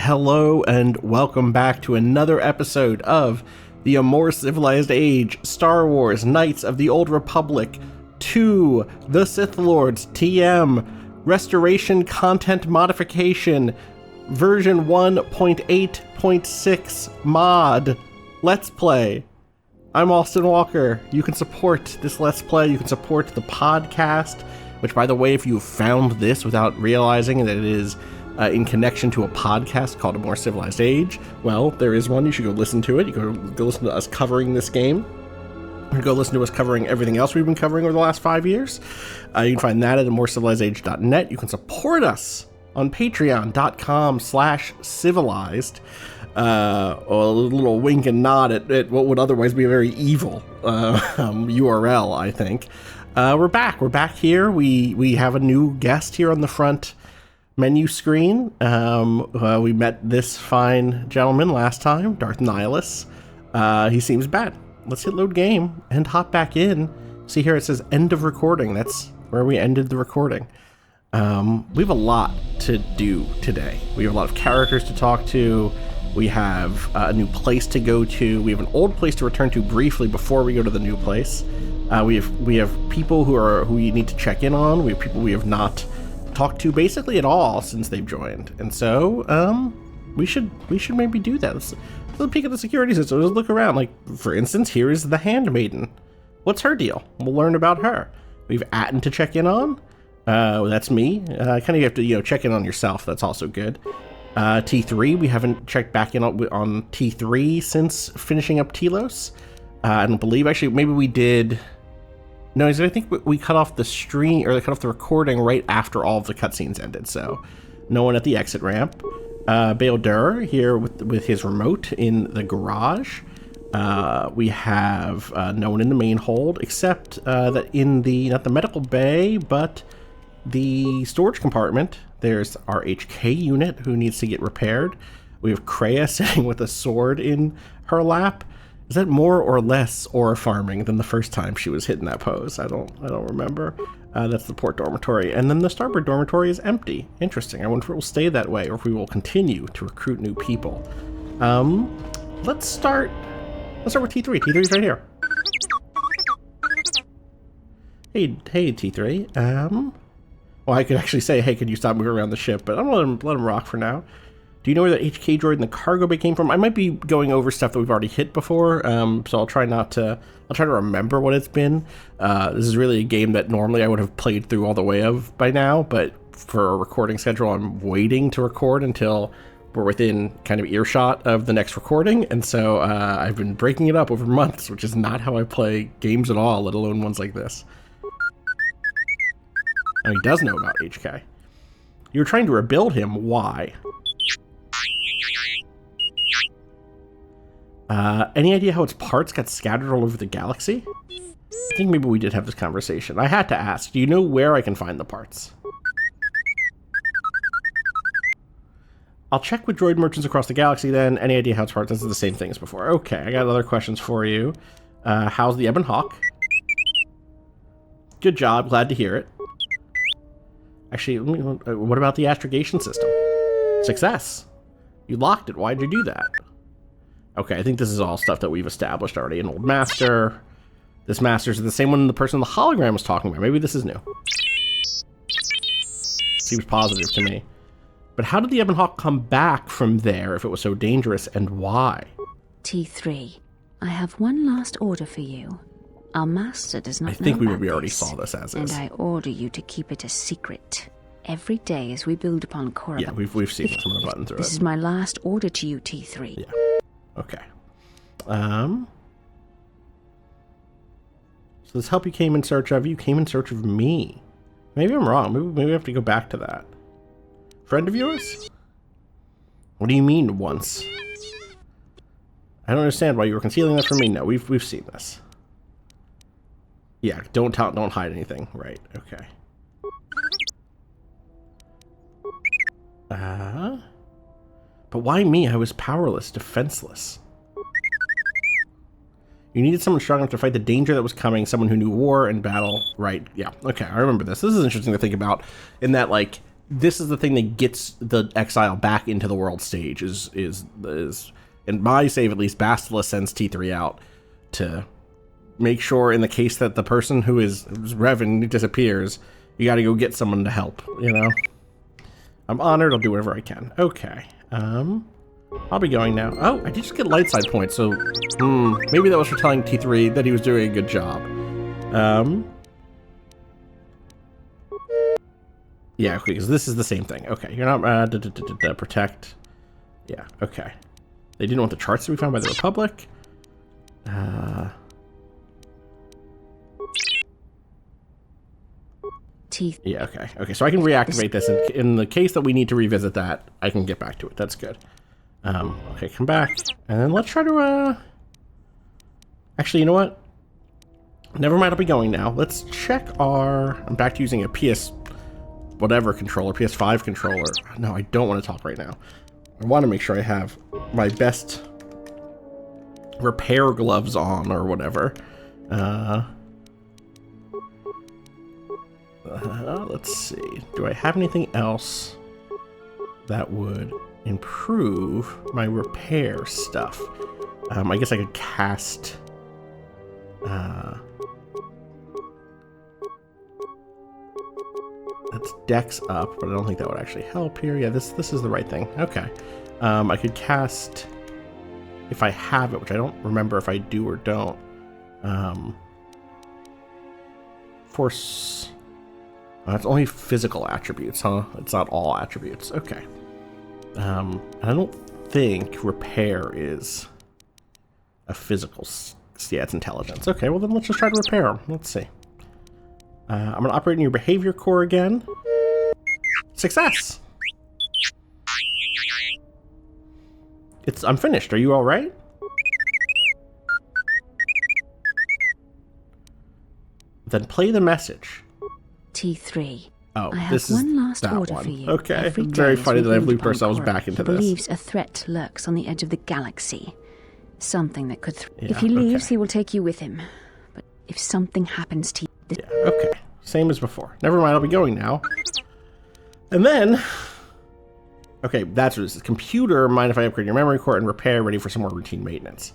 Hello and welcome back to another episode of the A More Civilized Age Star Wars Knights of the Old Republic 2 The Sith Lords TM Restoration Content Modification version 1.8.6 mod Let's Play. I'm Austin Walker. You can support this Let's Play, you can support the podcast, which, by the way, if you found this without realizing that it is in connection to a podcast called A More Civilized Age, well, there is one. You should go listen to it. You go listen to us covering this game. You go listen to us covering everything else we've been covering over the last 5 years. You can find that at amorecivilizedage.net. You can support us on patreon.com/civilized. A little wink and nod at what would otherwise be a very evil URL, I think. We're back here. We have a new guest here on the front menu screen. We met this fine gentleman last time, Darth Nihilus. He seems bad. Let's hit load game and hop back in. See here, it says end of recording. That's where we ended the recording. We have a lot to do today. We have a lot of characters to talk to. We have a new place to go to. We have an old place to return to briefly before we go to the new place. We have people who we need to check in on. We have people we have not talked to basically at all since they've joined, and so we should maybe do that. Let's peek at the security system. Let's look around. Like, for instance, here is the Handmaiden. What's her deal? We'll learn about her. We have Atten to check in on. That's me. Kind of have to check in on yourself. That's also good. T3, we haven't checked back in on T3 since finishing up Telos. I don't believe, actually, maybe we did. No, I think we cut off the stream, or they cut off the recording right after all of the cutscenes ended, so no one at the exit ramp. Bail Dur here with his remote in the garage. We have no one in the main hold, except that in not the medical bay, but the storage compartment, there's our HK unit who needs to get repaired. We have Kreia sitting with a sword in her lap. Is that more or less aura farming than the first time she was hitting that pose? I don't remember. That's the port dormitory, and then the starboard dormitory is empty. Interesting. I wonder if it will stay that way, or if we will continue to recruit new people. Let's start with T3. T3's right here. Hey, T3. Well, I could actually say, hey, could you stop moving around the ship? But I'm gonna let him rock for now. Do you know where that HK droid in the cargo bay came from? I might be going over stuff that we've already hit before, so I'll try to remember what it's been. This is really a game that normally I would have played through all the way of by now, but for a recording schedule, I'm waiting to record until we're within kind of earshot of the next recording, and so I've been breaking it up over months, which is not how I play games at all, let alone ones like this. And he does know about HK. You were trying to rebuild him. Why? Any idea how its parts got scattered all over the galaxy? I think maybe we did have this conversation. I had to ask. Do you know where I can find the parts? I'll check with droid merchants across the galaxy then. Any idea how its parts? This is the same thing as before. Okay, I got other questions for you. How's the Ebon Hawk? Good job. Glad to hear it. Actually, what about the astrogation system? Success. You locked it. Why'd you do that? Okay, I think this is all stuff that we've established already. An old master. This master's the same one the person in the hologram was talking about. Maybe this is new. Seems positive to me. But how did the Ebon Hawk come back from there if it was so dangerous, and why? T3, I have one last order for you. Our master does not know. I think we already saw this as is. And I order you to keep it a secret. Every day as we build upon Korra. Yeah, we've seen some of the button through it. This is my last order to you, T3. Yeah. Okay. So this help you came in search of, you came in search of me. Maybe I'm wrong. Maybe we have to go back to that. Friend of yours? What do you mean once? I don't understand why you were concealing that from me. No, we've seen this. Yeah, don't hide anything. Right, okay. But why me? I was powerless, defenseless. You needed someone strong enough to fight the danger that was coming, someone who knew war and battle. Right, yeah, okay, I remember this. This is interesting to think about, in that, like, this is the thing that gets the Exile back into the world stage. Is in my save at least, Bastila sends T3 out to make sure, in the case that the person who's Revan disappears, you got to go get someone to help. You know, I'm honored. I'll do whatever I can. Okay. I'll be going now. Oh, I did just get light side points, so maybe that was for telling T3 that he was doing a good job. Yeah, okay, because this is the same thing. Okay, you're not protect. Yeah, okay. They didn't want the charts to be found by the Republic. Teeth. Yeah, okay. Okay, so I can reactivate this. In the case that we need to revisit that, I can get back to it. That's good. Okay, come back. And then let's try to, actually, you know what? Never mind, I'll be going now. Let's check our... I'm back to using a PS... whatever controller, PS5 controller. No, I don't want to talk right now. I want to make sure I have my best repair gloves on or whatever. Let's see. Do I have anything else that would improve my repair stuff? I guess I could cast... that's Dex up, but I don't think that would actually help here. Yeah, this is the right thing. Okay. I could cast, if I have it, which I don't remember if I do or don't. Force... it's only physical attributes, huh? It's not all attributes. Okay. I don't think repair is a physical... yeah, it's intelligence. Okay, well then let's just try to repair them. Let's see. I'm going to operate in your behavior core again. Success! I'm finished. Are you all right? Then play the message. T3. Oh, I have this is one last that order one. for you. Okay, Every very day funny is that I've reviewed looped by ourselves Korra, back into who this. believes a threat lurks on the edge of the galaxy. Something that could... Yeah, if he leaves, okay. he will take you with him. But if something happens to you... Yeah, okay. Same as before. Never mind, I'll be going now. And then... okay, that's what this is. Computer, mind if I upgrade your memory core and repair, ready for some more routine maintenance.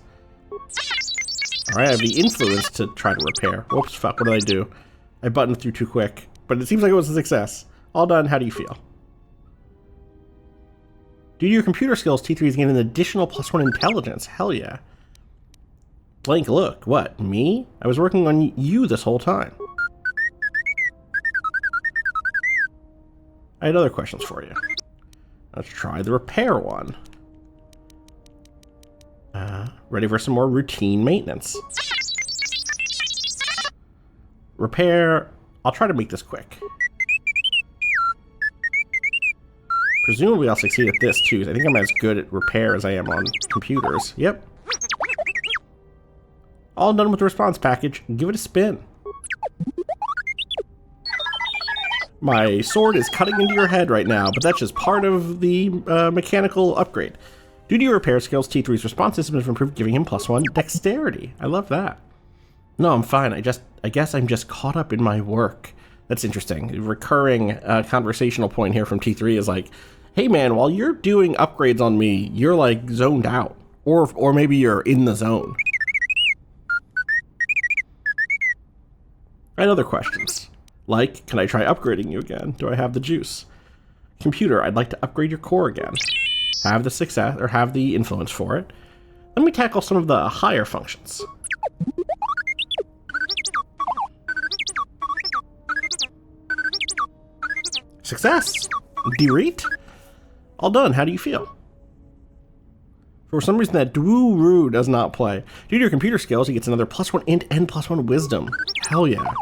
Alright, I have the influence to try to repair. Whoops, fuck, what did I do? I buttoned through too quick. But it seems like it was a success. All done, how do you feel? Due to your computer skills, T3 is getting an additional +1 intelligence. Hell yeah. Blank look. What, me? I was working on you this whole time. I had other questions for you. Let's try the repair one. Ready for some more routine maintenance. Repair. I'll try to make this quick. Presumably I'll succeed at this too. I think I'm as good at repair as I am on computers. Yep. All done with the response package. Give it a spin. My sword is cutting into your head right now, but that's just part of the mechanical upgrade. Due to your repair skills, T3's response system has improved, giving him +1 dexterity. I love that. No, I'm fine. I guess I'm just caught up in my work. That's interesting. A recurring conversational point here from T3 is like, hey man, while you're doing upgrades on me, you're like zoned out. Or maybe you're in the zone. I had other questions. Like, can I try upgrading you again? Do I have the juice? Computer, I'd like to upgrade your core again. Have the success, or have the influence for it. Let me tackle some of the higher functions. Success! Dereet? All done, how do you feel? For some reason that Dwoo does not play. Due to your computer skills, he gets another +1 int and +1 wisdom. Hell yeah.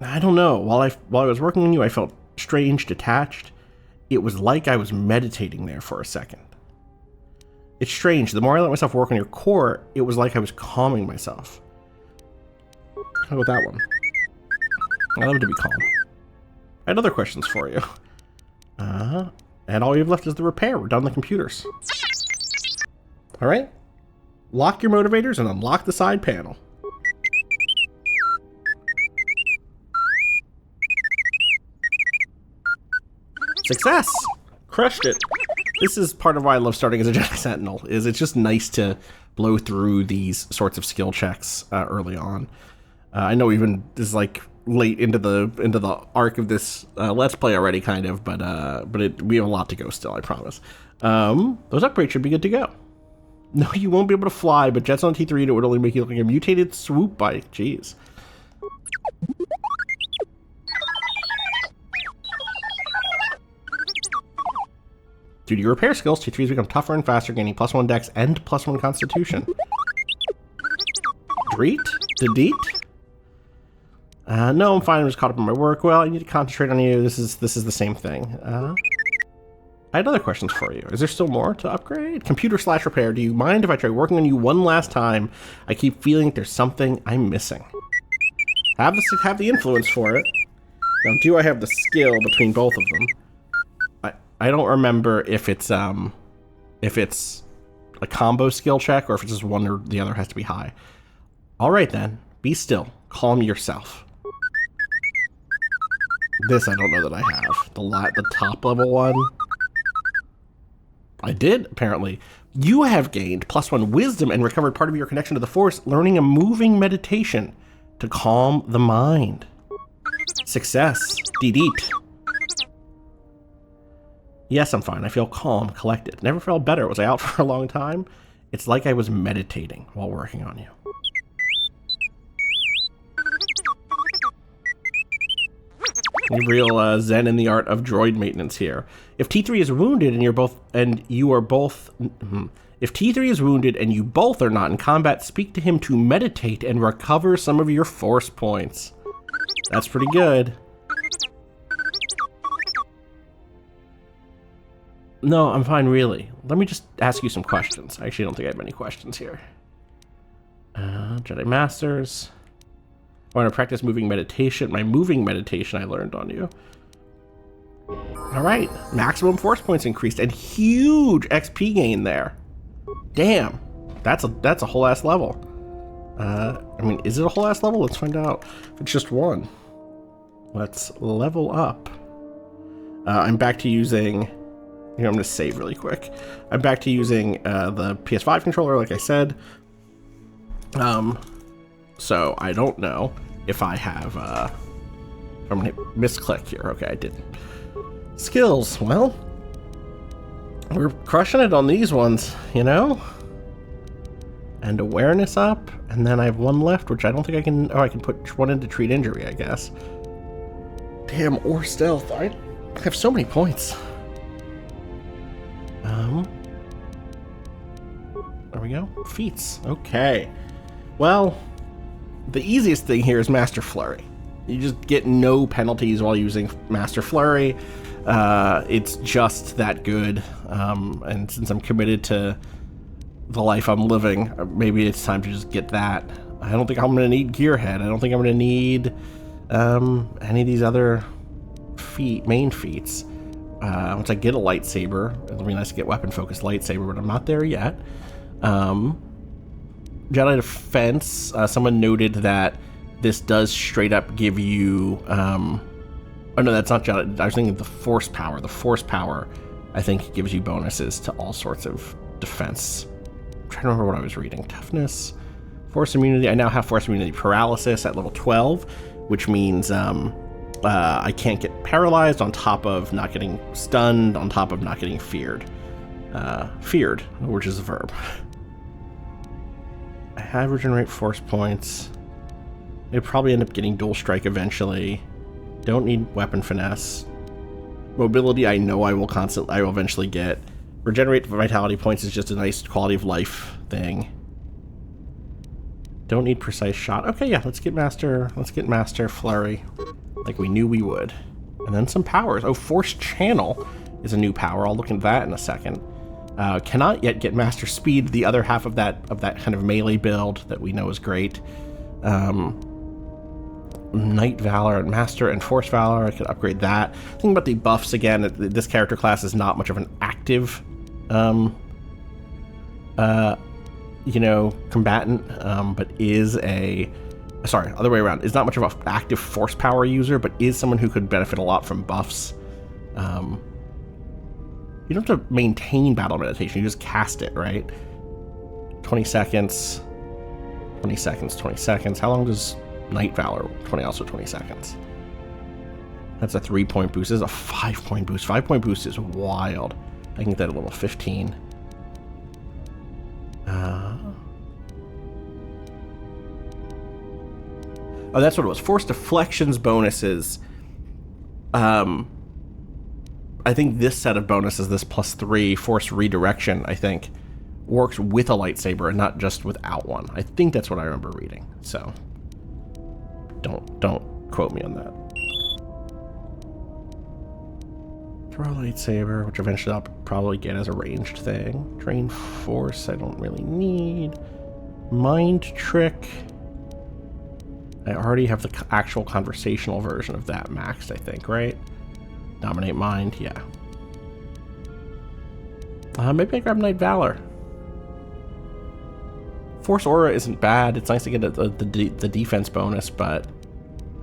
I don't know. While I was working on you, I felt strange, detached. It was like I was meditating there for a second. It's strange. The more I let myself work on your core, it was like I was calming myself. How about that one? I love to be calm. I had other questions for you. And all you have left is the repair. We're done the computers. Alright. Lock your motivators and unlock the side panel. Success! Crushed it. This is part of why I love starting as a Jedi Sentinel, is it's just nice to blow through these sorts of skill checks early on. I know even this is like late into the arc of this Let's Play already, kind of, but we have a lot to go still, I promise. Those upgrades should be good to go. No, you won't be able to fly, but jets on T3, it would only make you look like a mutated swoop bike. Jeez. Due to your repair skills, T3s become tougher and faster, gaining +1 dex and +1 constitution. Dreet? Dedeet? No, I'm fine. I'm just caught up in my work. Well, I need to concentrate on you. This is the same thing. I had other questions for you. Is there still more to upgrade? Computer/repair. Do you mind if I try working on you one last time? I keep feeling there's something I'm missing. Have the influence for it. Now, do I have the skill between both of them? I don't remember if it's a combo skill check or if it's just one or the other has to be high. All right then, be still. Calm yourself. This I don't know that I have. The top level one. I did, apparently. You have gained +1 wisdom and recovered part of your connection to the Force, learning a moving meditation to calm the mind. Success. Dedeet. Yes, I'm fine. I feel calm, collected. Never felt better. Was I out for a long time? It's like I was meditating while working on you. Real zen in the art of droid maintenance here. If T3 is wounded and you both are not in combat, speak to him to meditate and recover some of your force points. That's pretty good. No, I'm fine, really. Let me just ask you some questions. I actually don't think I have any questions here. Jedi Masters. I want to practice moving meditation. My moving meditation I learned on you. Alright, maximum force points increased and huge XP gain there. Damn, that's a whole ass level. I mean, is it a whole ass level? Let's find out. If it's just one. Let's level up. I'm back to using... Here, I'm going to save really quick. I'm back to using the PS5 controller, like I said. So I don't know if I have... I'm going to misclick here. Okay, I didn't. Skills. Well, we're crushing it on these ones, you know? And awareness up. And then I have one left, which I don't think I can... Oh, I can put one into treat injury, I guess. Damn, or stealth. I have so many points. There we go. Feats. Okay. Well, the easiest thing here is Master Flurry. You just get no penalties while using Master Flurry. It's just that good. And since I'm committed to the life I'm living, maybe it's time to just get that. I don't think I'm going to need Gearhead. I don't think I'm going to need any of these other main feats. Once I get a lightsaber, it'll be nice to get weapon-focused lightsaber, but I'm not there yet. Jedi Defense, someone noted that this does straight up give you... oh no, that's not Jedi. I was thinking the Force Power. The Force Power, I think, gives you bonuses to all sorts of defense. I'm trying to remember what I was reading. Toughness, Force Immunity. I now have Force Immunity Paralysis at level 12, which means... I can't get paralyzed on top of not getting stunned, on top of not getting feared. Feared, which is a verb. I have regenerate force points. I'd probably end up getting dual strike eventually. Don't need weapon finesse. Mobility, I know I will eventually get. Regenerate vitality points is just a nice quality of life thing. Don't need precise shot. Okay, yeah, let's get Master Flurry. Like we knew we would. And then some powers. Oh, Force Channel is a new power. I'll look into that in a second. Cannot yet get Master Speed, the other half of that kind of melee build that we know is great. Knight Valor and Master and Force Valor, I could upgrade that. Thinking about the buffs again, this character class is not much of an active combatant, but is a... Sorry, other way around. Is not much of an active force power user, but is someone who could benefit a lot from buffs. You don't have to maintain battle meditation. You just cast it, right? 20 seconds. 20 seconds, 20 seconds. How long does Night Valor? 20 seconds. That's a 3-point boost. This is a 5-point boost. 5-point boost is wild. I can get that at level 15. Oh, that's what it was. Force deflections bonuses. I think this set of bonuses, this +3 force redirection, I think, works with a lightsaber and not just without one. I think that's what I remember reading. So don't quote me on that. Throw a lightsaber, which eventually I'll probably get as a ranged thing. Drain force, I don't really need. Mind trick. I already have the actual conversational version of that maxed, I think, right? Dominate mind, yeah. Maybe I grab Night Valor. Force Aura isn't bad. It's nice to get the defense bonus, but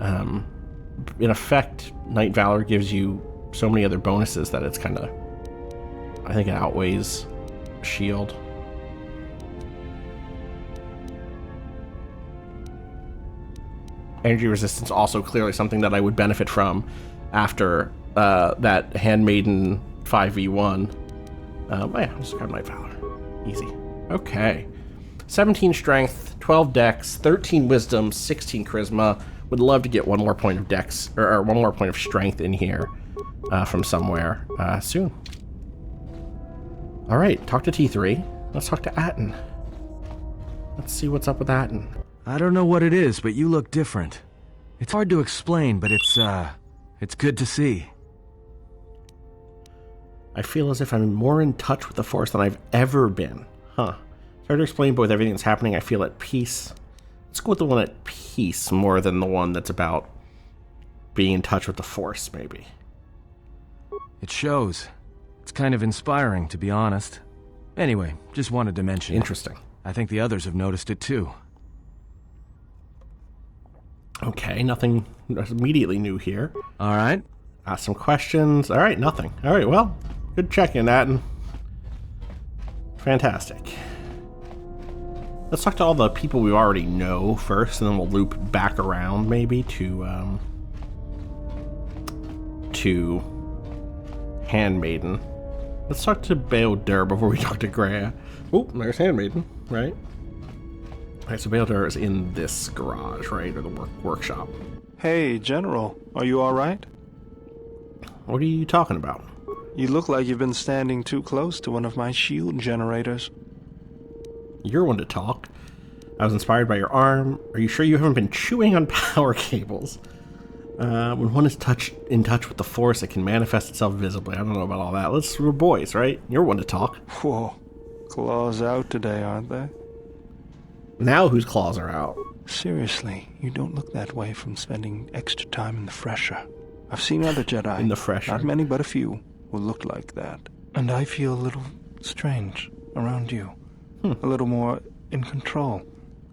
in effect, Night Valor gives you so many other bonuses that it's kind of, I think it outweighs shield. Energy resistance also clearly something that I would benefit from after that Handmaiden 5v1. Oh yeah, I'll just grab Night Valor. Easy. Okay. 17 strength, 12 dex, 13 wisdom, 16 charisma. Would love to get one more point of dex, or one more point of strength in here from somewhere soon. All right, talk to T3. Let's talk to Atten. Let's see what's up with Atten. I don't know what it is, but you look different. It's hard to explain, but it's good to see. I feel as if I'm more in touch with the Force than I've ever been. Huh. It's hard to explain, but with everything that's happening, I feel at peace. Let's go with the one at peace more than the one that's about being in touch with the Force, maybe. It shows. It's kind of inspiring, to be honest. Anyway, just wanted to mention. Interesting. I think the others have noticed it too. Okay, nothing immediately new here. All right. Ask some questions. All right, nothing. All right, well, good check-in, Atten. Fantastic. Let's talk to all the people we already know first, and then we'll loop back around maybe to Handmaiden. Let's talk to Beodur before we talk to Kreia. Oh, there's Handmaiden, right? All right, so Beodur is in this garage, right, or the workshop. Hey, General, are you all right? What are you talking about? You look like you've been standing too close to one of my shield generators. You're one to talk. I was inspired by your arm. Are you sure you haven't been chewing on power cables? When one is in touch with the Force, it can manifest itself visibly. I don't know about all that. We're boys, right? You're one to talk. Whoa. Claws out today, aren't they? Now whose claws are out? Seriously, you don't look that way from spending extra time in the fresher. I've seen other Jedi. In the fresher. Not many, but a few, who look like that. And I feel a little strange around you. A little more in control.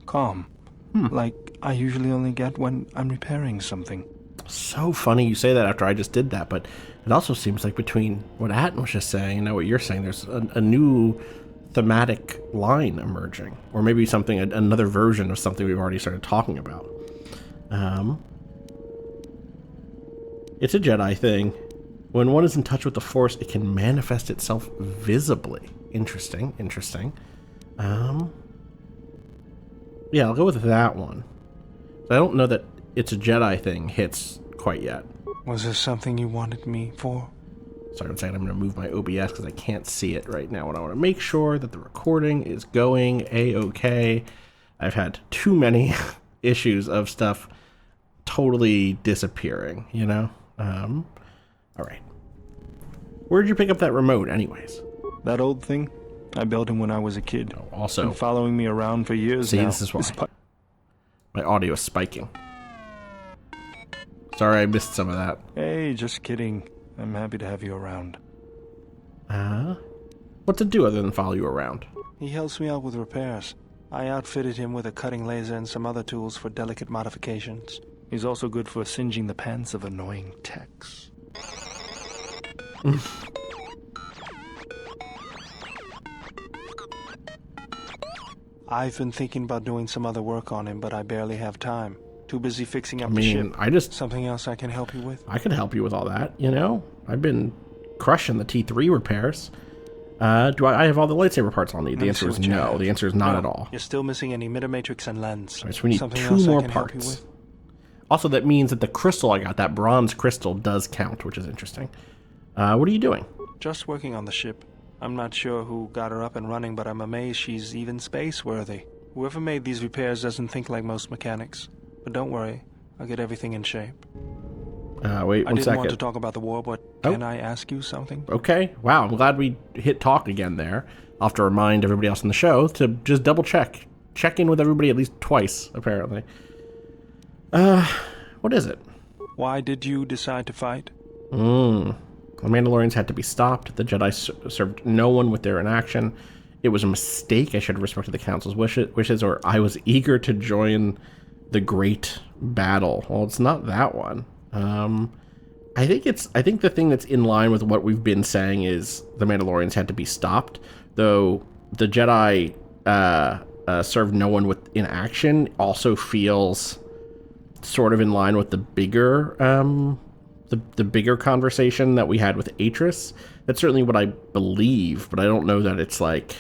Calm. Like I usually only get when I'm repairing something. So funny you say that after I just did that, but it also seems like between what Atten was just saying and now what you're saying, there's a new thematic line emerging. Or maybe something, another version of something we've already started talking about. It's a Jedi thing. When one is in touch with the Force, it can manifest itself visibly. Interesting. Yeah, I'll go with that one. I don't know that it's a Jedi thing hits quite yet. Was there something you wanted me for? Sorry, I'm saying I'm going to move my OBS because I can't see it right now, and I want to make sure that the recording is going A-OK. I've had too many issues of stuff totally disappearing, you know? All right. Where'd you pick up that remote, anyways? That old thing? I built him when I was a kid. Oh, also, been following me around for years now. See, this is why. My audio is spiking. Sorry, I missed some of that. Hey, just kidding. I'm happy to have you around. What's it do other than follow you around? He helps me out with repairs. I outfitted him with a cutting laser and some other tools for delicate modifications. He's also good for singeing the pants of annoying techs. I've been thinking about doing some other work on him, but I barely have time. Too busy fixing up the ship. Something else I can help you with? I could help you with all that, you know? I've been crushing the T3 repairs. Do I have all the lightsaber parts I'll need? The answer is no. The answer is not at all. You're still missing any emitter-matrix and lens. Right, so we need two more parts. Also, that means that the crystal I got, that bronze crystal, does count, which is interesting. What are you doing? Just working on the ship. I'm not sure who got her up and running, but I'm amazed she's even space-worthy. Whoever made these repairs doesn't think like most mechanics. But don't worry, I'll get everything in shape. Wait one second. I didn't want to talk about the war, but can I ask you something? Okay. Wow, I'm glad we hit talk again there. I'll have to remind everybody else in the show to just double check. Check in with everybody at least twice, apparently. What is it? Why did you decide to fight? The Mandalorians had to be stopped. The Jedi served no one with their inaction. It was a mistake. I should have respected the Council's wishes, or I was eager to join the great battle. Well, it's not that one. I think the thing that's in line with what we've been saying is the Mandalorians had to be stopped, though the Jedi served no one with inaction also feels sort of in line with the bigger the bigger conversation that we had with Atris. That's certainly what I believe, but I don't know that it's like,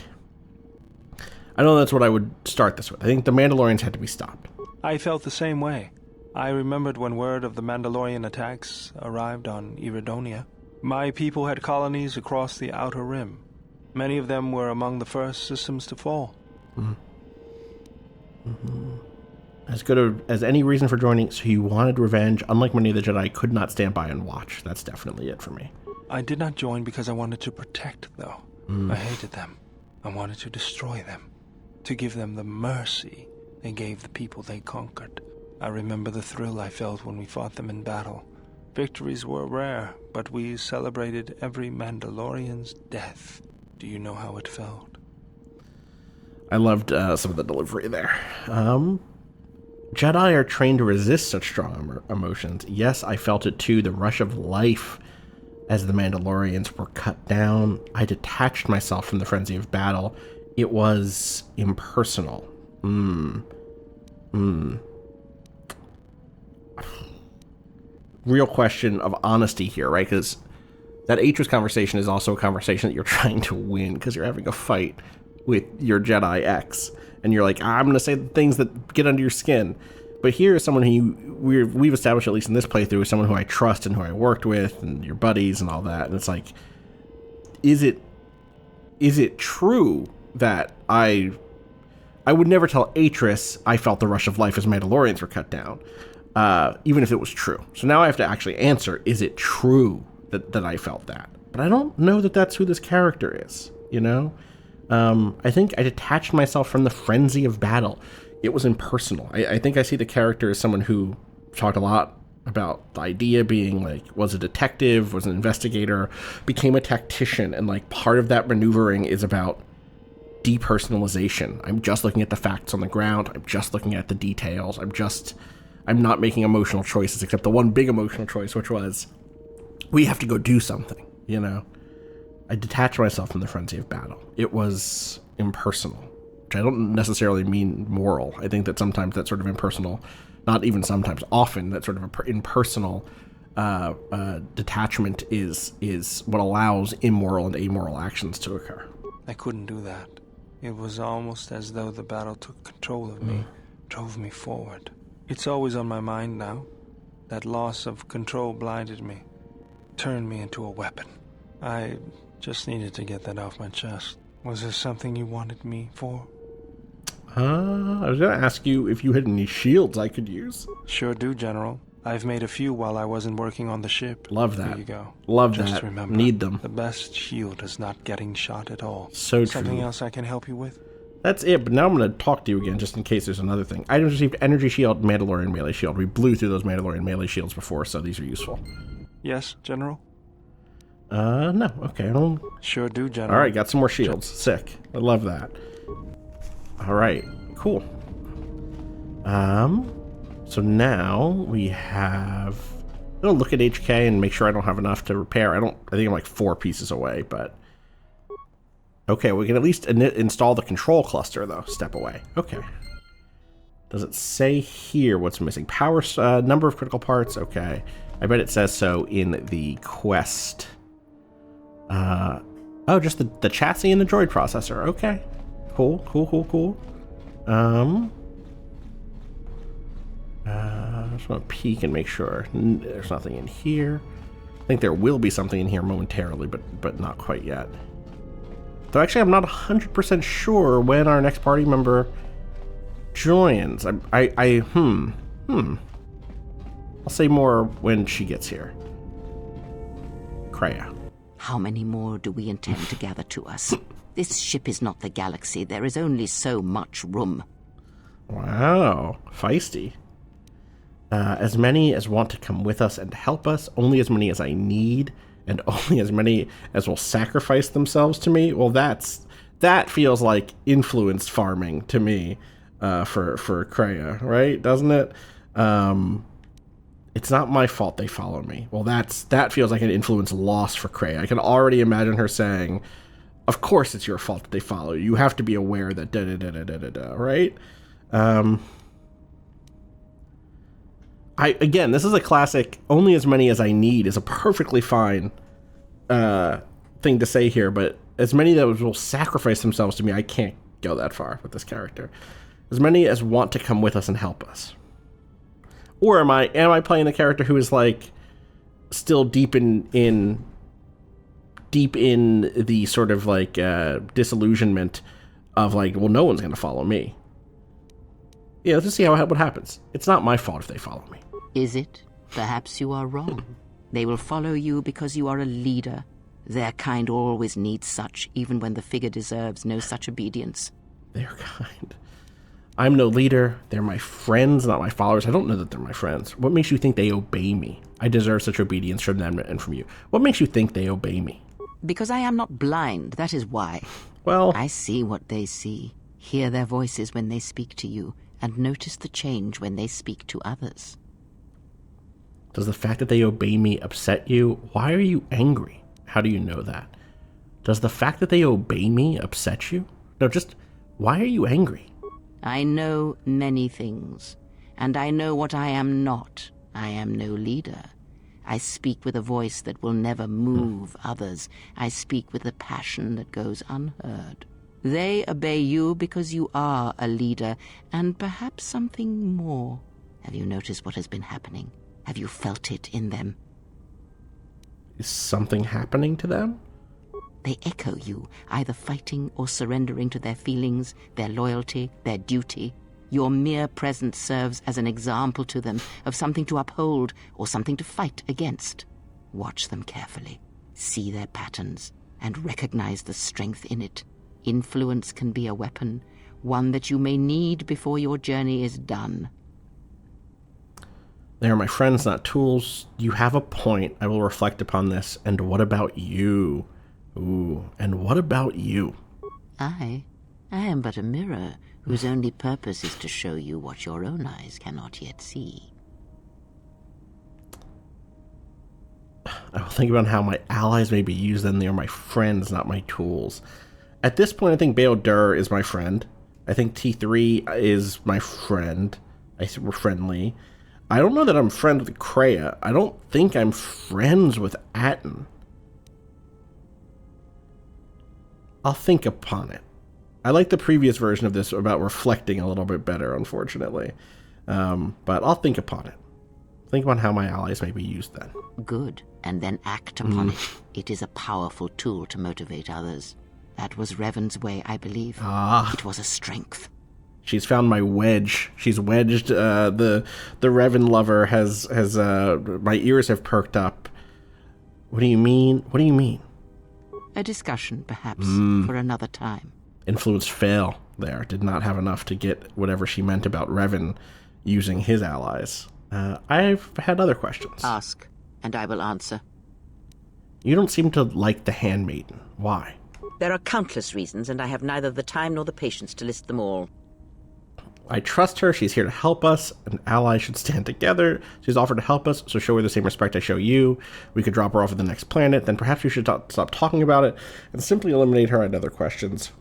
I know that's what I would start this with. I think the Mandalorians had to be stopped. I felt the same way. I remembered when word of the Mandalorian attacks arrived on Iridonia. My people had colonies across the Outer Rim. Many of them were among the first systems to fall. As good as any reason for joining, so you wanted revenge. Unlike many of the Jedi, could not stand by and watch. That's definitely it for me. I did not join because I wanted to protect, though. I hated them. I wanted to destroy them. To give them the mercy they gave the people they conquered. I remember the thrill I felt when we fought them in battle. Victories were rare, but we celebrated every Mandalorian's death. Do you know how it felt? I loved some of the delivery there. Jedi are trained to resist such strong emotions. Yes, I felt it too, the rush of life as the Mandalorians were cut down. I detached myself from the frenzy of battle. It was impersonal. Real question of honesty here, right? Because that Atris conversation is also a conversation that you're trying to win because you're having a fight with your Jedi X. And you're like, I'm going to say the things that get under your skin. But here is someone who we've established, at least in this playthrough, is someone who I trust and who I worked with and your buddies and all that. And it's like, is it true that I would never tell Atris I felt the rush of life as Mandalorians were cut down, even if it was true. So now I have to actually answer, is it true that I felt that? But I don't know that that's who this character is, you know? I think I detached myself from the frenzy of battle. It was impersonal. I think I see the character as someone who talked a lot about the idea being like, was a detective, was an investigator, became a tactician, and like part of that maneuvering is about depersonalization. I'm just looking at the facts on the ground. I'm just looking at the details. I'm not making emotional choices, except the one big emotional choice, which was, we have to go do something, you know? I detached myself from the frenzy of battle. It was impersonal, which I don't necessarily mean moral. I think that sometimes that sort of impersonal, not even sometimes, often that sort of impersonal detachment is what allows immoral and amoral actions to occur. I couldn't do that. It was almost as though the battle took control of me, drove me forward. It's always on my mind now. That loss of control blinded me, turned me into a weapon. I just needed to get that off my chest. Was there something you wanted me for? I was going to ask you if you had any shields I could use. Sure do, General. I've made a few while I wasn't working on the ship. Love that. There you go. Love just that. Remember, need them. The best shield is not getting shot at all. So Something true. else I can help you with? That's it, but now I'm going to talk to you again just in case there's another thing. Items received: energy shield, Mandalorian melee shield. We blew through those Mandalorian melee shields before, so these are useful. Yes, General? No. Okay. I don't... Sure do, General. All right, got some more shields. Sick. I love that. All right, cool. So now we have... I'm going to look at HK and make sure I don't have enough to repair. I think I'm like 4 pieces away, but... Okay, we can at least install the control cluster, though. Step away. Okay. Does it say here what's missing? Power, number of critical parts. Okay. I bet it says so in the quest. Oh, just the chassis and the droid processor. Okay. Cool. I just want to peek and make sure there's nothing in here. I think there will be something in here momentarily, but not quite yet. Though actually, I'm not 100% sure when our next party member joins. I'll say more when she gets here. Kreia. How many more do we intend to gather to us? This ship is not the galaxy. There is only so much room. Wow, feisty. As many as want to come with us and help us, only as many as I need, and only as many as will sacrifice themselves to me. Well, that feels like influence farming to me, for Kreia, right? Doesn't it? It's not my fault they follow me. Well, that feels like an influence loss for Kreia. I can already imagine her saying, "Of course, it's your fault that they follow you. You have to be aware that da da da da da da da." Right? Again, this is a classic. Only as many as I need is a perfectly fine thing to say here, but as many that will sacrifice themselves to me, I can't go that far with this character. As many as want to come with us and help us. Or am I playing the character who is like still deep in the sort of like disillusionment of like, well, no one's going to follow me. Yeah, let's just see what happens. It's not my fault if they follow me. Is it? Perhaps you are wrong. They will follow you because you are a leader. Their kind always needs such, even when the figure deserves no such obedience. Their kind. I'm no leader. They're my friends, not my followers. I don't know that they're my friends. What makes you think they obey me? I deserve such obedience from them and from you. What makes you think they obey me? Because I am not blind, that is why. Well, I see what they see, hear their voices when they speak to you, and notice the change when they speak to others. Does the fact that they obey me upset you? Why are you angry? How do you know that? Does the fact that they obey me upset you? No, just, why are you angry? I know many things, and I know what I am not. I am no leader. I speak with a voice that will never move others. I speak with a passion that goes unheard. They obey you because you are a leader, and perhaps something more. Have you noticed what has been happening? Have you felt it in them? Is something happening to them? They echo you, either fighting or surrendering to their feelings, their loyalty, their duty. Your mere presence serves as an example to them of something to uphold or something to fight against. Watch them carefully, see their patterns, and recognize the strength in it. Influence can be a weapon, one that you may need before your journey is done. They are my friends, not tools. You have a point. I will reflect upon this. And what about you? Ooh, and what about you? I am but a mirror whose only purpose is to show you what your own eyes cannot yet see. I will think about how my allies may be used, and they are my friends, not my tools. At this point, I think Bail-Dur is my friend. I think T3 is my friend. We're friendly. I don't know that I'm friends with Kreia. I don't think I'm friends with Atton. I'll think upon it. I like the previous version of this about reflecting a little bit better, unfortunately. But I'll think upon it. Think upon how my allies may be used then. Good, and then act upon it. It is a powerful tool to motivate others. That was Revan's way, I believe. It was a strength. She's found my wedge. She's wedged. The Revan lover has my ears have perked up. What do you mean? What do you mean? A discussion, perhaps, for another time. Influence fail there. Did not have enough to get whatever she meant about Revan using his allies. I've had other questions. Ask, and I will answer. You don't seem to like the Handmaiden. Why? There are countless reasons, and I have neither the time nor the patience to list them all. I trust her. She's here to help us. An ally should stand together. She's offered to help us, so show her the same respect I show you. We could drop her off at the next planet. Then perhaps we should stop talking about it and simply eliminate her and other questions.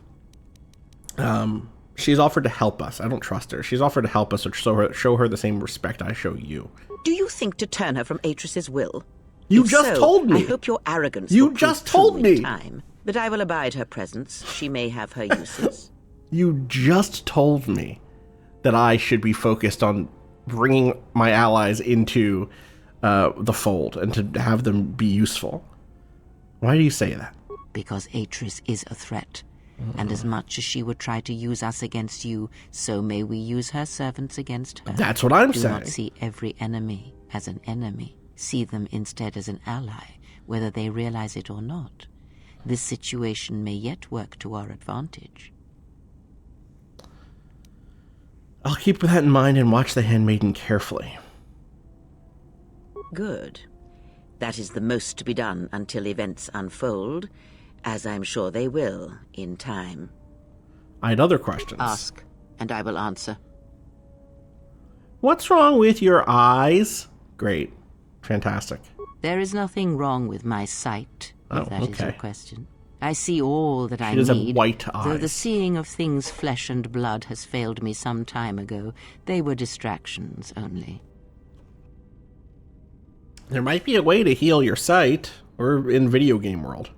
She's offered to help us. I don't trust her. She's offered to help us, so show her the same respect I show you. Do you think to turn her from Atris's will? You If just so, told me. I hope your arrogance You will just prove told true in me. time. But I will abide her presence. She may have her uses. You just told me that I should be focused on bringing my allies into the fold and to have them be useful. Why do you say that? Because Atris is a threat. And as much as she would try to use us against you, so may we use her servants against her. That's what I'm Do saying. not see every enemy as an enemy. See them instead as an ally, whether they realize it or not. This situation may yet work to our advantage. I'll keep that in mind and watch the Handmaiden carefully. Good. That is the most to be done until events unfold, as I'm sure they will in time. I had other questions. Ask, and I will answer. What's wrong with your eyes? Great. Fantastic. There is nothing wrong with my sight, if that is your okay. question. I see all that I She does have need. white Though the eyes. seeing of things flesh and blood has failed me some time ago, they were distractions only. There might be a way to heal your sight, or in video game world.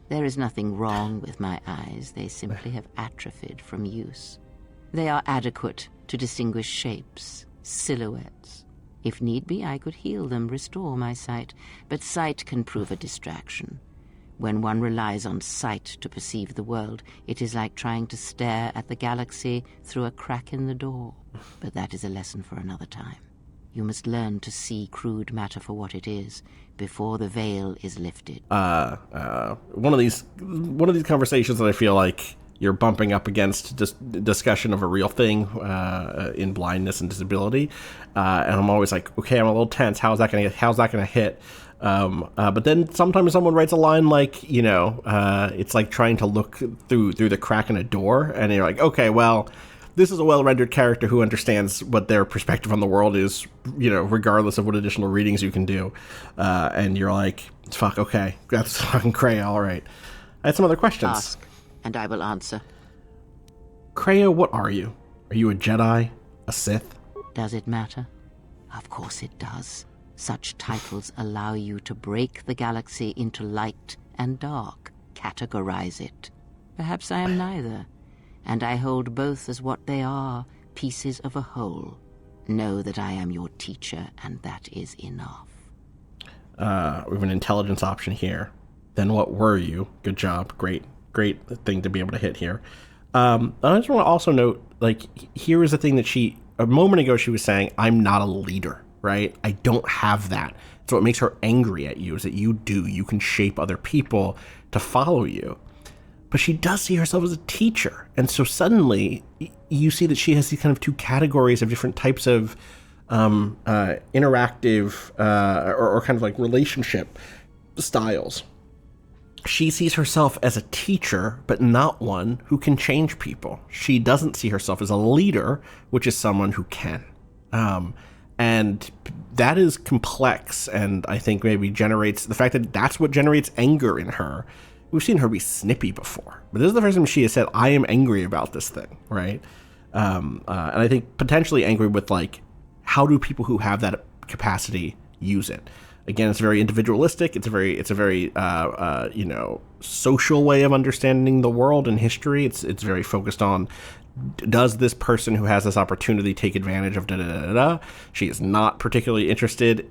There is nothing wrong with my eyes. They simply have atrophied from use. They are adequate to distinguish shapes, silhouettes. If need be, I could heal them, restore my sight. But sight can prove a distraction. When one relies on sight to perceive the world, it is like trying to stare at the galaxy through a crack in the door. But that is a lesson for another time. You must learn to see crude matter for what it is before the veil is lifted. One of these conversations that I feel like you're bumping up against discussion of a real thing in blindness and disability, and I'm always like, okay, I'm a little tense. How's that gonna hit? But then sometimes someone writes a line like, it's like trying to look through the crack in a door, and you're like, okay, well, this is a well-rendered character who understands what their perspective on the world is, regardless of what additional readings you can do. And you're like, fuck, okay, that's fucking Kreia, all right. I had some other questions. Ask, and I will answer. Kreia, what are you? Are you a Jedi? A Sith? Does it matter? Of course it does. Such titles allow you to break the galaxy into light and dark, categorize it. Perhaps I am neither, and I hold both as what they are, pieces of a whole. Know that I am your teacher, and that is enough. We have an intelligence option here. Then what were you? Good job. Great thing to be able to hit here. I just want to also note, here is the thing that a moment ago she was saying, I'm not a leader, right? I don't have that. So what makes her angry at you is that you can shape other people to follow you. But she does see herself as a teacher. And so suddenly you see that she has these kind of two categories of different types of interactive or kind of like relationship styles. She sees herself as a teacher, but not one who can change people. She doesn't see herself as a leader, which is someone who can. And that is complex, and I think maybe generates the fact that that's what generates anger in her. We've seen her be snippy before, but this is the first time she has said, I am angry about this thing, right? And I think potentially angry with, how do people who have that capacity use it? Again, it's very individualistic. It's a very social way of understanding the world and history. It's very focused on, does this person who has this opportunity take advantage of da-da-da-da? She is not particularly interested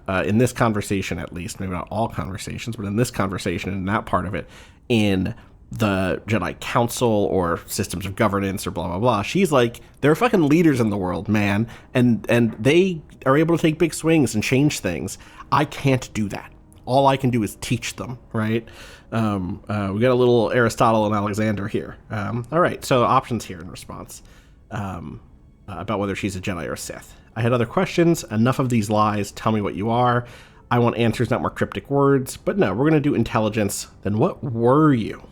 in this conversation, at least, maybe not all conversations, but in this conversation and that part of it, in the Jedi Council or systems of governance or blah, blah, blah. She's like, there are fucking leaders in the world, man, and they are able to take big swings and change things. I can't do that. All I can do is teach them, right? We got a little Aristotle and Alexander here. All right, so options here in response about whether she's a Jedi or a Sith. I had other questions. Enough of these lies. Tell me what you are. I want answers, not more cryptic words. But no, we're going to do intelligence. Then what were you?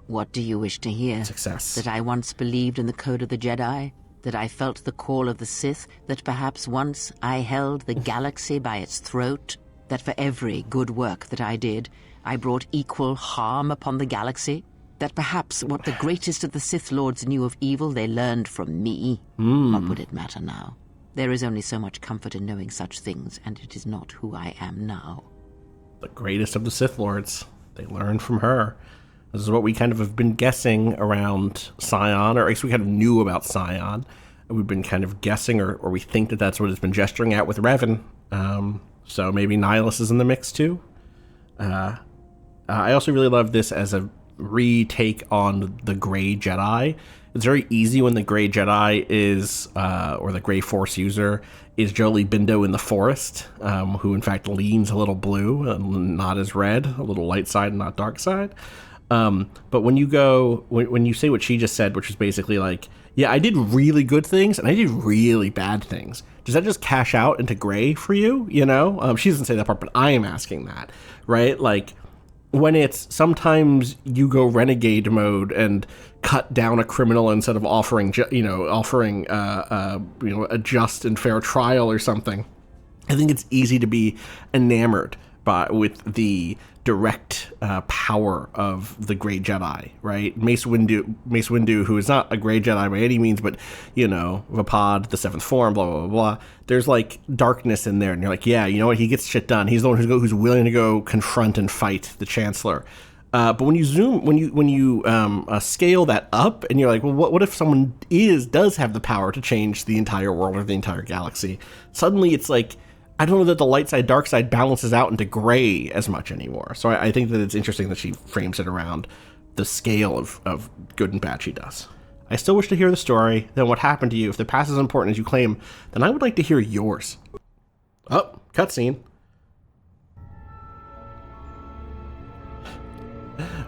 What do you wish to hear? Success. That I once believed in the code of the Jedi? that I felt the call of the Sith, that perhaps once I held the galaxy by its throat, that for every good work that I did, I brought equal harm upon the galaxy, that perhaps what the greatest of the Sith Lords knew of evil they learned from me. What would it matter now? There is only so much comfort in knowing such things, and it is not who I am now. The greatest of the Sith Lords. They learned from her. This is what we kind of have been guessing around Scion, or at least we kind of knew about Scion. We've been kind of guessing, or we think that that's what it's been gesturing at with Revan. So maybe Nihilus is in the mix too. I also really love this as a retake on the Grey Jedi. It's very easy when the Grey Jedi is, or the Grey Force user, is Jolie Bindo in the forest, who in fact leans a little blue and not as red, a little light side and not dark side. But when you go, when you say what she just said, which is basically like, yeah, I did really good things and I did really bad things. Does that just cash out into Grey for you? You know, she doesn't say that part, but I am asking that, right? Like, when it's sometimes you go renegade mode and cut down a criminal instead of offering a just and fair trial or something. I think it's easy to be enamored with the direct power of the Grey Jedi, right? Mace Windu, who is not a Grey Jedi by any means, but, you know, Vapad, the Seventh Form, blah, blah, blah, blah. There's, like, darkness in there, and you're like, yeah, you know what, he gets shit done. He's the one who's willing to go confront and fight the Chancellor. But when you scale that up, and you're like, well, what if someone does have the power to change the entire world or the entire galaxy? Suddenly it's like, I don't know that the light side, dark side balances out into Grey as much anymore. So I think that it's interesting that she frames it around the scale of good and bad she does. I still wish to hear the story. Then what happened to you? If the past is important as you claim, then I would like to hear yours. Oh, cutscene.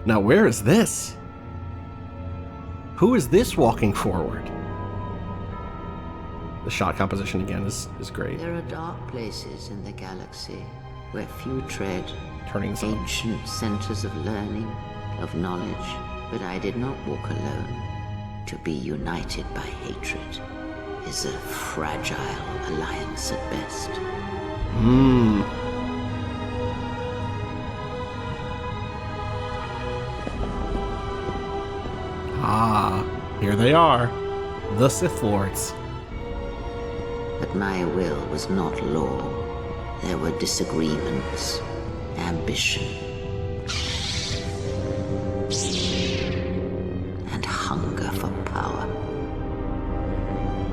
Now where is this? Who is this walking forward? The shot composition again is great. There are dark places in the galaxy where few tread, Turning some. ancient centers of learning, of knowledge, but I did not walk alone. To be united by hatred is a fragile alliance at best. Ah, here they are, the Sith Lords. But my will was not law. There were disagreements, ambition, and hunger for power.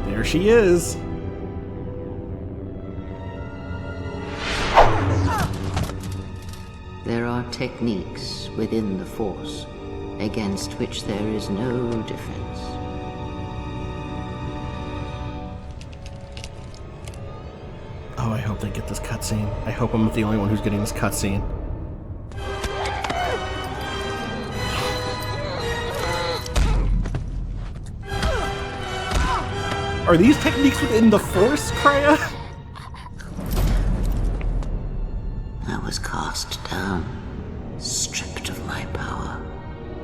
There she is. There are techniques within the Force against which there is no defense. Oh, I hope they get this cutscene. I hope I'm the only one who's getting this cutscene. Are these techniques within the Force, Kreia? I was cast down, stripped of my power,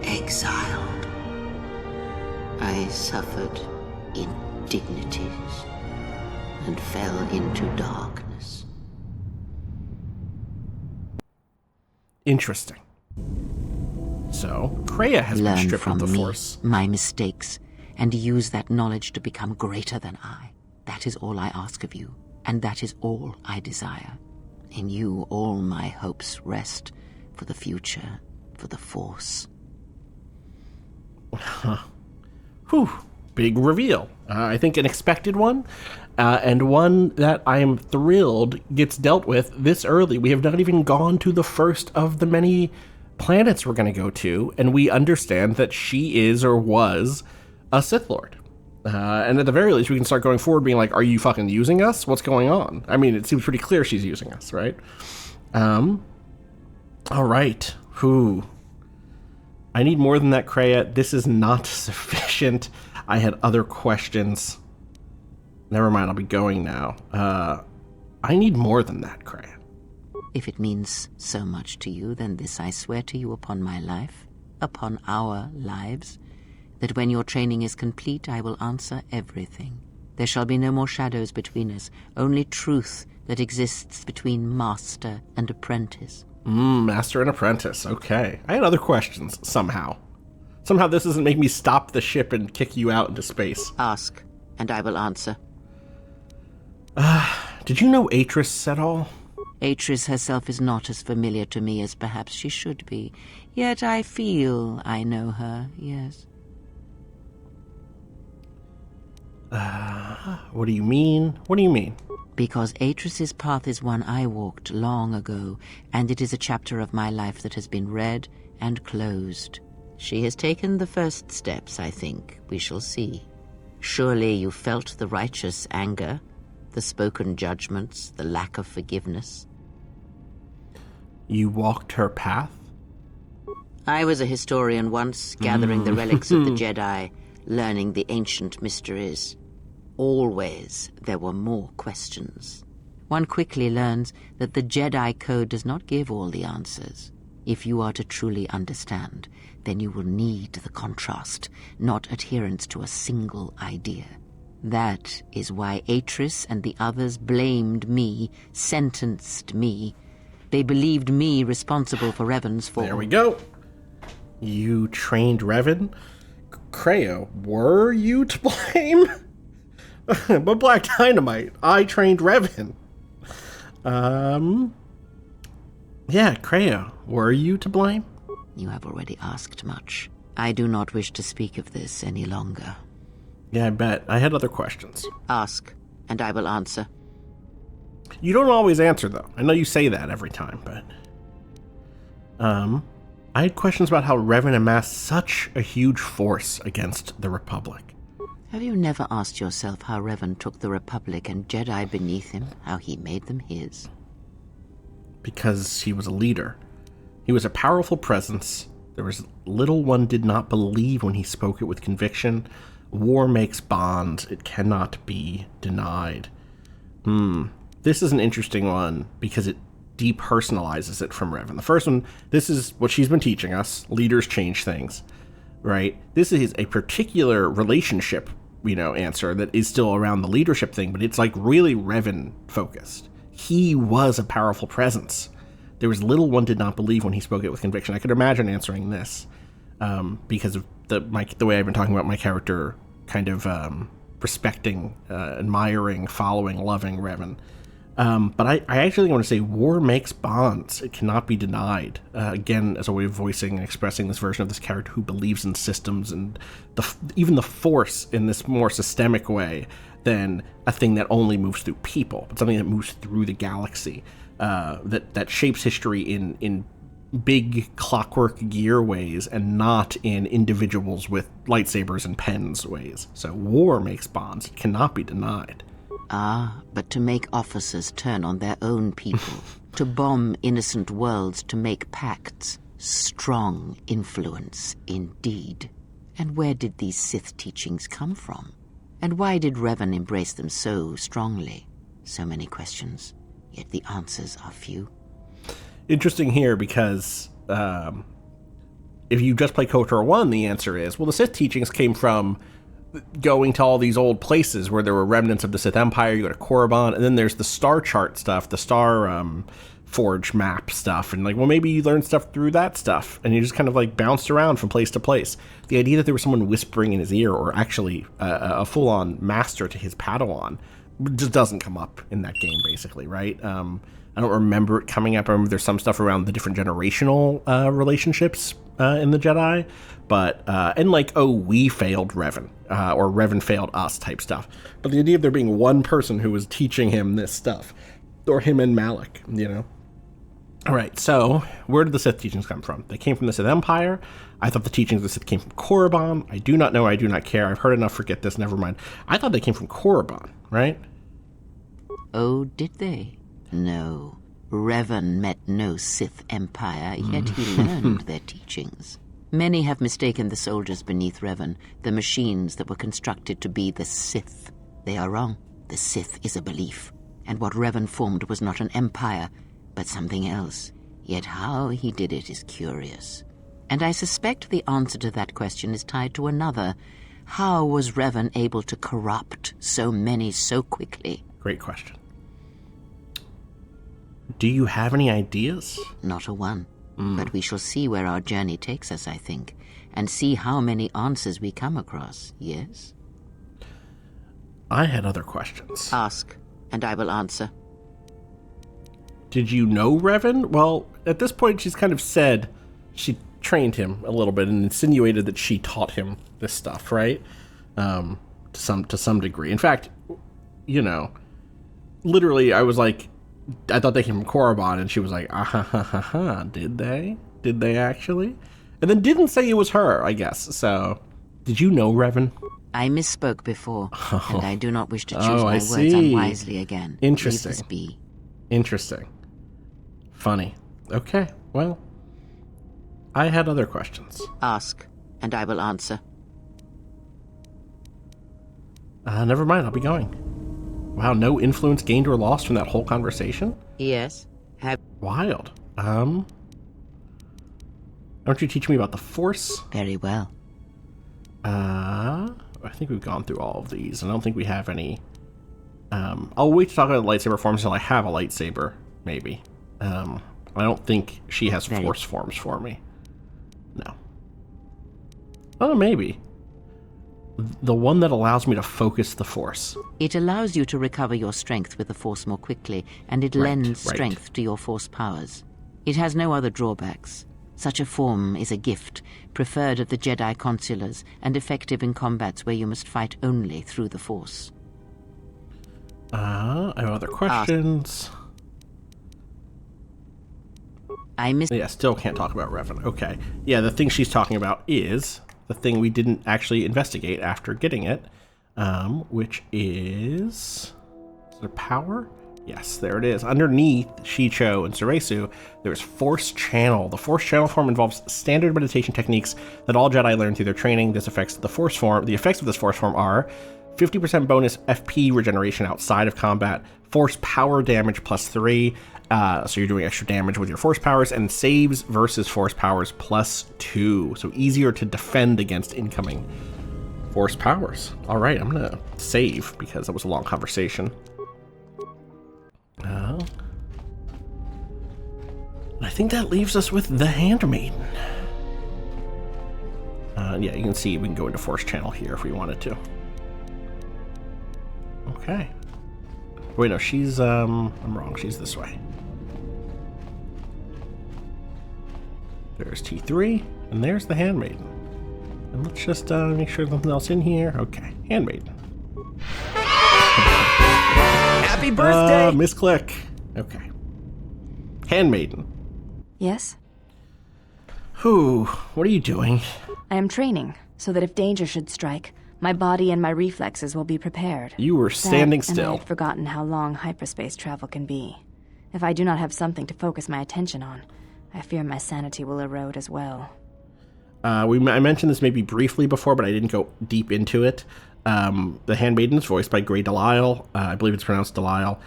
exiled. I suffered indignities and fell into darkness. Interesting. So, Kreia has been Learn stripped from of the me Force. my mistakes, and use that knowledge to become greater than I. That is all I ask of you, and that is all I desire. In you all my hopes rest, for the future, for the Force. Whew. Big reveal. I think an expected one, and one that I am thrilled gets dealt with this early. We have not even gone to the first of the many planets we're going to go to, and we understand that she is or was a Sith Lord. And at the very least, we can start going forward being like, are you fucking using us? What's going on? I mean, it seems pretty clear she's using us, right? All right. Whew. I need more than that, Kreia. This is not sufficient. I had other questions. Never mind, I'll be going now. I need more than that, Kreia. If it means so much to you, then this I swear to you upon my life, upon our lives, that when your training is complete, I will answer everything. There shall be no more shadows between us, only truth that exists between master and apprentice. Master and apprentice. Okay. I had other questions, somehow. Somehow this doesn't make me stop the ship and kick you out into space. Ask, and I will answer. Did you know Atris at all? Atris herself is not as familiar to me as perhaps she should be. Yet I feel I know her, yes. What do you mean? What do you mean? Because Atris's path is one I walked long ago, and it is a chapter of my life that has been read and closed. She has taken the first steps, I think. We shall see. Surely you felt the righteous anger, the spoken judgments, the lack of forgiveness. You walked her path? I was a historian once, gathering the relics of the Jedi, learning the ancient mysteries. Always there were more questions. One quickly learns that the Jedi Code does not give all the answers. If you are to truly understand, then you will need the contrast, not adherence to a single idea. That is why Atris and the others blamed me, sentenced me. They believed me responsible for Revan's fall. There we go. You trained Revan? Kreia, were you to blame? But Black Dynamite, I trained Revan. Yeah, Kreia, were you to blame? You have already asked much. I do not wish to speak of this any longer. Yeah, I bet. I had other questions. Ask, and I will answer. You don't always answer, though. I know you say that every time, but... I had questions about how Revan amassed such a huge force against the Republic. Have you never asked yourself how Revan took the Republic and Jedi beneath him, how he made them his? Because he was a leader. He was a powerful presence. There was little one did not believe when he spoke it with conviction. War makes bonds. It cannot be denied. This is an interesting one because it depersonalizes it from Revan. The first one, this is what she's been teaching us. Leaders change things, right? This is a particular relationship, answer that is still around the leadership thing, but it's like really Revan focused. He was a powerful presence. There was little one did not believe when he spoke it with conviction. I could imagine answering this because of the way I've been talking about my character kind of respecting, admiring, following, loving Revan. But I actually want to say war makes bonds. It cannot be denied. Again, as a way of voicing and expressing this version of this character who believes in systems and even the Force in this more systemic way than a thing that only moves through people, but something that moves through the galaxy, that shapes history in big clockwork gear ways and not in individuals with lightsabers and pens ways. So war makes bonds. It cannot be denied. Ah, but to make officers turn on their own people, to bomb innocent worlds, to make pacts, strong influence indeed. And where did these Sith teachings come from? And why did Revan embrace them so strongly? So many questions, yet the answers are few. Interesting here because if you just play KOTOR 1, the answer is, well, the Sith teachings came from going to all these old places where there were remnants of the Sith Empire. You go to Korriban, and then there's the star chart stuff, the star forge map stuff, and maybe you learned stuff through that stuff, and you just kind of bounced around from place to place. The idea that there was someone whispering in his ear, or actually a full-on master to his Padawan, just doesn't come up in that game, basically, right? I don't remember it coming up. I remember there's some stuff around the different generational relationships in the Jedi, but we failed Revan, or Revan failed us type stuff. But the idea of there being one person who was teaching him this stuff, or him and Malik, All right, so where did the Sith teachings come from? They came from the Sith Empire. I thought the teachings of the Sith came from Korriban. I do not know. I do not care. I've heard enough. Forget this. Never mind. I thought they came from Korriban, right? Oh, did they? No. Revan met no Sith Empire, yet he learned their teachings. Many have mistaken the soldiers beneath Revan, the machines that were constructed to be the Sith. They are wrong. The Sith is a belief, and what Revan formed was not an empire, but something else. Yet how he did it is curious. And I suspect the answer to that question is tied to another. How was Revan able to corrupt so many so quickly? Great question. Do you have any ideas? Not a one. But we shall see where our journey takes us, I think, and see how many answers we come across, yes? I had other questions. Ask, and I will answer. Did you know Revan? Well, at this point, she's kind of said she trained him a little bit and insinuated that she taught him this stuff, right? To some degree. In fact, you know, literally, I was like, I thought they came from Korriban, and she was like, did they? Did they actually? And then didn't say it was her, I guess. So, did you know Revan? I misspoke before, and I do not wish to choose I my words see. unwisely again. Interesting. Leave this be. Interesting. Funny. Okay, well, I had other questions. Ask, and I will answer. Never mind, I'll be going. Wow, no influence gained or lost from that whole conversation? Yes. Wild. Don't you teach me about the Force? Very well. I think we've gone through all of these. I don't think we have any. I'll wait to talk about the lightsaber forms until I have a lightsaber, maybe. I don't think she has Force forms for me. No. Oh, maybe. The one that allows me to focus the Force. It allows you to recover your strength with the Force more quickly, and it lends strength to your Force powers. It has no other drawbacks. Such a form is a gift, preferred at the Jedi consulars, and effective in combats where you must fight only through the Force. I have other questions. Yeah, still can't talk about Revan. Okay. Yeah, the thing she's talking about is the thing we didn't actually investigate after getting it, which is there power? Yes, there it is. Underneath Shicho and Ceresu, there's Force Channel. The Force Channel form involves standard meditation techniques that all Jedi learn through their training. This affects the Force form. The effects of this Force form are 50% bonus FP regeneration outside of combat, Force power damage +3, so you're doing extra damage with your Force powers, and saves versus Force powers +2, so easier to defend against incoming Force powers. All right, I'm gonna save because that was a long conversation. I think that leaves us with the Handmaiden. Yeah, you can see we can go into Force Channel here if we wanted to. Okay. Wait, no, she's, I'm wrong. She's this way. There's T3, and there's the Handmaiden. And let's just make sure there's nothing else in here. Okay, Handmaiden. Happy birthday! Misclick. Okay. Handmaiden. Yes? Whew, what are you doing? I am training, so that if danger should strike, my body and my reflexes will be prepared. You were standing still. And I had forgotten how long hyperspace travel can be. If I do not have something to focus my attention on, I fear my sanity will erode as well. I mentioned this maybe briefly before, but I didn't go deep into it. The Handmaiden is voiced by Grey Delisle. I believe it's pronounced Delisle,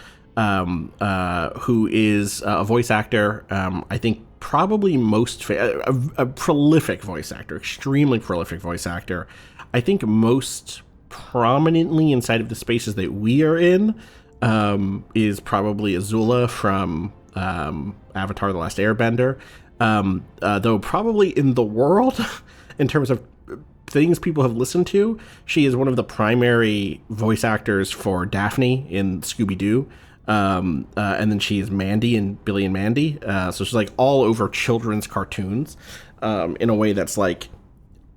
who is a voice actor. I think probably a prolific voice actor, extremely prolific voice actor. I think most prominently inside of the spaces that we are in is probably Azula from Avatar: The Last Airbender. Though probably in the world, in terms of things people have listened to, she is one of the primary voice actors for Daphne in Scooby-Doo. And then she is Mandy in Billy and Mandy. So she's like all over children's cartoons in a way that's like,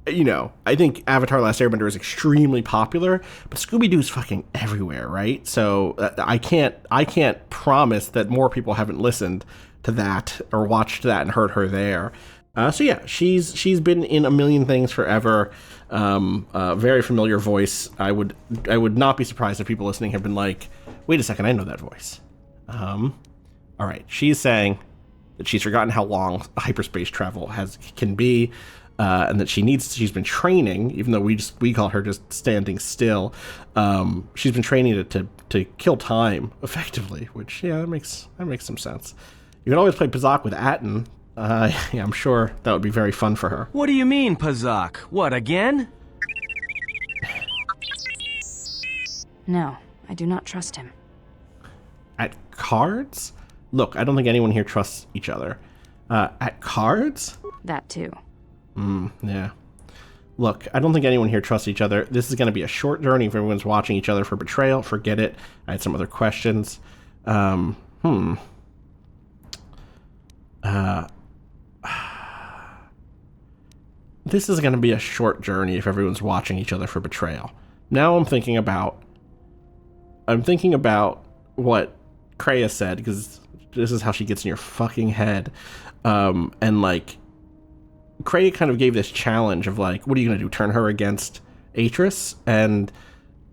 you know, I think Avatar: The Last Airbender is extremely popular, but Scooby-Doo's fucking everywhere, right? So I can't promise that more people haven't listened to that or watched that and heard her there. So yeah, she's been in a million things forever. Very familiar voice. I would not be surprised if people listening have been like, wait a second, I know that voice. All right, she's saying that she's forgotten how long hyperspace travel can be. And that she's been training, even though we call her just standing still. She's been training to kill time effectively, which, yeah, that makes some sense. You can always play Pazak with Atten, Yeah, I'm sure that would be very fun for her. What do you mean, Pazak? What, again? No, I do not trust him. At cards? Look, I don't think anyone here trusts each other. At cards? That too. Yeah. Look, I don't think anyone here trusts each other. This is going to be a short journey if everyone's watching each other for betrayal. Forget it. I had some other questions. This is going to be a short journey if everyone's watching each other for betrayal. Now I'm thinking about what Kreia said, because this is how she gets in your fucking head. And like, Kreia kind of gave this challenge of like, what are you going to do? Turn her against Atris? And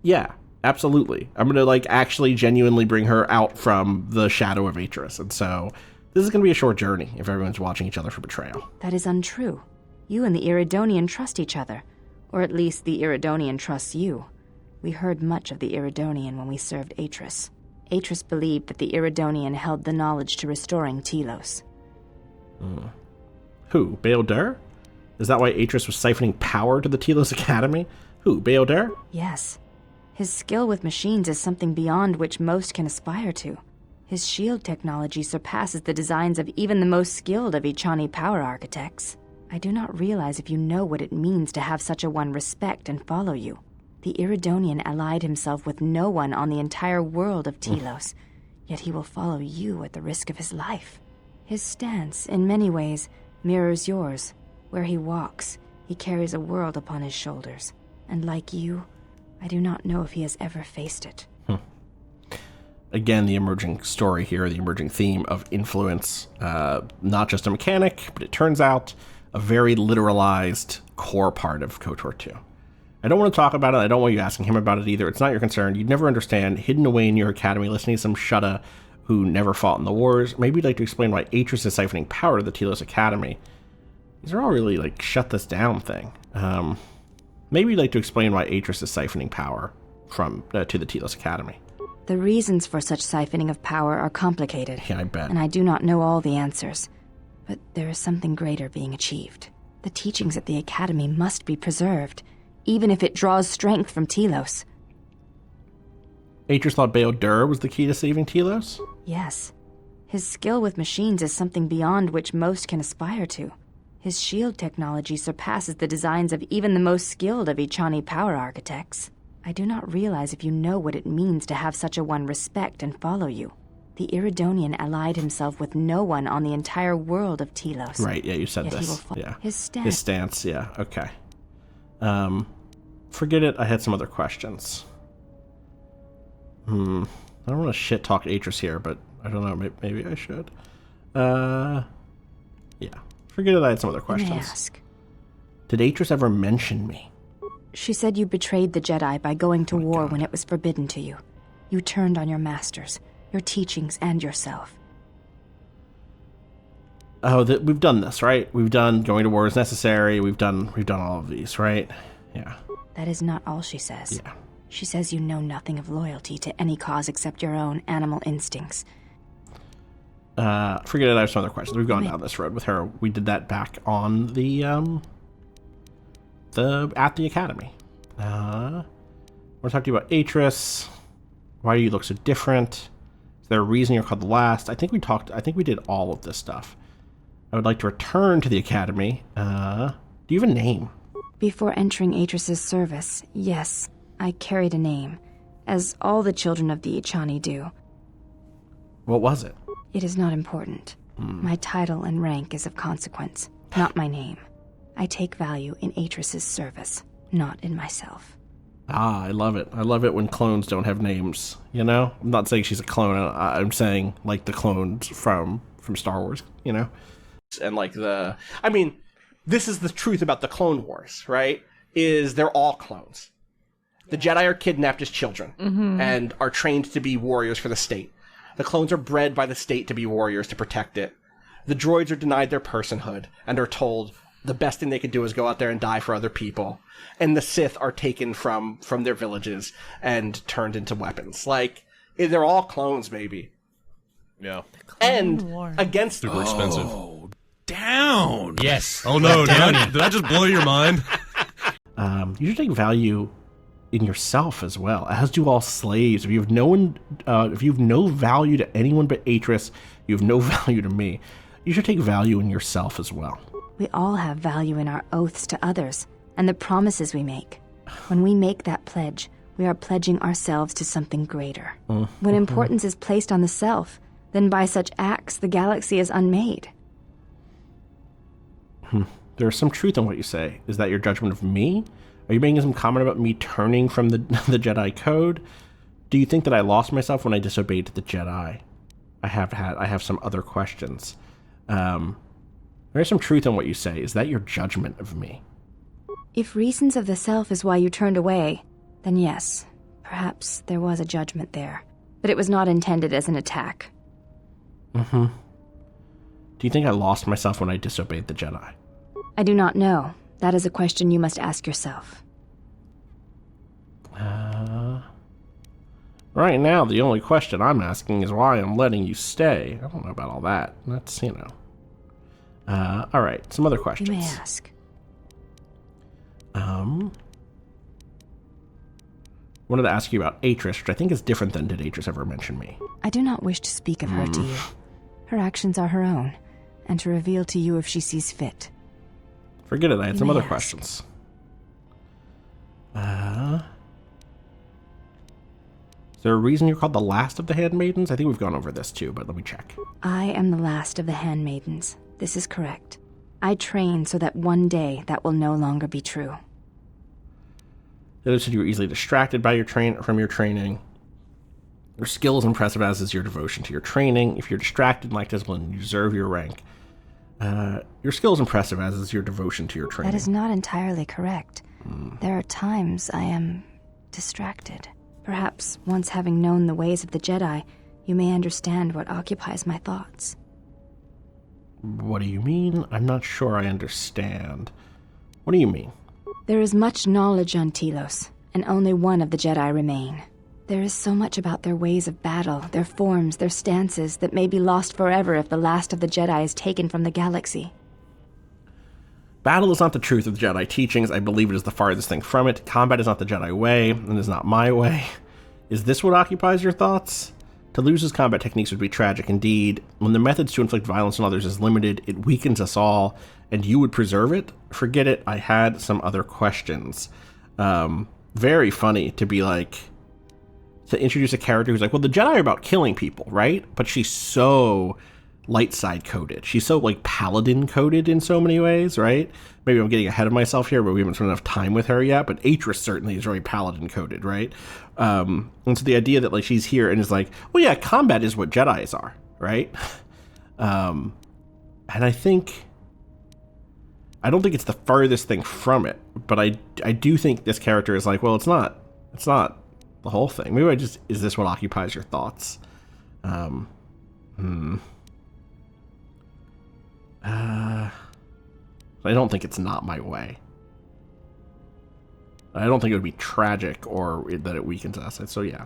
yeah, absolutely. I'm going to like actually genuinely bring her out from the shadow of Atris. And so this is going to be a short journey if everyone's watching each other for betrayal. That is untrue. You and the Iridonian trust each other. Or at least the Iridonian trusts you. We heard much of the Iridonian when we served Atris. Atris believed that the Iridonian held the knowledge to restoring Telos. Who? Bael'Dur? Is that why Atris was siphoning power to the Telos Academy? Who? Bael'Dur? Yes. His skill with machines is something beyond which most can aspire to. His shield technology surpasses the designs of even the most skilled of Echani power architects. I do not realize if you know what it means to have such a one respect and follow you. The Iridonian allied himself with no one on the entire world of Telos, yet he will follow you at the risk of his life. His stance, in many ways, mirrors yours. Where he walks, he carries a world upon his shoulders. And like you, I do not know if he has ever faced it. Again, the emerging story here, the emerging theme of influence, not just a mechanic, but it turns out a very literalized core part of KOTOR 2. I don't want to talk about it. I don't want you asking him about it either. It's not your concern. You'd never understand. Hidden away in your academy, listening to some Shutta who never fought in the wars. Maybe you'd like to explain why Atris is siphoning power to the Telos Academy. These are all really like shut this down thing. Maybe you'd like to explain why Atris is siphoning power from to the Telos Academy. The reasons for such siphoning of power are complicated. Yeah, I bet. And I do not know all the answers. But there is something greater being achieved. The teachings at the Academy must be preserved, even if it draws strength from Telos. Atris thought Bael'Dur was the key to saving Telos? Yes. His skill with machines is something beyond which most can aspire to. His shield technology surpasses the designs of even the most skilled of Echani power architects. I do not realize if you know what it means to have such a one respect and follow you. The Iridonian allied himself with no one on the entire world of Telos. Right, yeah, you said Yet this. Yeah. His stance, yeah, okay. Forget it, I had some other questions. I don't want to shit-talk Atris here, but I don't know, maybe I should. Yeah, forget it, I had some other questions. May I ask? Did Atris ever mention me? She said you betrayed the Jedi by going to war when it was forbidden to you. You turned on your masters, your teachings, and yourself. Oh, we've done this, right? We've done going to war is necessary. We've done all of these, right? Yeah. That is not all she says. Yeah. She says you know nothing of loyalty to any cause except your own animal instincts. Forget it, I have some other questions. We've gone down this road with her. We did that back on the at the Academy. We're talking about Atris. Why do you look so different? Is there a reason you're called the last? I think we did all of this stuff. I would like to return to the Academy. Do you have a name? Before entering Atris's service, yes, I carried a name, as all the children of the Echani do. What was it? It is not important. My title and rank is of consequence, not my name. I take value in Atris's service, not in myself. Ah, I love it. I love it when clones don't have names, you know? I'm not saying she's a clone. I'm saying, like, the clones from Star Wars, you know? And, like, I mean, this is the truth about the Clone Wars, right? Is they're all clones. The Jedi are kidnapped as children and are trained to be warriors for the state. The clones are bred by the state to be warriors to protect it. The droids are denied their personhood and are told the best thing they can do is go out there and die for other people. And the Sith are taken from their villages and turned into weapons. Like, they're all clones, baby. Yeah. And against... Super expensive. down. Yes. Oh no, did I just blow your mind? You should take value in yourself as well, as do all slaves. If you have no value to anyone but Atris, you have no value to me. You should take value in yourself as well. We all have value in our oaths to others, and the promises we make. When we make that pledge, we are pledging ourselves to something greater. When importance is placed on the self, then by such acts, the galaxy is unmade. There is some truth in what you say. Is that your judgment of me? Are you making some comment about me turning from the Jedi code? Do you think that I lost myself when I disobeyed the Jedi? I have some other questions. There is some truth in what you say. Is that your judgment of me? If reasons of the self is why you turned away, then yes, perhaps there was a judgment there. But it was not intended as an attack. Do you think I lost myself when I disobeyed the Jedi? I do not know. That is a question you must ask yourself. Right now, the only question I'm asking is why I'm letting you stay. I don't know about all that. That's, Alright, some other questions. You may ask. Wanted to ask you about Atris, which I think is different than did Atris ever mention me. I do not wish to speak of her to you. Her actions are her own, and to reveal to you if she sees fit. Forget it, I had some may other ask. questions. Is there a reason you're called the last of the Handmaidens? I think we've gone over this too, but let me check. I am the last of the Handmaidens. This is correct. I train so that one day that will no longer be true. The other said you were easily distracted by from your training. Your skill is impressive, as is your devotion to your training. If you're distracted and lack discipline, you deserve your rank. Your skill is impressive, as is your devotion to your training. That is not entirely correct. There are times I am distracted. Perhaps once having known the ways of the Jedi, you may understand what occupies my thoughts. What do you mean? I'm not sure I understand. What do you mean? There is much knowledge on Telos, and only one of the Jedi remain. There is so much about their ways of battle, their forms, their stances, that may be lost forever if the last of the Jedi is taken from the galaxy. Battle is not the truth of the Jedi teachings. I believe it is the farthest thing from it. Combat is not the Jedi way, and is not my way. Is this what occupies your thoughts? To lose his combat techniques would be tragic indeed. When the methods to inflict violence on others is limited, it weakens us all, and you would preserve it? Forget it, I had some other questions. Very funny to be like, to introduce a character who's like, well, the Jedi are about killing people, right? But she's so light side coded. She's so like paladin coded in so many ways, right? Maybe I'm getting ahead of myself here, but we haven't spent enough time with her yet. But Atris certainly is very paladin coded, right? And so the idea that like she's here and is like, well, yeah, combat is what Jedis are, right? And I don't think it's the furthest thing from it, but I do think this character is like, well, it's not the whole thing. Maybe is this what occupies your thoughts? I don't think it's not my way. I don't think it would be tragic or that it weakens us. So yeah.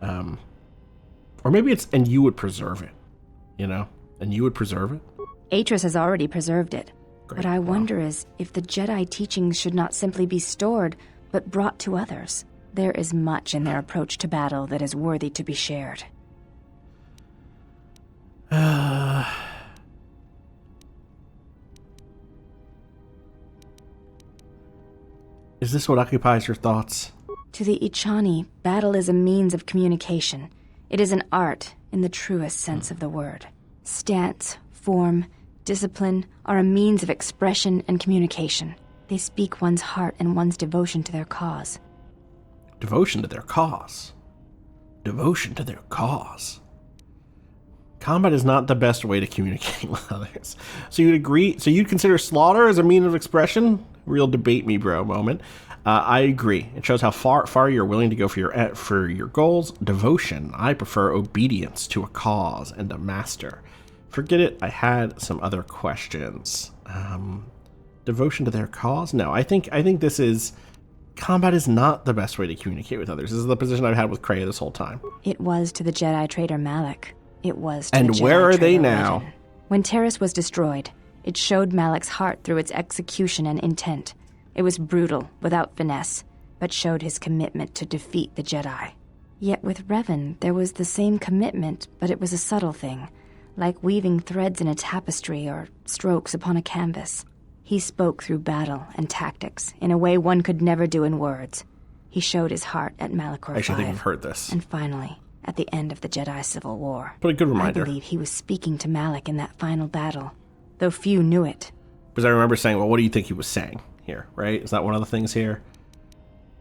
Or maybe it's, and you would preserve it, and you would preserve it. Atris has already preserved it. Great. What I wonder is if the Jedi teachings should not simply be stored, but brought to others. There is much in their approach to battle that is worthy to be shared. Is this what occupies your thoughts? To the Ichani, battle is a means of communication. It is an art in the truest sense of the word. Stance, form, discipline are a means of expression and communication. They speak one's heart and one's devotion to their cause. Devotion to their cause. Devotion to their cause. Combat is not the best way to communicate with others. So you'd agree? So you'd consider slaughter as a means of expression? Real debate me, bro moment. I agree. It shows how far you're willing to go for your goals. Devotion. I prefer obedience to a cause and a master. Forget it. I had some other questions. Devotion to their cause? No, I think this is... Combat is not the best way to communicate with others. This is the position I've had with Kreia this whole time. It was to the Jedi traitor Malak. It was to and the Jedi where are they traitor now? Legend. When Terrace was destroyed, It showed Malak's heart through its execution and intent. It was brutal, without finesse, but showed his commitment to defeat the Jedi. Yet with Revan, there was the same commitment, but it was a subtle thing, like weaving threads in a tapestry or strokes upon a canvas. He spoke through battle and tactics in a way one could never do in words. He showed his heart at Malachor I actually think V, I've heard this. and finally, at the end of the Jedi Civil War. But a good reminder. I believe he was speaking to Malak in that final battle, though few knew it. Because I remember saying, well, what do you think he was saying here, right? Is that one of the things here?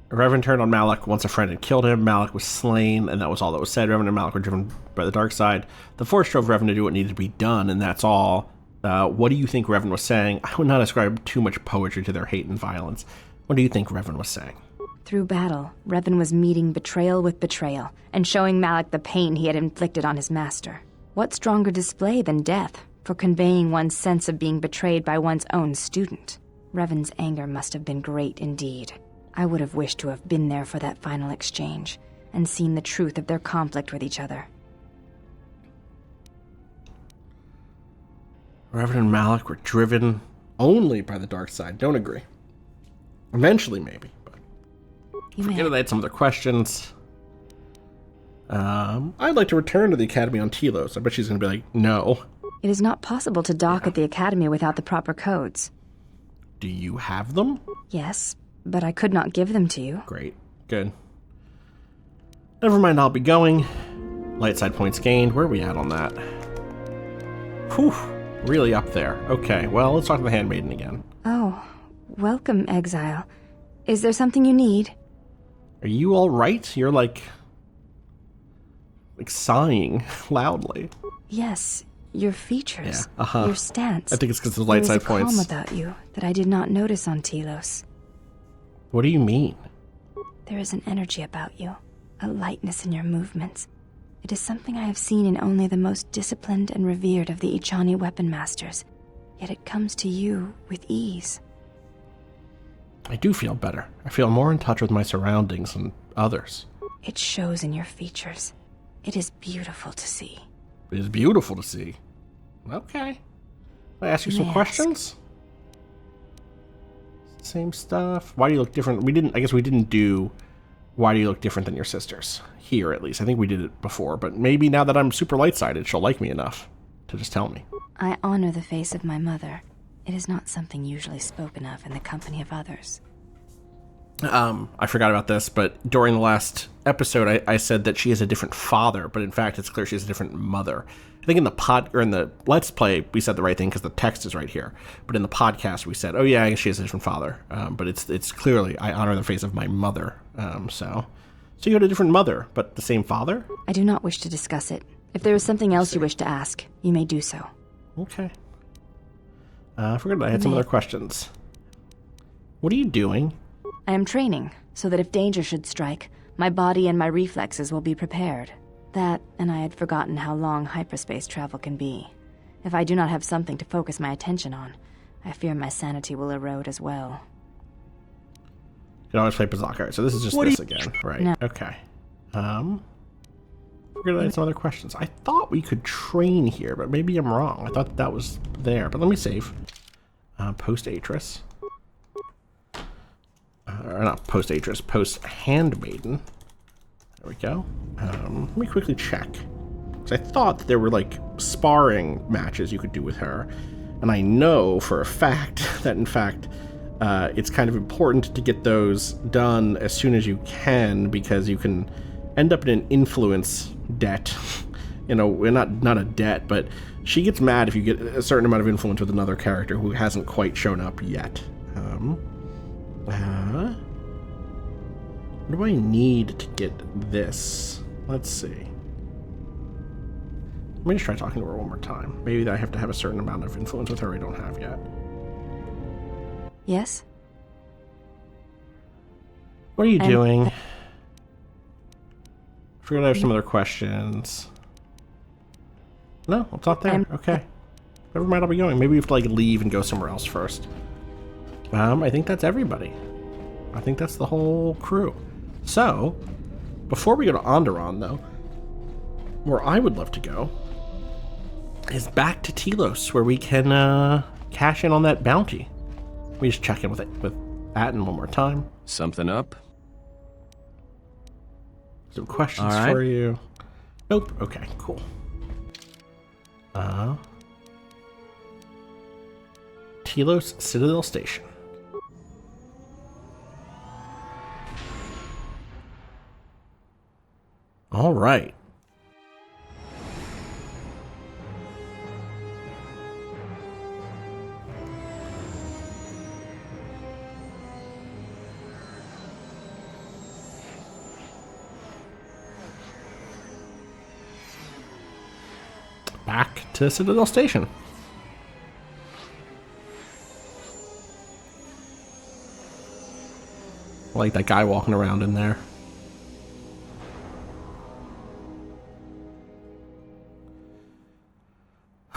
Revan turned on Malak once a friend had killed him. Malak was slain, and that was all that was said. Revan and Malak were driven by the dark side. The Force drove Revan to do what needed to be done, and that's all. What do you think Revan was saying? I would not ascribe too much poetry to their hate and violence. What do you think Revan was saying? Through battle, Revan was meeting betrayal with betrayal, and showing Malak the pain he had inflicted on his master. What stronger display than death for conveying one's sense of being betrayed by one's own student? Revan's anger must have been great indeed. I would have wished to have been there for that final exchange, and seen the truth of their conflict with each other. Revan and Malak were driven only by the dark side. Don't agree. Eventually, maybe. But You may. forget I had some other questions. I'd like to return to the Academy on Telos. I bet she's going to be like, no. It is not possible to dock at the Academy without the proper codes. Do you have them? Yes, but I could not give them to you. Great. Good. Never mind, I'll be going. Light side points gained. Where are we at on that? Whew. Really up there. Okay, well, let's talk to the Handmaiden again. Oh, welcome, Exile. Is there something you need? Are you all right? You're like sighing loudly. Yes, your features, Yeah, uh-huh. your stance. I think it's because of the light side There is a points. calm about you that I did not notice on Telos. What do you mean? There is an energy about you, a lightness in your movements. It is something I have seen in only the most disciplined and revered of the Ichani weapon masters, yet it comes to you with ease. I do feel better. I feel more in touch with my surroundings and others. It shows in your features. It is beautiful to see. It is beautiful to see. Okay. I ask you some May I questions? Same stuff. Why do you look different? I guess we didn't do why do you look different than your sisters? Here, at least. I think we did it before, but maybe now that I'm super light-sided, she'll like me enough to just tell me. I honor the face of my mother. It is not something usually spoken of in the company of others. I forgot about this, but during the last episode, I said that she has a different father, but in fact, it's clear she has a different mother. I think in the Let's Play, we said the right thing because the text is right here. But in the podcast, we said, oh yeah, I guess she has a different father. But it's clearly, I honor the face of my mother. So you had a different mother, but the same father? I do not wish to discuss it. If there is something else you wish to ask, you may do so. Okay. I forgot I had some other questions. What are you doing? I am training, so that if danger should strike, my body and my reflexes will be prepared. That, and I had forgotten how long hyperspace travel can be. If I do not have something to focus my attention on, I fear my sanity will erode as well. You can always play Berserker. So this is just this again, right? No. Okay. Forget I had some other questions. I thought we could train here, but maybe I'm wrong. I thought that was there, but let me save. Post Atris. Or not post Atris, post Handmaiden. There we go. Let me quickly check. Because I thought that there were like sparring matches you could do with her. And I know for a fact that in fact it's kind of important to get those done as soon as you can, because you can end up in an influence debt. You know, not a debt, but she gets mad if you get a certain amount of influence with another character who hasn't quite shown up yet. What do I need to get this? Let's see. Let me just try talking to her one more time. Maybe I have to have a certain amount of influence with her I don't have yet. Yes? What are you doing? I forgot I have some other questions. No, it's not there. Okay. Never mind, I'll be going. Maybe we have to like leave and go somewhere else first. I think that's everybody. I think that's the whole crew. So, before we go to Onderon, though, where I would love to go is back to Telos, where we can cash in on that bounty. We just check in with Atten one more time. Something up? Some questions All right. for you. Nope. Okay, cool. Telos Citadel Station. All right. Back to Citadel Station. I like that guy walking around in there.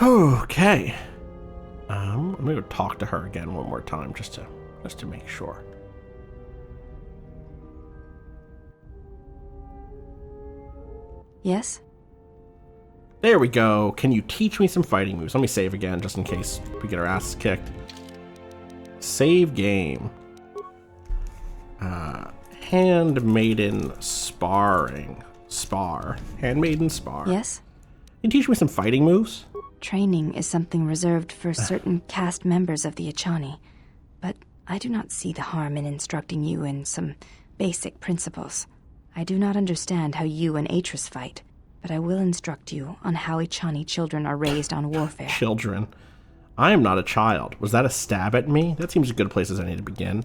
Okay. I'm gonna go talk to her again one more time just to make sure. Yes? There we go. Can you teach me some fighting moves? Let me save again just in case we get our asses kicked. Save game. Handmaiden sparring. Handmaiden spar. Yes? Can you teach me some fighting moves? Training is something reserved for certain caste members of the Echani, but I do not see the harm in instructing you in some basic principles. I do not understand how you and Atris fight, but I will instruct you on how Echani children are raised on warfare. Children. I am not a child. Was that a stab at me? That seems a good place as any to begin.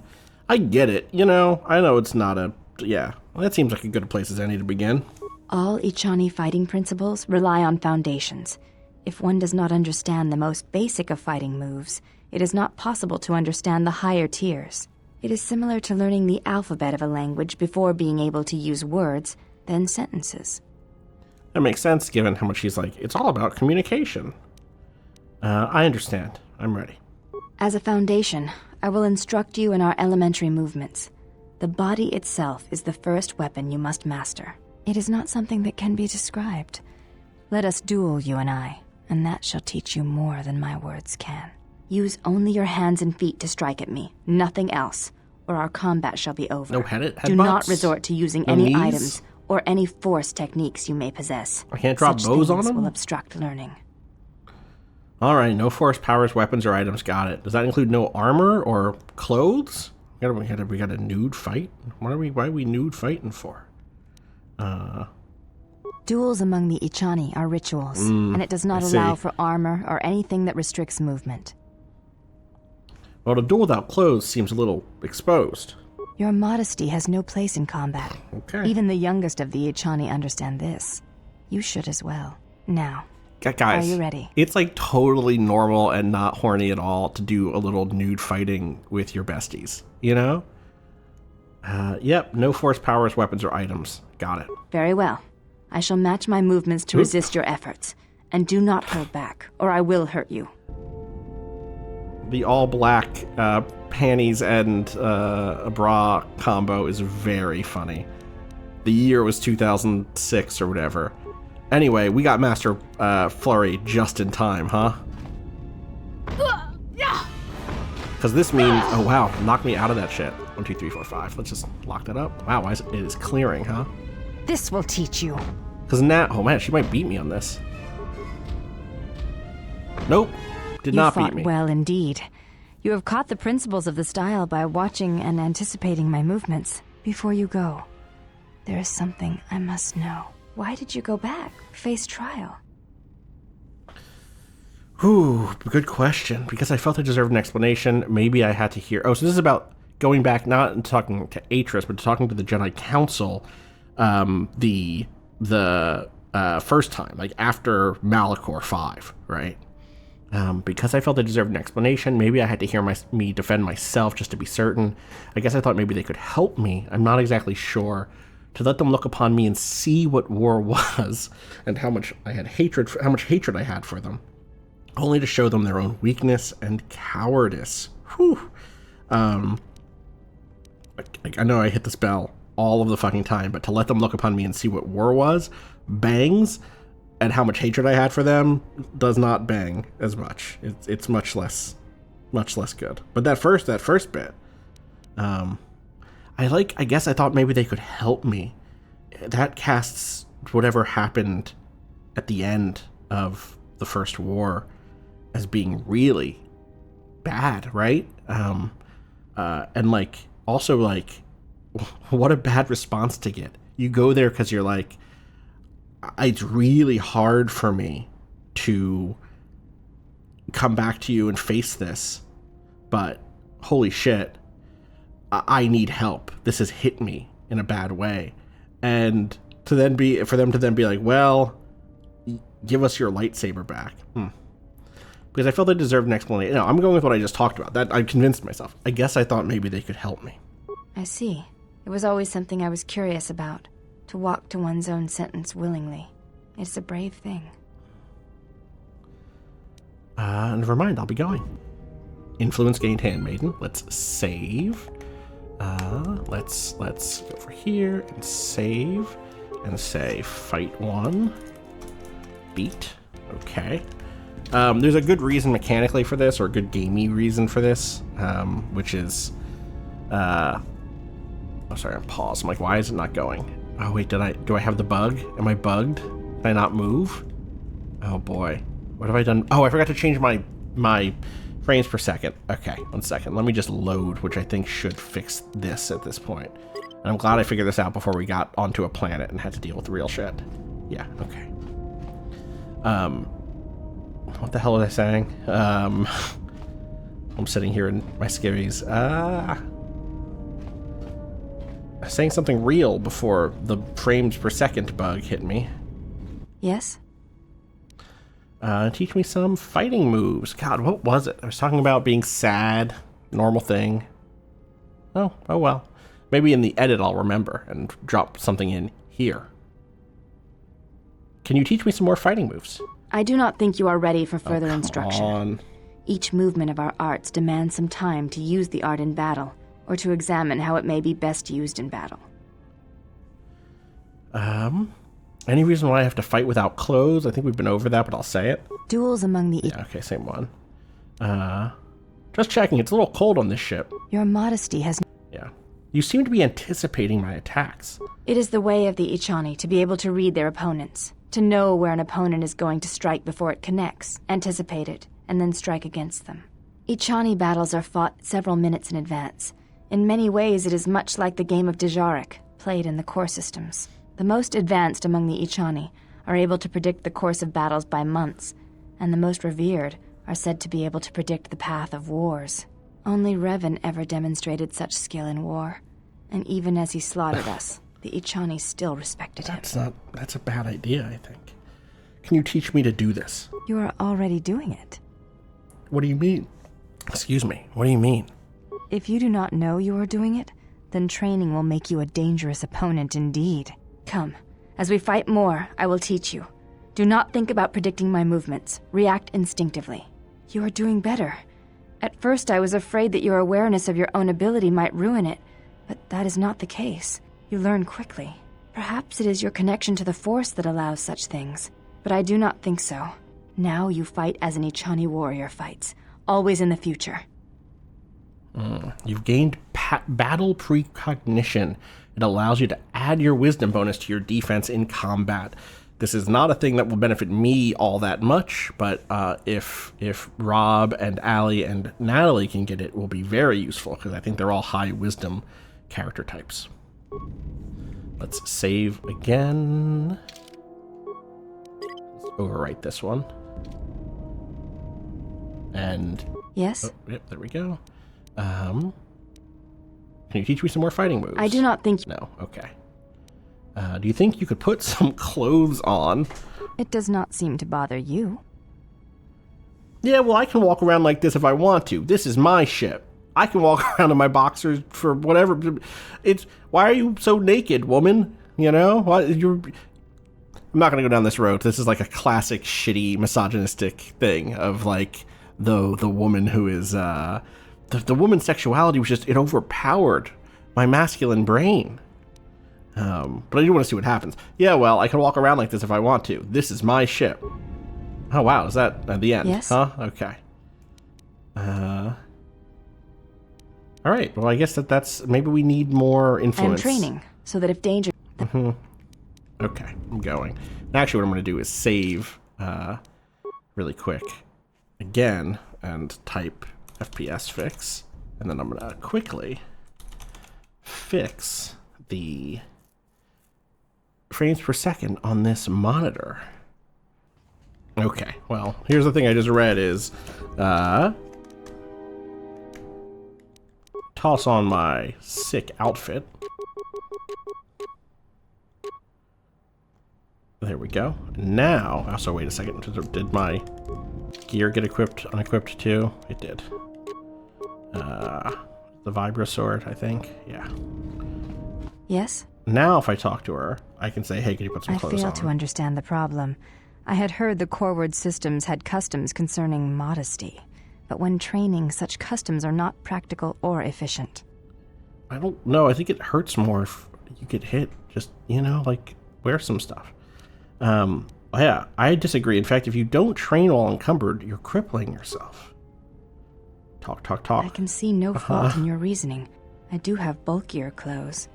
I get it, you know. I know it's not a... Yeah, that seems like a good place as any to begin. All Echani fighting principles rely on foundations. If one does not understand the most basic of fighting moves, it is not possible to understand the higher tiers. It is similar to learning the alphabet of a language before being able to use words, then sentences. That makes sense given how much he's like, it's all about communication. I understand. I'm ready. As a foundation, I will instruct you in our elementary movements. The body itself is the first weapon you must master. It is not something that can be described. Let us duel, you and I, and that shall teach you more than my words can. Use only your hands and feet to strike at me, nothing else, or our combat shall be over. No headbutts? Do not resort to using No any knees? items or any force techniques you may possess. I can't drop Such bows on things them? will obstruct learning. Alright, no force, powers, weapons, or items. Got it. Does that include no armor or clothes? We got a nude fight? Why are we nude fighting for? Duels among the Echani are rituals, and it does not I see. allow for armor or anything that restricts movement. Well, the duel without clothes seems a little exposed. Your modesty has no place in combat. Okay. Even the youngest of the Echani understand this. You should as well. Now, Guys, are you ready? It's like totally normal and not horny at all to do a little nude fighting with your besties, you know? Yep, no force, powers, weapons, or items. Got it. Very well. I shall match my movements to resist your efforts. And do not hold back, or I will hurt you. The all-black panties and a bra combo is very funny. The year was 2006 or whatever. Anyway, we got Master Flurry just in time, huh? Because this means... Oh, wow. Knock me out of that shit. 1, 2, 3, 4, 5. Let's just lock that up. Wow, it is clearing, huh? This will teach you. Because now... Oh, man, she might beat me on this. Nope. Did not beat me. You fought well indeed. You have caught the principles of the style by watching and anticipating my movements. Before you go, there is something I must know. Why did you go back? Face trial? Whew, good question. Because I felt I deserved an explanation. Maybe I had to hear... Oh, so this is about going back, not talking to Atris, but talking to the Jedi Council the first time, like after Malachor 5, right? Because I felt I deserved an explanation. Maybe I had to hear me defend myself just to be certain. I guess I thought maybe they could help me. I'm not exactly sure. To let them look upon me and see what war was and how much hatred I had for them, only to show them their own weakness and cowardice. Whew. I know I hit this bell all of the fucking time, but to let them look upon me and see what war was, bangs, and how much hatred I had for them does not bang as much. It's much less much less good. But that first bit, I guess I thought maybe they could help me. That casts whatever happened at the end of the first war as being really bad, right? And like, also like, what a bad response to get. You go there because you're like, it's really hard for me to come back to you and face this, but holy shit, I need help. This has hit me in a bad way. And for them to then be like, well, give us your lightsaber back. Because I felt they deserved an explanation. No, I'm going with what I just talked about. That I convinced myself. I guess I thought maybe they could help me. I see. It was always something I was curious about. To walk to one's own sentence willingly. It's a brave thing. Never mind, I'll be going. Influence gained Handmaiden. Let's save. Let's go over here and save. And say fight 1. Beat. Okay. There's a good reason mechanically for this, or a good gamey reason for this, which is, oh, sorry, I'm paused. I'm like, why is it not going? Oh, wait, do I have the bug? Am I bugged? Did I not move? Oh, boy. What have I done? Oh, I forgot to change my frames per second. Okay, 1 second. Let me just load, which I think should fix this at this point. And I'm glad I figured this out before we got onto a planet and had to deal with real shit. Yeah, okay. What the hell was I saying? I'm sitting here in my skivvies. Saying something real before the frames per second bug hit me. Yes? Teach me some fighting moves. God, what was it? I was talking about being sad, normal thing. Oh well. Maybe in the edit I'll remember and drop something in here. Can you teach me some more fighting moves? I do not think you are ready for further come instruction. on. Each movement of our arts demands some time to use the art in battle, or to examine how it may be best used in battle. Any reason why I have to fight without clothes? I think we've been over that, but I'll say it. Duels among the... Yeah, okay, same one. Just checking, it's a little cold on this ship. Your modesty has... Yeah. You seem to be anticipating my attacks. It is the way of the Ichani to be able to read their opponents, to know where an opponent is going to strike before it connects, anticipate it, and then strike against them. Ichani battles are fought several minutes in advance. In many ways, it is much like the game of Dejarik, played in the core systems. The most advanced among the Ichani are able to predict the course of battles by months, and the most revered are said to be able to predict the path of wars. Only Revan ever demonstrated such skill in war, and even as he slaughtered us, the Ichani still respected him. That's a bad idea, I think. Can you teach me to do this? You are already doing it. What do you mean? Excuse me, what do you mean? If you do not know you are doing it, then training will make you a dangerous opponent indeed. Come, as we fight more, I will teach you. Do not think about predicting my movements. React instinctively. You are doing better. At first I was afraid that your awareness of your own ability might ruin it, but that is not the case. You learn quickly. Perhaps it is your connection to the Force that allows such things, but I do not think so. Now you fight as an Ichani warrior fights, always in the future. You've gained battle precognition. It allows you to add your wisdom bonus to your defense in combat. This is not a thing that will benefit me all that much, but if Rob and Allie and Natalie can get it, will be very useful, because I think they're all high wisdom character types. Let's save again. Let's overwrite this one. And... Yes? Oh, yep, there we go. Can you teach me some more fighting moves? I do not think... No, okay. Do you think you could put some clothes on? It does not seem to bother you. Yeah, well, I can walk around like this if I want to. This is my ship. I can walk around in my boxers for whatever. Why are you so naked, woman? You know? I'm not going to go down this road. This is like a classic shitty misogynistic thing of like the woman who is... The woman's sexuality was just, it overpowered my masculine brain. But I do want to see what happens. Yeah, well, I can walk around like this if I want to. This is my ship. Oh, wow, is that at the end? Yes. Huh? Okay. All right. Well, I guess that's maybe we need more influence. I'm training so that if danger. Okay, I'm going. Actually, what I'm going to do is save really quick again and type FPS fix, and then I'm going to quickly fix the frames per second on this monitor. Okay, well, here's the thing I just read is toss on my sick outfit. There we go. Now, also wait a second, did my gear get equipped, unequipped too? It did. The Vibra sword, I think. Yeah. Yes? Now if I talk to her, I can say, hey, can you put some clothes on? I fail to understand the problem. I had heard the Coreward systems had customs concerning modesty, but when training, such customs are not practical or efficient. I don't know. I think it hurts more if you get hit. Just, you know, like, wear some stuff. Yeah, I disagree. In fact, if you don't train while encumbered, you're crippling yourself. Talk. I can see no fault in your reasoning. I do have bulkier clothes.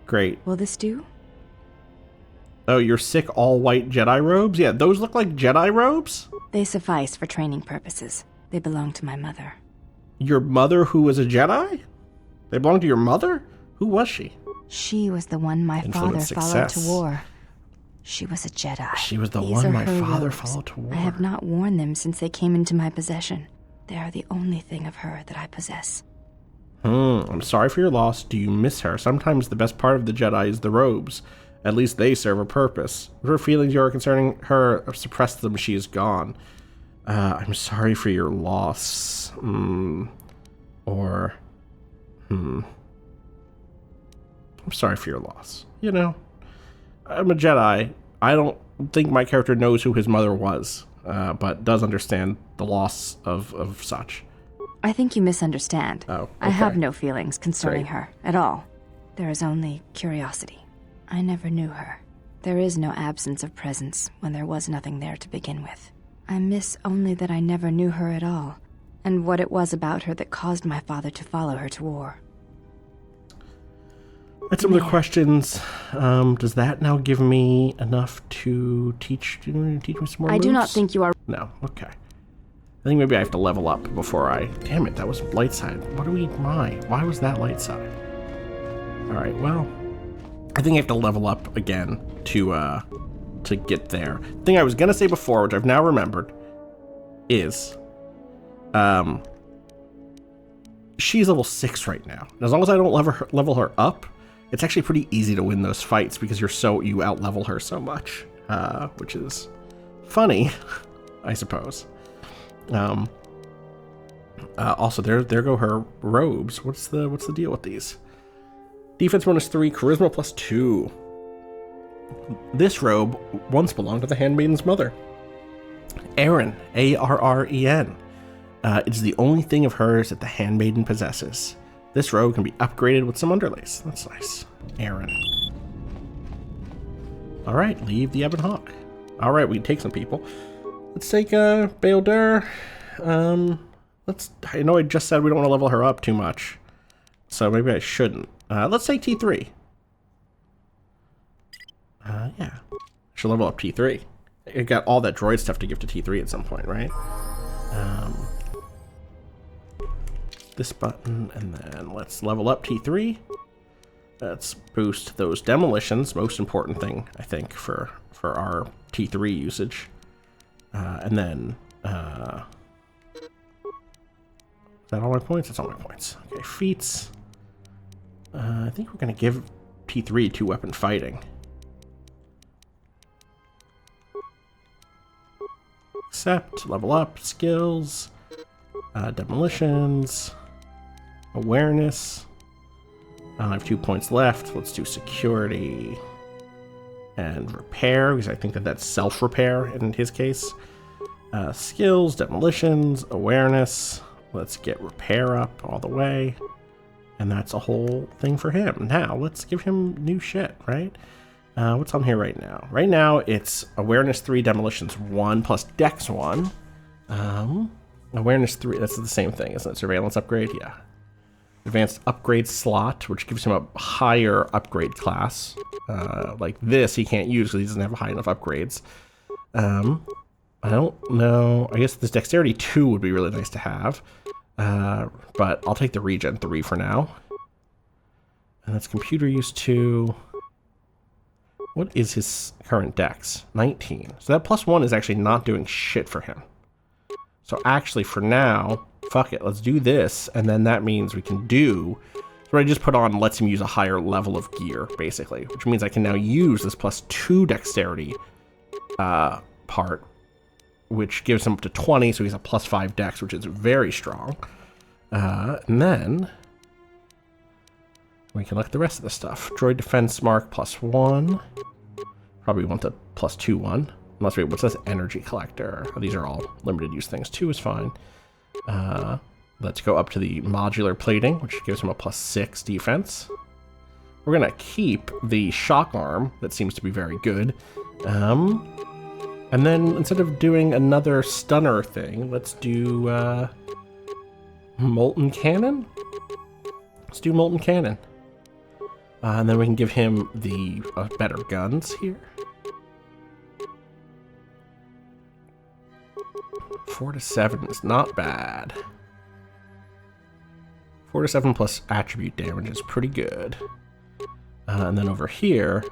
Great. Will this do? Oh, your sick all-white Jedi robes? Yeah, those look like Jedi robes? They suffice for training purposes. They belong to my mother. Your mother who was a Jedi? They belong to your mother? Who was she? She was the one my father followed to war. She was a Jedi. She was the one my father followed to war. I have not worn them since they came into my possession. They are the only thing of her that I possess. I'm sorry for your loss. Do you miss her? Sometimes the best part of the Jedi is the robes. At least they serve a purpose. Whatever feelings you are concerning her, suppress them. She is gone. I'm sorry for your loss. I'm sorry for your loss. You know, I'm a Jedi. I don't think my character knows who his mother was, but does understand the loss of such. I think you misunderstand. Oh, okay. I have no feelings concerning Great. her at all. There is only curiosity. I never knew her. There is no absence of presence when there was nothing there to begin with. I miss only that I never knew her at all, and what it was about her that caused my father to follow her to war. That's some of the questions. Does that now give me enough to teach me some more moves? I do not think you are... No, okay. I think maybe I have to level up before I... Damn it, that was light side. Why was that light side? Alright, well... I think I have to level up again to get there. The thing I was going to say before, which I've now remembered, is... she's level 6 right now. And as long as I don't level her up, it's actually pretty easy to win those fights because you out-level her so much. Which is funny, I suppose. Also, there go her robes. What's the deal with these? Defense -3, charisma +2. This robe once belonged to the Handmaiden's mother, Arren, Arren. It's the only thing of hers that the Handmaiden possesses. This robe can be upgraded with some underlace. That's nice. Arren. All right, leave the Ebon Hawk. All right, we can take some people. Let's take Baeldur. I know I just said we don't want to level her up too much, so maybe I shouldn't. Let's take T3. Yeah. Should level up T3. I got all that droid stuff to give to T3 at some point, right? This button, and then let's level up T3. Let's boost those demolitions. Most important thing, I think, for our T3 usage. And then... is that all my points? That's all my points. Okay, feats. I think we're going to give T3 2-weapon fighting. Accept, level up, skills, demolitions, awareness. I have 2 points left. Let's do security and repair, because I think that's self-repair in his case. Skills, demolitions, awareness. Let's get repair up all the way. And that's a whole thing for him. Now, let's give him new shit, right? What's on here right now? Right now, it's Awareness 3, Demolitions 1, plus Dex 1. Awareness 3, that's the same thing, isn't it? Surveillance upgrade, yeah. Advanced upgrade slot, which gives him a higher upgrade class. Like this, he can't use because he doesn't have high enough upgrades. I don't know. I guess this Dexterity 2 would be really nice to have. But I'll take the Regen 3 for now. And that's Computer Use 2. What is his current Dex? 19. So that +1 is actually not doing shit for him. So actually, for now, fuck it. Let's do this, and then that means we can do... So what I just put on lets him use a higher level of gear, basically. Which means I can now use this +2 Dexterity part, which gives him up to 20, so he's a +5 Dex, which is very strong. And then... we can look at the rest of the stuff. Droid Defense Mark +1. Probably want the +2 one. Unless we, what's this? Energy Collector. These are all limited use things. 2 is fine. Let's go up to the Modular Plating, which gives him a +6 defense. We're gonna keep the Shock Arm. That seems to be very good. And then instead of doing another Stunner thing, let's do Molten Cannon? Let's do Molten Cannon. And then we can give him the better guns here. 4 to 7 is not bad. 4 to 7 plus attribute damage is pretty good. And then over here,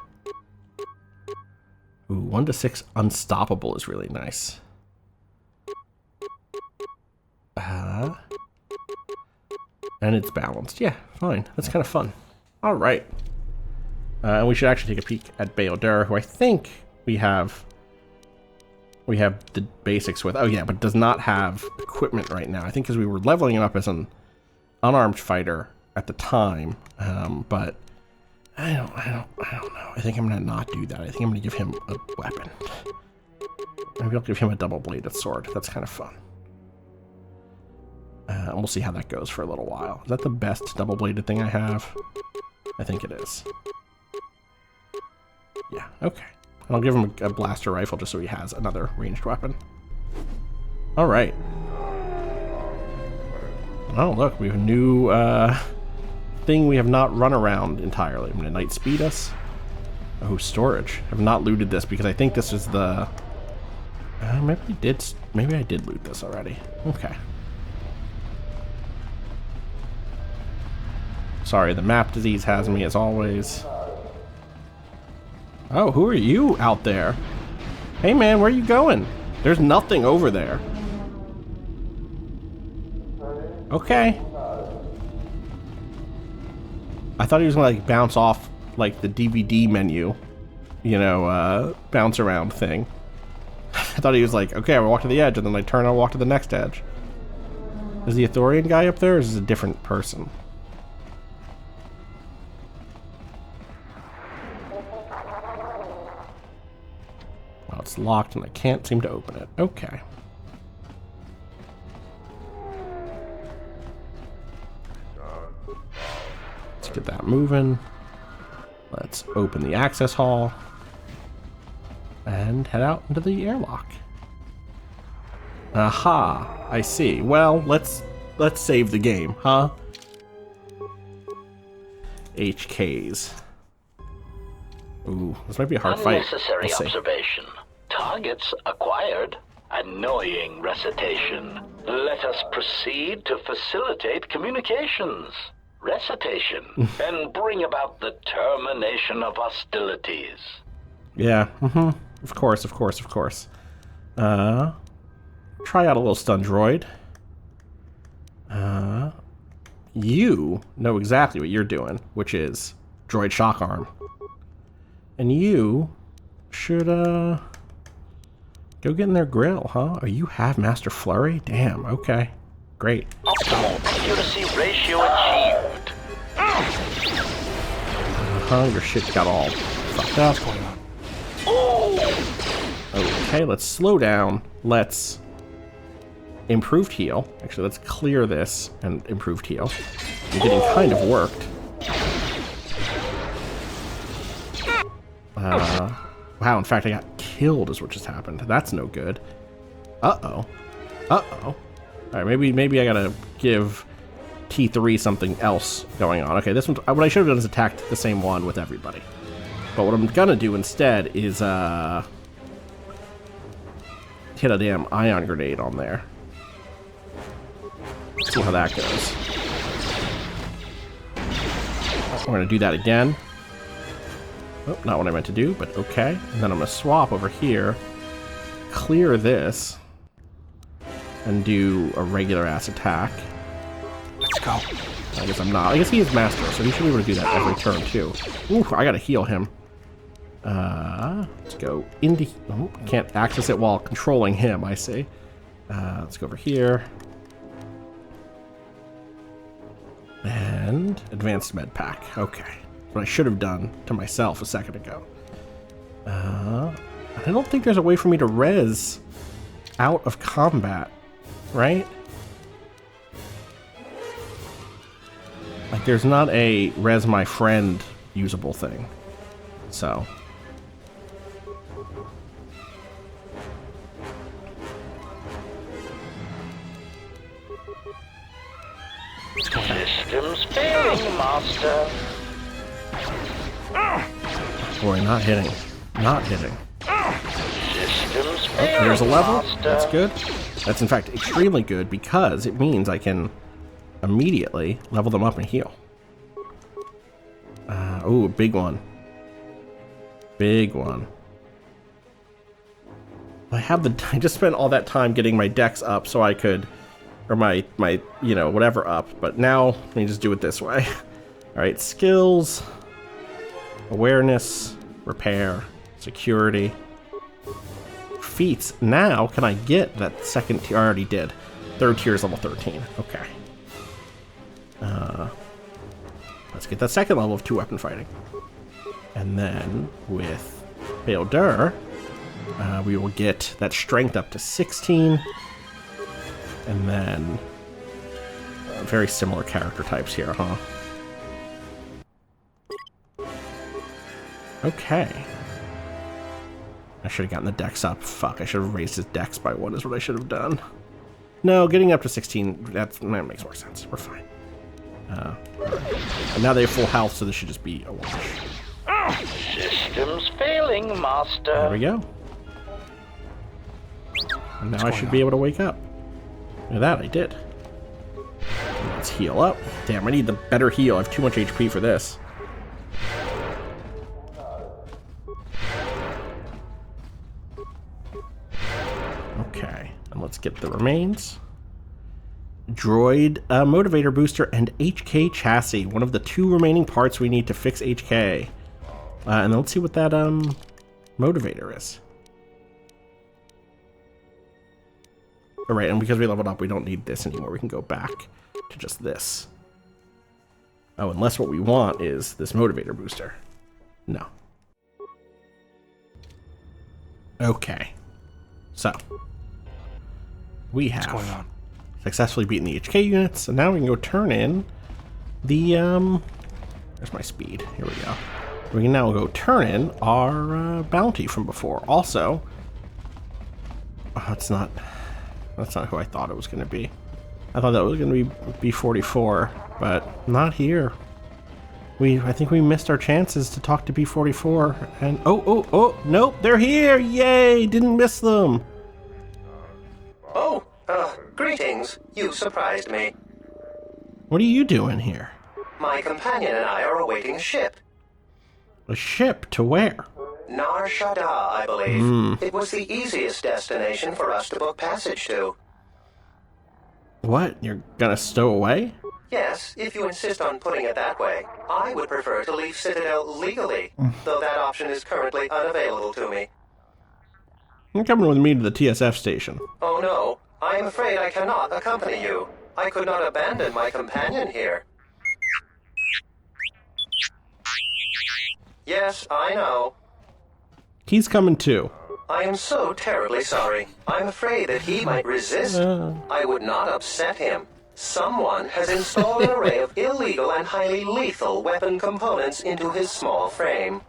ooh, 1 to 6 unstoppable is really nice. And it's balanced. Yeah, fine. That's kind of fun. All right. And we should actually take a peek at Bayodur, who I think we have the basics with. Oh yeah, but does not have equipment right now. I think because we were leveling him up as an unarmed fighter at the time. But I don't know. I think I'm gonna not do that. I think I'm gonna give him a weapon. Maybe I'll give him a double-bladed sword. That's kind of fun. And we'll see how that goes for a little while. Is that the best double-bladed thing I have? I think it is. Yeah, okay. And I'll give him a blaster rifle just so he has another ranged weapon. Alright. Oh, look, we have a new thing we have not run around entirely. I'm going to night speed us. Oh, storage. I've not looted this because I think this is the... maybe I did loot this already. Okay. Sorry, the map disease has me as always. Oh, who are you out there? Hey man, where are you going? There's nothing over there. Okay. I thought he was gonna like bounce off like the DVD menu, you know, bounce around thing. I thought he was like, okay, I walk to the edge and then I turn and walk to the next edge. Is the Ithorian guy up there or is this a different person? Well, it's locked and I can't seem to open it. Okay. Let's get that moving. Let's open the access hall and head out into the airlock. Aha, I see. Well, let's save the game, huh? HKs. Ooh, this might be a hard fight. Unnecessary observation. Targets acquired. Annoying recitation. Let us proceed to facilitate communications. Recitation. And bring about the termination of hostilities. Yeah, Of course. Try out a little stun droid. You know exactly what you're doing, which is droid shock arm. And you should, go get in their grill, huh? Oh, you have Master Flurry? Damn, okay. Great. Optimal accuracy ratio achieved. Your shit got all fucked up. What's going on? Okay, let's slow down. Let's improved heal. Actually, let's clear this and improved heal. You're getting kind of worked. Wow, in fact, I got killed is what just happened. That's no good. Uh-oh. All right, maybe I gotta give T3 something else going on. Okay, this one. What I should have done is attacked the same one with everybody. But what I'm gonna do instead is hit a damn ion grenade on there. See how that goes. I'm gonna do that again. Oh, not what I meant to do, but okay. And then I'm gonna swap over here, clear this, and do a regular ass attack. Let's go. I guess I'm not. I guess he is master, so he should be able to do that every turn too. Ooh, I gotta heal him. Let's go into. Oh, can't access it while controlling him. I see. Let's go over here. And advanced med pack. Okay. What I should have done to myself a second ago. I don't think there's a way for me to res out of combat, right? Like, there's not a res my friend usable thing. So. Systems failing, Master. Boy, not hitting. Not hitting. Systems Oh, failing, there's a level. Master. That's good. That's in fact extremely good because it means I can immediately level them up and heal. Oh, big one. Big one. I just spent all that time getting my dex up so I could, or my whatever up, but now let me just do it this way. All right, skills, awareness, repair, security, feats. Now can I get that second tier? I already did. Third tier is level 13. Okay. Let's get that second level of 2-weapon fighting. And then with Baildur, we will get that strength up to 16. And then very similar character types here, huh? Okay. I should have gotten the dex up. Fuck, I should have raised his dex by 1 is what I should have done. No, getting up to 16, that makes more sense. We're fine. And now they have full health, so this should just be a wash. Systems failing, Master. There we go. And now I should be able to wake up. Look at that, I did. Let's heal up. Damn, I need the better heal. I have too much HP for this. Okay, and let's get the remains. Droid motivator booster and HK chassis. One of the 2 remaining parts we need to fix HK. And let's see what that motivator is. Alright, and because we leveled up, we don't need this anymore. We can go back to just this. Oh, unless what we want is this motivator booster. No. Okay. So. We have What's going on? successfully beaten the HK units, and now we can go turn in the, there's my speed. Here we go. We can now go turn in our bounty from before. Also, that's not who I thought it was going to be. I thought that was going to be B44, but not here. I think we missed our chances to talk to B44. And oh, nope, they're here! Yay! Didn't miss them. Oh, greetings. You surprised me. What are you doing here? My companion and I are awaiting a ship. A ship to where? Nar Shaddaa, I believe. It was the easiest destination for us to book passage to. What? You're gonna stow away? Yes, if you insist on putting it that way. I would prefer to leave Citadel legally, though that option is currently unavailable to me. You're coming with me to the TSF station. Oh no, I am afraid I cannot accompany you. I could not abandon my companion here. Yes, I know. He's coming too. I am so terribly sorry. I'm afraid that he might resist. I would not upset him. Someone has installed an array of illegal and highly lethal weapon components into his small frame.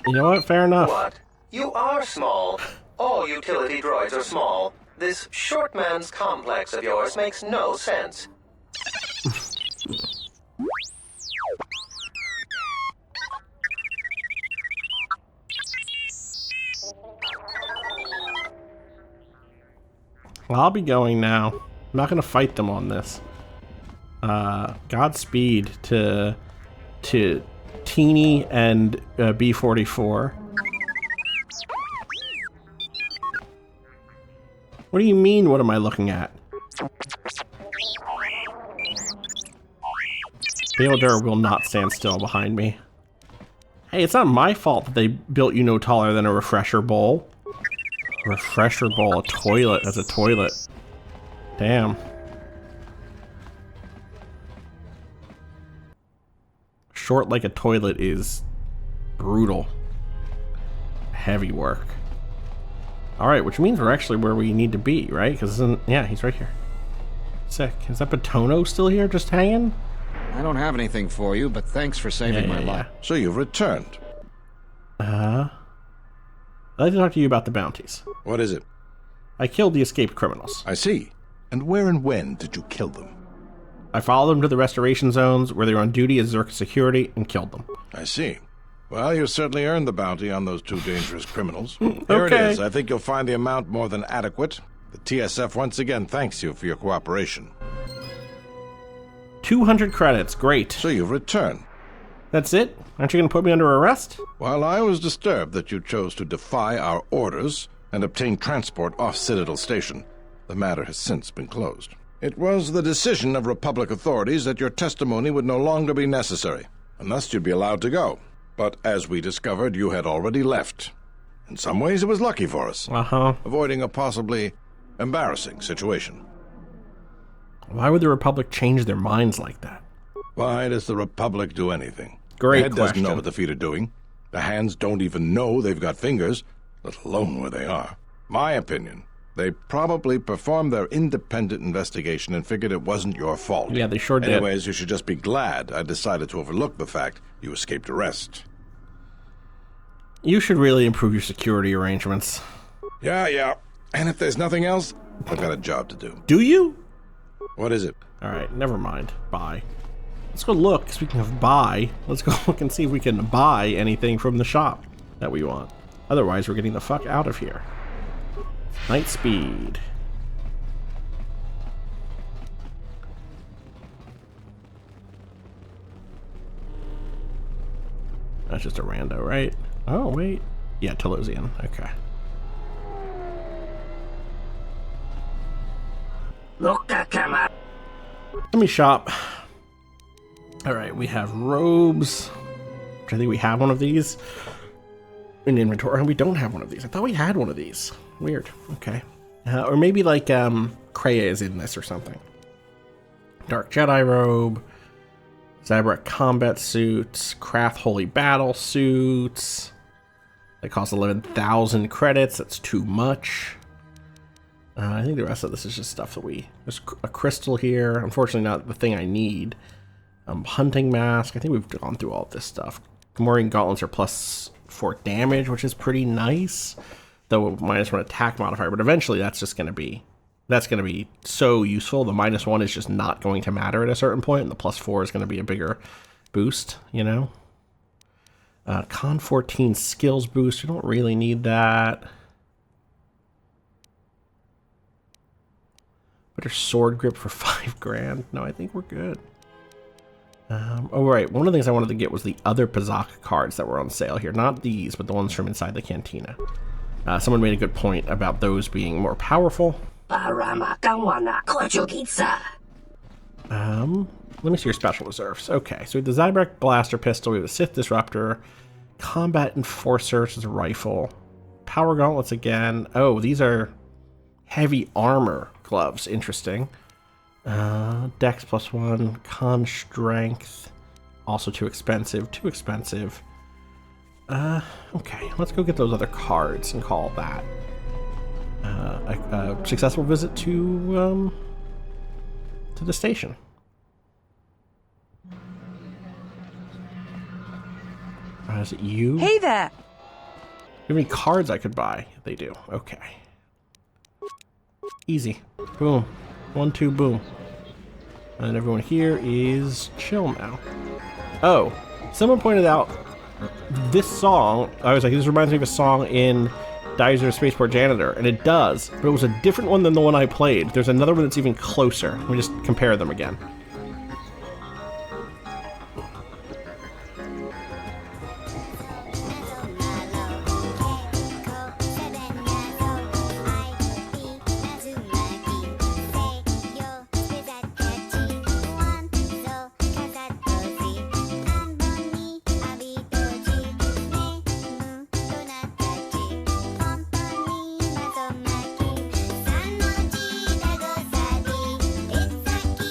You know what? Fair enough. What? You are small. All utility droids are small. This short man's complex of yours makes no sense. Well, I'll be going now. I'm not going to fight them on this. Godspeed to Teeny and B44. What do you mean, what am I looking at? Theodore will not stand still behind me. Hey, it's not my fault that they built you no taller than a refresher bowl. Refresher bowl, a toilet as a toilet. Damn. Short like a toilet is brutal. Heavy work. Alright, which means we're actually where we need to be, right? Because, yeah, he's right here. Sick. Is that Batono still here, just hanging? I don't have anything for you, but thanks for saving my life. So you've returned. I'd like to talk to you about the bounties. What is it? I killed the escaped criminals. I see. And where and when did you kill them? I followed them to the restoration zones where they were on duty as Zerk security and killed them. I see. Well, you certainly earned the bounty on those two dangerous criminals. Here it is. I think you'll find the amount more than adequate. The TSF once again thanks you for your cooperation. 200 credits. Great. So you've returned. That's it? Aren't you going to put me under arrest? While I was disturbed that you chose to defy our orders and obtain transport off Citadel Station, the matter has since been closed. It was the decision of Republic authorities that your testimony would no longer be necessary, and thus you'd be allowed to go. But as we discovered, you had already left. In some ways, it was lucky for us, avoiding a possibly embarrassing situation. Why would the Republic change their minds like that? Why does the Republic do anything? Great The head question. doesn't know what the feet are doing. The hands don't even know they've got fingers, let alone where they are. My opinion, they probably performed their independent investigation and figured it wasn't your fault. Yeah, they sure did. Anyways, you should just be glad I decided to overlook the fact you escaped arrest. You should really improve your security arrangements. Yeah. And if there's nothing else, I've got a job to do. Do you? What is it? Alright, never mind. Bye. Let's go look. Speaking of buy, let's go look and see if we can buy anything from the shop that we want. Otherwise, we're getting the fuck out of here. Night speed. That's just a rando, right? Oh, wait. Yeah, Telosian. Okay. Let me shop. Alright, we have robes. Which I think we have one of these in inventory. We don't have one of these. I thought we had one of these. Weird. Okay. Or maybe like Kreia is in this or something. Dark Jedi robe. Zabrak combat suits. Craft Holy Battle suits. They cost 11,000 credits. That's too much. I think the rest of this is just stuff that there's a crystal here. Unfortunately, not the thing I need. Hunting mask. I think we've gone through all of this stuff. Gamorrean gauntlets are +4 damage, which is pretty nice. Though -1 attack modifier. But eventually, that's going to be so useful. The -1 is just not going to matter at a certain point, and the +4 is going to be a bigger boost. You know. Con 14 skills boost. We don't really need that. Better sword grip for 5 grand. No, I think we're good. Oh, right. One of the things I wanted to get was the other Pazaka cards that were on sale here. Not these, but the ones from inside the cantina. Someone made a good point about those being more powerful. Let me see your special reserves. Okay, so we have the Zabrak Blaster Pistol, we have the Sith Disruptor, Combat Enforcer, which is a rifle, Power Gauntlets again. Oh, these are heavy armor gloves. Interesting. Dex +1, Con Strength. Also too expensive. Okay, let's go get those other cards and call that a successful visit to the station. Is it you? Hey there! Do you have any cards I could buy? They do. Okay. Easy. Boom. 1, 2, boom. And everyone here is chill now. Oh, someone pointed out this song. I was like, this reminds me of a song in Dizer Spaceport Janitor, and it does, but it was a different one than the one I played. There's another one that's even closer. Let me just compare them again.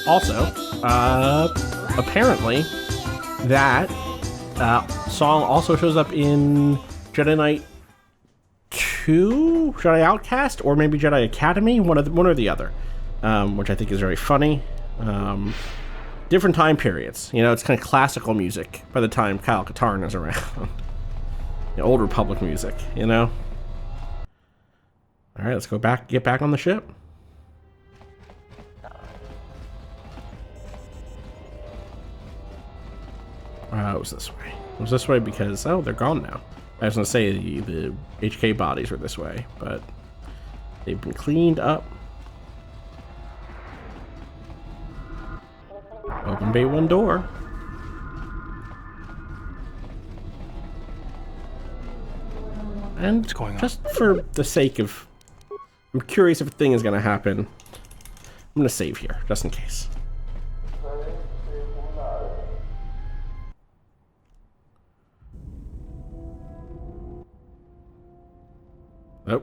Also, apparently, that song also shows up in Jedi Knight 2, Jedi Outcast, or maybe Jedi Academy, one or the other, which I think is very funny. Different time periods, you know, it's kind of classical music by the time Kyle Katarn is around. Old Republic music, you know. All right, let's get back on the ship. It was this way. It was this way because, oh, they're gone now. I was going to say the HK bodies were this way, but they've been cleaned up. Open bay 1 door. And what's going on? Just for the sake of... I'm curious if a thing is going to happen. I'm going to save here, just in case. Oh,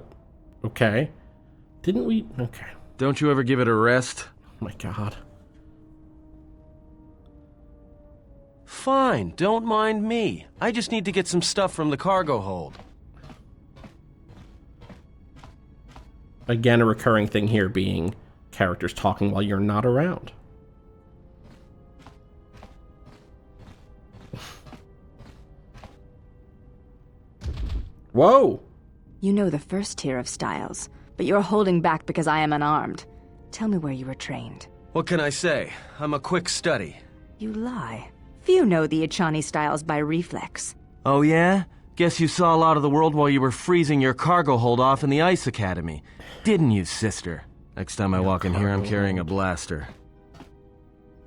okay. Didn't we? Okay. Don't you ever give it a rest? Oh my god. Fine, don't mind me. I just need to get some stuff from the cargo hold. Again, a recurring thing here being characters talking while you're not around. Whoa! You know the first tier of styles, but you're holding back because I am unarmed. Tell me where you were trained. What can I say? I'm a quick study. You lie. Few know the Echani styles by reflex. Oh yeah? Guess you saw a lot of the world while you were freezing your cargo hold off in the Ice Academy. Didn't you, sister? Next time I walk in here, I'm carrying a blaster.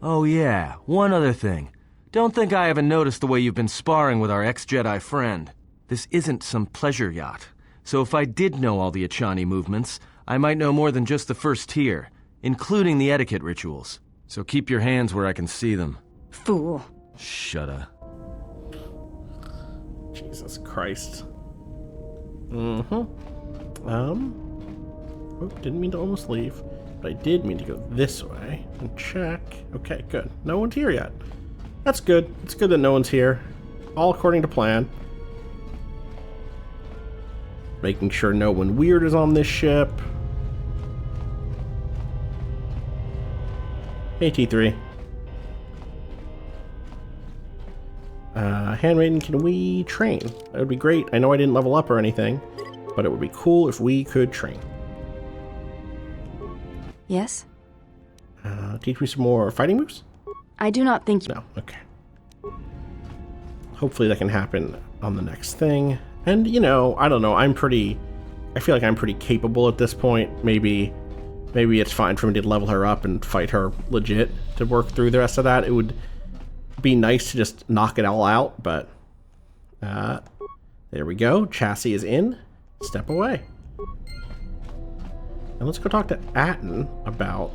Oh yeah, one other thing. Don't think I haven't noticed the way you've been sparring with our ex-Jedi friend. This isn't some pleasure yacht. So if I did know all the Echani movements, I might know more than just the first tier, including the etiquette rituals. So keep your hands where I can see them. Fool. Shut up. Jesus Christ. Oh, didn't mean to almost leave, but I did mean to go this way and check. Okay, good. No one's here yet. That's good. It's good that no one's here. All according to plan. Making sure no one weird is on this ship. Hey, T3. Handmaiden, can we train? That would be great. I know I didn't level up or anything, but it would be cool if we could train. Yes? Teach me some more fighting moves? I do not think... No, okay. Hopefully that can happen on the next thing. And, you know, I don't know, I feel like I'm pretty capable at this point. Maybe it's fine for me to level her up and fight her legit to work through the rest of that. It would be nice to just knock it all out, but there we go. Chassis is in. Step away. And let's go talk to Atten about,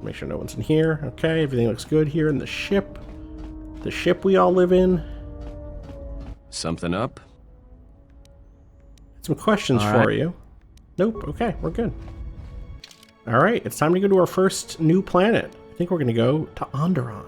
make sure no one's in here. Okay, everything looks good here in the ship. The ship we all live in. Something up? Some questions for you. Nope. Okay, we're good. All right, it's time to go to our first new planet. I think we're going to go to Onderon.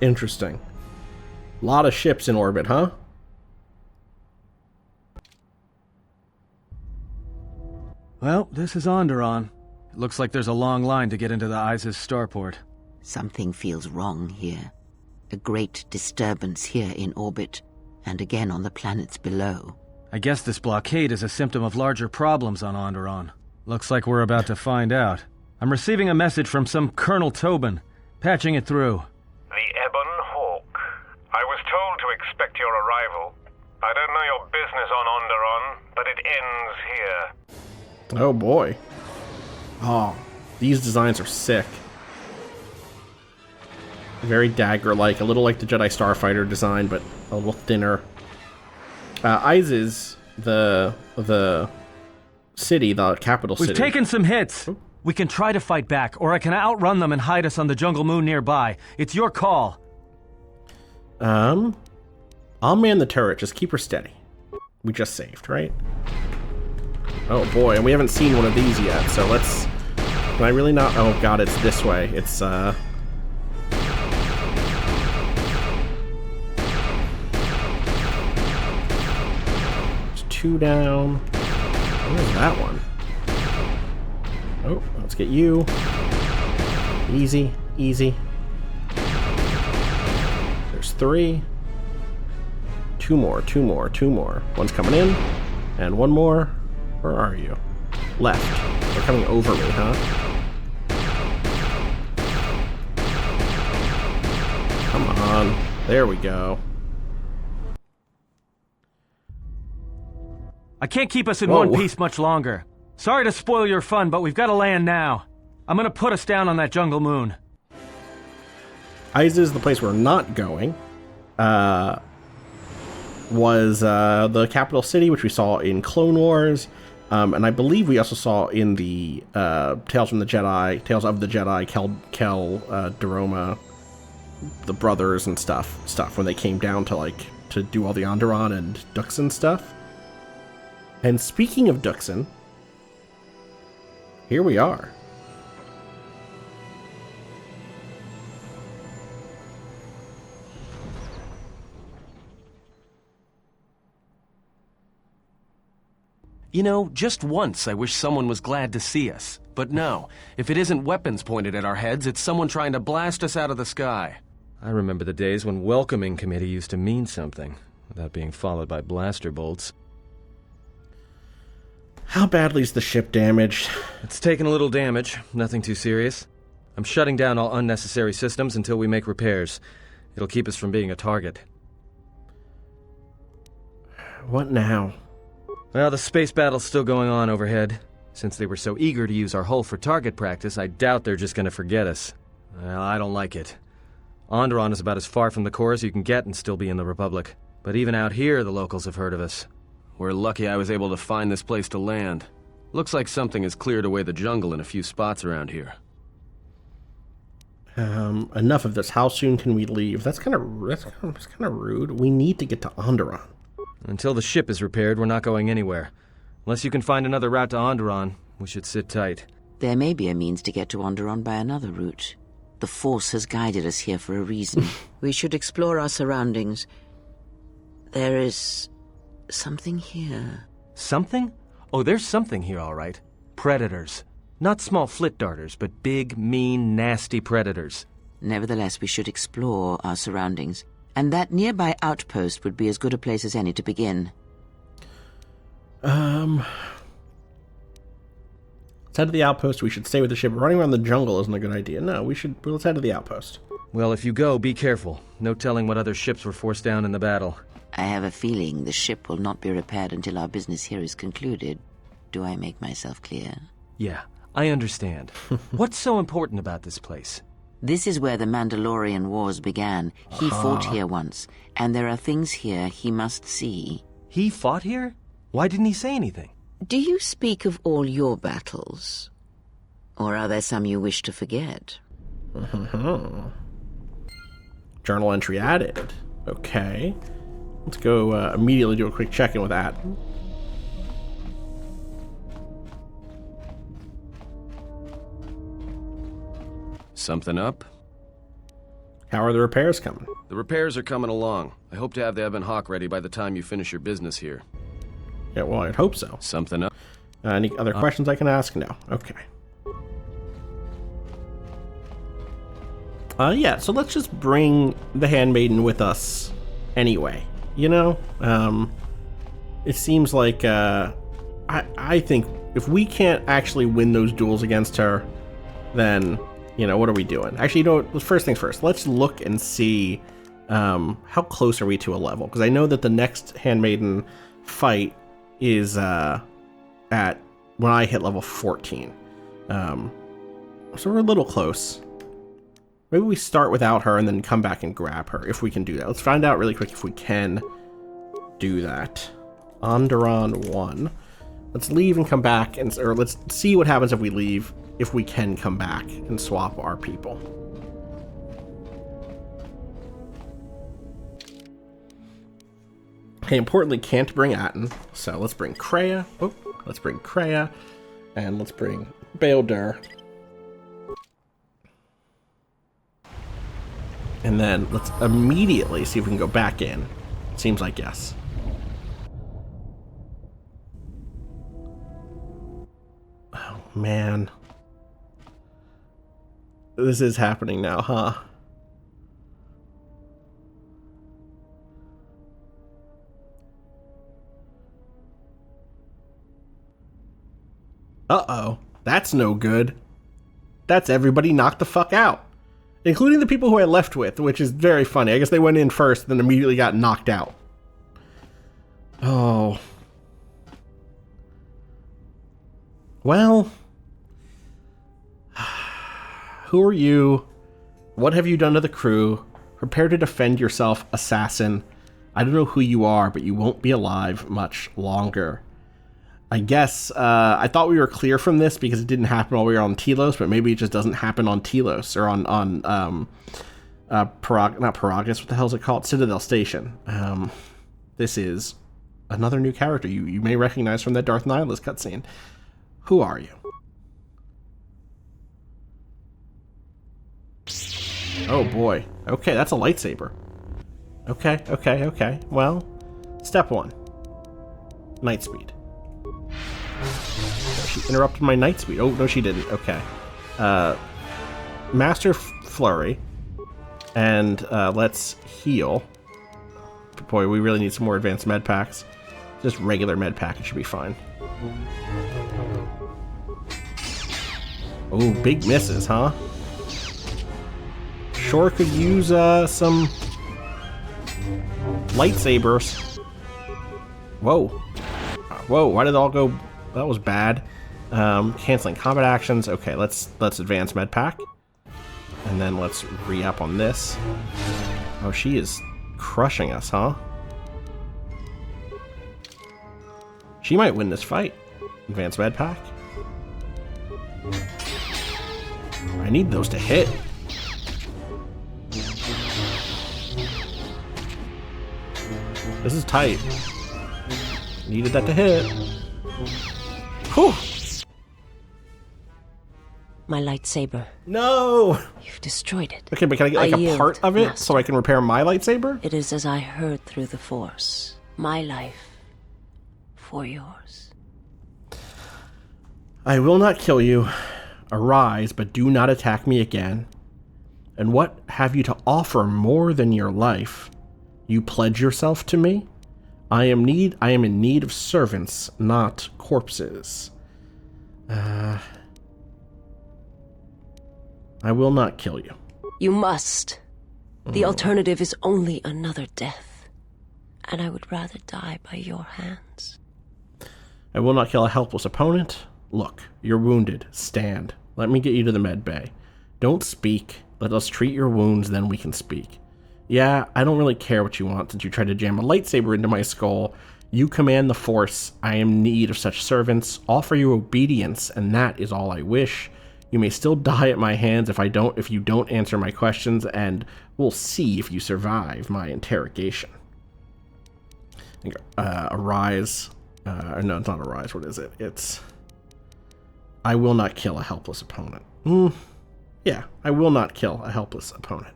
Interesting. A lot of ships in orbit, huh? Well, this is Onderon. It looks like there's a long line to get into the Iziz starport. Something feels wrong here. A great disturbance here in orbit, and again on the planets below. I guess this blockade is a symptom of larger problems on Onderon. Looks like we're about to find out. I'm receiving a message from some Colonel Tobin. Patching it through. The Ebon Hawk. I was told to expect your arrival. I don't know your business on Onderon, but it ends here. Oh boy. Oh, these designs are sick. Very dagger-like, a little like the Jedi Starfighter design, but a little thinner. Iziz, the city, the capital city. We've taken some hits. We can try to fight back, or I can outrun them and hide us on the jungle moon nearby. It's your call. I'll man the turret. Just keep her steady. We just saved, right? Oh boy, and we haven't seen one of these yet, so let's... Can I really not... Oh god, it's this way. It's, There's 2 down. Where's that one? Oh, let's get you. Easy, easy. There's 3. 2 more, 2 more, 2 more. One's coming in, and 1 more. Where are you? Left. They're coming over me, huh? Come on. There we go. I can't keep us in one piece much longer. Sorry to spoil your fun, but we've got to land now. I'm gonna put us down on that jungle moon. Iziz is the place we're not going. Was the capital city, which we saw in Clone Wars, and I believe we also saw in the Tales of the Jedi, Kel, Daroma, the brothers and stuff when they came down to do all the Onderon and Dxun stuff. And speaking of Dxun, here we are. You know, just once I wish someone was glad to see us. But no, if it isn't weapons pointed at our heads, it's someone trying to blast us out of the sky. I remember the days when welcoming committee used to mean something, without being followed by blaster bolts. How badly is the ship damaged? It's taken a little damage, nothing too serious. I'm shutting down all unnecessary systems until we make repairs. It'll keep us from being a target. What now? Well, the space battle's still going on overhead. Since they were so eager to use our hull for target practice, I doubt they're just gonna forget us. Well, I don't like it. Onderon is about as far from the core as you can get and still be in the Republic. But even out here, the locals have heard of us. We're lucky I was able to find this place to land. Looks like something has cleared away the jungle in a few spots around here. Enough of this. How soon can we leave? That's kind of rude. We need to get to Onderon. Until the ship is repaired, we're not going anywhere. Unless you can find another route to Onderon, we should sit tight. There may be a means to get to Onderon by another route. The Force has guided us here for a reason. We should explore our surroundings. There is something here. Something? Oh, there's something here, all right. Predators. Not small flit darters, but big, mean, nasty predators. Nevertheless, we should explore our surroundings. And that nearby outpost would be as good a place as any to begin. Let's head to the outpost. We should stay with the ship. Running around the jungle isn't a good idea. No, let's head to the outpost. Well, if you go, be careful. No telling what other ships were forced down in the battle. I have a feeling the ship will not be repaired until our business here is concluded. Do I make myself clear? Yeah, I understand. What's so important about this place? This is where the Mandalorian Wars began. He fought here once, and there are things here he must see. He fought here? Why didn't he say anything? Do you speak of all your battles? Or are there some you wish to forget? Journal entry added. Okay. Let's go immediately do a quick check-in with that. Something up? How are the repairs coming? The repairs are coming along. I hope to have the Ebon Hawk ready by the time you finish your business here. Yeah, well, I'd hope so. Something else? Any other questions I can ask? No. Okay. Yeah, so let's just bring the Handmaiden with us anyway. You know? It seems like, I think if we can't actually win those duels against her, then, you know, what are we doing? Actually, you know what? First things first, let's look and see how close are we to a level. Because I know that the next Handmaiden fight is at when I hit level 14. So we're a little close. Maybe we start without her and then come back and grab her, if we can do that. Let's find out really quick if we can do that. Onderon 1. Let's leave and come back, or let's see what happens if we leave, if we can come back and swap our people. Okay, importantly, can't bring Atten, so let's bring Kreia. Oh, let's bring Kreia, and let's bring Baeldur. And then let's immediately see if we can go back in. Seems like yes. Oh, man. This is happening now, huh? Uh-oh. That's no good. That's everybody knocked the fuck out. Including the people who I left with, which is very funny. I guess they went in first, then immediately got knocked out. Oh. Well. Who are you? What have you done to the crew? Prepare to defend yourself, assassin. I don't know who you are, but you won't be alive much longer. I guess, I thought we were clear from this because it didn't happen while we were on Telos, but maybe it just doesn't happen on Telos, or on not Paragus, what the hell is it called? Citadel Station. This is another new character you may recognize from that Darth Nihilus cutscene. Who are you? Oh boy. Okay, that's a lightsaber. Okay. Well, step 1. Night speed. She interrupted my night speed. Oh, no, she didn't. Okay. Master Flurry. And let's heal. Boy, we really need some more advanced med packs. Just regular med pack, it should be fine. Oh, big misses, huh? Sure could use some lightsabers. Whoa. Whoa, why did it all go... That was bad. Canceling combat actions. Okay, let's advance med pack. And then let's re-up on this. Oh, she is crushing us, huh? She might win this fight. Advance med pack. I need those to hit. This is tight. Needed that to hit. Whew. My lightsaber. No! You've destroyed it. Okay, but can I get like a part of it Master. so I can repair my lightsaber? It is as I heard through the Force. My life for yours. I will not kill you. Arise, but do not attack me again. And what have you to offer more than your life? You pledge yourself to me? I am in need of servants, not corpses. I will not kill you. You must. The alternative is only another death. And I would rather die by your hands. I will not kill a helpless opponent. Look, you're wounded. Stand. Let me get you to the med bay. Don't speak. Let us treat your wounds, then we can speak. Yeah, I don't really care what you want since you tried to jam a lightsaber into my skull. You command the Force. I am in need of such servants. Offer you obedience, and that is all I wish. You may still die at my hands if you don't answer my questions, and we'll see if you survive my interrogation. Arise. No, it's not arise. What is it? It's... I will not kill a helpless opponent. Yeah, I will not kill a helpless opponent.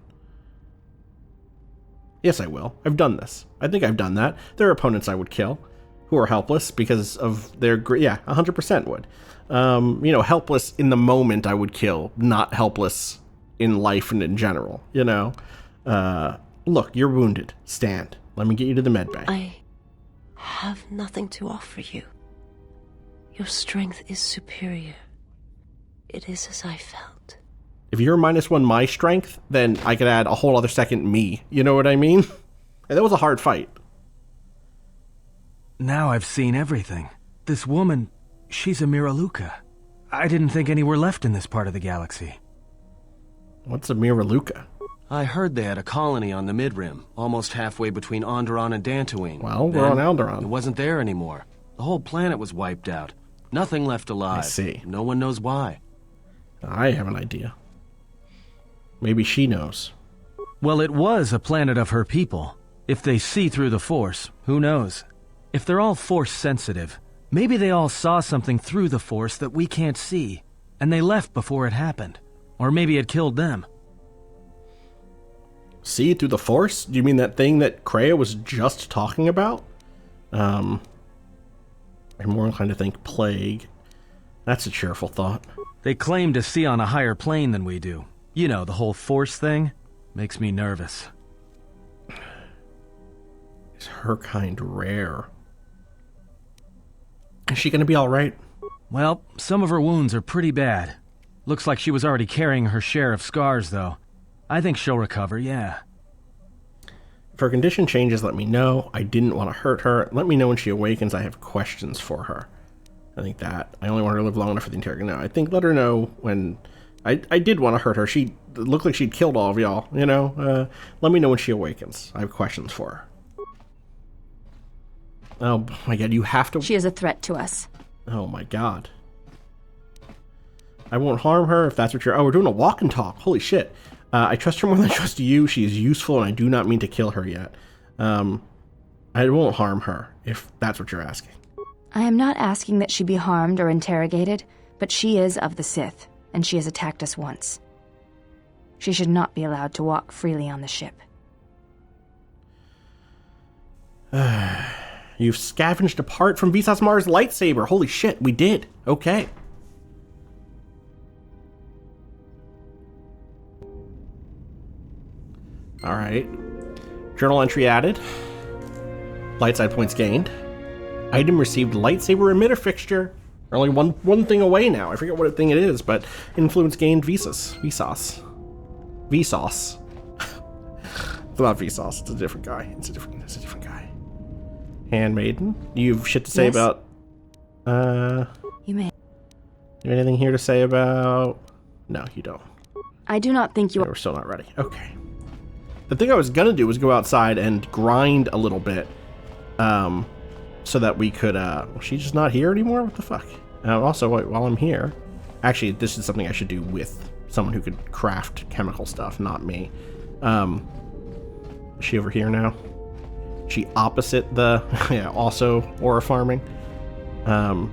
Yes, I will. I've done this. I think I've done that. There are opponents I would kill who are helpless because of their... Yeah, 100% would. Helpless in the moment I would kill, not helpless in life and in general, Look, you're wounded. Stand. Let me get you to the med bay. I have nothing to offer you. Your strength is superior. It is as I felt. If you're -1 my strength, then I could add a whole other second me. You know what I mean? And that was a hard fight. Now I've seen everything. This woman, she's a Miraluka. I didn't think any were left in this part of the galaxy. What's a Miraluka? I heard they had a colony on the Midrim, almost halfway between Onderon and Dantooine. Well, we're on Onderon. It wasn't there anymore. The whole planet was wiped out. Nothing left alive. I see. No one knows why. I have an idea. Maybe she knows. Well, it was a planet of her people. If they see through the Force, who knows? If they're all Force-sensitive, maybe they all saw something through the Force that we can't see, and they left before it happened. Or maybe it killed them. See it through the Force? Do you mean that thing that Kreia was just talking about? I'm more inclined to think plague. That's a cheerful thought. They claim to see on a higher plane than we do. You know, the whole Force thing makes me nervous. Is her kind rare? Is she gonna be alright? Well, some of her wounds are pretty bad. Looks like she was already carrying her share of scars, though. I think she'll recover, yeah. If her condition changes, let me know. I didn't want to hurt her. Let me know when she awakens. I have questions for her. I think that. I only want her to live long enough for the interrogation. No, I think let her know when... I did want to hurt her. She looked like she'd killed all of y'all, Let me know when she awakens. I have questions for her. Oh my god, you have to... She is a threat to us. Oh my god. I won't harm her if that's what you're... Oh, we're doing a walk and talk. Holy shit. I trust her more than I trust you. She is useful and I do not mean to kill her yet. I won't harm her if that's what you're asking. I am not asking that she be harmed or interrogated, but she is of the Sith, and she has attacked us once. She should not be allowed to walk freely on the ship. You've scavenged a part from Visas Marr's lightsaber. Holy shit, we did. Okay. Alright. Journal entry added. Light side points gained. Item received lightsaber emitter fixture. We're only one thing away now. I forget what thing it is, but influence gained Visas. Vsauce. It's not Vsauce, it's a different guy. It's a different guy. Handmaiden. You've shit to say about You may. You have anything here to say about... No, you don't. I do not think you We're still not ready. Okay. The thing I was gonna do was go outside and grind a little bit, so that we could, she's just not here anymore? What the fuck? Also, while I'm here, actually, this is something I should do with someone who could craft chemical stuff, not me. Is she over here now? She opposite the, yeah, also aura farming. Alright,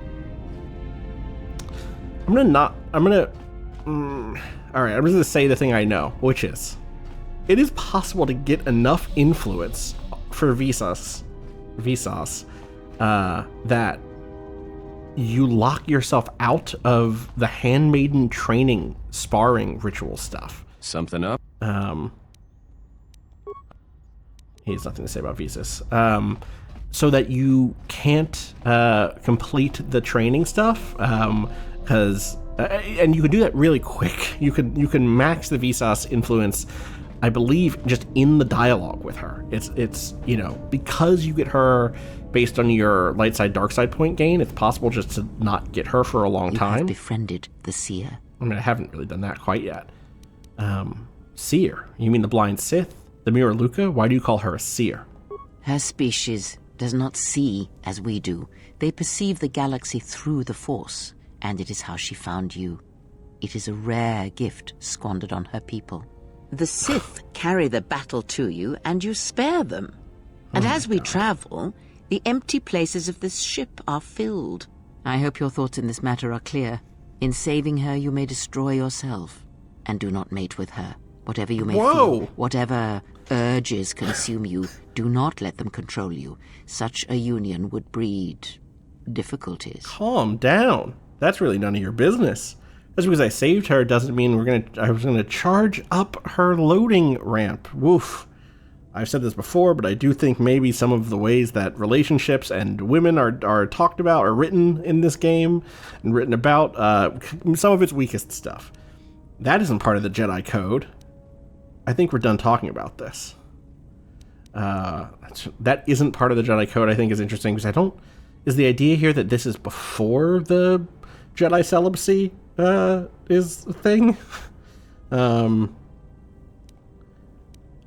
I'm just gonna say the thing I know, which is, it is possible to get enough influence for Vsauce, that you lock yourself out of the Handmaiden training sparring ritual stuff. Something up? He has nothing to say about Visas. So that you can't complete the training stuff, because and you can do that really quick. You can max the Vsauce influence, I believe, just in the dialogue with her. It's because you get her based on your light side dark side point gain, it's possible just to not get her for a long time. You have befriended the seer. I mean, I haven't really done that quite yet. Seer? You mean the blind Sith? The Miraluka? Why do you call her a seer? Her species does not see as we do. They perceive the galaxy through the Force, and it is how she found you. It is a rare gift squandered on her people. The Sith carry the battle to you, and you spare them. And as we travel, the empty places of this ship are filled. I hope your thoughts in this matter are clear. In saving her, you may destroy yourself. And do not mate with her. Whatever you may feel, whatever urges consume you, do not let them control you. Such a union would breed difficulties. Calm down. That's really none of your business. Just because I saved her doesn't mean I was gonna charge up her loading ramp. Woof. I've said this before, but I do think maybe some of the ways that relationships and women are talked about or written in this game and written about, some of its weakest stuff. That isn't part of the Jedi Code. I think we're done talking about this. That isn't part of the Jedi Code, I think, is interesting, because is the idea here that this is before the Jedi celibacy is a thing?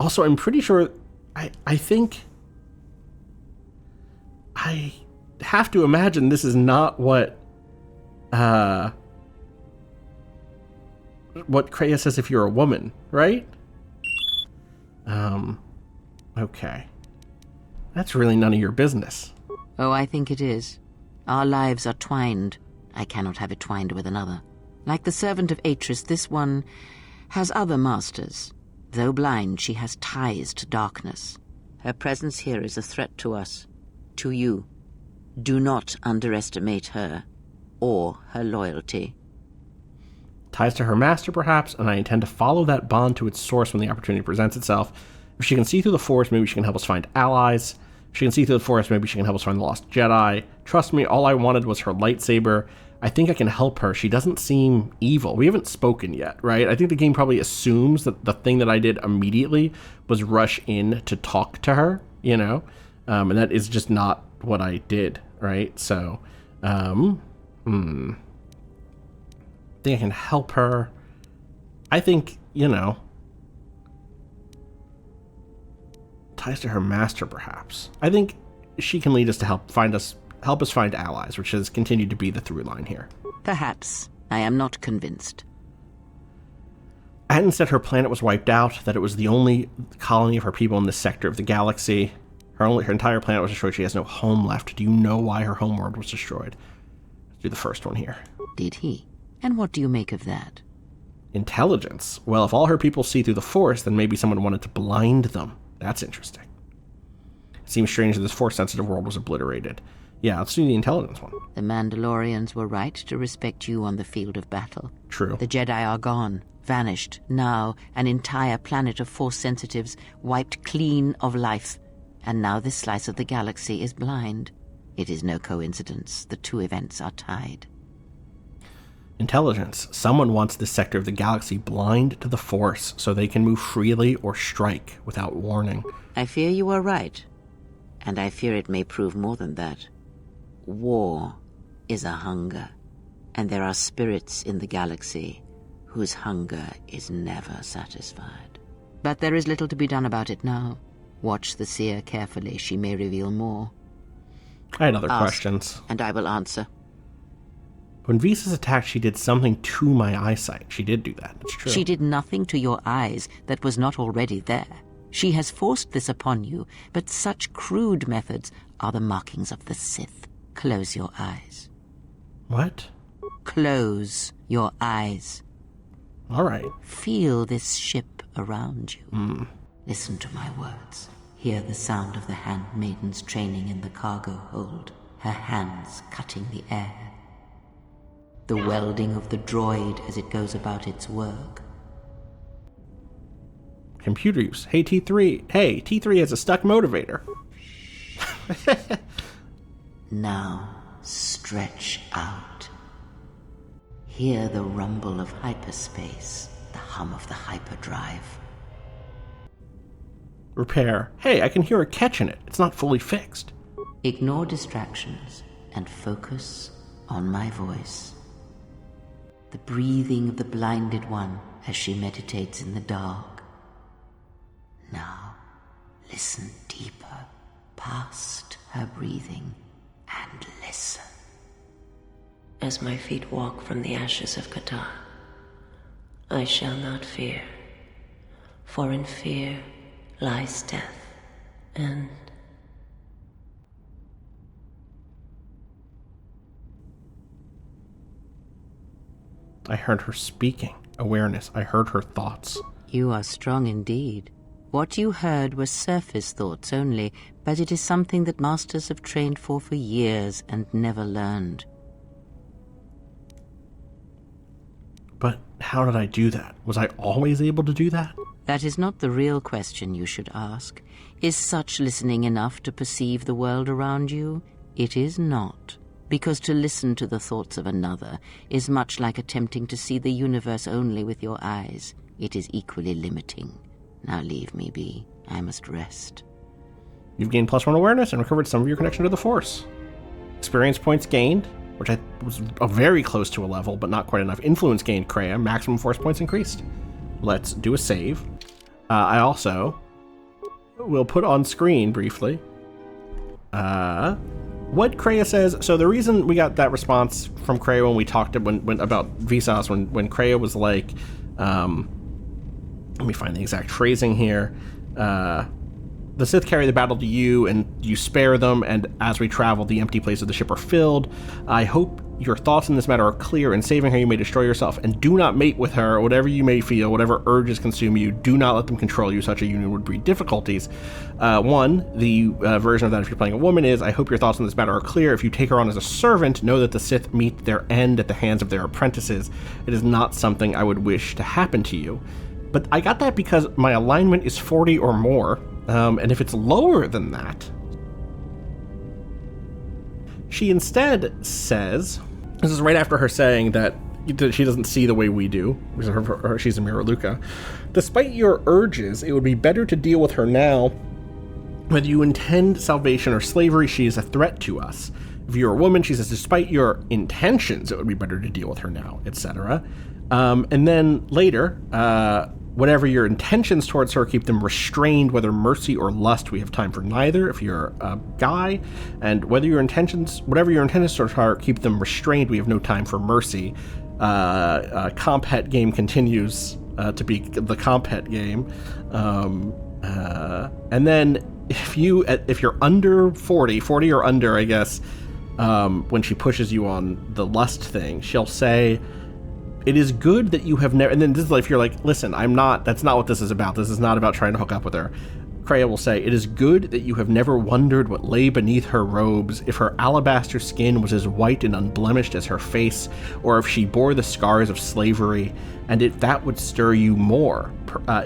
Also, I'm pretty sure, I think, I have to imagine this is not what Kreia says if you're a woman, right? Okay. That's really none of your business. Oh, I think it is. Our lives are twined. I cannot have it twined with another. Like the servant of Atris, this one has other masters. Though blind, she has ties to darkness. Her presence here is a threat to us, to you. Do not underestimate her, or her loyalty. Ties to her master, perhaps, and I intend to follow that bond to its source when the opportunity presents itself. If she can see through the Force, maybe she can help us find allies. If she can see through the Force, maybe she can help us find the lost Jedi. Trust me, all I wanted was her lightsaber. I think I can help her. She doesn't seem evil. We haven't spoken yet, right? I think the game probably assumes that the thing that I did immediately was rush in to talk to her, you know? And that is just not what I did, right? So, I think I can help her. I think, you know, ties to her master, perhaps. I think she can lead us to help us find allies, which has continued to be the through line here. Perhaps. I am not convinced. I hadn't said her planet was wiped out, that it was the only colony of her people in this sector of the galaxy. Her entire planet was destroyed. She has no home left. Do you know why her homeworld was destroyed? Let's do the first one here. Did he? And what do you make of that? Intelligence. Well, if all her people see through the Force, then maybe someone wanted to blind them. That's interesting. It seems strange that this Force-sensitive world was obliterated. Yeah, let's do the intelligence one. The Mandalorians were right to respect you on the field of battle. True. The Jedi are gone, vanished. Now, an entire planet of Force sensitives wiped clean of life. And now this slice of the galaxy is blind. It is no coincidence. The two events are tied. Intelligence. Someone wants this sector of the galaxy blind to the Force so they can move freely or strike without warning. I fear you are right. And I fear it may prove more than that. War is a hunger, and there are spirits in the galaxy whose hunger is never satisfied. But there is little to be done about it now. Watch the seer carefully. She may reveal more. I had other Ask, questions. And I will answer. When Visas attacked, she did something to my eyesight. She did do that. It's true. She did nothing to your eyes that was not already there. She has forced this upon you, but such crude methods are the markings of the Sith. Close your eyes. What? Close your eyes. All right. Feel this ship around you. Listen to my words. Hear the sound of the Handmaidens training in the cargo hold, her hands cutting the air. The welding of the droid as it goes about its work. Computer use. Hey, T3. Hey, T3 has a stuck motivator. Now, stretch out. Hear the rumble of hyperspace, the hum of the hyperdrive. Repair. Hey, I can hear a catch in it. It's not fully fixed. Ignore distractions and focus on my voice. The breathing of the blinded one as she meditates in the dark. Now, listen deeper, past her breathing, and listen. As my feet walk from the ashes of KOTOR, I shall not fear, for in fear lies death, and... I heard her speaking. Awareness. I heard her thoughts. You are strong indeed. What you heard were surface thoughts only, but it is something that Masters have trained for years and never learned. But how did I do that? Was I always able to do that? That is not the real question you should ask. Is such listening enough to perceive the world around you? It is not. Because to listen to the thoughts of another is much like attempting to see the universe only with your eyes. It is equally limiting. Now leave me be. I must rest. You've gained +1 awareness and recovered some of your connection to the Force. Experience points gained, which I was very close to a level, but not quite enough. Influence gained, Kreia. Maximum Force points increased. Let's do a save. I also will put on screen briefly what Kreia says. So the reason we got that response from Kreia when we talked when about Vsauce, when Kreia was like, let me find the exact phrasing here. The Sith carry the battle to you, and you spare them, and as we travel, the empty places of the ship are filled. I hope your thoughts in this matter are clear. In saving her, you may destroy yourself, and do not mate with her, or whatever you may feel, whatever urges consume you, do not let them control you. Such a union would breed difficulties. The version of that if you're playing a woman is, I hope your thoughts in this matter are clear. If you take her on as a servant, know that the Sith meet their end at the hands of their apprentices. It is not something I would wish to happen to you. But I got that because my alignment is 40 or more, and if it's lower than that, she instead says, this is right after her saying that she doesn't see the way we do, because she's a Miraluka. Despite your urges, it would be better to deal with her now. Whether you intend salvation or slavery, she is a threat to us. If you're a woman, she says, despite your intentions, it would be better to deal with her now, etc. And then later, whatever your intentions towards her, keep them restrained, whether mercy or lust, we have time for neither if you're a guy. And whatever your intentions towards her, keep them restrained, we have no time for mercy. Compet game continues to be the compet game. And then if you're under 40 or under, I guess, when she pushes you on the lust thing, she'll say, it is good that you have never, and then this is like, if you're like, listen, that's not what this is about. This is not about trying to hook up with her. Kreia will say, it is good that you have never wondered what lay beneath her robes, if her alabaster skin was as white and unblemished as her face, or if she bore the scars of slavery, and if that would stir you more,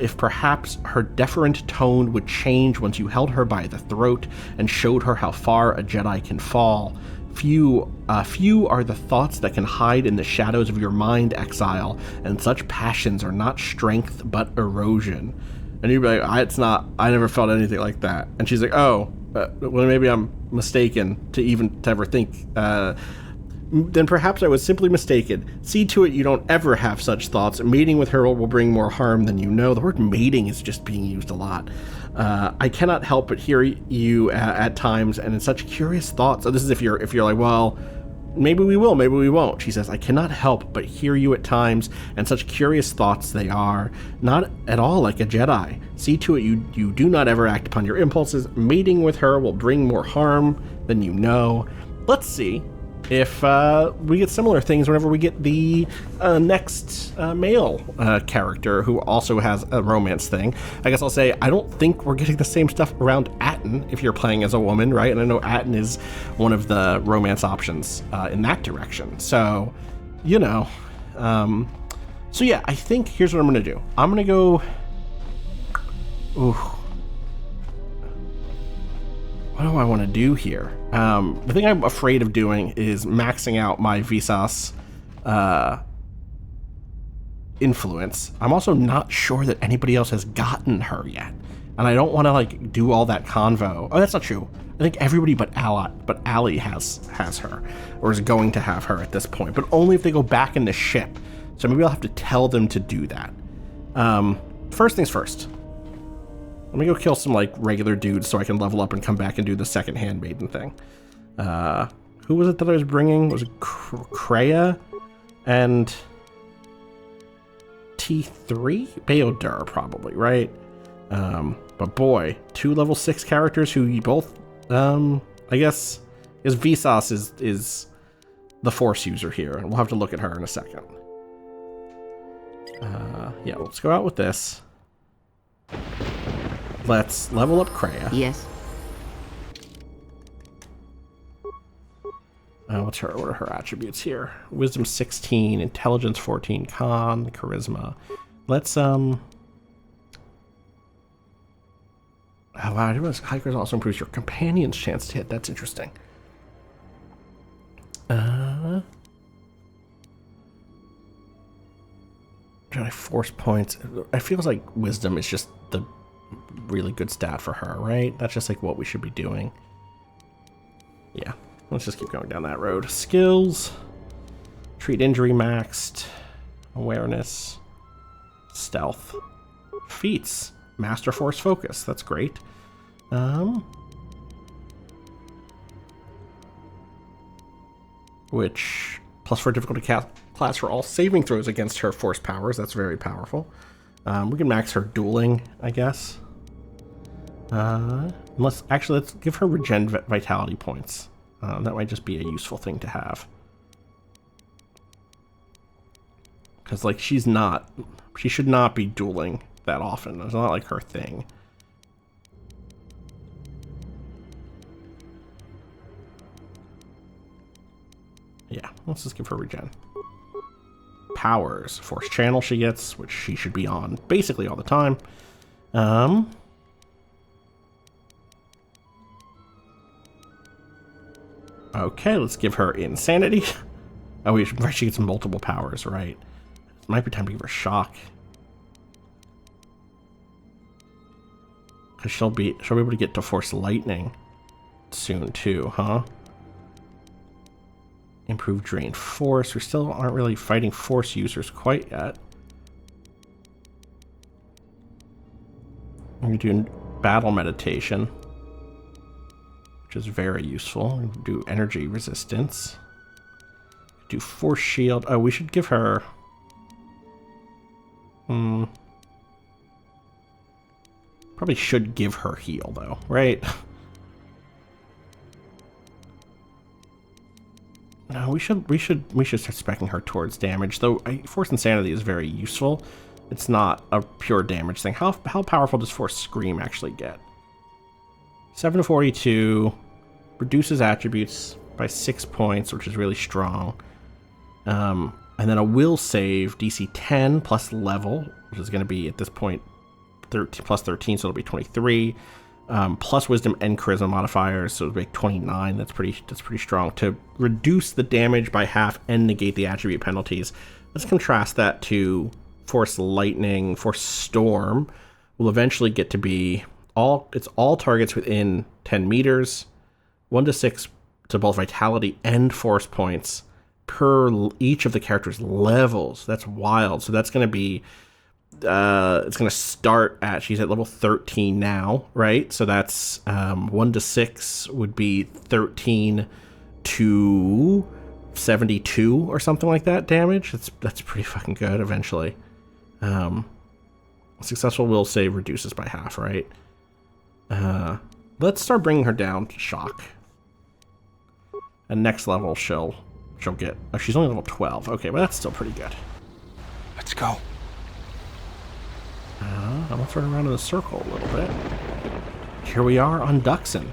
if perhaps her deferent tone would change once you held her by the throat and showed her how far a Jedi can fall. Few are the thoughts that can hide in the shadows of your mind, Exile, and such passions are not strength but erosion. And you'd be like, I never felt anything like that. And she's like, well, maybe I'm mistaken to ever think. Then perhaps I was simply mistaken. See to it you don't ever have such thoughts. Mating with her will bring more harm than you know. The word mating is just being used a lot. I cannot help but hear you at times, and in such curious thoughts. So this is if you're like, well, maybe we will, maybe we won't. She says, I cannot help but hear you at times, and such curious thoughts they are, not at all like a Jedi. See to it you do not ever act upon your impulses. Mating with her will bring more harm than you know. Let's see if we get similar things whenever we get the next male character who also has a romance thing. I guess I'll say I don't think we're getting the same stuff around Atton if you're playing as a woman, right? And I know Atton is one of the romance options in that direction. So, so yeah, I think here's what I'm going to do. I'm going to go... Ooh. What do I want to do here? The thing I'm afraid of doing is maxing out my Vsauce influence. I'm also not sure that anybody else has gotten her yet. And I don't want to do all that convo. Oh, that's not true. I think everybody but Ali has her, or is going to have her at this point, but only if they go back in the ship. So maybe I'll have to tell them to do that. First things first. Let me go kill some regular dudes so I can level up and come back and do the second Handmaiden thing. Who was it that I was bringing? Was it Kreia and T3? Beodur, probably, right? But boy, 2 level 6 characters who you both, I guess, Vsauce is the Force user here, and we'll have to look at her in a second. Yeah, let's go out with this. let's level up Kreia. Yes. What are her attributes here? Wisdom 16, intelligence 14, con, charisma. Let's oh wow, high charisma also improves your companion's chance to hit. That's interesting. Jedi Force points. I feel like wisdom is just the really good stat for her, right? That's just like what we should be doing. Yeah, let's just keep going down that road. Skills, treat injury maxed, awareness, stealth, feats, master force focus. That's great. Which plus 4 difficulty class for all saving throws against her force powers. That's very powerful. We can max her dueling, I guess. Let's give her regen vitality points. That might just be a useful thing to have. Because like she should not be dueling that often. It's not like her thing. Yeah, let's just give her regen. Powers, force channel she gets, which she should be on basically all the time. Okay, let's give her insanity. Oh, she gets multiple powers, right? It might be time to give her shock. Because she'll be able to get to force lightning soon too, huh? Improve drain force. We still aren't really fighting force users quite yet. We're doing battle meditation, which is very useful. We do energy resistance. Do force shield. Oh, we should give her. Probably should give her heal though, right? No, we should start speccing her towards damage. Though Force Insanity is very useful. It's not a pure damage thing. How powerful does Force Scream actually get? 7 to 42, reduces attributes by 6 points, which is really strong. And then a will save DC 10 plus level, which is going to be at this point 13 plus 13, so it'll be 23. Plus wisdom and charisma modifiers, so it'll make 29. That's pretty strong to reduce the damage by half and negate the attribute penalties. Let's contrast that to Force Lightning. Force Storm will eventually get to be all targets within 10 meters, 1 to 6 to both vitality and force points per each of the characters' levels. That's wild. So that's going to be it's going to start at, she's at level 13 now, right? So that's 1 to 6 would be 13 to 72 or something like that damage. That's pretty fucking good eventually. Successful will save reduces by half, right? Let's start bringing her down to shock. And next level she'll get, oh, she's only level 12. Okay, but that's still pretty good. Let's go. I'm gonna turn around in a circle a little bit. Here we are on Dxun.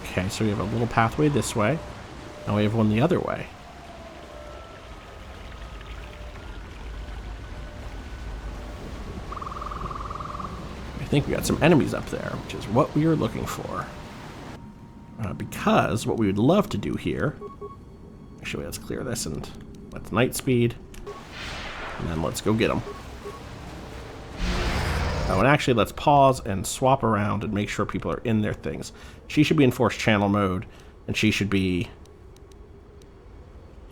Okay, so we have a little pathway this way, and we have one the other way. I think we got some enemies up there, which is what we were looking for. Because what we would love to do here, actually let's clear this and let's night speed, and then let's go get them. Oh, and actually let's pause and swap around and make sure people are in their things. She should be in force channel mode, and she should be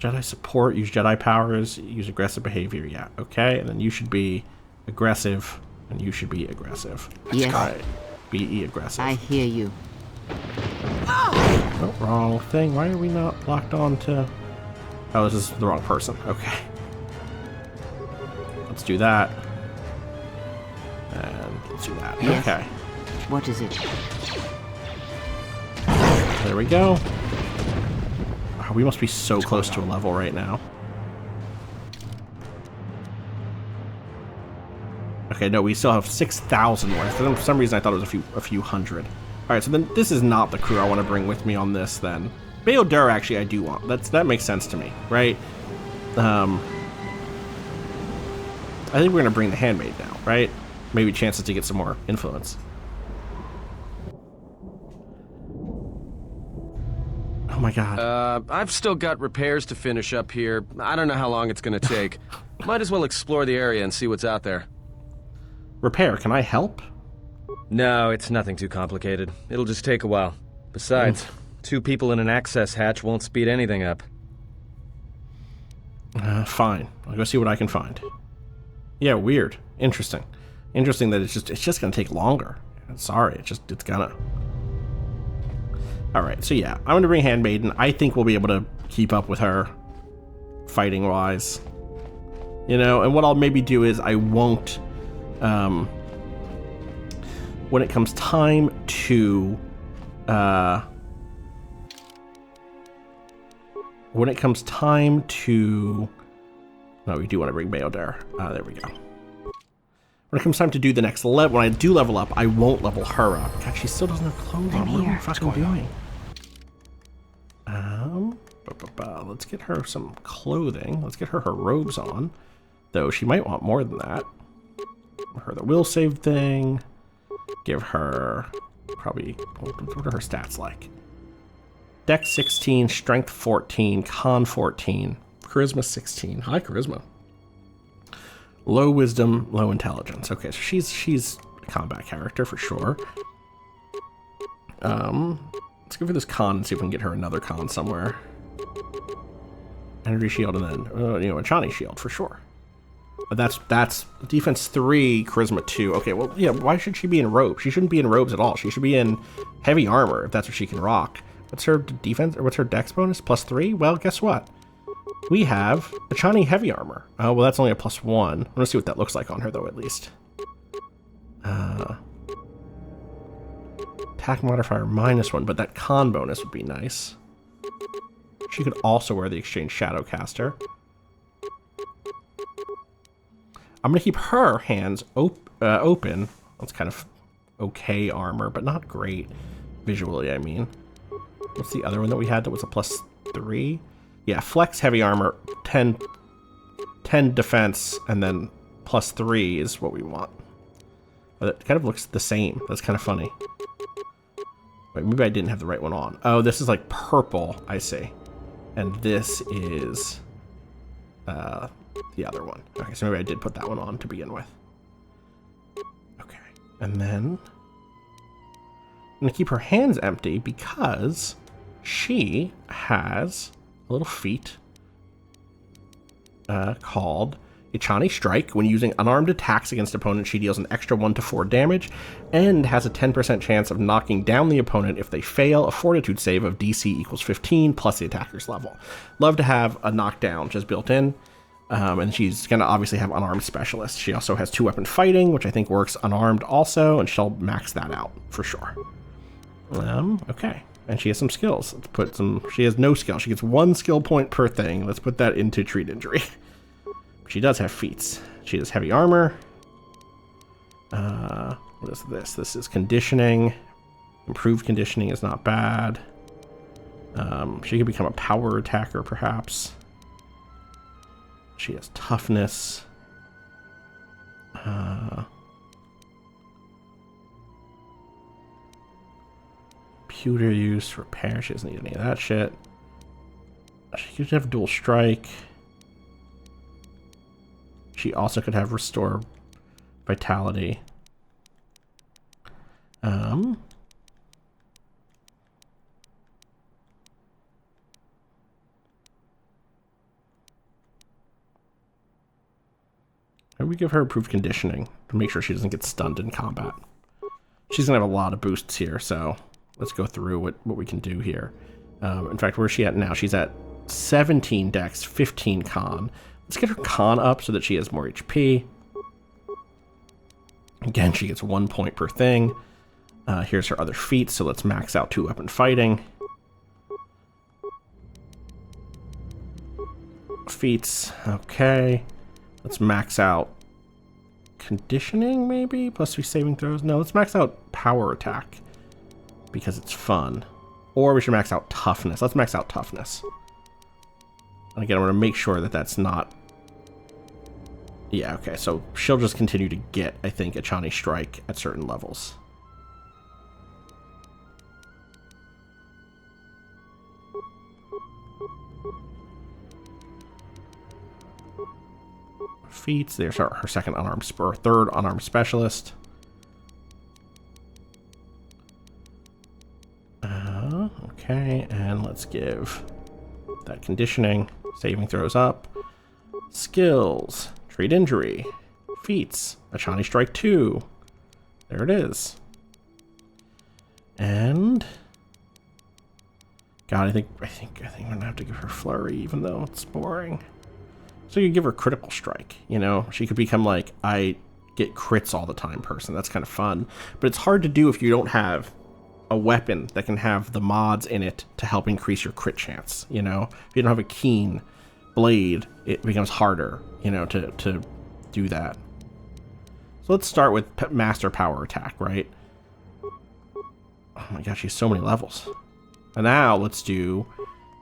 Jedi support, use Jedi powers, use aggressive behavior, yeah, okay, and then you should be aggressive, and you should be aggressive. Yes. Right. Be aggressive. I hear you. Oh, wrong thing. Why are we not locked on to... Oh, this is the wrong person. Okay. Let's do that. And let's do that. Yes. Okay. What is it? There we go. We must be so close to a level right now. Okay, no, we still have 6,000 worth. For some reason, I thought it was a few hundred. All right, so then this is not the crew I want to bring with me on this. Then Bail-Dur, actually, I do want. That makes sense to me, right? I think we're gonna bring the Handmaid now, right? Maybe chances to get some more influence. Oh my god. I've still got repairs to finish up here. I don't know how long it's gonna take. Might as well explore the area and see what's out there. Repair, can I help? No, it's nothing too complicated. It'll just take a while. Besides, 2 people in an access hatch won't speed anything up. Fine. I'll go see what I can find. Yeah, weird. Interesting. Interesting that it's just gonna take longer. Sorry, it's gonna. Alright, so yeah, I'm gonna bring Handmaiden. I think we'll be able to keep up with her fighting wise. You know, and what I'll maybe do is I won't when it comes time to no, we do want to bring Bail-Dur. There we go. When it comes time to do the next level, when I do level up, I won't level her up. God, she still doesn't have clothes on. What are we fucking doing? Let's get her some clothing. Let's get her robes on. Though she might want more than that. Give her the will save thing. Give her probably, what are her stats like? Dex 16, Strength 14, Con 14, Charisma 16. High Charisma. Low Wisdom, low Intelligence. Okay, so she's a combat character for sure. Let's go for this Con and see if we can get her another Con somewhere. Energy Shield and then, a Chani Shield for sure. But that's Defense 3, Charisma 2. Okay, well, yeah, why should she be in robes? She shouldn't be in robes at all. She should be in heavy armor if that's what she can rock. What's her defense, or what's her dex bonus? +3? Well, guess what? We have a Chani heavy armor. Oh, well, that's only a +1. I'm gonna see what that looks like on her, though, at least. Attack modifier -1, but that con bonus would be nice. She could also wear the Exchange Shadowcaster. I'm gonna keep her hands open. That's kind of okay armor, but not great visually, I mean. What's the other one that we had that was a +3? Yeah, flex heavy armor, 10 defense, and then +3 is what we want. But it kind of looks the same. That's kind of funny. Wait, maybe I didn't have the right one on. Oh, this is like purple, I see. And this is the other one. Okay, so maybe I did put that one on to begin with. Okay, and then I'm gonna keep her hands empty because she has a little feat called a Chani Strike. When using unarmed attacks against opponents, she deals an extra 1 to 4 damage and has a 10% chance of knocking down the opponent if they fail a fortitude save of DC = 15 plus the attacker's level. Love to have a knockdown just built in. And she's going to obviously have unarmed specialist. She also has 2-weapon fighting, which I think works unarmed also, and she'll max that out for sure. Okay. And she has some skills. Let's put some... She has no skill. She gets 1 skill point per thing. Let's put that into treat injury. She does have feats. She has heavy armor. What is this? This is conditioning. Improved conditioning is not bad. She could become a power attacker, perhaps. She has toughness. Computer use, repair. She doesn't need any of that shit. She could have dual strike. She also could have restore vitality. Maybe we give her improved conditioning to make sure she doesn't get stunned in combat. She's gonna have a lot of boosts here, so let's go through what we can do here. In fact, where's she at now? She's at 17 dex, 15 con. Let's get her con up so that she has more HP. Again, she gets 1 point per thing. Here's her other feats, so let's max out 2-weapon fighting. Feats. Okay. Let's max out conditioning, maybe? Plus 3 saving throws? No, let's max out power attack. Because it's fun. Or we should max out toughness. Let's max out toughness. And again, I'm going to make sure that that's not... Yeah, okay, so she'll just continue to get, I think, a Chani Strike at certain levels. Feats. There's her second unarmed, or third unarmed specialist. Okay, and let's give that conditioning. Saving throws up. Skills. Treat injury. Feats. A Chani Strike 2. There it is. And God, I think I'm gonna have to give her flurry, even though it's boring. So you give her critical strike, you know? She could become like, I get crits all the time person. That's kind of fun. But it's hard to do if you don't have a weapon that can have the mods in it to help increase your crit chance, you know? If you don't have a keen blade, it becomes harder, you know, to do that. So let's start with Master Power Attack, right? Oh my gosh, she's so many levels. And now let's do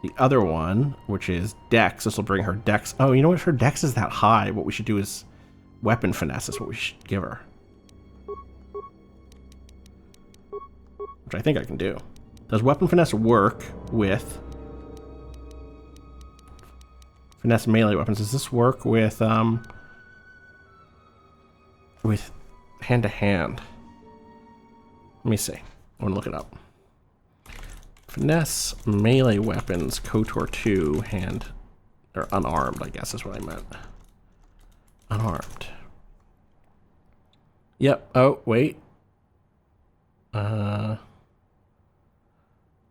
the other one, which is Dex. This will bring her Dex. Oh, you know what? If her Dex is that high, what we should do is Weapon Finesse is what we should give her. Which I think I can do. Does Weapon Finesse work with Finesse melee weapons? Does this work with hand-to-hand? Let me see. I want to look it up. Finesse melee weapons, KOTOR 2, hand, or unarmed, I guess is what I meant. Unarmed. Yep. Oh, wait.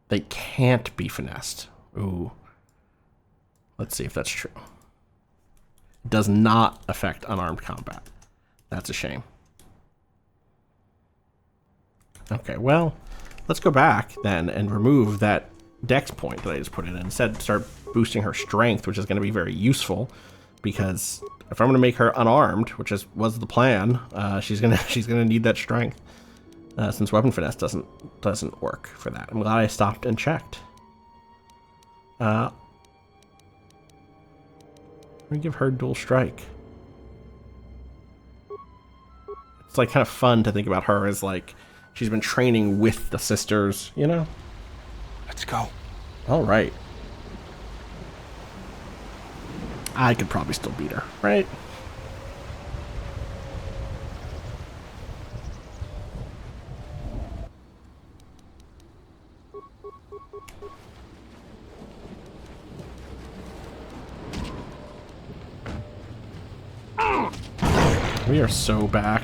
They can't be finessed. Ooh. Let's see if that's true. It does not affect unarmed combat. That's a shame. Okay, well, let's go back then and remove that Dex point that I just put in and instead start boosting her strength, which is going to be very useful because if I'm going to make her unarmed, which was the plan, she's gonna need that strength since weapon finesse doesn't work for that. I'm glad I stopped and checked. Let me give her dual strike. It's like kind of fun to think about her as like she's been training with the sisters, you know? Let's go. All right. I could probably still beat her, right? We are so back.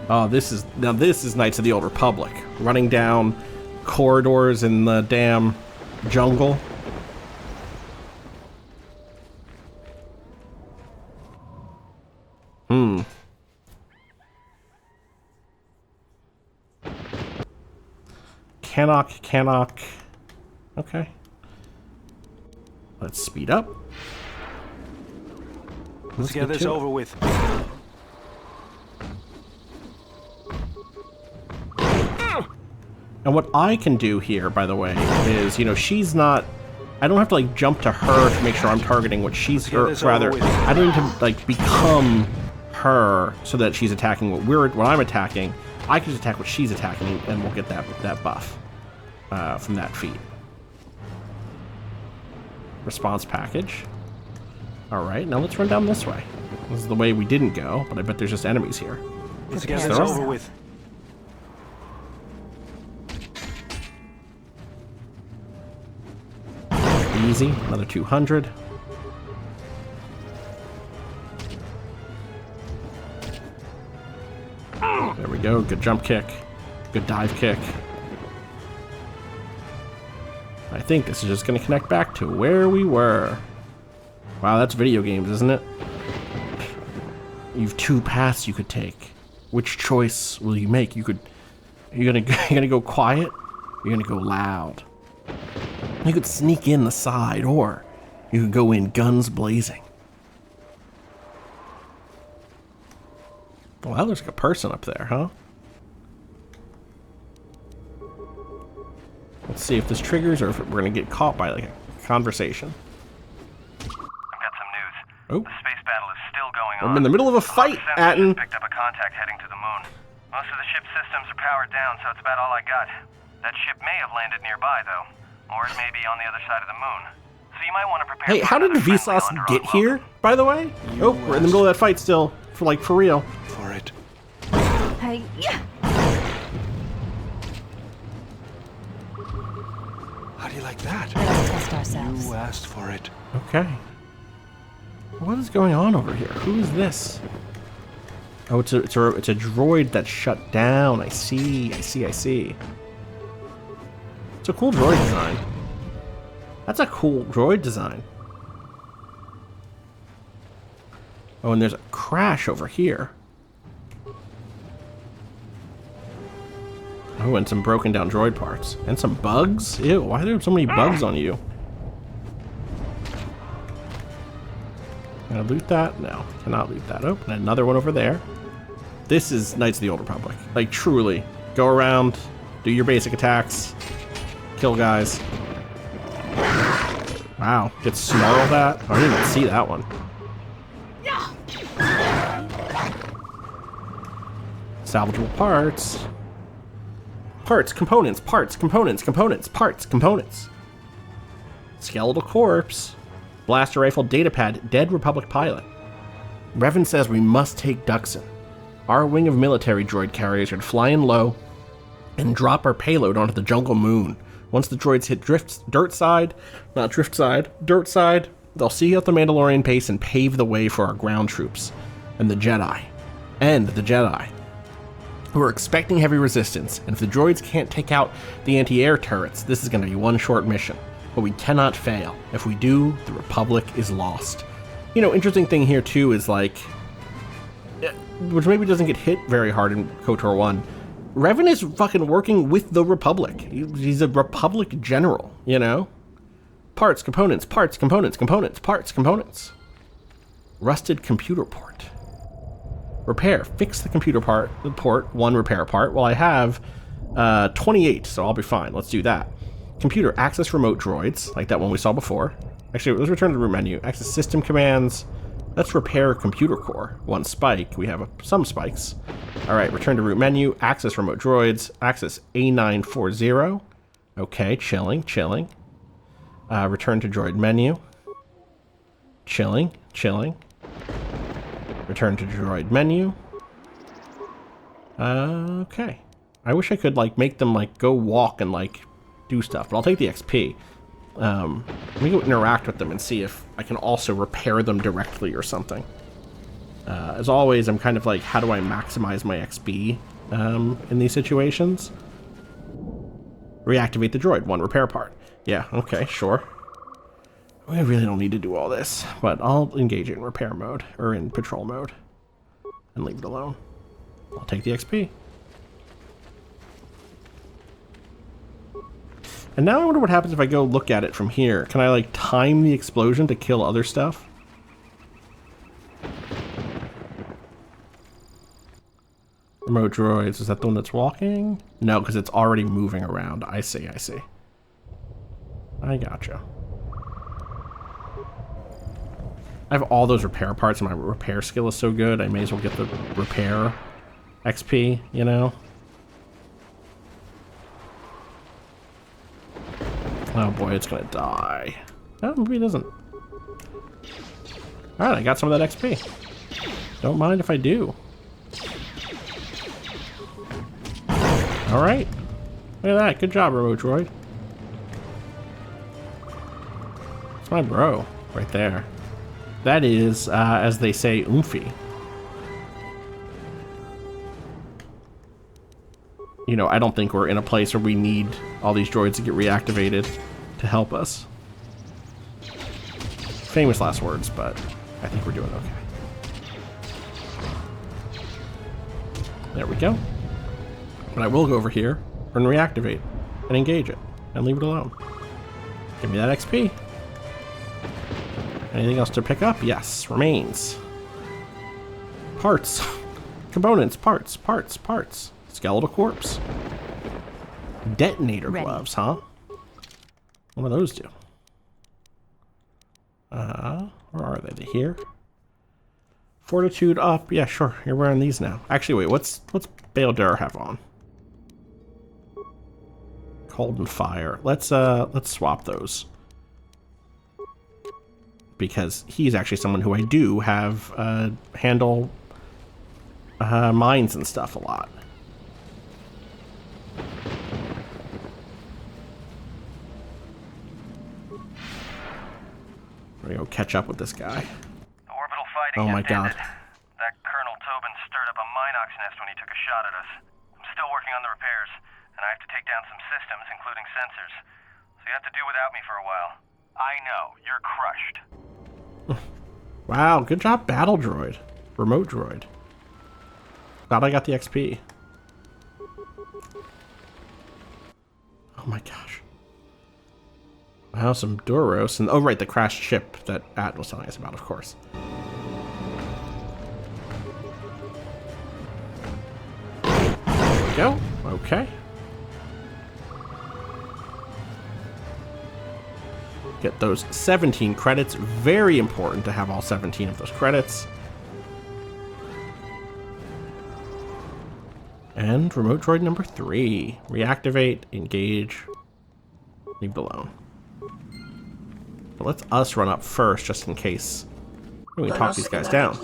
Oh, this is Knights of the Old Republic. Running down corridors in the damn jungle. Cannok. Okay. Let's speed up. Let's get this over with. And what I can do here, by the way, is, you know, she's not... I don't have to, like, jump to her to make sure I'm targeting what she's... Or rather, I don't need to, like, become her so that she's attacking what I'm attacking. I can just attack what she's attacking, and we'll get that buff from that feat. Response package. Alright, now let's run down this way. This is the way we didn't go, but I bet there's just enemies here. Let's get this over with. Easy, another 200. There we go, good jump kick, good dive kick. I think this is just going to connect back to where we were. Wow, that's video games, isn't it? You've 2 paths you could take. Which choice will you make? You could You're gonna go quiet? You're gonna go loud. You could sneak in the side, or you could go in guns blazing. Well, that looks like a person up there, huh? Let's see if this triggers or if we're gonna get caught by like a conversation. I've got some news. Oh. The space battle is still going on. I'm in the middle of a fight, Atten. Picked up a contact heading to the moon. Most of the ship's systems are powered down, so it's about all I got. That ship may have landed nearby, though. Or it may be on the other side of the moon. So you might want to prepare. Hey, how did Vsauce get here, by the way? Oh, we're in the middle of that fight still. For real. For it. Hey, How do you like that? let us test ourselves. You asked for it. Okay. What is going on over here? Who is this? Oh, it's a droid that's shut down. I see. It's a cool droid design. That's a cool droid design. Oh, and there's a crash over here. Oh, and some broken down droid parts. And some bugs? Ew, why are there so many bugs on you? Can I loot that? No, cannot loot that. Oh, and another one over there. This is Knights of the Old Republic. Like, truly. Go around, do your basic attacks, kill guys. Wow, get snarled at? I didn't even see that one. Salvageable parts. Parts, components, parts, components, components, parts, components. Skeletal corpse. Blaster rifle, datapad, dead Republic pilot. Revan says we must take Dxun. Our wing of military droid carriers are to fly in low and drop our payload onto the jungle moon. Once the droids hit dirt side, they'll seek out the Mandalorian base and pave the way for our ground troops and the Jedi. We're expecting heavy resistance, and if the droids can't take out the anti-air turrets, this is going to be one short mission. But we cannot fail. If we do, the Republic is lost. You know, interesting thing here too is like, which maybe doesn't get hit very hard in KOTOR 1, Revan is fucking working with the Republic. He's a Republic general, you know? Parts, components, parts, components, components, parts, components. Rusted computer port. Repair. Fix the computer part, the port, one repair part. Well, I have 28, so I'll be fine. Let's do that. Computer, access remote droids, like that one we saw before. Actually, let's return to the root menu. Access system commands. Let's repair computer core. One spike. We have some spikes. All right, return to root menu. Access remote droids. Access A940. Okay, chilling. Return to droid menu. Chilling. Return to droid menu. Okay. I wish I could, like, make them, like, go walk and, like, do stuff, but I'll take the XP. Let me go interact with them and see if I can also repair them directly or something. As always, I'm kind of like, how do I maximize my XP in these situations? Reactivate the droid, one repair part. Yeah, okay, sure. I really don't need to do all this, but I'll engage it in repair mode, or in patrol mode, and leave it alone. I'll take the XP. And now I wonder what happens if I go look at it from here. Can I, like, time the explosion to kill other stuff? Remote droids, is that the one that's walking? No, because it's already moving around. I see. I gotcha. I have all those repair parts and my repair skill is so good, I may as well get the repair XP, you know? Oh boy, it's gonna die. Oh, maybe it doesn't. Alright, I got some of that XP. Don't mind if I do. Alright. Look at that. Good job, remote droid. It's my bro right there. That is, as they say, oomphy. You know, I don't think we're in a place where we need all these droids to get reactivated to help us. Famous last words, but I think we're doing okay. There we go. But I will go over here and reactivate and engage it and leave it alone. Give me that XP. Anything else to pick up? Yes. Remains. Parts. Components. Parts. Skeletal corpse. Detonator gloves, huh? What do those do? Where are they? They're here. Fortitude up. Yeah, sure. You're wearing these now. Actually, wait. What's Bail Dur have on? Cold and fire. Let's swap those. Because he's actually someone who I do have handle mines and stuff a lot. We're gonna go catch up with this guy. Orbital fighting oh my god. That Colonel Tobin stirred up a Minox nest when he took a shot at us. I'm still working on the repairs, and I have to take down some systems, including sensors. So you have to do without me for a while. I know, you're crushed. Wow, good job, battle droid. Remote droid. Glad I got the XP. Oh my gosh. Wow, some Duros. And oh right, the crashed ship that At was telling us about, of course. There we go. Okay. Get those 17 credits. Very important to have all 17 of those credits. And remote droid number 3. Reactivate, engage, leave it alone. But let's us run up first, just in case. We can talk these guys down.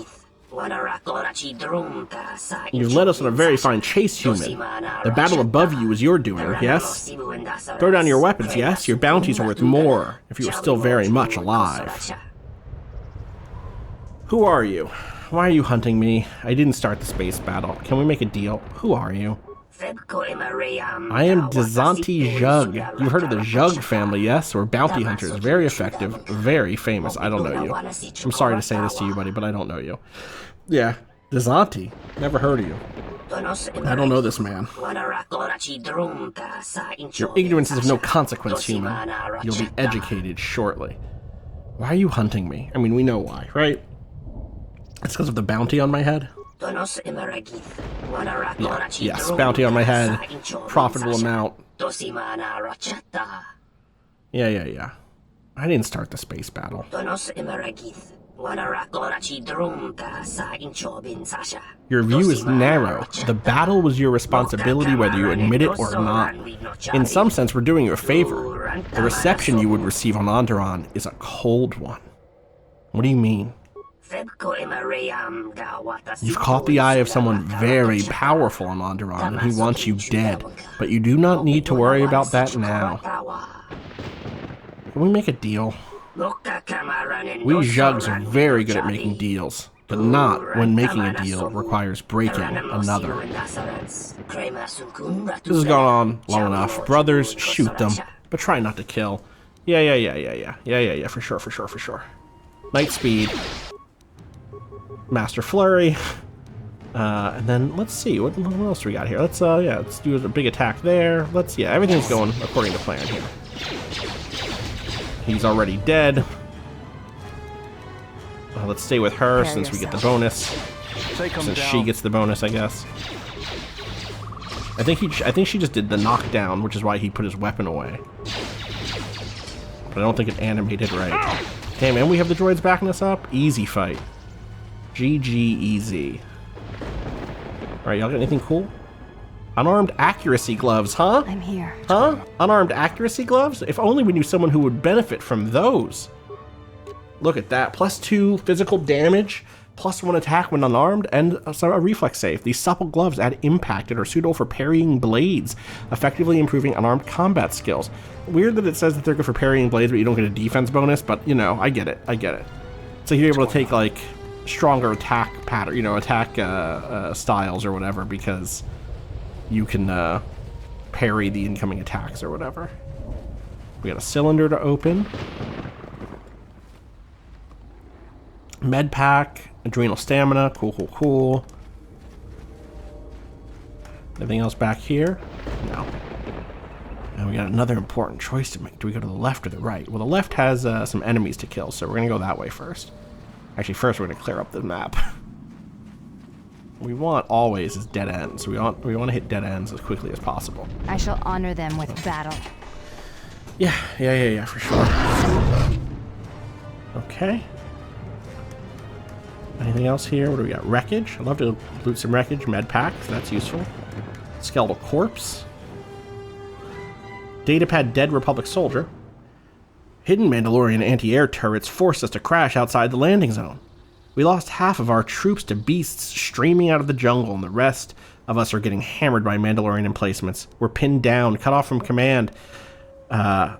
You've led us on a very fine chase, human. The battle above you is your doing, yes? Throw down your weapons, yes? Your bounties are worth more, if you are still very much alive. Who are you? Why are you hunting me? I didn't start the space battle. Can we make a deal? Who are you? I am Dxun Zhug. You've heard of the Zhug family, yes? We're bounty hunters. Very effective. Very famous. I don't know you. I'm sorry to say this to you, buddy, but I don't know you. Yeah. Dxun. Never heard of you. I don't know this man. Your ignorance is of no consequence, human. You'll be educated shortly. Why are you hunting me? I mean, we know why, right? It's because of the bounty on my head? Yeah, yes, bounty on my head. Profitable amount. Yeah. I didn't start the space battle. Your view is narrow. The battle was your responsibility whether you admit it or not. In some sense, we're doing you a favor. The reception you would receive on Onderon is a cold one. What do you mean? You've caught the eye of someone very powerful on Onderon, and he wants you dead. But you do not need to worry about that now. Can we make a deal? We Zhugs are very good at making deals, but not when making a deal requires breaking another. This has gone on long enough. Brothers, shoot them, but try not to kill. Yeah, for sure. Night speed. Master Flurry. And then let's see, what else do we got here? Let's do a big attack there. Everything's going according to plan here. He's already dead. Let's stay with her since we get the bonus. Since she gets the bonus, I guess. I think she just did the knockdown, which is why he put his weapon away. But I don't think it animated right. Hey man, we have the droids backing us up. Easy fight. GG easy. Alright, y'all got anything cool? Unarmed accuracy gloves, huh? I'm here. Huh? Unarmed accuracy gloves? If only we knew someone who would benefit from those. Look at that. +2 physical damage, +1 attack when unarmed, and a reflex save. These supple gloves add impact and are suitable for parrying blades, effectively improving unarmed combat skills. Weird that it says that they're good for parrying blades, but you don't get a defense bonus, but, you know, I get it. So you're able to take, like, stronger attack pattern, attack styles or whatever, because you can parry the incoming attacks or whatever. We got a cylinder to open. Med pack, adrenal stamina, cool. Anything else back here? No. And we got another important choice to make. Do we go to the left or the right? Well, the left has some enemies to kill, so we're going to go that way first. Actually, first we're going to clear up the map. We want always is dead ends. We want to hit dead ends as quickly as possible. I shall honor them with battle. Yeah, for sure. Okay. Anything else here? What do we got? Wreckage. I'd love to loot some wreckage. Med pack, so that's useful. Skeletal corpse. Datapad dead Republic soldier. Hidden Mandalorian anti-air turrets forced us to crash outside the landing zone. We lost half of our troops to beasts streaming out of the jungle, and the rest of us are getting hammered by Mandalorian emplacements. We're pinned down, cut off from command. And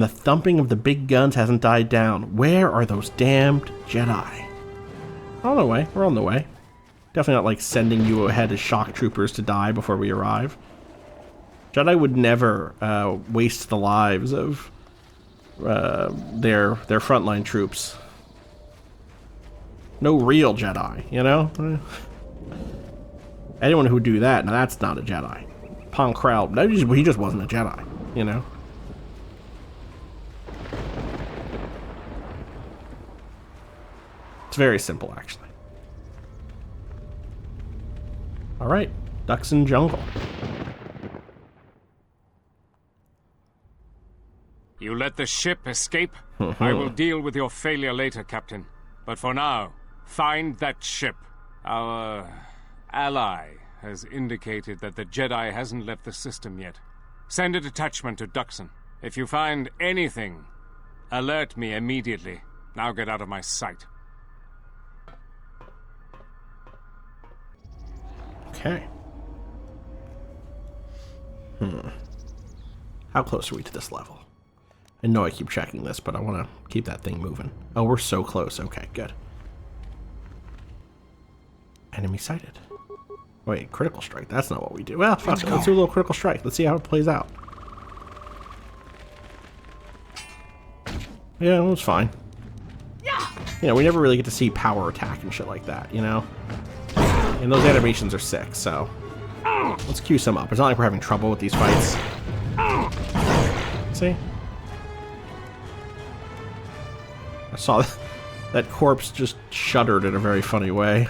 the thumping of the big guns hasn't died down. Where are those damned Jedi? On the way. We're on the way. Definitely not like sending you ahead as shock troopers to die before we arrive. Jedi would never waste the lives of their frontline troops. No real Jedi, you know? Anyone who would do that, now that's not a Jedi. Pong Krell, he just wasn't a Jedi, you know? It's very simple, actually. Alright, Dxun Jungle. You let the ship escape? I will deal with your failure later, Captain. But for now, find that ship. Our ally has indicated that the Jedi hasn't left the system yet. Send a detachment to Dxun. If you find anything, alert me immediately. Now get out of my sight. Okay. How close are we to this level? I know I keep checking this, but I want to keep that thing moving. Oh, we're so close. Okay, good. Enemy sighted. Wait, critical strike. That's not what we do. Well, fuck it. Let's do a little critical strike. Let's see how it plays out. Yeah, it was fine. You know, we never really get to see power attack and shit like that, you know? And those animations are sick, so... Let's cue some up. It's not like we're having trouble with these fights. See? I saw that corpse just shuddered in a very funny way.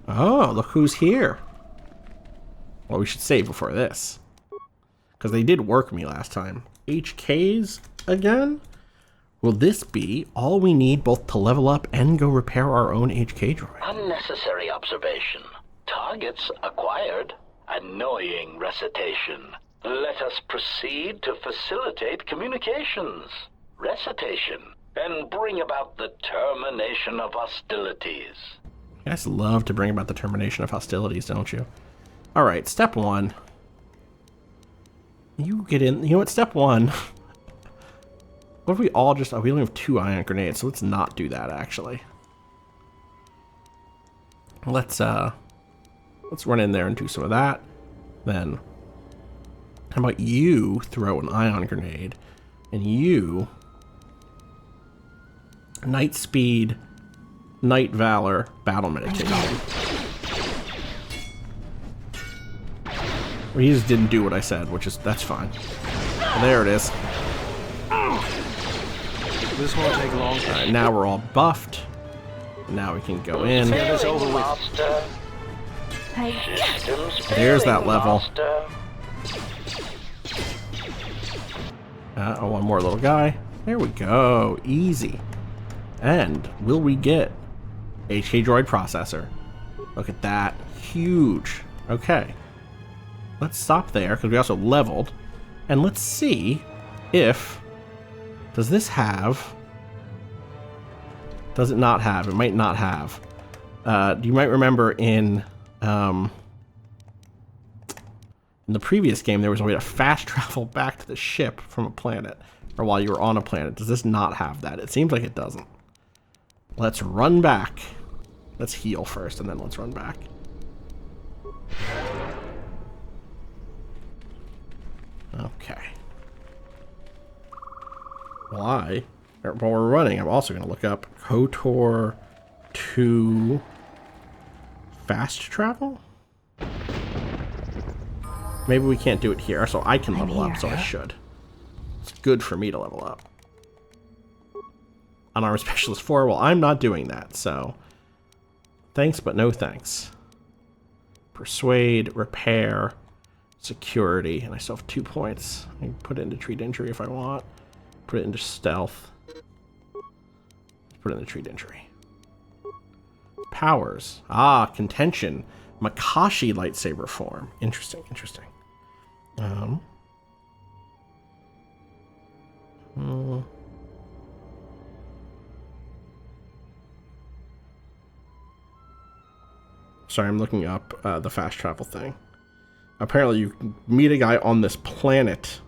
Oh, look who's here. Well, we should save before this. Because they did work me last time. HKs again? Will this be all we need both to level up and go repair our own HK droid? Unnecessary observation. Targets acquired. Annoying recitation. Let us proceed to facilitate communications. Recitation. And bring about the termination of hostilities. You guys love to bring about the termination of hostilities, don't you? Alright, step one. You get in. You know what? Step one. What if we all just... Oh, we only have 2 ion grenades, so let's not do that, actually. Let's run in there and do some of that. Then, how about you throw an ion grenade, and you... Night Speed, Night Valor, Battle Meditation. Well, he just didn't do what I said, which is... That's fine. Well, there it is. This won't take long. Alright, now we're all buffed. Now we can go in. There's that level. Oh, one more little guy. There we go. Easy. And will we get HK Droid Processor? Look at that. Huge. Okay. Let's stop there, because we also leveled. And let's see if... Does this have... Does it not have? It might not have. You might remember in the previous game, there was a way to fast travel back to the ship from a planet, or while you were on a planet. Does this not have that? It seems like it doesn't. Let's run back. Let's heal first, and then let's run back. Okay. While we're running, I'm also going to look up KOTOR 2 fast travel? Maybe we can't do it here, so I can level up, so I should. It's good for me to level up. Unarmed Specialist 4, well, I'm not doing that, so... Thanks, but no thanks. Persuade, Repair, Security, and I still have 2 points. I can put it into Treat Injury if I want. Put it into Stealth. Put it into Treat Injury. Powers. Ah, Contention. Makashi lightsaber form. Interesting, interesting. Sorry, I'm looking up the fast travel thing. Apparently you can meet a guy on this planet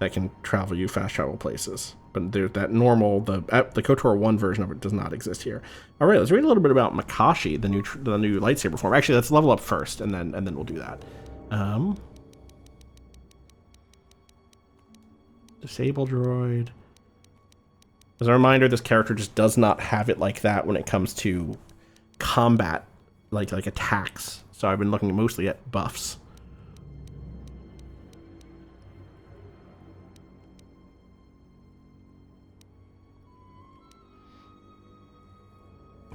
that can travel you fast travel places. But there's that normal, the KOTOR 1 version of it does not exist here. All right, let's read a little bit about Makashi, the new lightsaber form. Actually, let's level up first, and then we'll do that. Disable droid. As a reminder, this character just does not have it like that when it comes to combat, like attacks. So I've been looking mostly at buffs.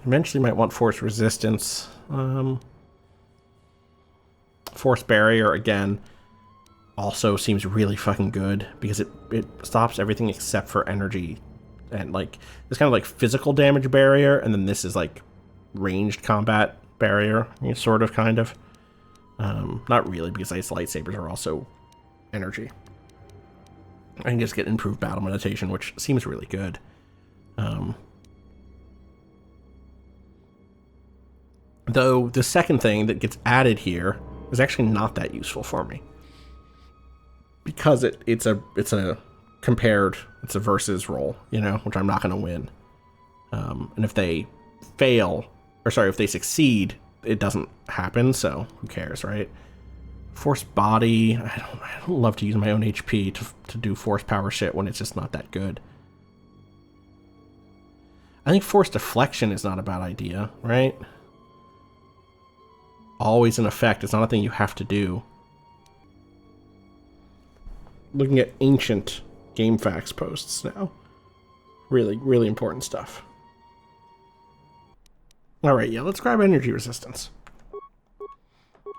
Eventually might want Force Resistance. Force Barrier, again, also seems really fucking good because it stops everything except for energy. And, like, it's kind of like physical damage barrier, and then this is, like, ranged combat barrier, sort of, kind of. Not really, because ice lightsabers are also energy. I can just get improved battle meditation, which seems really good. Though the second thing that gets added here is actually not that useful for me, because it's a versus roll, which I'm not going to win. And if they fail, if they succeed, it doesn't happen. So who cares, right? Force body. I don't love to use my own HP to do force power shit when it's just not that good. I think force deflection is not a bad idea, right? Always in effect. It's not a thing you have to do. Looking at ancient GameFAQs posts now. Really, really important stuff. Alright, yeah, let's grab energy resistance.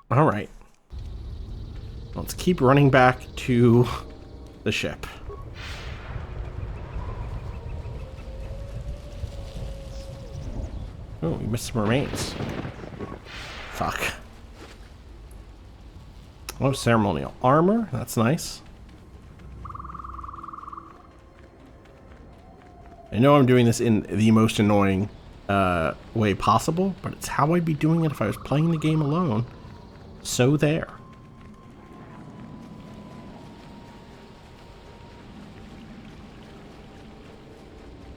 Alright. Let's keep running back to the ship. Oh, we missed some remains. Fuck. Oh, ceremonial armor. That's nice. I know I'm doing this in the most annoying way possible, but it's how I'd be doing it if I was playing the game alone. So there.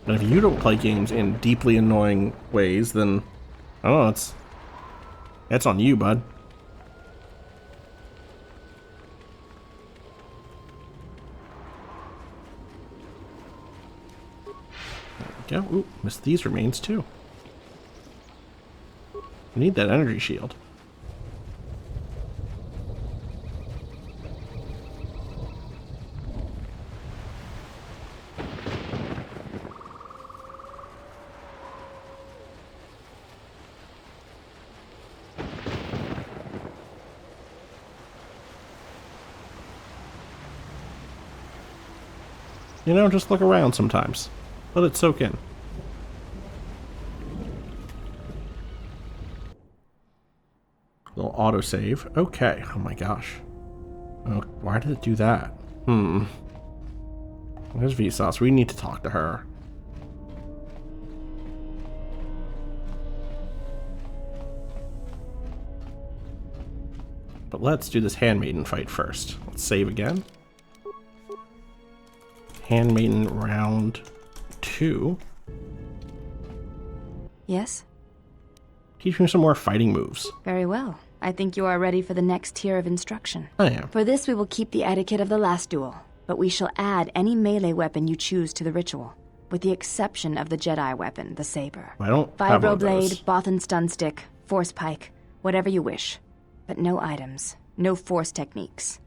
And if you don't play games in deeply annoying ways, then I don't know, that's on you, bud. There we go. Ooh, missed these remains too. We need that energy shield. Just look around sometimes. Let it soak in. Little autosave. Okay. Oh my gosh. Oh, why did it do that? There's Vsauce. We need to talk to her. But let's do this Handmaiden fight first. Let's save again. Handmaiden round 2. Yes? Teach me some more fighting moves. Very well. I think you are ready for the next tier of instruction. I am. For this, we will keep the etiquette of the last duel, but we shall add any melee weapon you choose to the ritual. with the exception of the Jedi weapon, the saber. I don't have one of those. Vibroblade, Bothan stun stick, force pike, whatever you wish. But no items, no force techniques.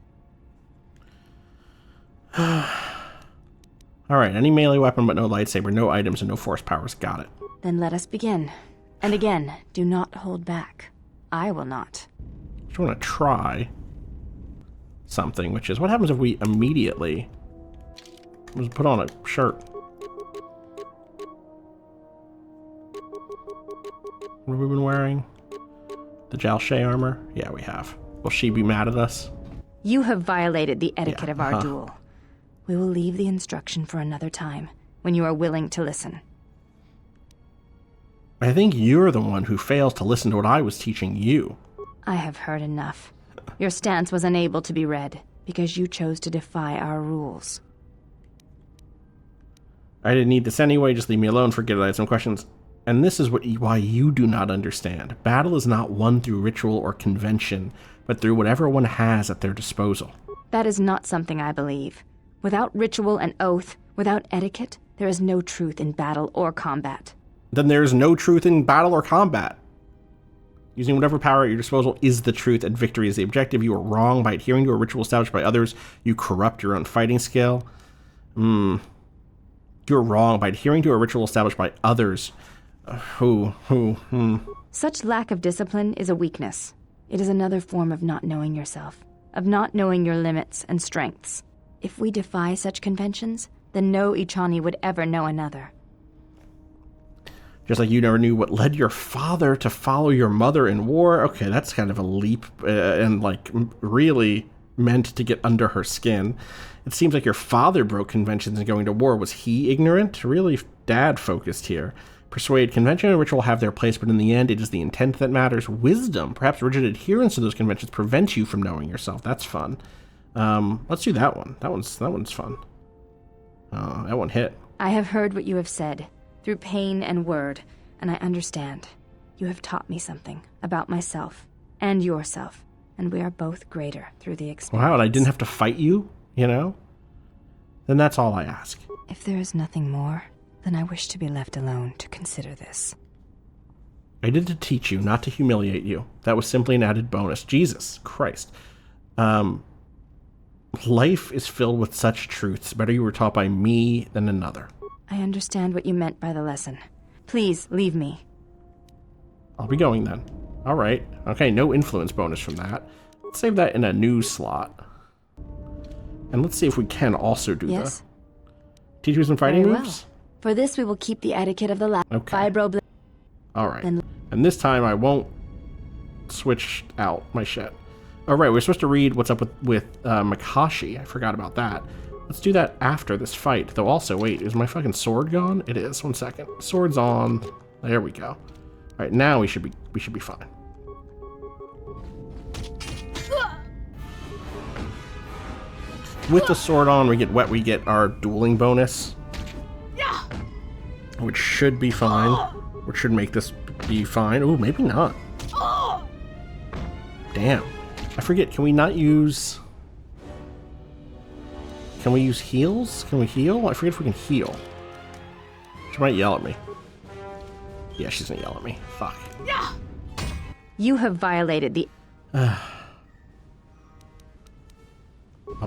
Alright, any melee weapon but no lightsaber, no items, and no force powers. Got it. Then let us begin. And again, do not hold back. I will not. Just want to try something, which is what happens if we immediately just put on a shirt. What have we been wearing? The Jalshay armor? Yeah, we have. Will she be mad at us? You have violated the etiquette of our duel. We will leave the instruction for another time, when you are willing to listen. I think you're the one who fails to listen to what I was teaching you. I have heard enough. Your stance was unable to be read, because you chose to defy our rules. I didn't need this anyway, just leave me alone, forget it, I had some questions. And this is why you do not understand. Battle is not won through ritual or convention, but through whatever one has at their disposal. That is not something I believe. Without ritual and oath, without etiquette, there is no truth in battle or combat. Then there is no truth in battle or combat. Using whatever power at your disposal is the truth, and victory is the objective. You are wrong by adhering to a ritual established by others. You corrupt your own fighting skill. You're wrong by adhering to a ritual established by others. Such lack of discipline is a weakness. It is another form of not knowing yourself, of not knowing your limits and strengths. If we defy such conventions, then no Ichani would ever know another. Just like you never knew what led your father to follow your mother in war. Okay, that's kind of a leap, and like really meant to get under her skin. It seems like your father broke conventions in going to war. Was he ignorant? Really dad-focused here. Persuade, convention and ritual have their place, but in the end, it is the intent that matters. Wisdom, perhaps rigid adherence to those conventions prevents you from knowing yourself. That's fun. Let's do that one. That one's fun. That one hit. I have heard what you have said, through pain and word, and I understand. You have taught me something about myself and yourself, and we are both greater through the experience. Wow, and I didn't have to fight you, you know? Then that's all I ask. If there is nothing more, then I wish to be left alone to consider this. I did to teach you, not to humiliate you. That was simply an added bonus. Jesus Christ. Life is filled with such truths. Better you were taught by me than another. I understand what you meant by the lesson. Please, leave me. I'll be going then. Alright. Okay, no influence bonus from that. Let's save that in a new slot. And let's see if we can also do yes. Teach you some fighting Very moves? Well. For this, we will keep the etiquette of the lab. Okay. Vibroblade. Alright. And this time I won't switch out my shit. Alright, we're supposed to read what's up with Makashi. I forgot about that. Let's do that after this fight. Though also, wait, is my fucking sword gone? It is. 1 second. Sword's on. There we go. Alright, now we should be fine. With the sword on, we get our dueling bonus. Which should be fine. Which should make this be fine. Ooh, maybe not. Damn. I forget, can we not use... Can we use heals? Can we heal? I forget if we can heal. She might yell at me. Yeah, she's gonna yell at me. Fuck. You have violated the... I'll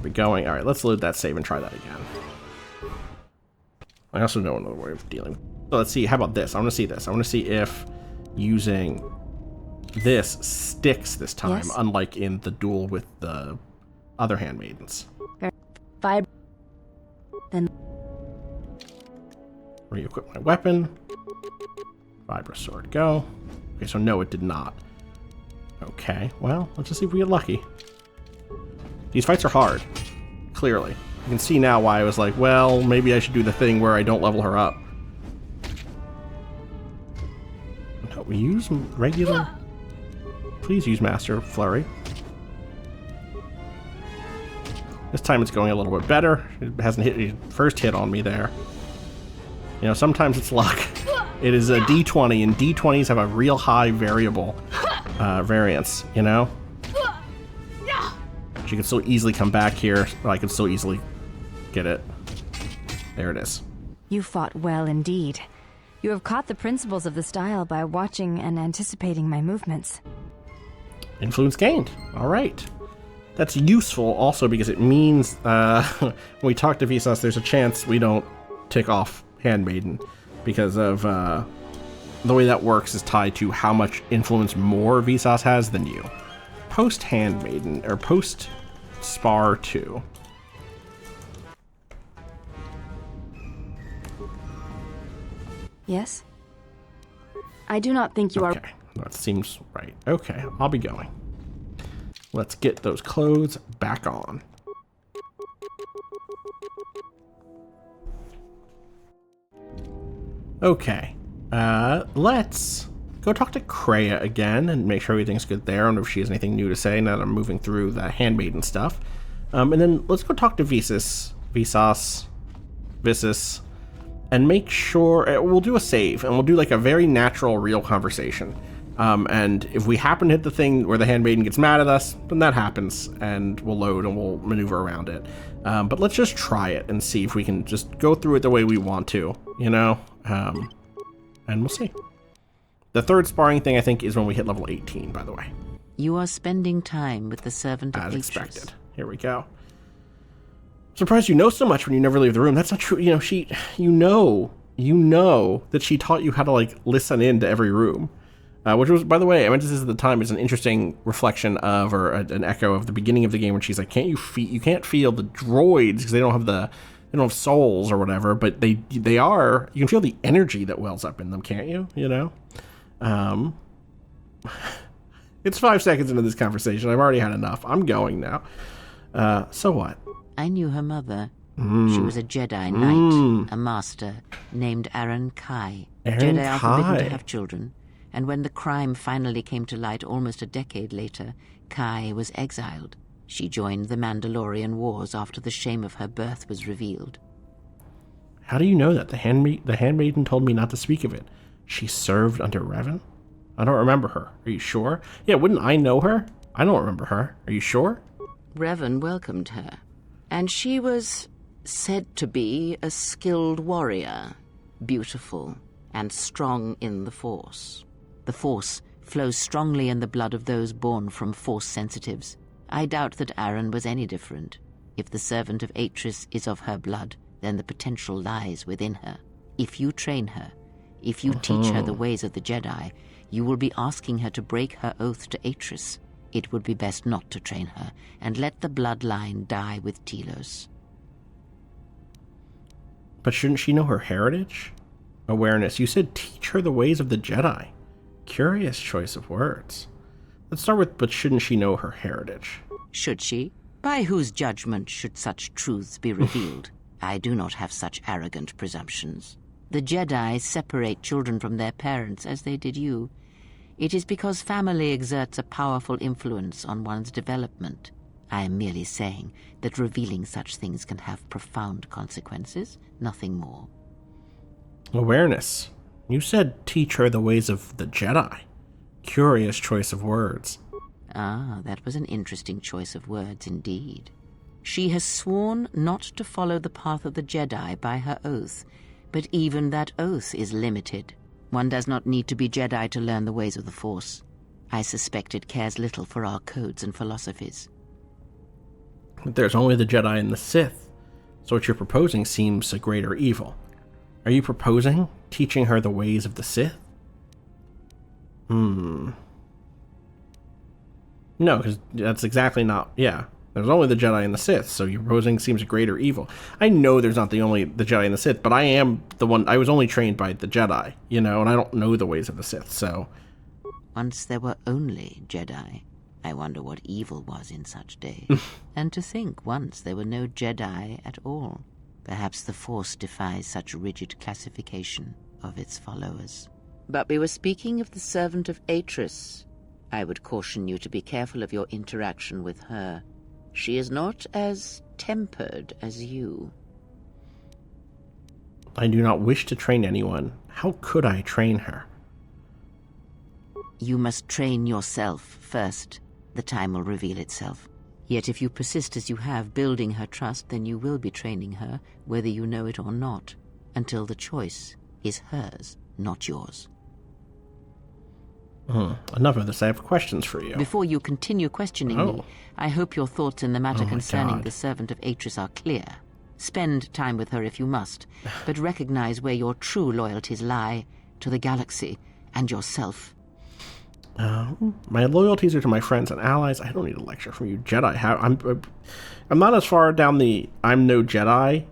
be going. Alright, let's load that save and try that again. I also know another way of dealing. So let's see, how about this? I want to see this. I want to see if using this sticks this time, yes. Unlike in the duel with the other handmaidens. Then re-equip my weapon. Vibra sword, go. Okay, so no, it did not. Okay, well, let's just see if we get lucky. These fights are hard, clearly. You can see now why I was like, well, maybe I should do the thing where I don't level her up. No, we use regular... Please use Master Flurry. This time it's going a little bit better. It hasn't hit the first hit on me there. You know, sometimes it's luck. It is a D20, and D20s have a real high variable variance, you know? She could still easily come back here, but I could still easily get it. There it is. You fought well indeed. You have caught the principles of the style by watching and anticipating my movements. Influence gained. All right. That's useful also because it means when we talk to Vsauce, there's a chance we don't tick off Handmaiden because of the way that works is tied to how much influence more Vsauce has than you. Post Handmaiden, or post Spar 2. Yes? I do not think you are... Okay, that seems right. Okay, I'll be going. Let's get those clothes back on. Okay, let's go talk to Kreia again and make sure everything's good there. I don't know if she has anything new to say now that I'm moving through the Handmaiden stuff. And then let's go talk to Vsauce, and make sure we'll do a save and we'll do like a very natural, real conversation. And if we happen to hit the thing where the Handmaiden gets mad at us, then that happens, and we'll load and we'll maneuver around it. But let's just try it and see if we can just go through it the way we want to, you know? And we'll see. The third sparring thing, I think, is when we hit level 18, by the way. You are spending time with the servant of As Atris. expected. Here we go. Surprised you know so much when you never leave the room. That's not true. You know, you know that she taught you how to, like, listen in to every room. Which was, by the way, I meant to say this at the time, is an interesting reflection of, or an echo of the beginning of the game when she's like, you can't feel the droids because they don't have souls or whatever, but you can feel the energy that wells up in them, can't you? You know? It's 5 seconds into this conversation. I've already had enough. I'm going now. So what? I knew her mother. She was a Jedi Knight, a master, named Aaron Kai. Jedi are forbidden to have children, and when the crime finally came to light almost a decade later, Kai was exiled. She joined the Mandalorian Wars after the shame of her birth was revealed. How do you know that? The Handmaiden told me not to speak of it. She served under Revan? I don't remember her. Are you sure? Yeah, wouldn't I know her? I don't remember her. Are you sure? Revan welcomed her, and she was said to be a skilled warrior, beautiful and strong in the Force. The Force flows strongly in the blood of those born from Force sensitives. I doubt that Aaron was any different. If the servant of Atris is of her blood, then the potential lies within her. If you train her, if you teach her the ways of the Jedi, you will be asking her to break her oath to Atris. It would be best not to train her, and let the bloodline die with Telos. But shouldn't she know her heritage? Awareness. You said teach her the ways of the Jedi. Curious choice of words. Let's start with, but shouldn't she know her heritage? Should she? By whose judgment should such truths be revealed? I do not have such arrogant presumptions. The Jedi separate children from their parents as they did you. It is because family exerts a powerful influence on one's development. I am merely saying that revealing such things can have profound consequences, nothing more. Awareness. You said teach her the ways of the Jedi. Curious choice of words. Ah, that was an interesting choice of words indeed. She has sworn not to follow the path of the Jedi by her oath, but even that oath is limited. One does not need to be Jedi to learn the ways of the Force. I suspect it cares little for our codes and philosophies. But there's only the Jedi and the Sith, so what you're proposing seems a greater evil. Are you proposing teaching her the ways of the Sith? No, because that's exactly not... Yeah, there's only the Jedi and the Sith, so you're proposing seems a greater evil. I know there's not the Jedi and the Sith, but I am the one... I was only trained by the Jedi, you know, and I don't know the ways of the Sith, so... Once there were only Jedi. I wonder what evil was in such days. And to think once there were no Jedi at all. Perhaps the Force defies such rigid classification of its followers. But we were speaking of the servant of Atris. I would caution you to be careful of your interaction with her. She is not as tempered as you. I do not wish to train anyone. How could I train her? You must train yourself first. The time will reveal itself. Yet if you persist as you have, building her trust, then you will be training her, whether you know it or not. until the choice is hers, not yours. Enough of this. I have questions for you. Before you continue questioning me, I hope your thoughts in the matter concerning the servant of Atris are clear. Spend time with her if you must, but recognize where your true loyalties lie, to the galaxy and yourself. My loyalties are to my friends and allies. I don't need a lecture from you, Jedi. I'm not as far down the I'm no Jedi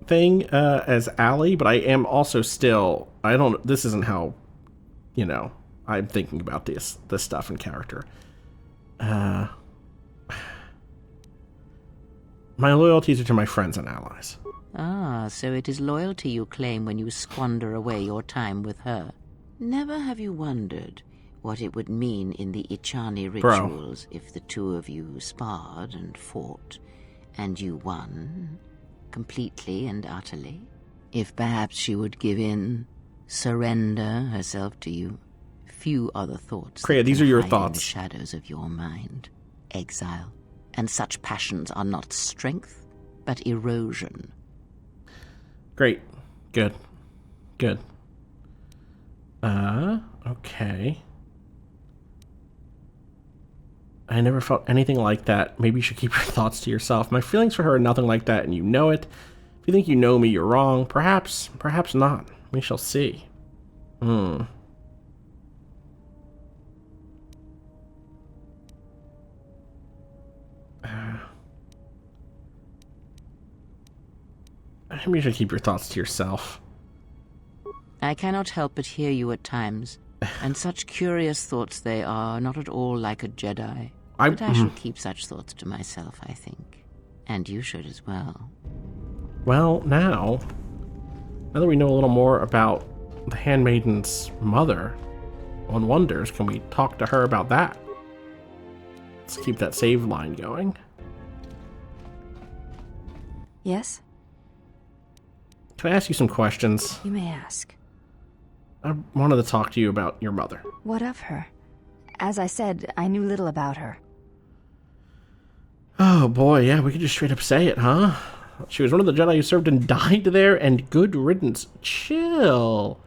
thing as Allie, but I am also still. This isn't how, I'm thinking about this stuff in character. My loyalties are to my friends and allies. Ah, so it is loyalty you claim when you squander away your time with her. Never have you wondered what it would mean in the Ichani rituals if the two of you sparred and fought, and you won, completely and utterly? If perhaps she would give in, surrender herself to you? Few other thoughts. Kreia, these are your hide thoughts. In the shadows of your mind. Exile. And such passions are not strength, but erosion. Great. Good. Okay. I never felt anything like that. Maybe you should keep your thoughts to yourself. My feelings for her are nothing like that, and you know it. If you think you know me, you're wrong. Perhaps not. We shall see. I'm Maybe you should keep your thoughts to yourself. I cannot help but hear you at times, and such curious thoughts they are, not at all like a Jedi. But I should keep such thoughts to myself, I think. And you should as well. Well, now that we know a little more about the Handmaiden's mother on Wonders, can we talk to her about that? Let's keep that save line going. Yes? Can I ask you some questions? You may ask. I wanted to talk to you about your mother. What of her? As I said, I knew little about her. Oh boy, yeah, we could just straight up say it, huh? She was one of the Jedi who served and died there, and good riddance. Chill.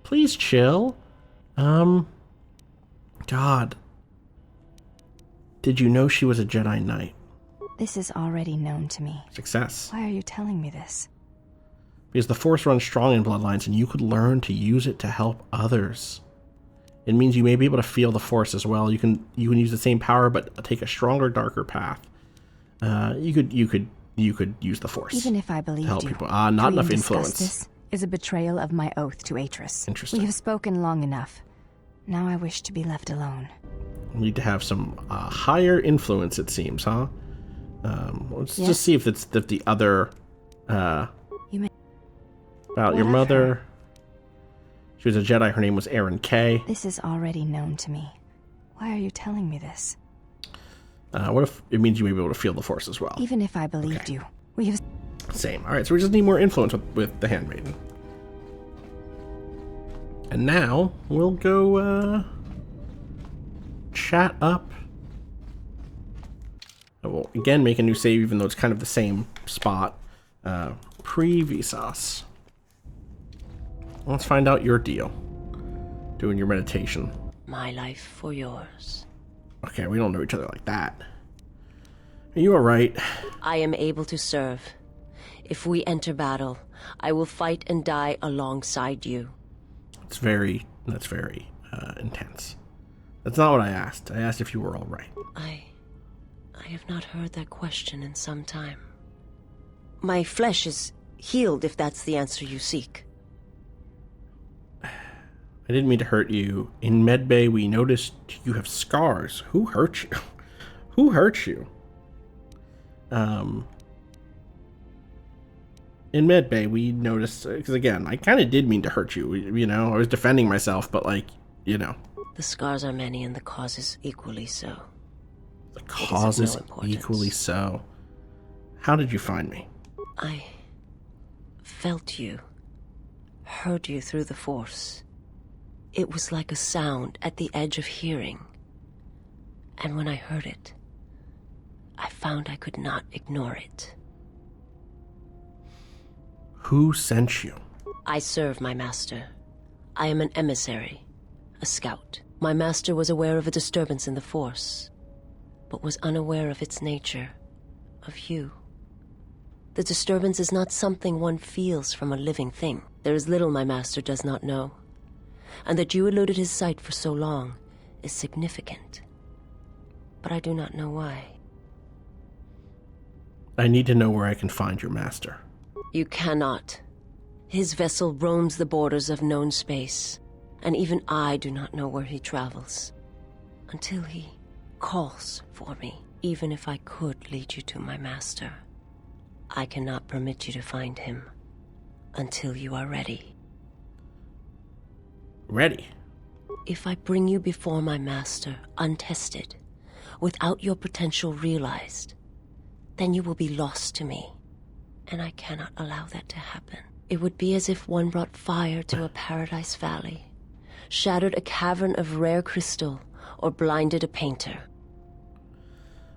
Please chill. God. Did you know she was a Jedi Knight? This is already known to me. Success. Why are you telling me this? Because the Force runs strong in bloodlines, and you could learn to use it to help others. It means you may be able to feel the Force as well. You can use the same power, but take a stronger, darker path. You could use the Force. Even if I believed to help you, people. Not enough influence. This is a betrayal of my oath to Atris. Interesting. We have spoken long enough. Now I wish to be left alone. We need to have some higher influence, it seems, huh? Let's just see if it's the other. About your mother. She was a Jedi. Her name was Erin Kay. This is already known to me. Why are you telling me this? What if it means you may be able to feel the Force as well? Even if I believed you, we have... Same. Alright, so we just need more influence with the Handmaiden. And now, we'll go, chat up. We'll, again, make a new save, even though it's kind of the same spot. Pre-Visas. Let's find out your deal. Doing your meditation. My life for yours. Okay, we don't know each other like that. You are right. I am able to serve. If we enter battle, I will fight and die alongside you. That's very intense. That's not what I asked. I asked if you were all right. I have not heard that question in some time. My flesh is healed, if that's the answer you seek. I didn't mean to hurt you. In Medbay, we noticed you have scars. Who hurt you? Who hurt you? In Medbay, we noticed, because again, I kind of did mean to hurt you, I was defending myself, but The scars are many and the causes equally so. The causes equally so. How did you find me? I felt you, heard you through the Force. It was like a sound at the edge of hearing. And when I heard it, I found I could not ignore it. Who sent you? I serve my master. I am an emissary, a scout. My master was aware of a disturbance in the Force, but was unaware of its nature, of you. The disturbance is not something one feels from a living thing. There is little my master does not know, and that you eluded his sight for so long is significant. But I do not know why. I need to know where I can find your master. You cannot. His vessel roams the borders of known space, and even I do not know where he travels. Until he calls for me. Even if I could lead you to my master, I cannot permit you to find him until you are ready. Ready? If I bring you before my master untested, without your potential realized, then you will be lost to me, and I cannot allow that to happen. It would be as if one brought fire to a paradise valley, shattered a cavern of rare crystal, or blinded a painter.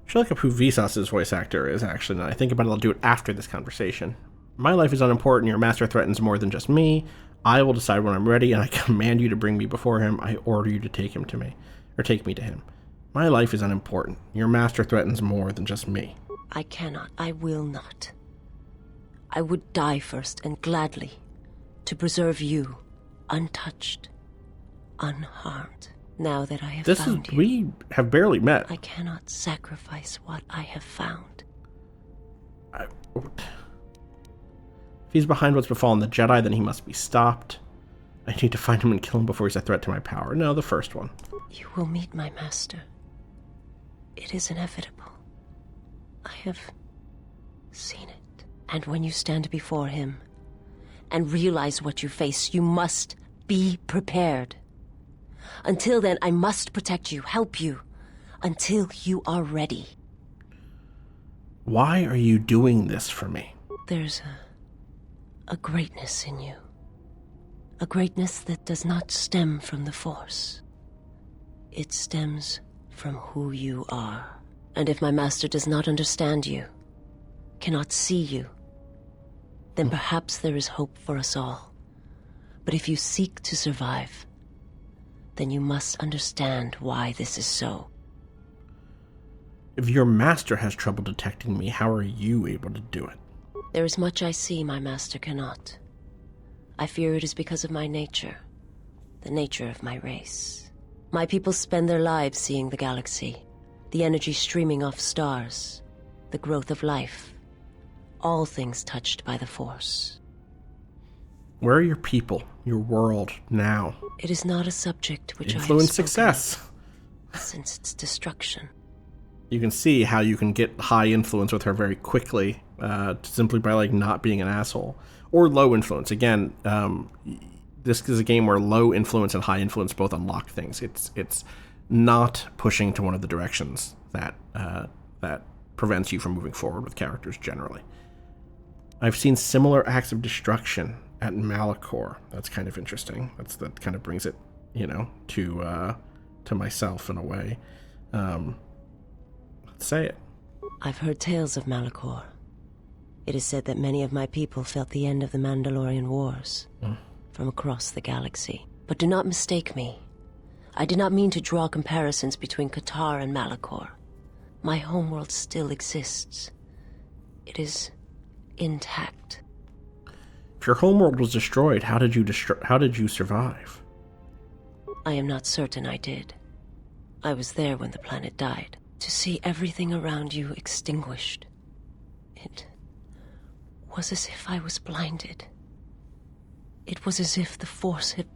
I should look up who Vsauce's voice actor is, actually. Now I think about it, I'll do it after this conversation. My life is unimportant. Your master threatens more than just me. I will decide when I'm ready, and I command you to bring me before him. I order you to take him to me, or take me to him. My life is unimportant. Your master threatens more than just me. I cannot. I will not. I would die first, and gladly, to preserve you, untouched, unharmed. Now that I have found you, we have barely met. I cannot sacrifice what I have found. If he's behind what's befallen the Jedi, then he must be stopped. I need to find him and kill him before he's a threat to my power. No, the first one. You will meet my master. It is inevitable. I have seen it. And when you stand before him and realize what you face, you must be prepared. Until then, I must protect you, help you, until you are ready. Why are you doing this for me? There's a greatness in you. A greatness that does not stem from the Force. It stems from who you are. And if my master does not understand you, cannot see you, then perhaps there is hope for us all. But if you seek to survive, then you must understand why this is so. If your master has trouble detecting me, how are you able to do it? There is much I see my master cannot. I fear it is because of my nature, the nature of my race. My people spend their lives seeing the galaxy, the energy streaming off stars, the growth of life, all things touched by the Force. Where are your people, your world, now? It is not a subject which Influence I have success. Since its destruction. You can see how you can get high influence with her very quickly, simply by like not being an asshole, or low influence. Again, this is a game where low influence and high influence both unlock things. It's not pushing to one of the directions that that prevents you from moving forward with characters generally. I've seen similar acts of destruction at Malachor. That's kind of interesting. That kind of brings it, to myself in a way. Let's say it. I've heard tales of Malachor. It is said that many of my people felt the end of the Mandalorian Wars from across the galaxy. But do not mistake me. I did not mean to draw comparisons between KOTOR and Malachor. My homeworld still exists. It is intact. If your homeworld was destroyed, how did you survive? I am not certain I did. I was there when the planet died. To see everything around you extinguished. It was as if I was blinded. It was as if the Force had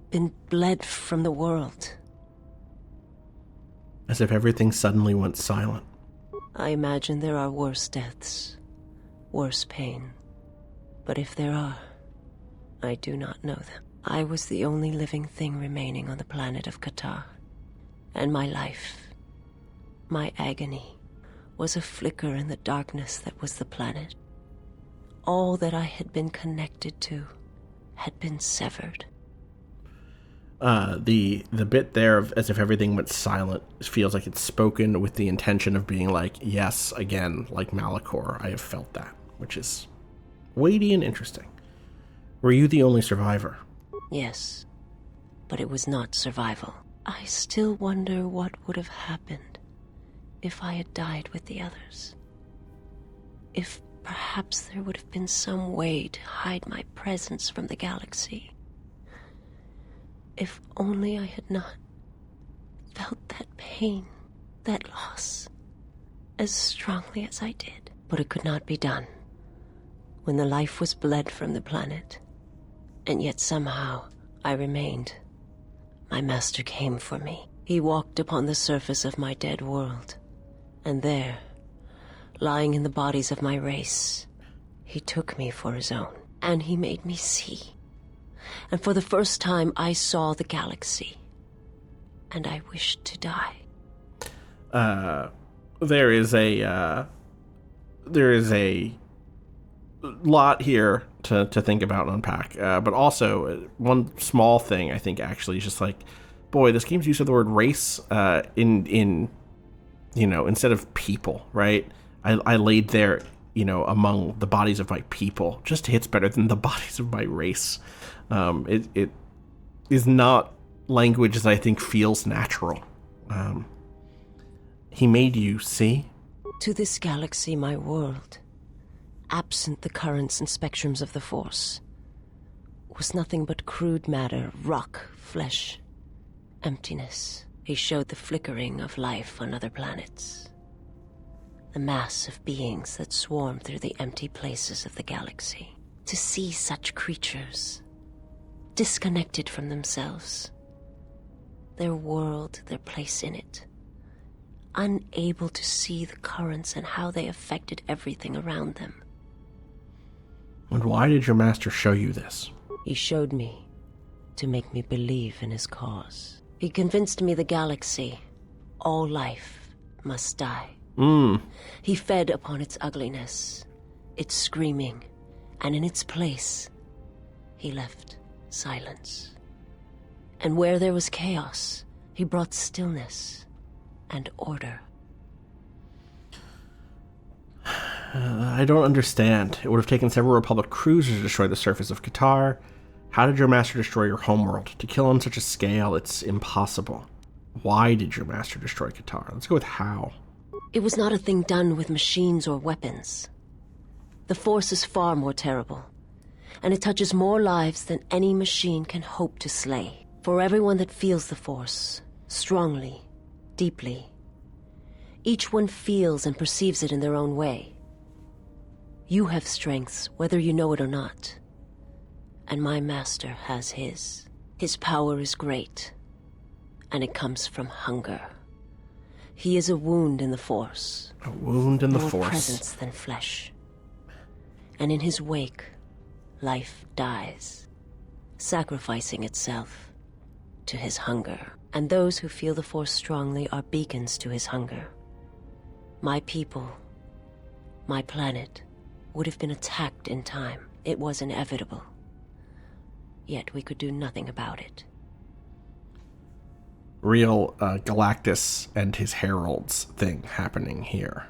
been bled from the world. As if everything suddenly went silent. I imagine there are worse deaths, worse pain. But if there are, I do not know them. I was the only living thing remaining on the planet of KOTOR. And my life, my agony, was a flicker in the darkness that was the planet. All that I had been connected to had been severed. The bit there of as if everything went silent feels like it's spoken with the intention of being like, yes, again, like Malachor, I have felt that, which is weighty and interesting. Were you the only survivor? Yes, but it was not survival. I still wonder what would have happened if I had died with the others. If perhaps there would have been some way to hide my presence from the galaxy. If only I had not felt that pain, that loss, as strongly as I did. But it could not be done. When the life was bled from the planet, and yet somehow I remained, my master came for me. He walked upon the surface of my dead world, and there, lying in the bodies of my race, he took me for his own, and he made me see. And for the first time, I saw the galaxy, and I wished to die. There is a lot here to think about and unpack, but also one small thing I think actually is just like, boy, this game's use of the word race in instead of people, right? I laid there, among the bodies of my people, just hits better than the bodies of my race. It is not language that I think feels natural. He made you see? To this galaxy, my world, absent the currents and spectrums of the Force, was nothing but crude matter, rock, flesh, emptiness. He showed the flickering of life on other planets. The mass of beings that swarm through the empty places of the galaxy. To see such creatures, disconnected from themselves, their world, their place in it, unable to see the currents and how they affected everything around them. And why did your master show you this? He showed me to make me believe in his cause. He convinced me the galaxy, all life, must die. He fed upon its ugliness, its screaming, and in its place, he left silence. And where there was chaos, he brought stillness and order. I don't understand. It would have taken several Republic cruisers to destroy the surface of KOTOR. How did your master destroy your homeworld? To kill on such a scale, it's impossible. Why did your master destroy KOTOR? Let's go with how. It was not a thing done with machines or weapons. The Force is far more terrible, and it touches more lives than any machine can hope to slay. For everyone that feels the Force, strongly, deeply, each one feels and perceives it in their own way. You have strengths, whether you know it or not. And my master has his. His power is great, and it comes from hunger. He is a wound in the Force. A wound in the More Force. presence than flesh. And in his wake, life dies, sacrificing itself to his hunger. And those who feel the Force strongly are beacons to his hunger. My people, my planet, would have been attacked in time. It was inevitable. Yet we could do nothing about it. Real Galactus and his heralds thing happening here.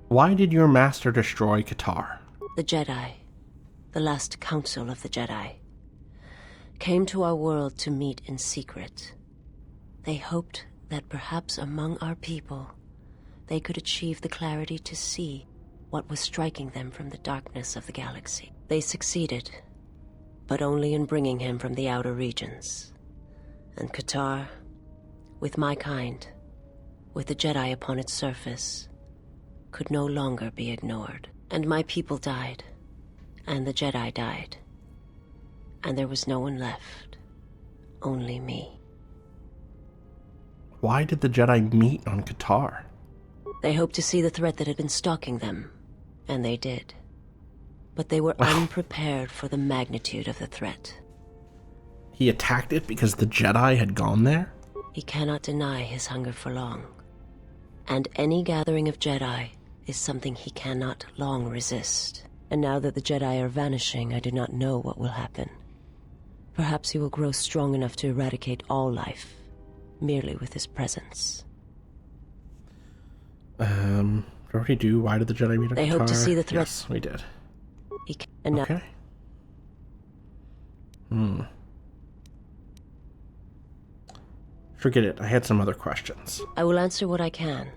Why did your master destroy KOTOR? The Jedi, the last council of the Jedi, came to our world to meet in secret. They hoped that perhaps among our people, they could achieve the clarity to see what was striking them from the darkness of the galaxy. They succeeded, but only in bringing him from the outer regions. And KOTOR, with my kind, with the Jedi upon its surface, could no longer be ignored. And my people died, and the Jedi died, and there was no one left, only me. Why did the Jedi meet on KOTOR? They hoped to see the threat that had been stalking them, and they did. But they were unprepared for the magnitude of the threat. He attacked it because the Jedi had gone there? He cannot deny his hunger for long. And any gathering of Jedi is something he cannot long resist. And now that the Jedi are vanishing, I do not know what will happen. Perhaps he will grow strong enough to eradicate all life, merely with his presence. What did we do? Why did the Jedi meet on KOTOR? They hope to see the threat. Yes, we did. And now, okay. Forget it. I had some other questions. I will answer what I can,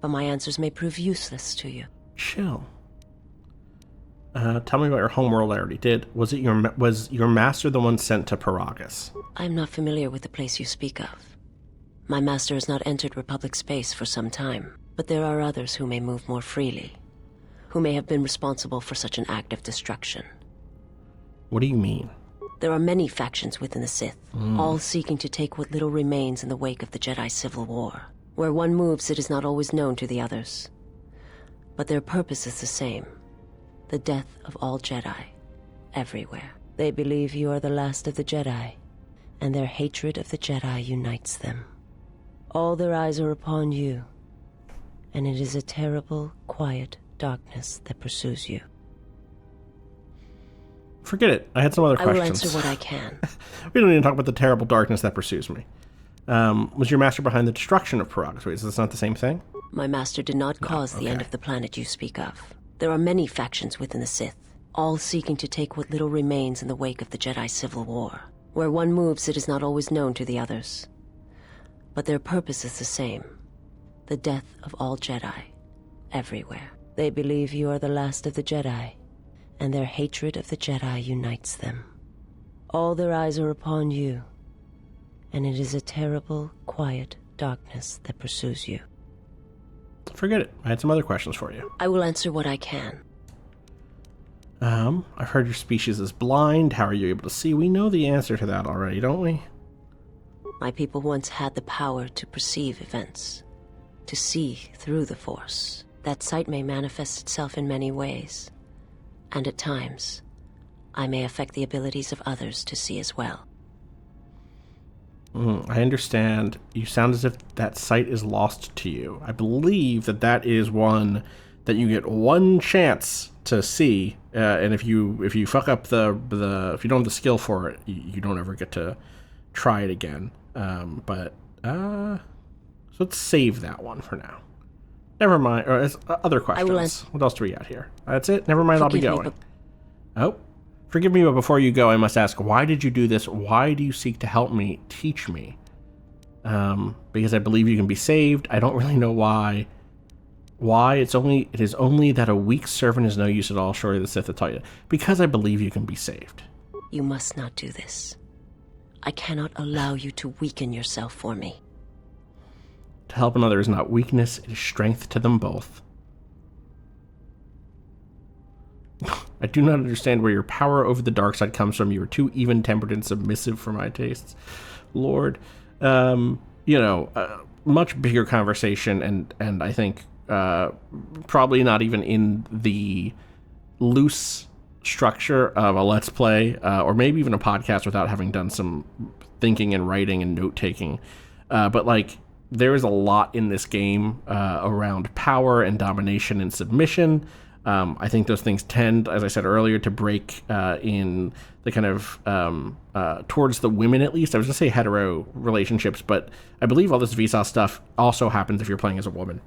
but my answers may prove useless to you. Chill. Tell me about your homeworld. I already did. Was your master the one sent to Paragus? I am not familiar with the place you speak of. My master has not entered Republic space for some time, but there are others who may move more freely, who may have been responsible for such an act of destruction. What do you mean? There are many factions within the Sith, all seeking to take what little remains in the wake of the Jedi Civil War. Where one moves, it is not always known to the others. But their purpose is the same. The death of all Jedi, everywhere. They believe you are the last of the Jedi, and their hatred of the Jedi unites them. All their eyes are upon you, and it is a terrible, quiet darkness that pursues you. Forget it. I had some other questions. I will answer what I can. We don't need to talk about the terrible darkness that pursues me. Was your master behind the destruction of Paragus? Wait, is this not the same thing? My master did not cause the end of the planet you speak of. There are many factions within the Sith, all seeking to take what little remains in the wake of the Jedi Civil War. Where one moves, it is not always known to the others. But their purpose is the same. The death of all Jedi, everywhere. They believe you are the last of the Jedi, and their hatred of the Jedi unites them. All their eyes are upon you, and it is a terrible, quiet darkness that pursues you. Forget it. I had some other questions for you. I will answer what I can. I've heard your species is blind. How are you able to see? We know the answer to that already, don't we? My people once had the power to perceive events, to see through the Force. That sight may manifest itself in many ways, and at times, I may affect the abilities of others to see as well. I understand. You sound as if that sight is lost to you. I believe that is one that you get one chance to see, and if you fuck up if you don't have the skill for it, you don't ever get to try it again. So let's save that one for now. Never mind. Or other questions. What else do we got here? That's it. Never mind. I'll be going. Forgive me, but before you go, I must ask, why did you do this? Why do you seek to help me, teach me? Because I believe you can be saved. I don't really know why. Why? It is only that a weak servant is no use at all. Surely the Sith will tell you. Because I believe you can be saved. You must not do this. I cannot allow you to weaken yourself for me. To help another is not weakness, it is strength to them both. I do not understand where your power over the dark side comes from. You are too even-tempered and submissive for my tastes. Lord. Much bigger conversation, and I think probably not even in the loose structure of a Let's Play, or maybe even a podcast without having done some thinking and writing and note-taking. But, there is a lot in this game around power and domination and submission. I think those things tend, as I said earlier, to break in the kind of towards the women, at least. I was going to say hetero relationships, but I believe all this Vsauce stuff also happens if you're playing as a woman.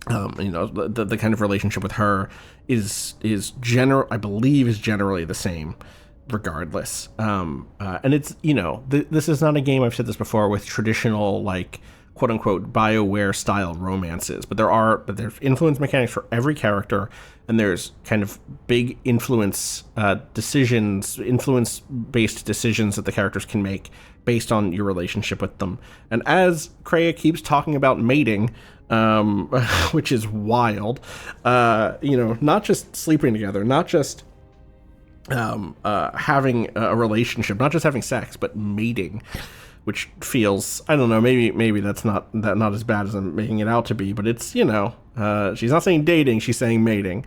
The kind of relationship with her is generally the same, regardless. And it's this is not a game, I've said this before, with traditional quote unquote BioWare style romances, but there's influence mechanics for every character, and there's kind of big influence based decisions that the characters can make based on your relationship with them. And as Kreia keeps talking about mating, which is wild, not just sleeping together, not just having a relationship, not just having sex, but mating, which feels, I don't know, maybe that's not as bad as I'm making it out to be, but it's, she's not saying dating, she's saying mating.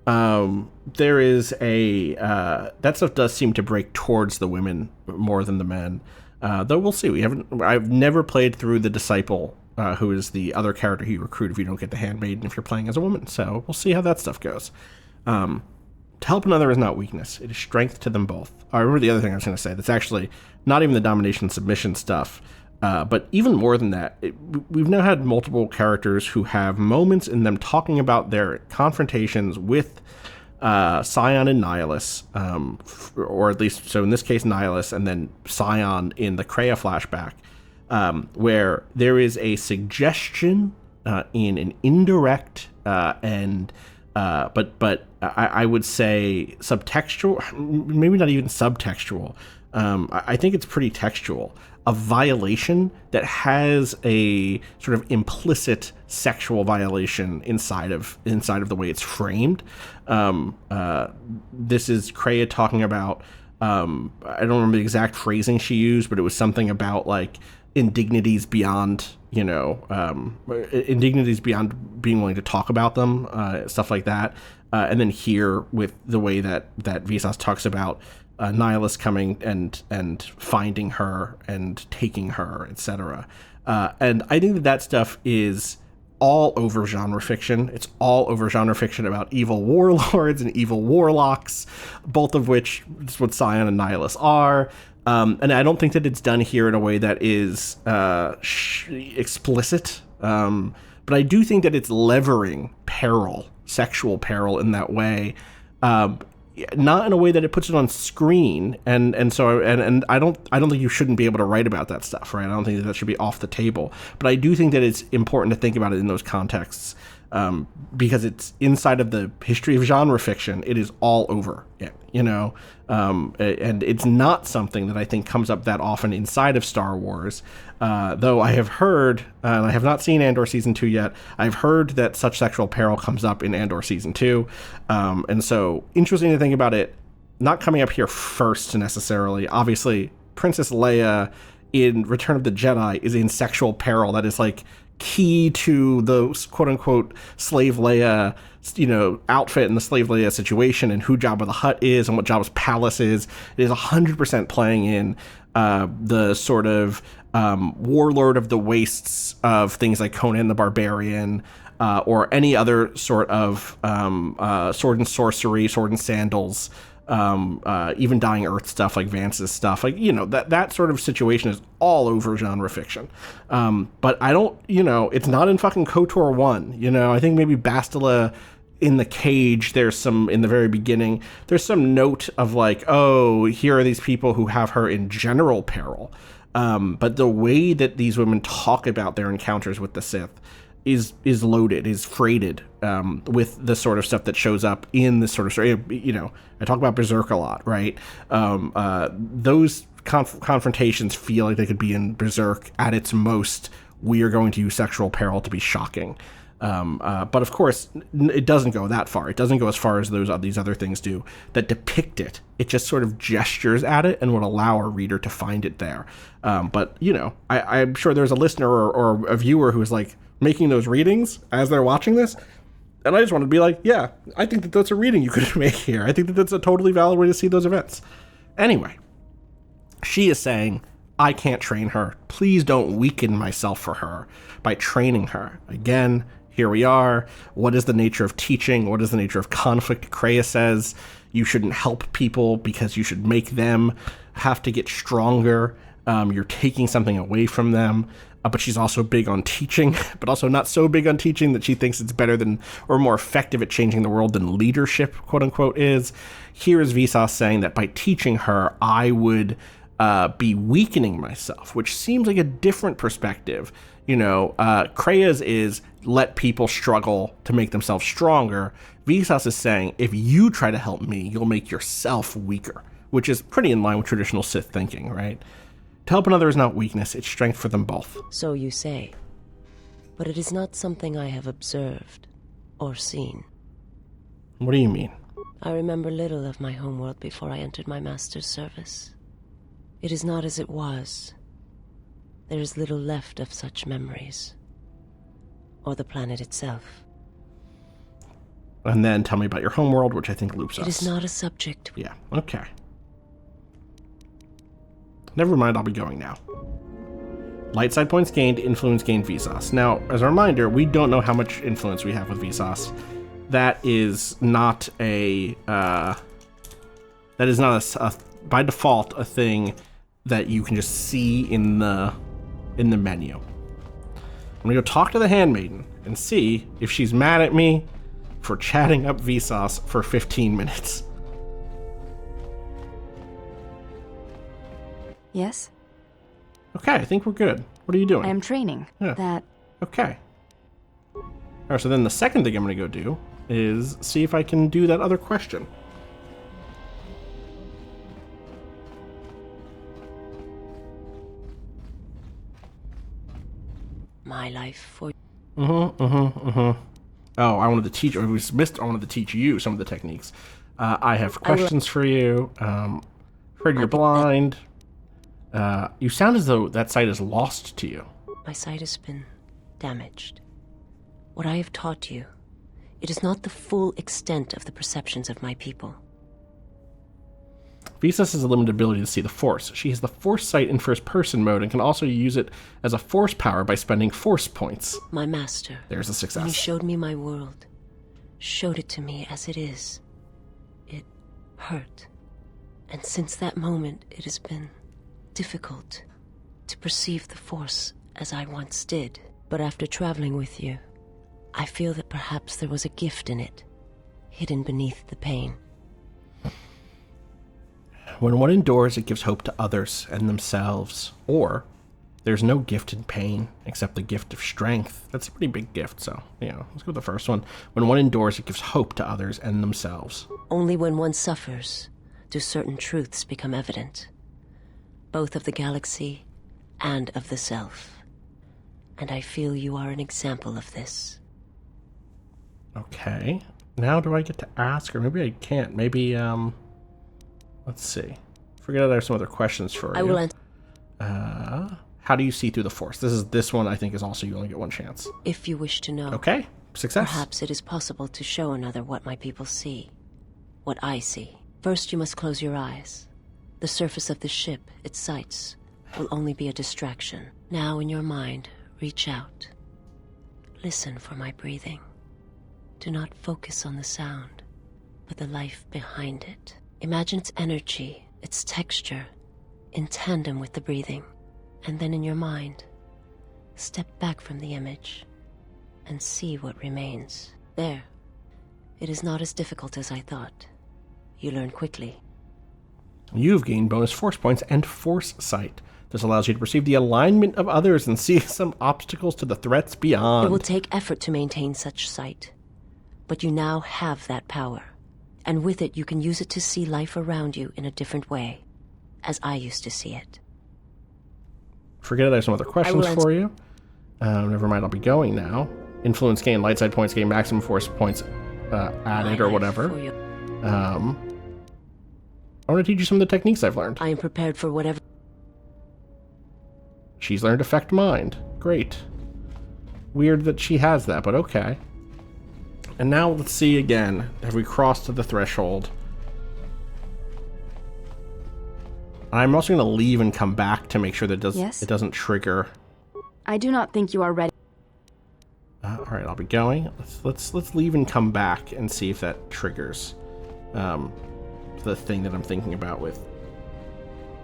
There is that stuff does seem to break towards the women more than the men. Though we'll see. I've never played through the Disciple, who is the other character you recruit if you don't get the Handmaiden if you're playing as a woman. So we'll see how that stuff goes. To help another is not weakness. It is strength to them both. I remember the other thing I was going to say. That's actually not even the domination submission stuff, but even more than that. We've now had multiple characters who have moments in them talking about their confrontations with Scion and Nihilus, or at least, so in this case, Nihilus, and then Scion in the Kreia flashback, where there is a suggestion in an indirect but I would say subtextual, maybe not even subtextual. I think it's pretty textual. A violation that has a sort of implicit sexual violation inside of the way it's framed. This is Kreia talking about. I don't remember the exact phrasing she used, but it was something about like indignities beyond, indignities beyond being willing to talk about them, stuff like that. And then here with the way that Vsauce talks about Nihilus coming and finding her and taking her, etc. And I think that stuff is all over genre fiction. It's all over genre fiction about evil warlords and evil warlocks, both of which is what Scion and Nihilus are. And I don't think that it's done here in a way that is explicit. But I do think that it's levering peril, sexual peril in that way. Not in a way that it puts it on screen, and so I don't think you shouldn't be able to write about that stuff, right? I don't think that should be off the table, but I do think that it's important to think about it in those contexts, because it's inside of the history of genre fiction. It is all over it, and it's not something that I think comes up that often inside of Star Wars. Though I have heard, and I have not seen Andor Season 2 yet, I've heard that such sexual peril comes up in Andor Season 2. And so, interesting to think about it not coming up here first necessarily. Obviously, Princess Leia in Return of the Jedi is in sexual peril that is like key to the quote-unquote slave Leia, outfit and the slave Leia situation and who Jabba the Hutt is and what Jabba's palace is. It is 100% playing in the sort of warlord of the wastes of things like Conan the Barbarian, or any other sort of sword and sorcery, sword and sandals, even Dying Earth stuff like Vance's stuff, like, that sort of situation is all over genre fiction. But I don't, it's not in fucking KOTOR 1, I think maybe Bastila in the cage, there's some, in the very beginning, there's some note of like, oh, here are these people who have her in general peril. But the way that these women talk about their encounters with the Sith is loaded, is freighted with the sort of stuff that shows up in this sort of story. I talk about Berserk a lot, right? Those confrontations feel like they could be in Berserk at its most. We are going to use sexual peril to be shocking. But of course, it doesn't go that far. It doesn't go as far as these other things do that depict it. It just sort of gestures at it and would allow a reader to find it there. But, I'm sure there's a listener or a viewer who is like making those readings as they're watching this. And I just wanted to be like, yeah, I think that that's a reading you could make here. I think that that's a totally valid way to see those events. Anyway, she is saying, I can't train her. Please don't weaken myself for her by training her. Again, here we are. What is the nature of teaching? What is the nature of conflict? Kreia says you shouldn't help people because you should make them have to get stronger. You're taking something away from them. But she's also big on teaching, but also not so big on teaching that she thinks it's better than, or more effective at changing the world than leadership, quote unquote, is. Here is Vsauce saying that by teaching her, I would be weakening myself, which seems like a different perspective. Kreia's is let people struggle to make themselves stronger. Vsauce is saying, if you try to help me, you'll make yourself weaker, which is pretty in line with traditional Sith thinking, right? To help another is not weakness, it's strength for them both. So you say. But it is not something I have observed or seen. What do you mean? I remember little of my homeworld before I entered my master's service. It is not as it was. There is little left of such memories. Or the planet itself. And then tell me about your homeworld, which I think loops us. It is not a subject. Yeah, okay. Never mind, I'll be going now. Light side points gained, influence gained Vsauce. Now, as a reminder, we don't know how much influence we have with Vsauce. That is not a by default a thing that you can just see in the menu. I'm gonna go talk to the Handmaiden and see if she's mad at me for chatting up Vsauce for 15 minutes. Yes? Okay, I think we're good. What are you doing? I am training. Yeah. That... Okay. Alright, so then the second thing I'm going to go do is see if I can do that other question. My life for... Oh, I wanted to teach... I wanted to teach you some of the techniques. I have questions for you. Heard you're blind. You sound as though that sight is lost to you. My sight has been damaged. What I have taught you, it is not the full extent of the perceptions of my people. Iziz has a limited ability to see the Force. She has the Foresight in first-person mode and can also use it as a Force power by spending Force points. My master, there's a success. When he showed me my world, showed it to me as it is. It hurt. And since that moment, it has been difficult to perceive the Force as I once did. But after traveling with you, I feel that perhaps there was a gift in it, hidden beneath the pain. When one endures, it gives hope to others and themselves. Or, there's no gift in pain except the gift of strength. That's a pretty big gift, so, let's go with the first one. When one endures, it gives hope to others and themselves. Only when one suffers do certain truths become evident, both of the galaxy and of the self. And I feel you are an example of this. Okay. Now do I get to ask? Or maybe I can't. Maybe, let's see. Forget that I have some other questions for you. I will answer. How do you see through the Force? This one I think is also you only get one chance. If you wish to know. Okay. Success. Perhaps it is possible to show another what my people see. What I see. First you must close your eyes. The surface of the ship, its sights, will only be a distraction. Now in your mind, reach out. Listen for my breathing. Do not focus on the sound, but the life behind it. Imagine its energy, its texture, in tandem with the breathing. And then in your mind, step back from the image and see what remains. There. It is not as difficult as I thought. You learn quickly. You've gained bonus Force points and Foresight. This allows you to perceive the alignment of others and see some obstacles to the threats beyond. It will take effort to maintain such sight, but you now have that power. And with it, you can use it to see life around you in a different way, as I used to see it. Forget it, I have some other questions for you. Never mind, I'll be going now. Influence gain, light side points gain, maximum Force points added or whatever. I want to teach you some of the techniques I've learned. I am prepared for whatever... She's learned Affect Mind. Great. Weird that she has that, but okay. And now let's see again. Have we crossed the threshold? I'm also going to leave and come back to make sure that it doesn't trigger. I do not think you are ready. All right, I'll be going. Let's leave and come back and see if that triggers the thing that I'm thinking about with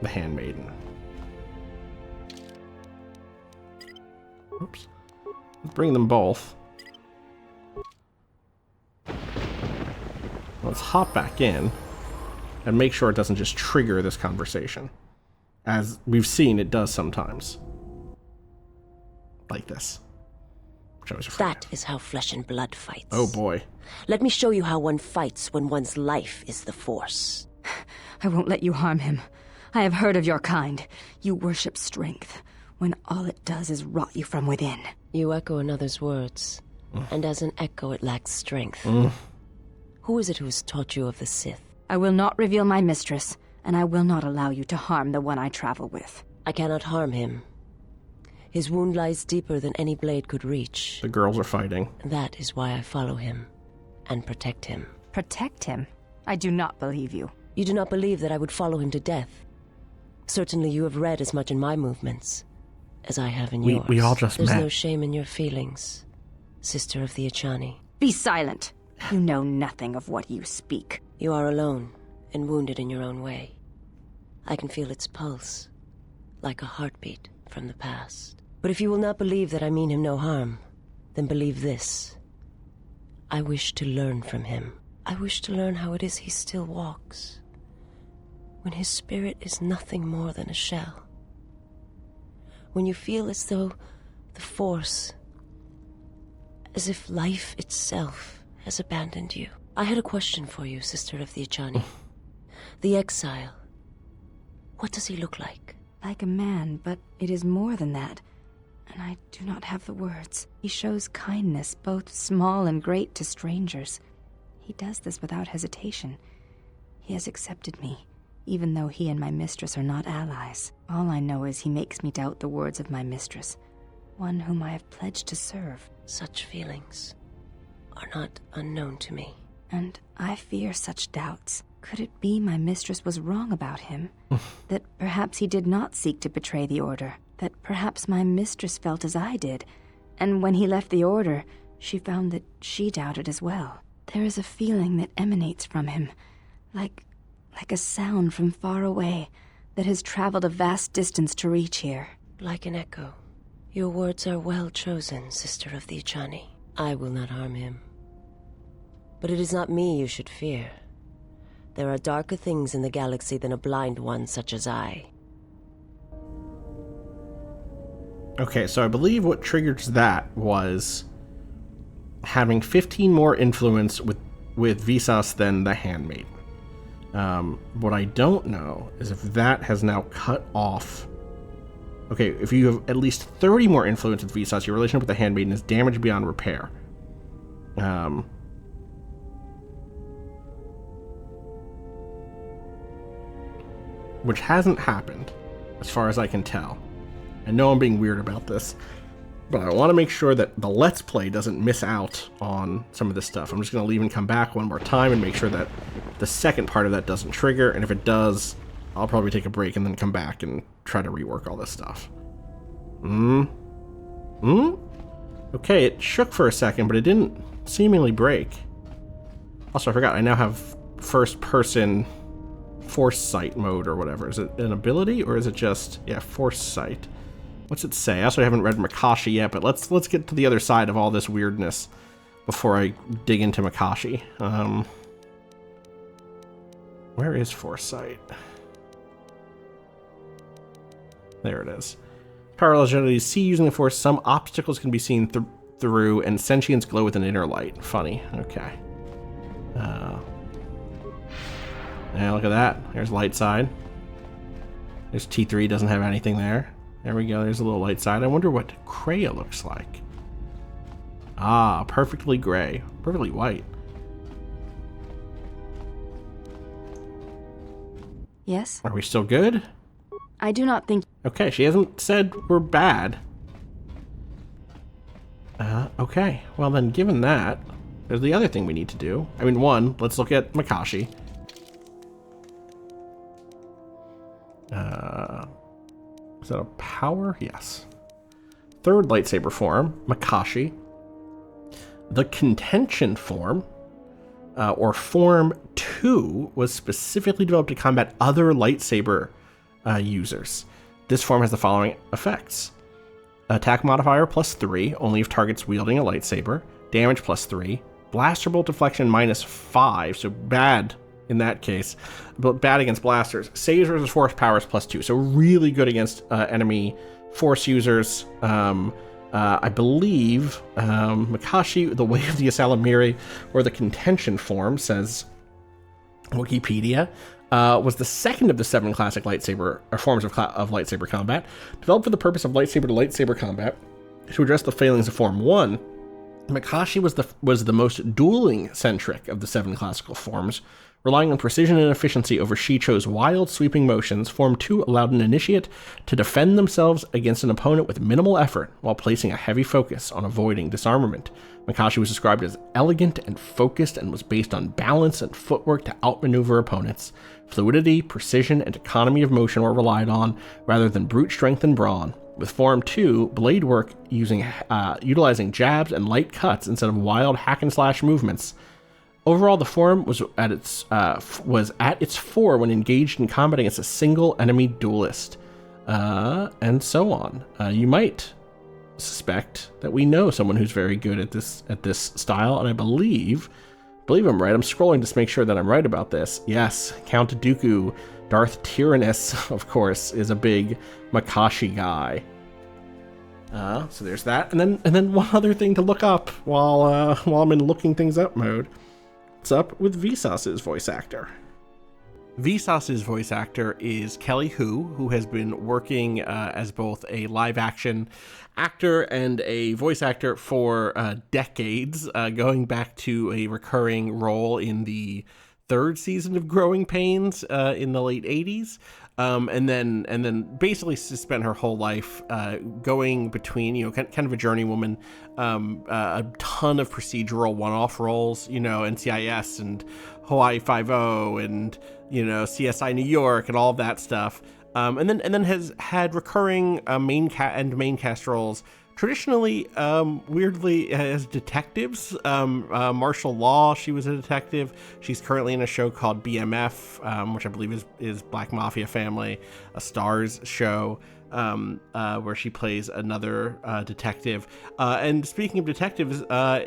the Handmaiden. Oops. Let's bring them both. Let's hop back in and make sure it doesn't just trigger this conversation. As we've seen, it does sometimes. Like this. Which I was afraid That is how flesh and blood fights. Oh boy. Let me show you how one fights when one's life is the Force. I won't let you harm him. I have heard of your kind. You worship strength, when all it does is rot you from within. You echo another's words, and as an echo it lacks strength. Who is it who has taught you of the Sith? I will not reveal my mistress, and I will not allow you to harm the one I travel with. I cannot harm him. His wound lies deeper than any blade could reach. The girls are fighting. That is why I follow him, and protect him. Protect him? I do not believe you. You do not believe that I would follow him to death. Certainly you have read as much in my movements as I have in yours. We all just There's met. no shame in your feelings, sister of the Echani. Be silent. You know nothing of what you speak. You are alone, and wounded in your own way. I can feel its pulse, like a heartbeat from the past. But if you will not believe that I mean him no harm, then believe this. I wish to learn from him. I wish to learn how it is he still walks, when his spirit is nothing more than a shell. When you feel as though the Force, as if life itself has abandoned you. I had a question for you, Sister of the Echani. The Exile. What does he look like? Like a man, but it is more than that. And I do not have the words. He shows kindness, both small and great, to strangers. He does this without hesitation. He has accepted me, even though he and my mistress are not allies. All I know is he makes me doubt the words of my mistress, one whom I have pledged to serve. Such feelings are not unknown to me. And I fear such doubts. Could it be my mistress was wrong about him? That perhaps he did not seek to betray the Order? That perhaps my mistress felt as I did, and when he left the Order, she found that she doubted as well. There is a feeling that emanates from him, like a sound from far away, that has traveled a vast distance to reach here. Like an echo. Your words are well chosen, Sister of the Echani. I will not harm him. But it is not me you should fear. There are darker things in the galaxy than a blind one such as I. Okay, so I believe what triggers that was having 15 more influence with Visas than the Handmaiden. What I don't know is if that has now cut off. Okay, if you have at least 30 more influence with Visas, your relationship with the Handmaiden is damaged beyond repair. Which hasn't happened, as far as I can tell. I know I'm being weird about this, but I want to make sure that the Let's Play doesn't miss out on some of this stuff. I'm just going to leave and come back one more time and make sure that the second part of that doesn't trigger, and if it does, I'll probably take a break and then come back and try to rework all this stuff. Okay, it shook for a second, but it didn't seemingly break. Also, I forgot, I now have first-person Foresight mode or whatever. Is it an ability, or is it just, yeah, Foresight? What's it say? I also haven't read Makashi yet, but let's get to the other side of all this weirdness before I dig into Makashi. Where is Foresight? There it is. Parallel entities see using the Force. Some obstacles can be seen through, and sentients glow with an inner light. Funny. Okay. Yeah, look at that. There's light side. There's T3, doesn't have anything there. There we go, there's a little light side. I wonder what Kreia looks like. Ah, perfectly gray. Perfectly white. Yes? Are we still good? I do not think... Okay, she hasn't said we're bad. Okay. Well then, given that, there's the other thing we need to do. I mean, one, let's look at Makashi. Is that a power? Yes. Third lightsaber form, Makashi. The contention form, or Form 2, was specifically developed to combat other lightsaber users. This form has the following effects. Attack modifier +3, only if targets wielding a lightsaber. Damage +3. Blaster bolt deflection -5, so bad in that case, but bad against blasters. Saves versus force powers +2, so really good against enemy force users. I believe Makashi, the Way of the Asalamiri, or the contention form, says Wikipedia, was the second of the 7 classic lightsaber or forms of lightsaber combat, developed for the purpose of lightsaber to lightsaber combat to address the failings of Form 1. Makashi was the most dueling centric of the 7 classical forms, relying on precision and efficiency over Shicho's wild, sweeping motions. Form 2 allowed an initiate to defend themselves against an opponent with minimal effort, while placing a heavy focus on avoiding disarmament. Makashi was described as elegant and focused, and was based on balance and footwork to outmaneuver opponents. Fluidity, precision, and economy of motion were relied on, rather than brute strength and brawn. With Form 2, blade work utilizing jabs and light cuts instead of wild hack-and-slash movements. Overall, the form was at its fore when engaged in combat against a single enemy duelist, and so on. You might suspect that we know someone who's very good at this style, and I believe I'm right. I'm scrolling just to make sure that I'm right about this. Yes, Count Dooku, Darth Tyrannus, of course, is a big Makashi guy. So there's that, and then one other thing to look up while I'm in looking things up mode. What's up with Vsauce's voice actor? Vsauce's voice actor is Kelly who has been working as both a live-action actor and a voice actor for decades, going back to a recurring role in the 3rd season of Growing Pains in the late 80s. And then basically spent her whole life going between, kind of a journeywoman, a ton of procedural one-off roles, NCIS and Hawaii Five-0 and, CSI New York and all of that stuff. And then has had recurring main cast roles, traditionally, weirdly, as detectives. Martial Law, she was a detective. She's currently in a show called BMF, which I believe is Black Mafia Family, a Starz show, where she plays another detective. And speaking of detectives,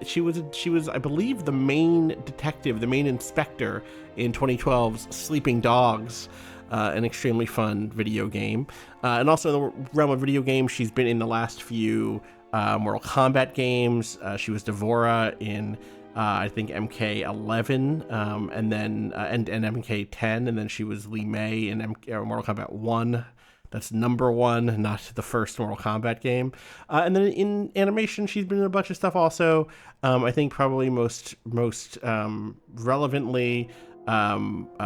she was, I believe, the main detective, the main inspector in 2012's Sleeping Dogs, an extremely fun video game. And also in the realm of video games, she's been in the last few Mortal Kombat games. She was Devora in, I think, MK11, and then and MK10, and then she was Li Mei in Mortal Kombat 1. That's number 1, not the first Mortal Kombat game. And then in animation, she's been in a bunch of stuff also. I think probably most relevantly,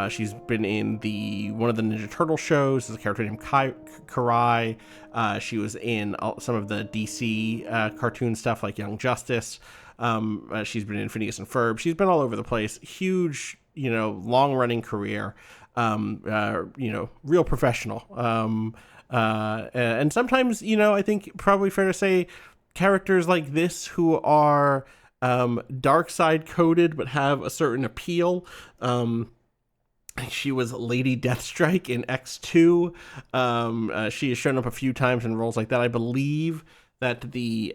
she's been in one of the Ninja Turtle shows. There's a character named Karai. She was in some of the DC cartoon stuff like Young Justice. She's been in Phineas and Ferb. She's been all over the place. Huge, long-running career. Real professional. And sometimes, I think probably fair to say characters like this who are dark side coded but have a certain appeal. She was Lady Deathstrike in X2. She has shown up a few times in roles like that. I believe that the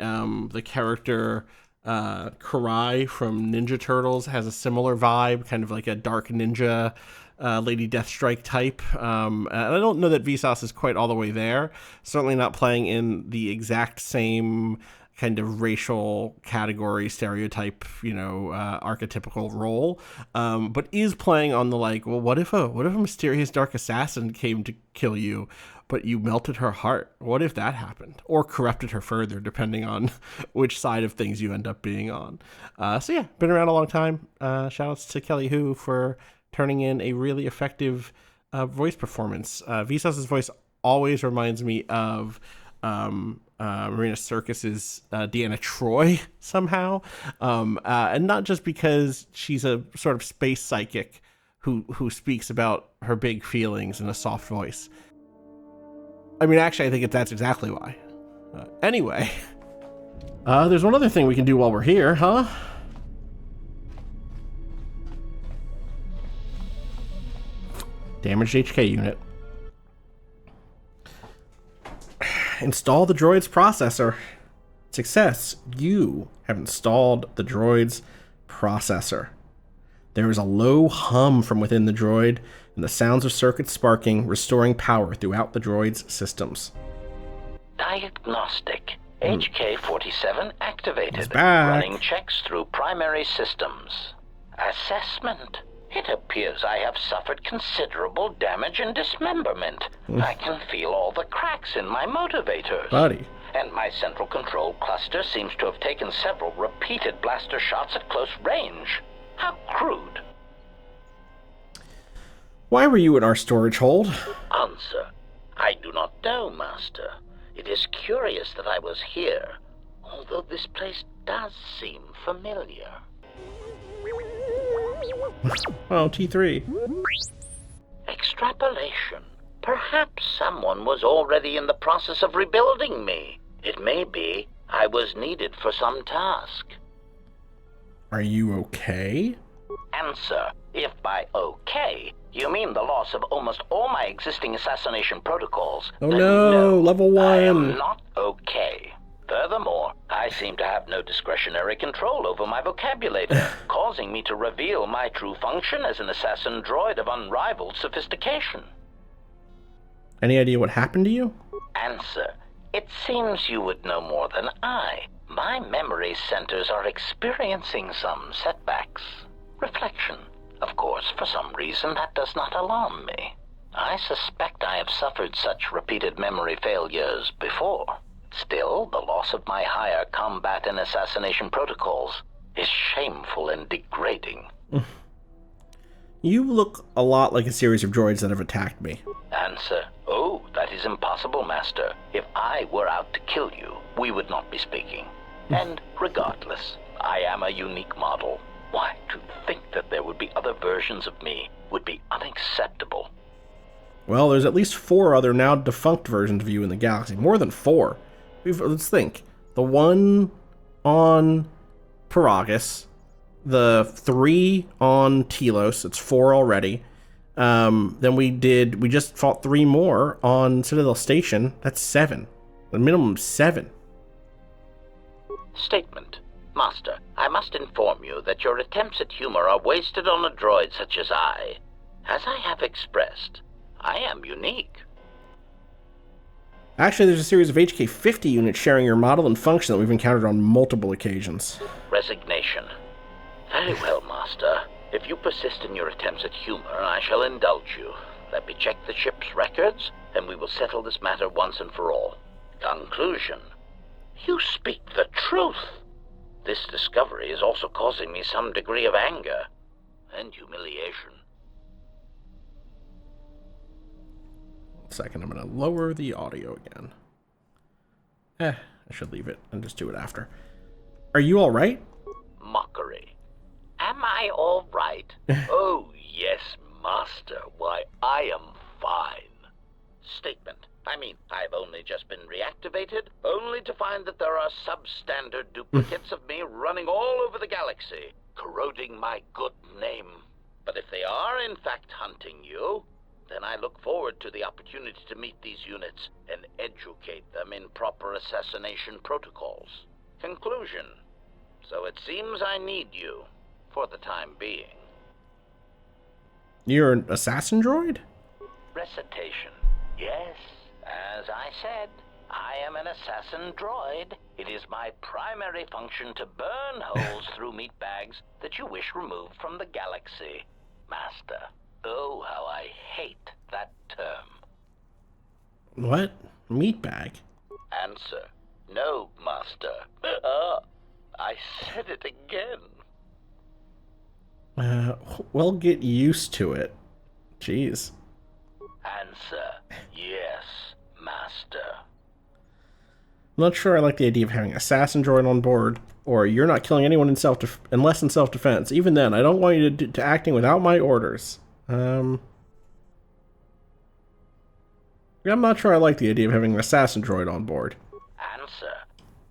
character Karai from Ninja Turtles has a similar vibe, kind of like a dark ninja Lady Deathstrike type. And I don't know that Vsauce is quite all the way there. Certainly not playing in the exact same kind of racial category stereotype, archetypical role, but is playing on the what if a mysterious dark assassin came to kill you, but you melted her heart? What if that happened, or corrupted her further, depending on which side of things you end up being on. So yeah, been around a long time. Shout outs to Kelly Hu for turning in a really effective voice performance. Vsauce's voice always reminds me of Marina Sirkus's Deanna Troi somehow, and not just because she's a sort of space psychic who speaks about her big feelings in a soft voice. I mean, actually, I think that's exactly why. Anyway, there's one other thing we can do while we're here, huh? Damaged HK unit. Install the droid's processor. Success. You have installed the droid's processor. There is a low hum from within the droid, and the sounds of circuits sparking, restoring power throughout the droid's systems. Diagnostic. HK-47 activated. Running checks through primary systems. Assessment. It appears I have suffered considerable damage and dismemberment. I can feel all the cracks in my motivators. Buddy. And my central control cluster seems to have taken several repeated blaster shots at close range. How crude. Why were you in our storage hold? Answer. I do not know, Master. It is curious that I was here, although this place does seem familiar. Oh, T3. Extrapolation. Perhaps someone was already in the process of rebuilding me. It may be I was needed for some task. Are you okay? Answer. If by okay, you mean the loss of almost all my existing assassination protocols, Oh no, level 1. I am not okay. Furthermore, I seem to have no discretionary control over my vocabulary, causing me to reveal my true function as an assassin droid of unrivaled sophistication. Any idea what happened to you? Answer. It seems you would know more than I. My memory centers are experiencing some setbacks. Reflection. Of course, for some reason, that does not alarm me. I suspect I have suffered such repeated memory failures before. Still, the loss of my higher combat and assassination protocols is shameful and degrading. You look a lot like a series of droids that have attacked me. Answer. Oh, that is impossible, Master. If I were out to kill you, we would not be speaking. And regardless, I am a unique model. Why, to think that there would be other versions of me would be unacceptable. Well, there's at least 4 other now defunct versions of you in the galaxy. More than 4. Let's think. The one on Paragus, the 3 on Telos, it's 4 already. Then we just fought 3 more on Citadel Station. That's 7. The minimum 7. Statement. Master, I must inform you that your attempts at humor are wasted on a droid such as I. As I have expressed, I am unique. Actually, there's a series of HK-50 units sharing your model and function that we've encountered on multiple occasions. Resignation. Very well, Master. If you persist in your attempts at humor, I shall indulge you. Let me check the ship's records, and we will settle this matter once and for all. Conclusion. You speak the truth. This discovery is also causing me some degree of anger and humiliation. Second, I'm going to lower the audio again. I should leave it and just do it after. Are you all right? Mockery. Am I all right? Oh, yes, Master. Why, I am fine. Statement. I mean, I've only just been reactivated, only to find that there are substandard duplicates of me running all over the galaxy, corroding my good name. But if they are in fact hunting you, then I look forward to the opportunity to meet these units and educate them in proper assassination protocols. Conclusion. So it seems I need you, for the time being. You're an assassin droid? Recitation. Yes, as I said, I am an assassin droid. It is my primary function to burn holes through meat bags that you wish removed from the galaxy. Master. Oh, how I hate that term. What? Meatbag? Answer. No, Master. I said it again. Well, get used to it. Jeez. Answer. Yes, Master. I'm not sure I like the idea of having assassin droid on board, or you're not killing anyone unless in self-defense. Even then, I don't want you to acting without my orders. I'm not sure I like the idea of having an assassin droid on board. Answer.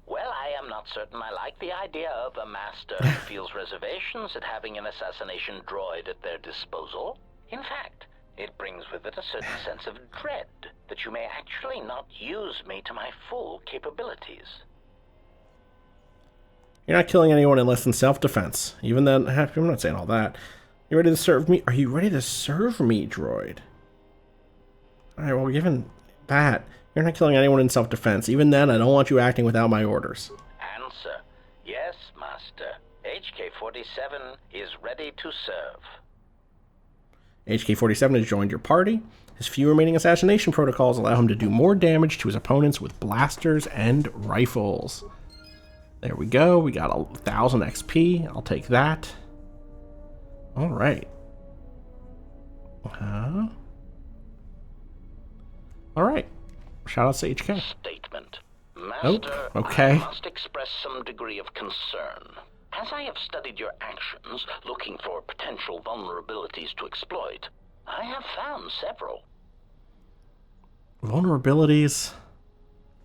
Well, I am not certain I like the idea of a master who feels reservations at having an assassination droid at their disposal. In fact, it brings with it a certain sense of dread that you may actually not use me to my full capabilities. You're not killing anyone unless in self-defense. Even then, I'm not saying all that. You ready to serve me? Are you ready to serve me, droid? Alright, well, given that, you're not killing anyone in self-defense. Even then, I don't want you acting without my orders. Answer. Yes, Master. HK-47 is ready to serve. HK-47 has joined your party. His few remaining assassination protocols allow him to do more damage to his opponents with blasters and rifles. There we go. We got 1,000 XP. I'll take that. Alright. Alright. Shout out to HK. Statement. Master, okay. I must express some degree of concern. As I have studied your actions, looking for potential vulnerabilities to exploit, I have found several. Vulnerabilities?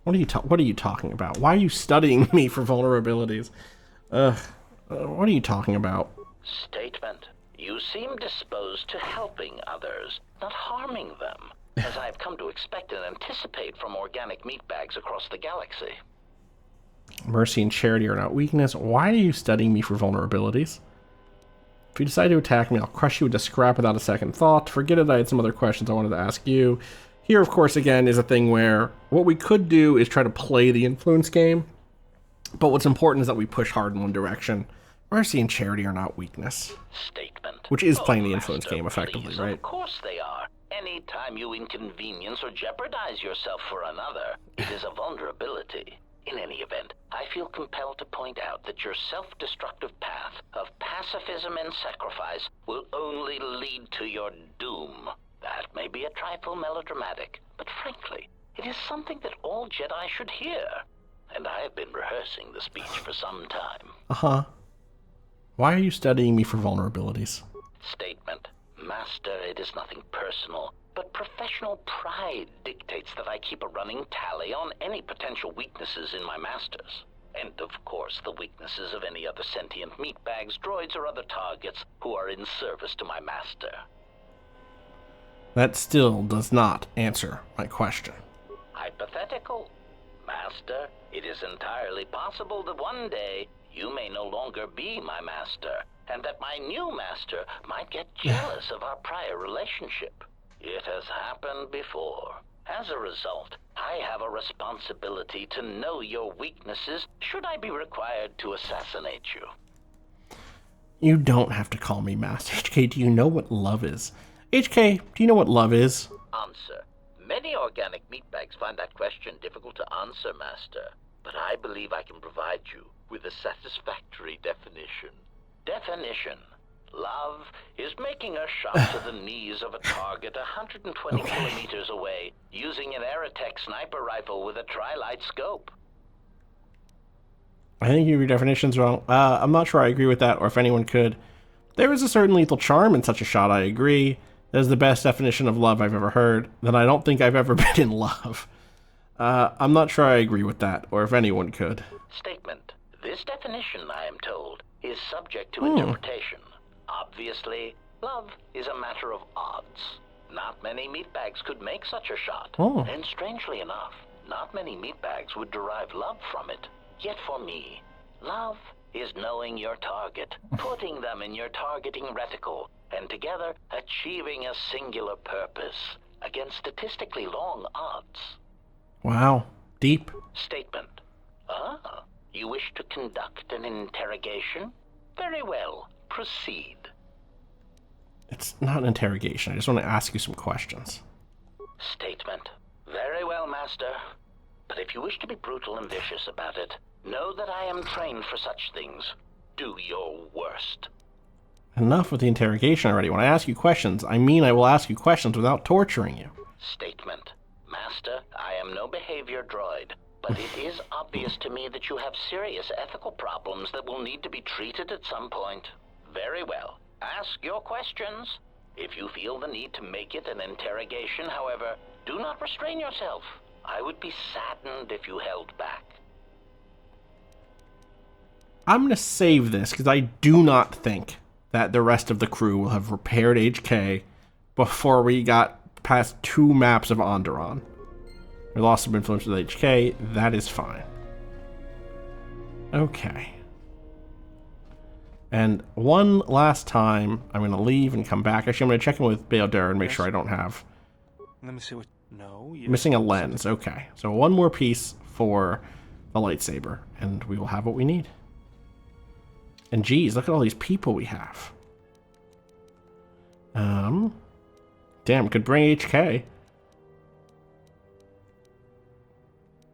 What are you talking about? Why are you studying me for vulnerabilities? What are you talking about? Statement. You seem disposed to helping others, not harming them, as I have come to expect and anticipate from organic meat bags across the galaxy. Mercy and charity are not weakness. Why are you studying me for vulnerabilities? If you decide to attack me, I'll crush you with a scrap without a second thought. Forget it, I had some other questions I wanted to ask you. Here, of course, again, is a thing where what we could do is try to play the influence game. But what's important is that we push hard in one direction. Mercy and charity are not weakness. Statement. Which is playing the influence game effectively, Please, right? Of course they are. Any time you inconvenience or jeopardize yourself for another, it is a vulnerability. In any event, I feel compelled to point out that your self-destructive path of pacifism and sacrifice will only lead to your doom. That may be a trifle melodramatic, but frankly, it is something that all Jedi should hear. And I have been rehearsing the speech for some time. Uh-huh. Why are you studying me for vulnerabilities? Statement. Master, it is nothing personal, but professional pride dictates that I keep a running tally on any potential weaknesses in my masters. And, of course, the weaknesses of any other sentient meatbags, droids, or other targets who are in service to my master. That still does not answer my question. Hypothetical. Master, it is entirely possible that one day you may no longer be my master, and that my new master might get jealous of our prior relationship. It has happened before. As a result, I have a responsibility to know your weaknesses should I be required to assassinate you. You don't have to call me Master. HK, do you know what love is? HK, do you know what love is? Answer. Many organic meatbags find that question difficult to answer, Master, but I believe I can provide you with a satisfactory definition. Definition. Love is making a shot to the knees of a target 120 kilometers away using an Aerotech sniper rifle with a tri-light scope. I think your definition's wrong. I'm not sure I agree with that, or if anyone could. There is a certain lethal charm in such a shot, I agree. That is the best definition of love I've ever heard. Then I don't think I've ever been in love. I'm not sure I agree with that, or if anyone could. Statement. This definition, I am told, is subject to interpretation. Obviously, love is a matter of odds. Not many meatbags could make such a shot. And strangely enough, not many meatbags would derive love from it. Yet for me, love is knowing your target, putting them in your targeting reticle, and together achieving a singular purpose against statistically long odds. Wow. Deep. Statement. Ah, you wish to conduct an interrogation? Very well. Proceed. It's not an interrogation. I just want to ask you some questions. Statement. Very well, Master. But if you wish to be brutal and vicious about it, know that I am trained for such things. Do your worst. Enough with the interrogation already. When I ask you questions, I mean I will ask you questions without torturing you. Statement. Master, I am no behavior droid, but it is obvious to me that you have serious ethical problems that will need to be treated at some point. Very well. Ask your questions. If you feel the need to make it an interrogation, however, do not restrain yourself. I would be saddened if you held back. I'm going to save this because I do not think that the rest of the crew will have repaired HK before we got past 2 maps of Onderon. We lost some influence with HK. That is fine. Okay. And one last time, I'm going to leave and come back. Actually, I'm going to check in with Bael'Dur and make sure I don't have... Let me see what... No. Yes. Missing a lens. Okay. So one more piece for the lightsaber, and we will have what we need. And geez, look at all these people we have. Damn, could bring HK.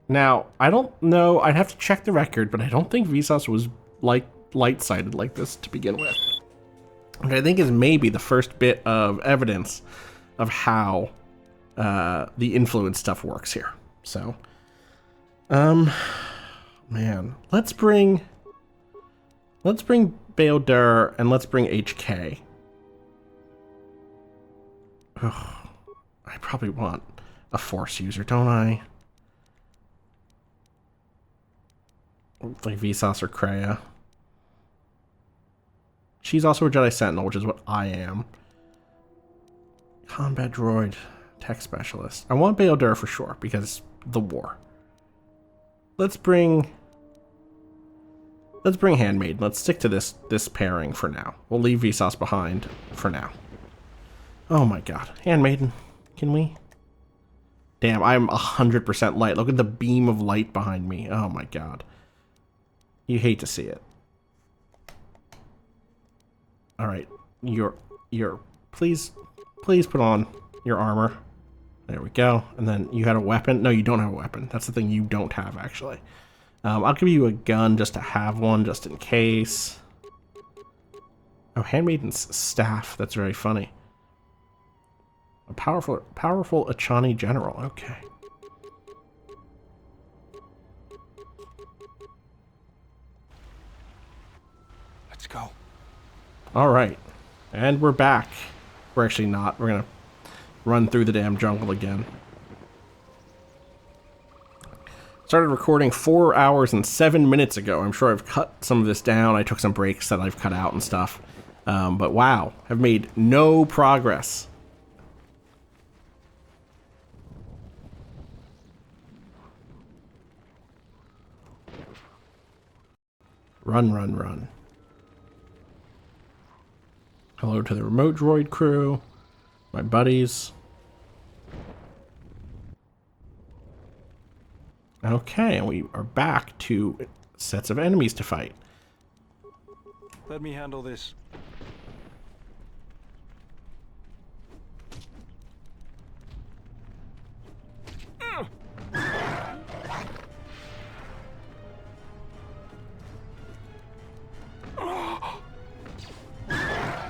Now, I don't know, I'd have to check the record, but I don't think Vsauce was like light-sided like this to begin with. Which I think is maybe the first bit of evidence of how the influence stuff works here. So, man, let's bring Bael'Dur and let's bring HK. Ugh, I probably want a Force user, don't I? Like Vsauce or Kreia. She's also a Jedi Sentinel, which is what I am. Combat droid, tech specialist. I want Bael'Dur for sure, because the war. Let's bring Let's bring Handmaiden. Let's stick to this pairing for now. We'll leave Vsauce behind for now. Oh my god. Handmaiden. Can we? Damn, I'm 100% light. Look at the beam of light behind me. Oh my god. You hate to see it. Alright. Please put on your armor. There we go. And then you had a weapon. No, you don't have a weapon. That's the thing you don't have, actually. I'll give you a gun just to have one, just in case. Oh, Handmaiden's staff. That's very funny. A powerful Achani general. Okay. Let's go. All right. And we're back. We're actually not. We're going to run through the damn jungle again. Started recording 4 hours and 7 minutes ago. I'm sure I've cut some of this down. I took some breaks that I've cut out and stuff. But wow, have made no progress. Run, run, run. Hello to the remote droid crew, my buddies. Okay, and we are back to sets of enemies to fight. Let me handle this.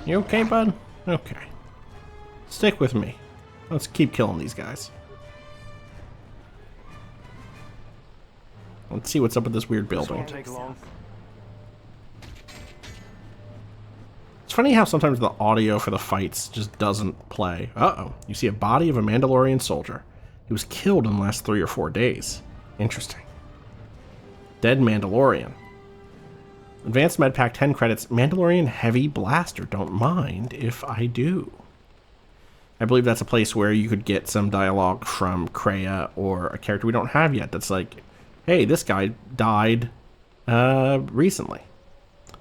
You okay, bud? Okay. Stick with me. Let's keep killing these guys. Let's see what's up with this weird building. Won't take long. It's funny how sometimes the audio for the fights just doesn't play. Uh-oh. You see a body of a Mandalorian soldier. He was killed in the last 3 or 4 days. Interesting. Dead Mandalorian. Advanced Medpack 10 credits. Mandalorian Heavy Blaster. Don't mind if I do. I believe that's a place where you could get some dialogue from Kreia or a character we don't have yet that's like, hey, this guy died recently.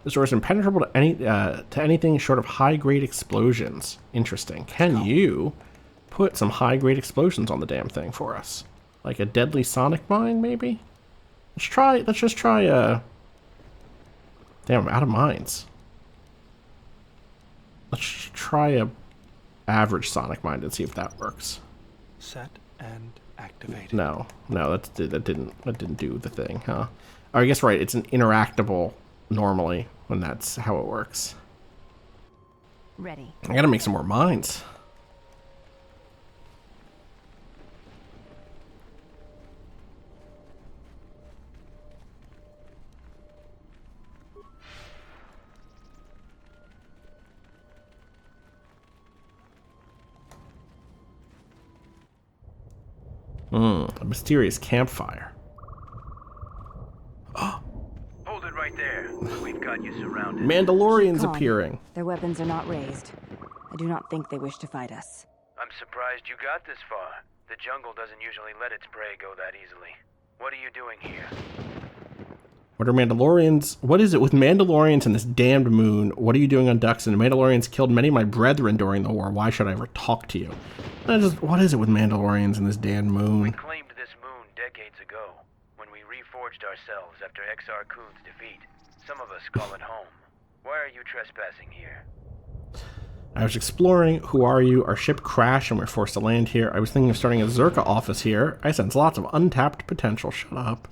This door is impenetrable to anything short of high-grade explosions. Interesting. Can you put some high-grade explosions on the damn thing for us? Like a deadly sonic mine, maybe? Let's just try damn, I'm out of mines. Let's try a average sonic mine and see if that works. Set and activate. No, that didn't do the thing, huh? Oh, I guess right. It's an interactable normally when that's how it works. Ready. I gotta make some more mines. A mysterious campfire. Hold it right there. We've got you surrounded. Mandalorians Calm. appearing. Their weapons are not raised. I do not think they wish to fight us. I'm surprised you got this far. The jungle doesn't usually let its prey go that easily. What are you doing here? What are Mandalorians? What is it with Mandalorians and this damned moon? What are you doing on Dxun? Mandalorians killed many of my brethren during the war. Why should I ever talk to you? What is it with Mandalorians and this damned moon? We claimed this moon decades ago, when we reforged ourselves after Exar Kun's defeat. Some of us call it home. Why are you trespassing here? I was exploring. Who are you? Our ship crashed and we're forced to land here. I was thinking of starting a Zerka office here. I sense lots of untapped potential. Shut up.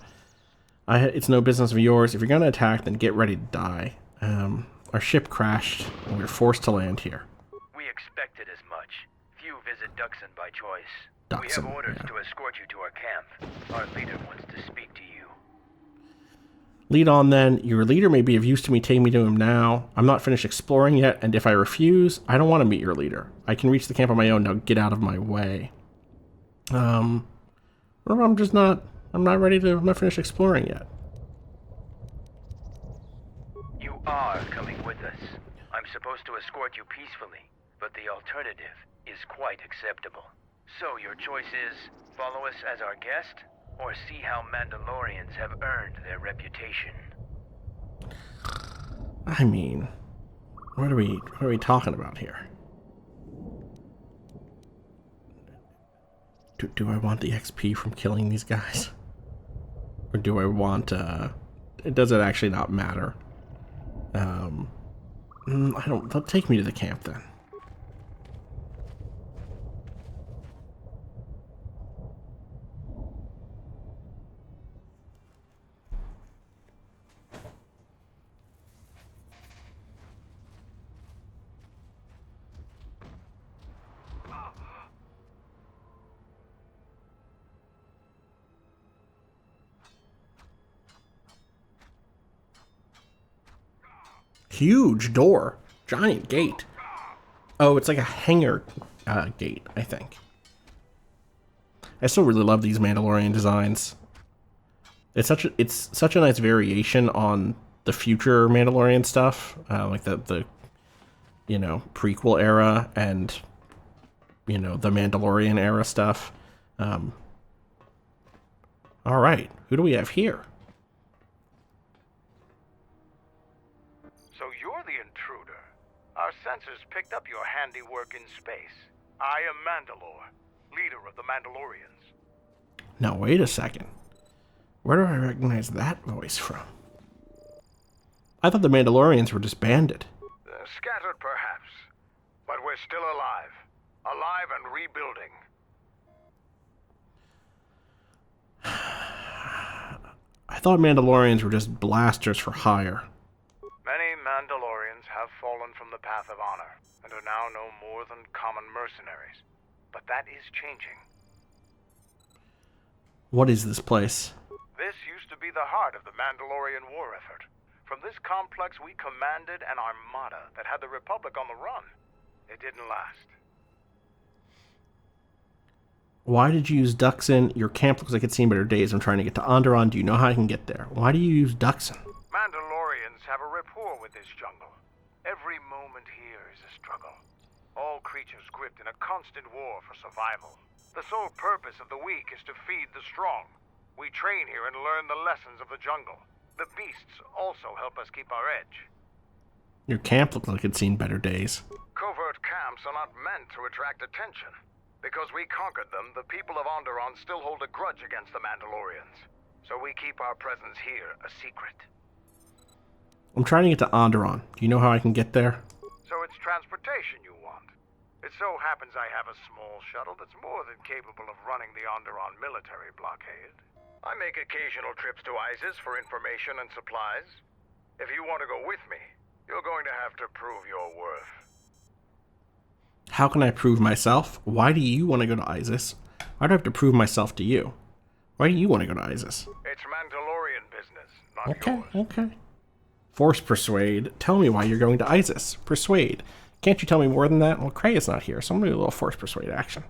It's no business of yours. If you're going to attack, then get ready to die. Our ship crashed and we were forced to land here. We expected as much. Few visit Dxun by choice. We Dxun, have orders yeah. to escort you to our camp. Our leader wants to speak to you. Lead on then. Your leader may be of use to me. Take me to him now. I'm not finished exploring yet, and if I refuse, I don't want to meet your leader. I can reach the camp on my own. Now get out of my way. I'm not finished exploring yet. You are coming with us. I'm supposed to escort you peacefully, but the alternative is quite acceptable. So your choice is follow us as our guest, or see how Mandalorians have earned their reputation. I mean, what are we talking about here? Do I want the XP from killing these guys? Or do I want, does it actually not matter? I don't, take me to the camp then. Huge door. Giant gate. Oh, it's like a hangar gate, I think. I still really love these Mandalorian designs. It's such a nice variation on the future Mandalorian stuff, like the you know, prequel era and, you know, the Mandalorian era stuff. All right, who do we have here? So you're the intruder. Our sensors picked up your handiwork in space. I am Mandalore, leader of the Mandalorians. Now, wait a second. Where do I recognize that voice from? I thought the Mandalorians were disbanded. Scattered, perhaps. But we're still alive. Alive and rebuilding. I thought Mandalorians were just blasters for hire. Many Mandalorians have fallen from the path of honor, and are now no more than common mercenaries. But that is changing. What is this place? This used to be the heart of the Mandalorian war effort. From this complex we commanded an armada that had the Republic on the run. It didn't last. Why did you use Dxun? Your camp looks like it's seen better days. I'm trying to get to Onderon. Do you know how I can get there? Why do you use Dxun? Mandalorians have a rapport with this jungle. Every moment here is a struggle. All creatures gripped in a constant war for survival. The sole purpose of the weak is to feed the strong. We train here and learn the lessons of the jungle. The beasts also help us keep our edge. Your camp looks like it's seen better days. Covert camps are not meant to attract attention. Because we conquered them, the people of Onderon still hold a grudge against the Mandalorians. So we keep our presence here a secret. I'm trying to get to Onderon. Do you know how I can get there? So it's transportation you want. It so happens I have a small shuttle that's more than capable of running the Onderon military blockade. I make occasional trips to Iziz for information and supplies. If you want to go with me, you're going to have to prove your worth. How can I prove myself? Why do you want to go to Iziz? Why do I have to prove myself to you? Why do you want to go to Iziz? It's Mandalorian business, not Okay, yours. okay. Force persuade. Tell me why you're going to Iziz. Persuade. Can't you tell me more than that? Well, Kreia's not here, so I'm going to do a little force persuade action.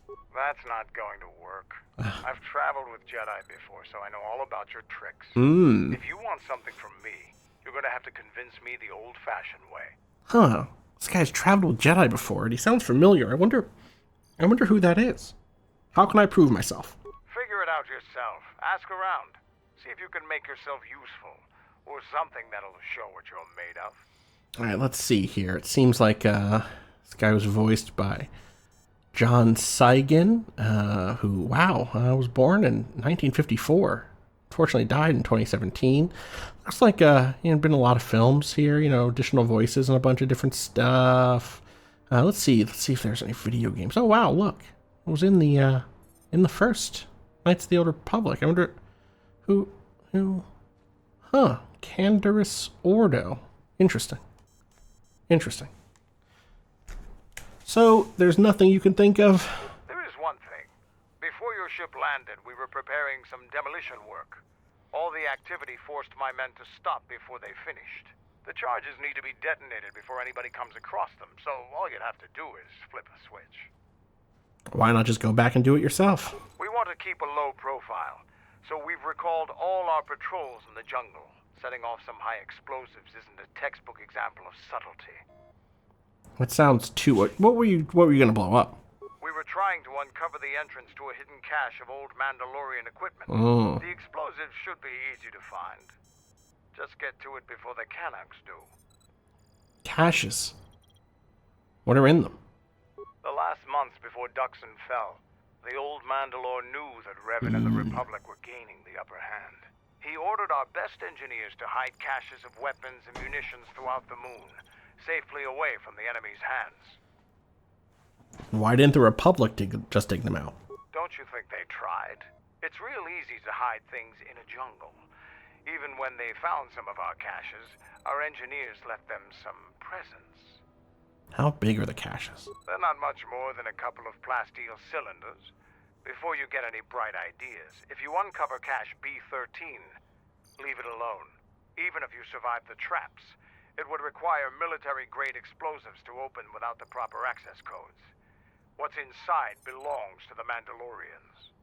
That's not going to work. I've traveled with Jedi before, so I know all about your tricks. If you want something from me, you're going to have to convince me the old-fashioned way. Huh. This guy's traveled with Jedi before, and he sounds familiar. I wonder who that is. How can I prove myself? Figure it out yourself. Ask around. See if you can make yourself useful, or something that'll show what you're made of. All right, let's see here. It seems like this guy was voiced by John Saigon, who, was born in 1954. Unfortunately died in 2017. Looks like, been a lot of films here, additional voices and a bunch of different stuff. Let's see if there's any video games. Oh, wow, look. It was in the first Knights of the Old Republic. I wonder who, Canderous Ordo. Interesting. So, there's nothing you can think of? There is one thing. Before your ship landed, we were preparing some demolition work. All the activity forced my men to stop before they finished. The charges need to be detonated before anybody comes across them, so all you'd have to do is flip a switch. Why not just go back and do it yourself? We want to keep a low profile, so we've recalled all our patrols in the jungle. Setting off some high explosives isn't a textbook example of subtlety. That sounds too... What were you going to blow up? We were trying to uncover the entrance to a hidden cache of old Mandalorian equipment. Oh. The explosives should be easy to find. Just get to it before the Canucks do. Caches. What are in them? The last months before Dxun fell, the old Mandalore knew that Revan and the Republic were gaining the upper hand. He ordered our best engineers to hide caches of weapons and munitions throughout the moon, safely away from the enemy's hands. Why didn't the Republic just dig them out? Don't you think they tried? It's real easy to hide things in a jungle. Even when they found some of our caches, our engineers left them some presents. How big are the caches? They're not much more than a couple of plasteel cylinders. Before you get any bright ideas, if you uncover cache B13, leave it alone. Even if you survive the traps, it would require military-grade explosives to open without the proper access codes. What's inside belongs to the Mandalorians.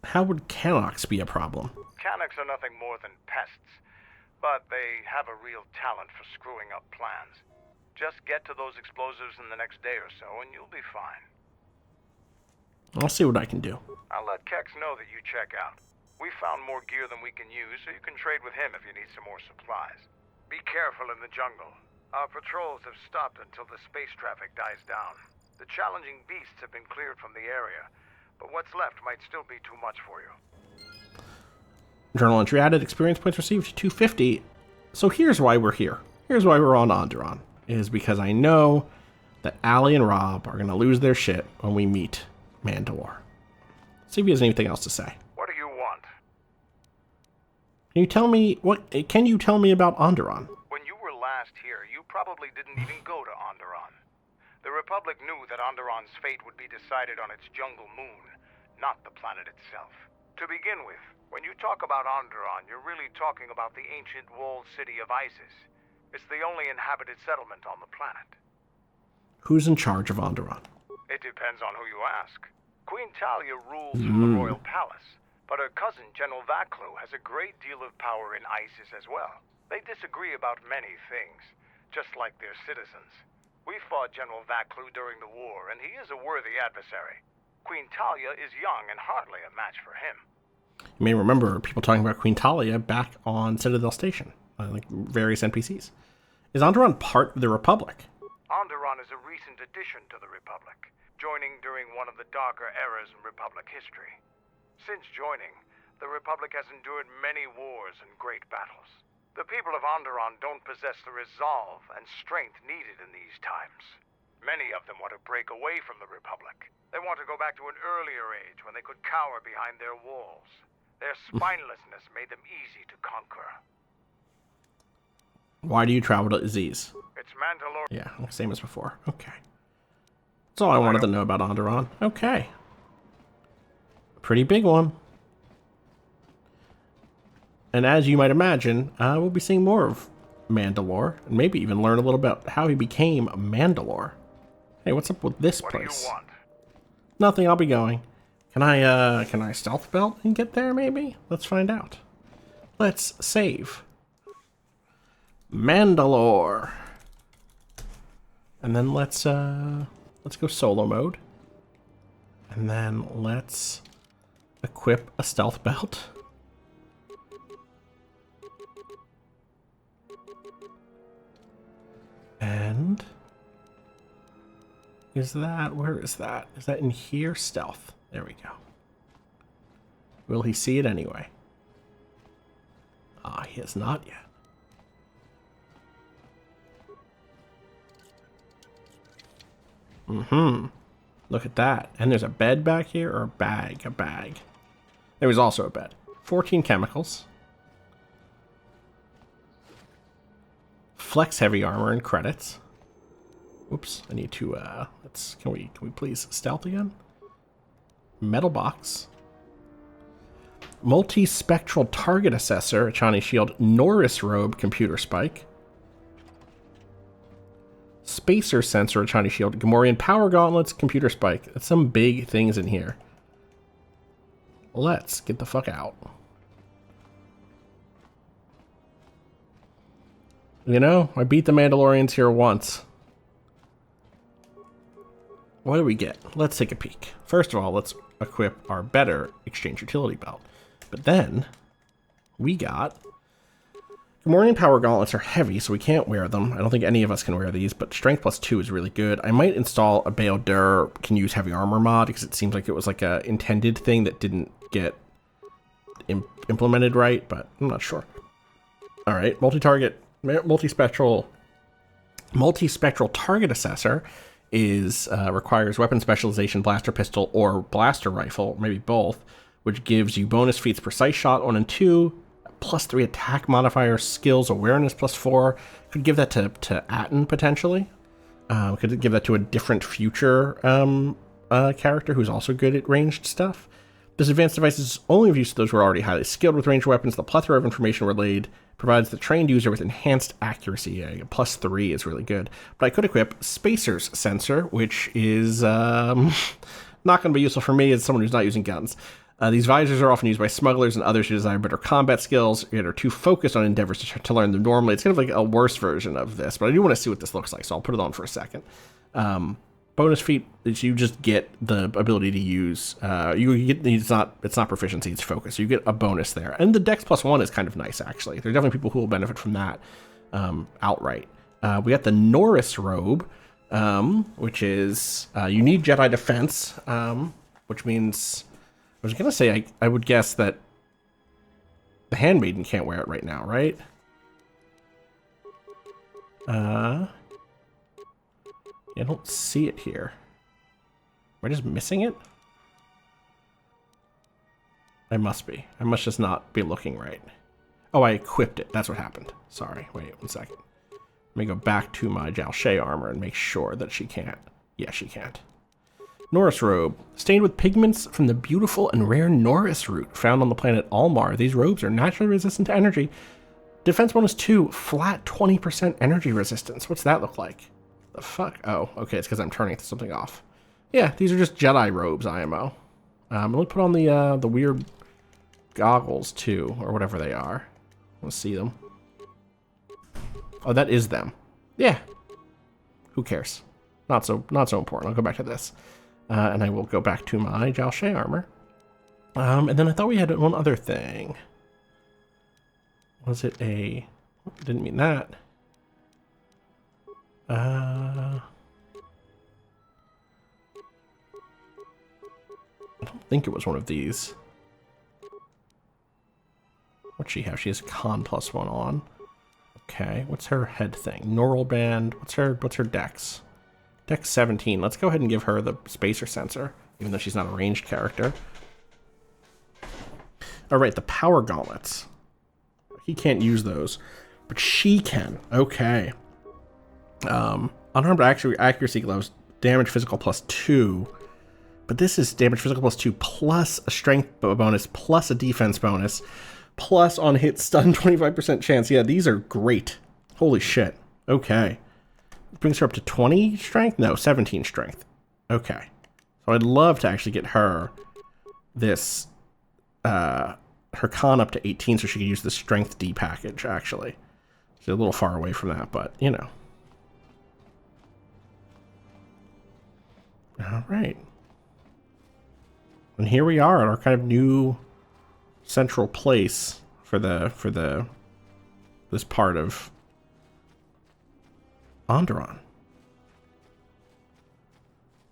How would Canucks be a problem? Canucks are nothing more than pests, but they have a real talent for screwing up plans. Just get to those explosives in the next day or so, and you'll be fine. I'll see what I can do. I'll let Kex know that you check out. We found more gear than we can use, so you can trade with him if you need some more supplies. Be careful in the jungle. Our patrols have stopped until the space traffic dies down. The challenging beasts have been cleared from the area, but what's left might still be too much for you. Journal entry added, experience points received 250. So here's why we're here. Here's why we're on Onderon. It is because I know that Allie and Rob are going to lose their shit when we meet Mandalore. See if he has anything else to say. What do you want? Can you tell me about Onderon? When you were last here, you probably didn't even go to Onderon. The Republic knew that Onderon's fate would be decided on its jungle moon, not the planet itself. To begin with, when you talk about Onderon, you're really talking about the ancient walled city of Iziz. It's the only inhabited settlement on the planet. Who's in charge of Onderon? It depends on who you ask. Queen Talia rules from the royal palace, but her cousin General Vaklu has a great deal of power in Iziz as well. They disagree about many things, just like their citizens. We fought General Vaklu during the war, and he is a worthy adversary. Queen Talia is young and hardly a match for him. You may remember people talking about Queen Talia back on Citadel Station, like various NPCs. Is Onderon part of the Republic? Onderon is a recent addition to the Republic, joining during one of the darker eras in Republic history. Since joining, the Republic has endured many wars and great battles. The people of Onderon don't possess the resolve and strength needed in these times. Many of them want to break away from the Republic. They want to go back to an earlier age when they could cower behind their walls. Their spinelessness made them easy to conquer. Why do you travel to Iziz? It's Mandalore. Yeah, same as before. Okay. That's all I wanted to know about Onderon. Okay. Pretty big one. And as you might imagine, we'll be seeing more of Mandalore, and maybe even learn a little about how he became Mandalore. Hey, what's up with this place? What do you want? Nothing, I'll be going. Can I stealth belt and get there, maybe? Let's find out. Let's save. Mandalore. And then let's go solo mode. And then let's equip a stealth belt. And where is that? Is that in here? Stealth. There we go. Will he see it anyway? Ah, he has not yet. Look at that. And there's a bed back here, or a bag. There was also a bed. 14 chemicals. Flex heavy armor and credits. Oops, I need to can we please stealth again? Metal box. Multi-spectral target assessor, Chani shield, Norris robe, computer spike. Spacer sensor, Chani shield, Gamorrean power gauntlets, computer spike. That's some big things in here. Let's get the fuck out. You know, I beat the Mandalorians here once. What do we get? Let's take a peek. First of all, let's equip our better exchange utility belt. But then we got Gamorrean power gauntlets are heavy, so we can't wear them. I don't think any of us can wear these, but strength plus 2 is really good. I might install a Bail-Dur can use heavy armor mod, because it seems like it was like a intended thing that didn't get implemented right, but I'm not sure. All right, multi-spectral target assessor is requires weapon specialization, blaster pistol, or blaster rifle, maybe both, which gives you bonus feats precise shot 1 and 2, +3 attack modifier, skills awareness +4. Could give that to Atton potentially. Could give that to a different future character who's also good at ranged stuff. This advanced device is only of use to those who are already highly skilled with ranged weapons. The plethora of information relayed provides the trained user with enhanced accuracy. Yeah, +3 is really good. But I could equip Spacer's Sensor, which is not going to be useful for me as someone who's not using guns. These visors are often used by smugglers and others who desire better combat skills, yet are too focused on endeavors to learn them normally. It's kind of like a worse version of this, but I do want to see what this looks like, so I'll put it on for a second. Bonus feat is you just get the ability to use, it's not proficiency, it's focus. So you get a bonus there. And the Dex +1 is kind of nice, actually. There are definitely people who will benefit from that outright. We got the Norris robe, which is, you need Jedi defense, which means... I was going to say, I would guess that the Handmaiden can't wear it right now, right? I don't see it here. Am I just missing it? I must be. I must just not be looking right. Oh, I equipped it. That's what happened. Sorry. Wait 1 second. Let me go back to my Jalshay armor and make sure that she can't. Yeah, she can't. Norris robe. Stained with pigments from the beautiful and rare Norris root found on the planet Almar. These robes are naturally resistant to energy. Defense bonus 2, flat 20% energy resistance. What's that look like? The fuck? Oh, okay, it's because I'm turning something off. Yeah, these are just Jedi robes, IMO. Let me put on the weird goggles too, or whatever they are. Let's see them. Oh, that is them. Yeah. Who cares? Not so important. I'll go back to this. And I will go back to my Jalshay armor. And then I thought we had one other thing. Was it a... Didn't mean that. I don't think it was one of these. What's she have? She has con +1 on. Okay, what's her head thing? Neural band. What's her dex? Dex 17. Let's go ahead and give her the spacer sensor, even though she's not a ranged character. All right, the power gauntlets. He can't use those, but she can. Okay. Unarmed accuracy gloves, damage physical +2. But this is damage physical +2 plus a strength bonus plus a defense bonus plus on hit stun 25% chance. Yeah, these are great. Holy shit. Okay. Brings her up to 20 strength? No, 17 strength. Okay. So I'd love to actually get her this, her con up to 18 so she can use the strength D package, actually. She's a little far away from that, but, you know. All right. And here we are at our kind of new central place for this part of Onderon.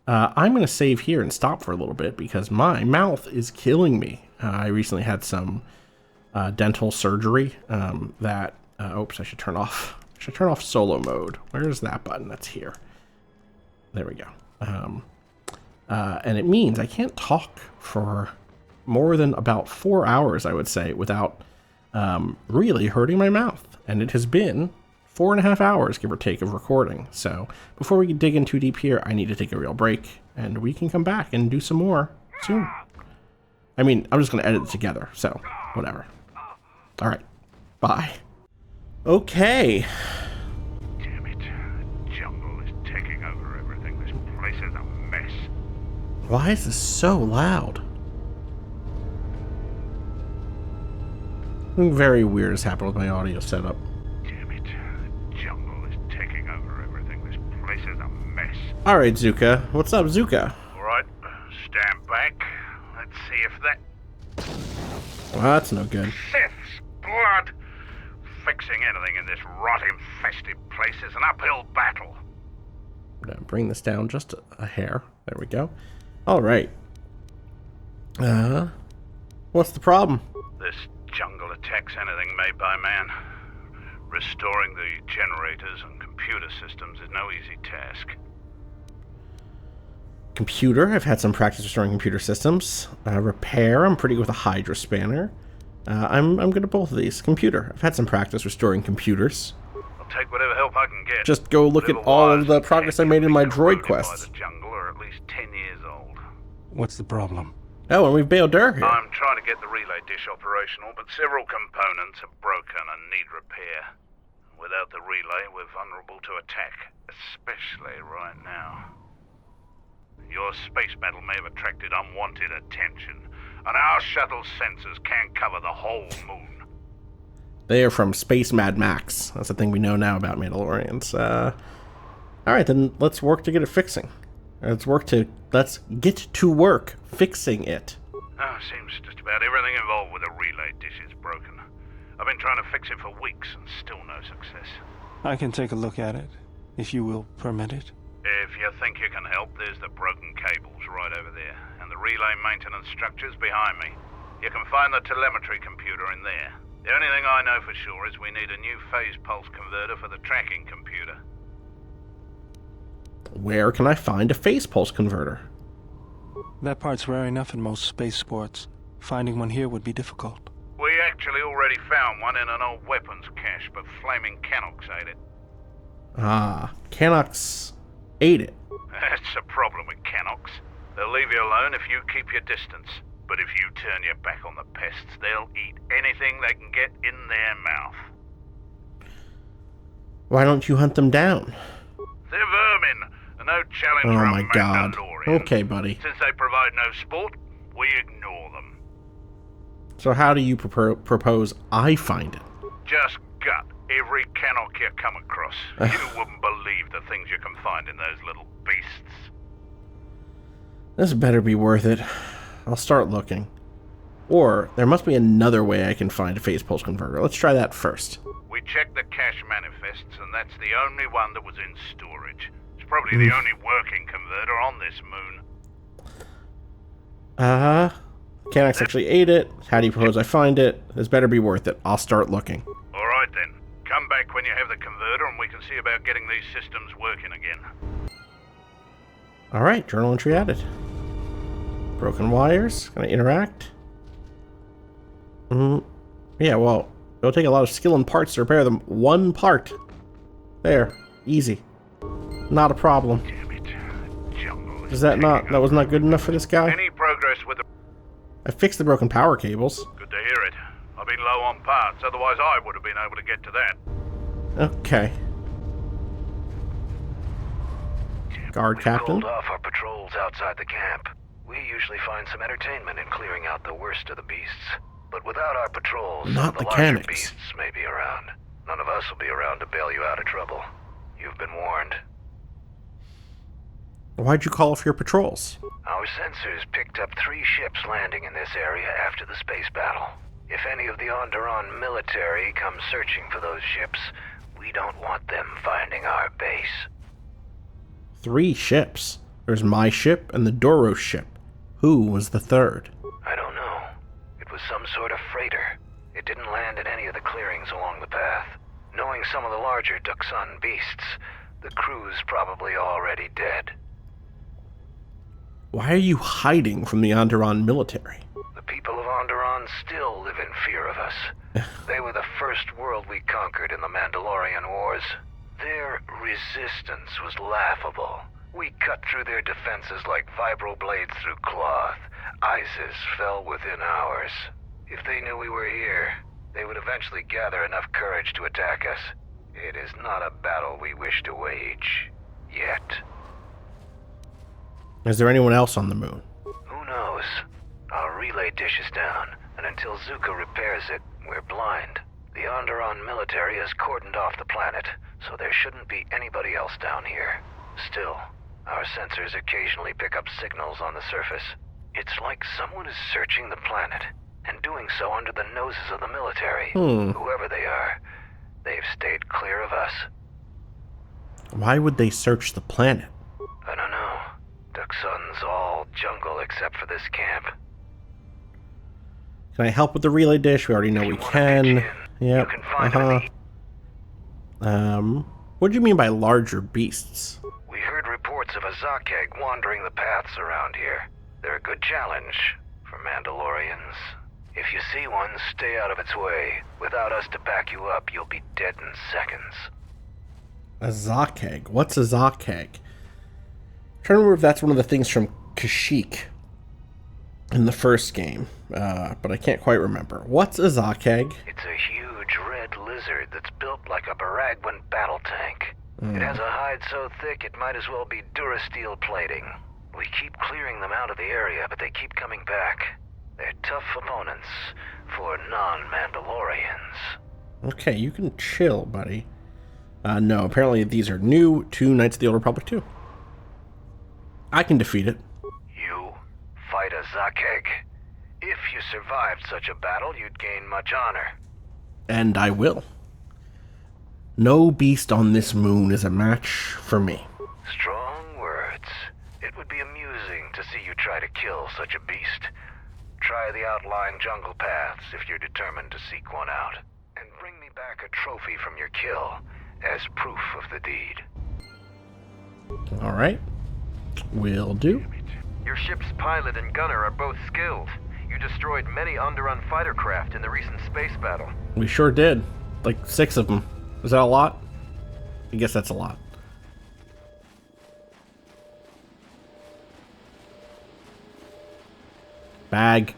I'm going to save here and stop for a little bit because my mouth is killing me. I recently had some dental surgery that... oops, I should turn off solo mode. Where's that button? That's here. There we go. And it means I can't talk for more than about 4 hours, I would say, without really hurting my mouth. And it has been 4.5 hours, give or take, of recording. So before we dig in too deep here, I need to take a real break, and we can come back and do some more soon. I mean, I'm just going to edit it together, so whatever. All right, bye. Okay. Damn it. The jungle is taking over everything. This place is a mess. Why is this so loud? Something very weird has happened with my audio setup. Damn it. The jungle is taking over everything. This place is a mess. All right, Zuka. What's up, Zuka? All right, stand back. Let's see if that... Well, that's no good. Sith's blood fixing anything in this rot-infested place is an uphill battle. I'm gonna bring this down just a hair. There we go. All right. What's the problem? This jungle attacks anything made by man. Restoring the generators and computer systems is no easy task. Computer, I've had some practice restoring computer systems. Repair, I'm pretty good with a Hydra spanner. I'm good at both of these. Computer, I've had some practice restoring computers. I'll take whatever help I can get. Just go look at all of the progress I made in my droid quest. The jungle are at least 10 years old. What's the problem? Oh, and we've bailed Dur here. I'm trying to get the relay dish operational, but several components are broken and need repair. Without the relay, we're vulnerable to attack, especially right now. Your space battle may have attracted unwanted attention, and our shuttle's sensors can't cover the whole moon. They are from Space Mad Max. That's the thing we know now about Mandalorians. Alright, then let's work to get it fixing. Let's get to work fixing it. Oh, seems just about everything involved with a relay dish is broken. I've been trying to fix it for weeks and still no success. I can take a look at it, if you will permit it. If you think you can help, there's the broken cables right over there, and the relay maintenance structures behind me. You can find the telemetry computer in there. The only thing I know for sure is we need a new phase pulse converter for the tracking computer. Where can I find a phase pulse converter? That part's rare enough in most space sports. Finding one here would be difficult. We actually already found one in an old weapons cache, but flaming Canox ate it. Ah, Canox ate it. That's the problem with Canox. They'll leave you alone if you keep your distance. But if you turn your back on the pests, they'll eat anything they can get in their mouth. Why don't you hunt them down? They're vermin, and no challenge Oh from my god. Mandalorian. Okay, buddy. Since they provide no sport, we ignore them. So how do you propose I find it? Just gut every Canox you come across. You wouldn't believe the things you can find in those little beasts. This better be worth it. I'll start looking. Or, there must be another way I can find a phase pulse converter. Let's try that first. We checked the cache manifests, and that's the only one that was in storage. It's probably the only working converter on this moon. Canox actually ate it. How do you propose I find it? This better be worth it. I'll start looking. Alright then. Come back when you have the converter, and we can see about getting these systems working again. Alright, journal entry added. Broken wires. Can I interact? Yeah, well, it'll take a lot of skill and parts to repair them. One part. There. Easy. Not a problem. Damn it. Is that was not good enough for this guy? Any progress with the... I fixed the broken power cables. Good to hear it. I've been low on parts, otherwise I would have been able to get to that. Okay. Guard captain. We called off our patrols outside the camp. We usually find some entertainment in clearing out the worst of the beasts. But without our patrols, some of the larger beasts may be around. None of us will be around to bail you out of trouble. You've been warned. Why'd you call off your patrols? Our sensors picked up 3 ships landing in this area after the space battle. If any of the Onderon military come searching for those ships, we don't want them finding our base. 3 ships. There's my ship and the Doros ship. Who was the third? I don't know. It was some sort of freighter. It didn't land in any of the clearings along the path. Knowing some of the larger Dxun beasts, the crew's probably already dead. Why are you hiding from the Onderon military? The people of Onderon still live in fear of us. They were the first world we conquered in the Mandalorian Wars. Their resistance was laughable. We cut through their defenses like vibroblades through cloth. Iziz fell within hours. If they knew we were here, they would eventually gather enough courage to attack us. It is not a battle we wish to wage. Yet. Is there anyone else on the moon? Who knows? Our relay dish is down, and until Zuko repairs it, we're blind. The Onderon military has cordoned off the planet, so there shouldn't be anybody else down here. Still, our sensors occasionally pick up signals on the surface. It's like someone is searching the planet, and doing so under the noses of the military, whoever they are. They've stayed clear of us. Why would they search the planet? I don't know. Dxun's all jungle except for this camp. Can I help with the relay dish? We already know we can. Yep. What do you mean by larger beasts? We heard reports of a Zakeg wandering the paths around here. They're a good challenge for Mandalorians. If you see one, stay out of its way. Without us to back you up, you'll be dead in seconds. A Zakeg? What's a Zakeg? I'm trying to remember if that's one of the things from Kashyyyk in the first game, but I can't quite remember. What's a Zakeg? It's a huge red lizard that's built like a Baragwan battle tank. It has a hide so thick it might as well be Durasteel plating. We keep clearing them out of the area, but they keep coming back. They're tough opponents for non-Mandalorians. Okay, you can chill, buddy. No, apparently these are new to Knights of the Old Republic 2. I can defeat it. You fight a Zakeg. If you survived such a battle, you'd gain much honor. And I will. No beast on this moon is a match for me. Strong words. It would be amusing to see you try to kill such a beast. Try the outlying jungle paths if you're determined to seek one out. And bring me back a trophy from your kill as proof of the deed. Alright. Will do. Your ship's pilot and gunner are both skilled. You destroyed many Onderon fighter craft in the recent space battle. We sure did. Like 6 of them. Is that a lot? I guess that's a lot. Bag.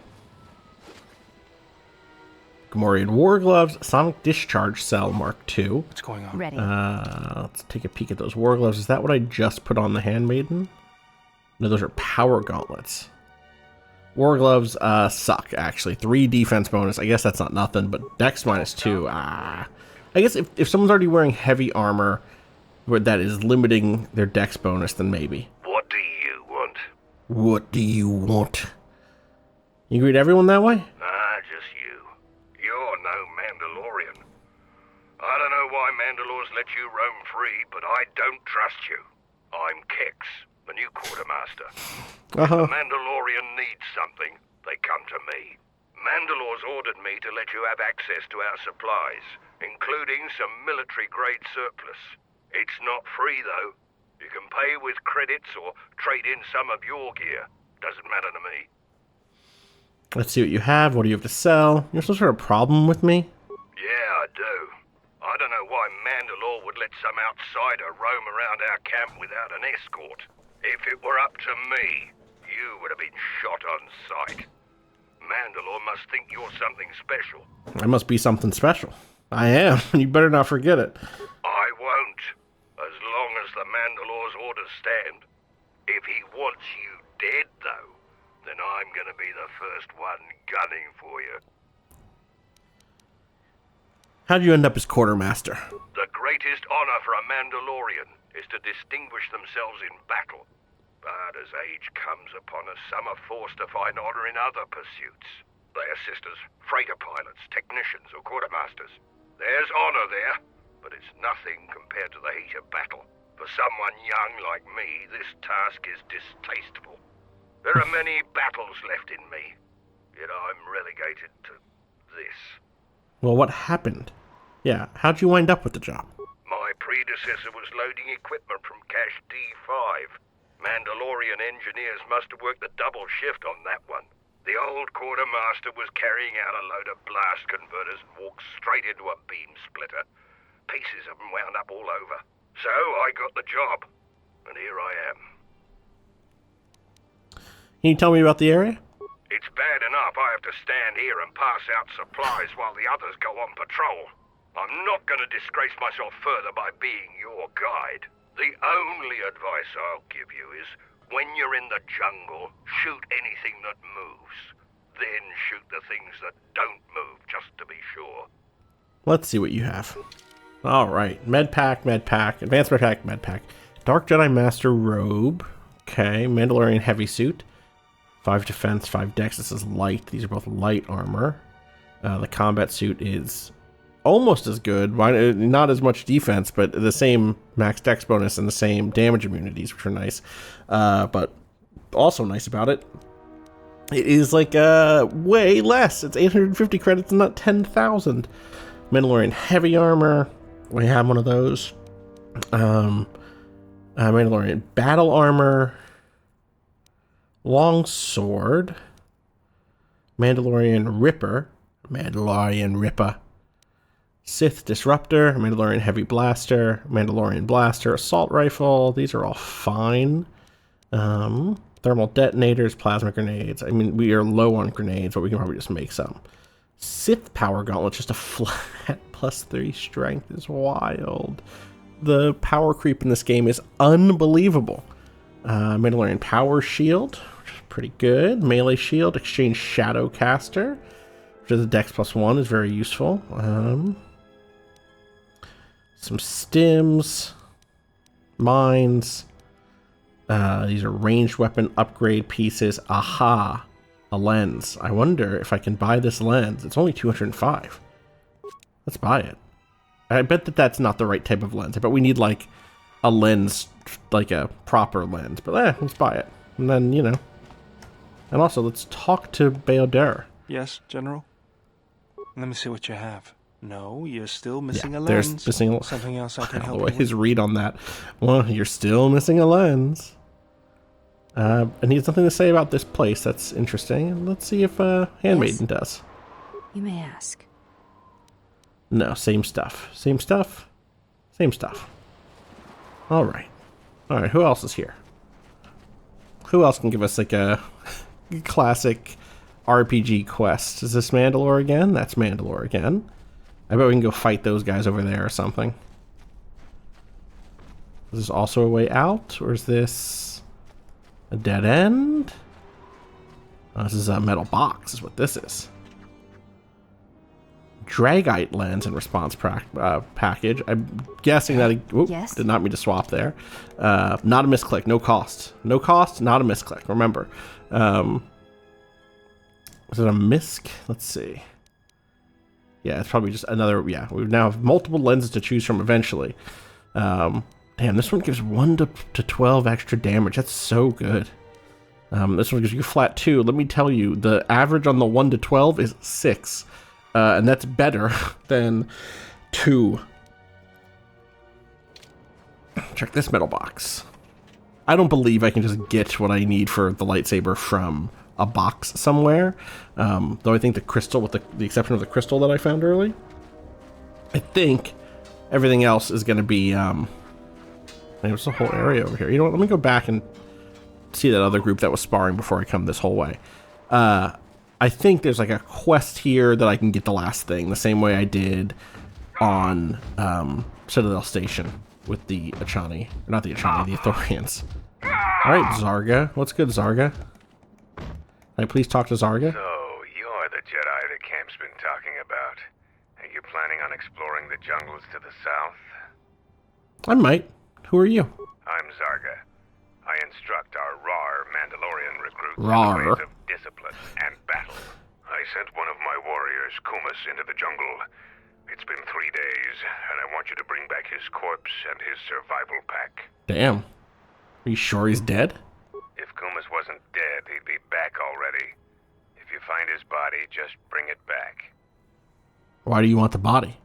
Gamorrean War Gloves, Sonic Discharge Cell Mark II. What's going on? Ready. Let's take a peek at those War Gloves. Is that what I just put on the Handmaiden? No, those are Power Gauntlets. War Gloves suck, actually. 3 defense bonus. I guess that's not nothing, but Dex -2. I guess if someone's already wearing heavy armor where that is limiting their Dex bonus, then maybe. What do you want? What do you want? You greet everyone that way? Just you. You're no Mandalorian. I don't know why Mandalore's let you roam free, but I don't trust you. I'm Kex, the new quartermaster. If a Mandalorian needs something, they come to me. Mandalore's ordered me to let you have access to our supplies, including some military-grade surplus. It's not free, though. You can pay with credits or trade in some of your gear. Doesn't matter to me. Let's see what you have. What do you have to sell? You have some sort of problem with me? Yeah, I do. I don't know why Mandalore would let some outsider roam around our camp without an escort. If it were up to me, you would have been shot on sight. Mandalore must think you're something special. I must be something special. I am, and you better not forget it. I won't, as long as the Mandalore's orders stand. If he wants you dead, though, then I'm gonna be the first one gunning for you. How'd you end up as quartermaster? The greatest honor for a Mandalorian is to distinguish themselves in battle. But as age comes upon us, some are forced to find honor in other pursuits. They assist as freighter pilots, technicians, or quartermasters. There's honor there, but it's nothing compared to the heat of battle. For someone young like me, this task is distasteful. There are many battles left in me, yet I'm relegated to this. Well, what happened? Yeah, how'd you wind up with the job? My predecessor was loading equipment from Cache D5. Mandalorian engineers must have worked the double shift on that one. The old quartermaster was carrying out a load of blast converters and walked straight into a beam splitter. Pieces of them wound up all over. So I got the job, and here I am. Can you tell me about the area? It's bad enough I have to stand here and pass out supplies while the others go on patrol. I'm not going to disgrace myself further by being your guide. The only advice I'll give you is, when you're in the jungle, shoot anything that moves. Then shoot the things that don't move, just to be sure. Let's see what you have. Alright, medpack, advanced medpack. Dark Jedi Master robe. Okay, Mandalorian heavy suit. 5 defense, 5 dex. This is light. These are both light armor. The combat suit is almost as good. Not as much defense, but the same max dex bonus and the same damage immunities, which are nice. But also nice about it, it is like way less. It's 850 credits, not 10,000. Mandalorian heavy armor. We have one of those. Mandalorian battle armor. Long sword. Mandalorian Ripper. Sith Disruptor. Mandalorian Heavy Blaster. Mandalorian Blaster. Assault Rifle. These are all fine. Thermal Detonators. Plasma Grenades. I mean, we are low on grenades, but we can probably just make some. Sith Power Gauntlet. Just a flat +3 strength is wild. The power creep in this game is unbelievable. Mandalorian Power Shield. Pretty good. Melee Shield, Exchange Shadowcaster, which is a Dex +1, is very useful. Some stims, mines. These are ranged weapon upgrade pieces. Aha, a lens. I wonder if I can buy this lens. It's only 205. Let's buy it. I bet that that's not the right type of lens. I bet we need like a lens, like a proper lens. But let's buy it. And then, you know. And also, let's talk to Bayoder. Yes, General? Let me see what you have. No, you're still missing a lens. There's missing something else I can help you with. His read on that. Well, you're still missing a lens. And he has something to say about this place that's interesting. Let's see if Handmaiden does. You may ask. No, same stuff. Same stuff. Same stuff. Alright. Alright, who else is here? Who else can give us like a classic RPG quest? Is this Mandalore again? That's Mandalore again. I bet we can go fight those guys over there or something. Is this also a way out? Or is this a dead end? Oh, this is a metal box, is what this is. Dragite lens and response package. I'm guessing that... Yes. Did not mean to swap there. Not a misclick. No cost. No cost, not a misclick. Remember. Is it a misc? Let's see. Yeah, it's probably just another... Yeah, we now have multiple lenses to choose from eventually. Damn, this one gives 1 to 12 extra damage. That's so good. This one gives you flat 2. Let me tell you, the average on the 1 to 12 is 6. And that's better than 2. Check this metal box. I don't believe I can just get what I need for the lightsaber from a box somewhere. Though I think the crystal, with the exception of the crystal that I found early, I think everything else is going to be... there's a whole area over here. You know what? Let me go back and see that other group that was sparring before I come this whole way. I think there's like a quest here that I can get the last thing, the same way I did on Citadel Station with the Achani. Not the Achani, the Ithorians. Alright, Zarga. What's good, Zarga? Can I please talk to Zarga? So, you're the Jedi the camp's been talking about. Are you planning on exploring the jungles to the south? I might. Who are you? I'm Zarga. I instruct our Marr Mandalorian recruits in Marr. the ways of discipline and battle. I sent one of my warriors, Kumas, into the jungle. It's been 3 days, and I want you to bring back his corpse and his survival pack. Damn. Are you sure he's dead? If Kumas wasn't dead, he'd be back already. If you find his body, just bring it back. Why do you want the body?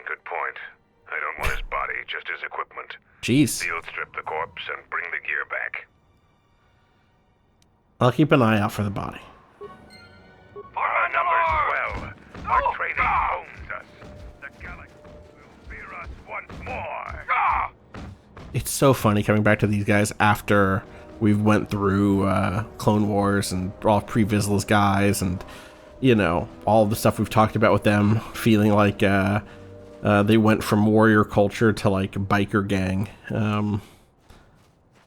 Good point. I don't want his body, just his equipment. Jeez. You'll strip the corpse and bring the gear back. I'll keep an eye out for the body. Our numbers swell. Our training owns us. The galaxy will fear us once more. It's so funny coming back to these guys after we've went through Clone Wars and all pre-Vizsla's guys and, you know, all the stuff we've talked about with them, feeling like they went from warrior culture to like biker gang.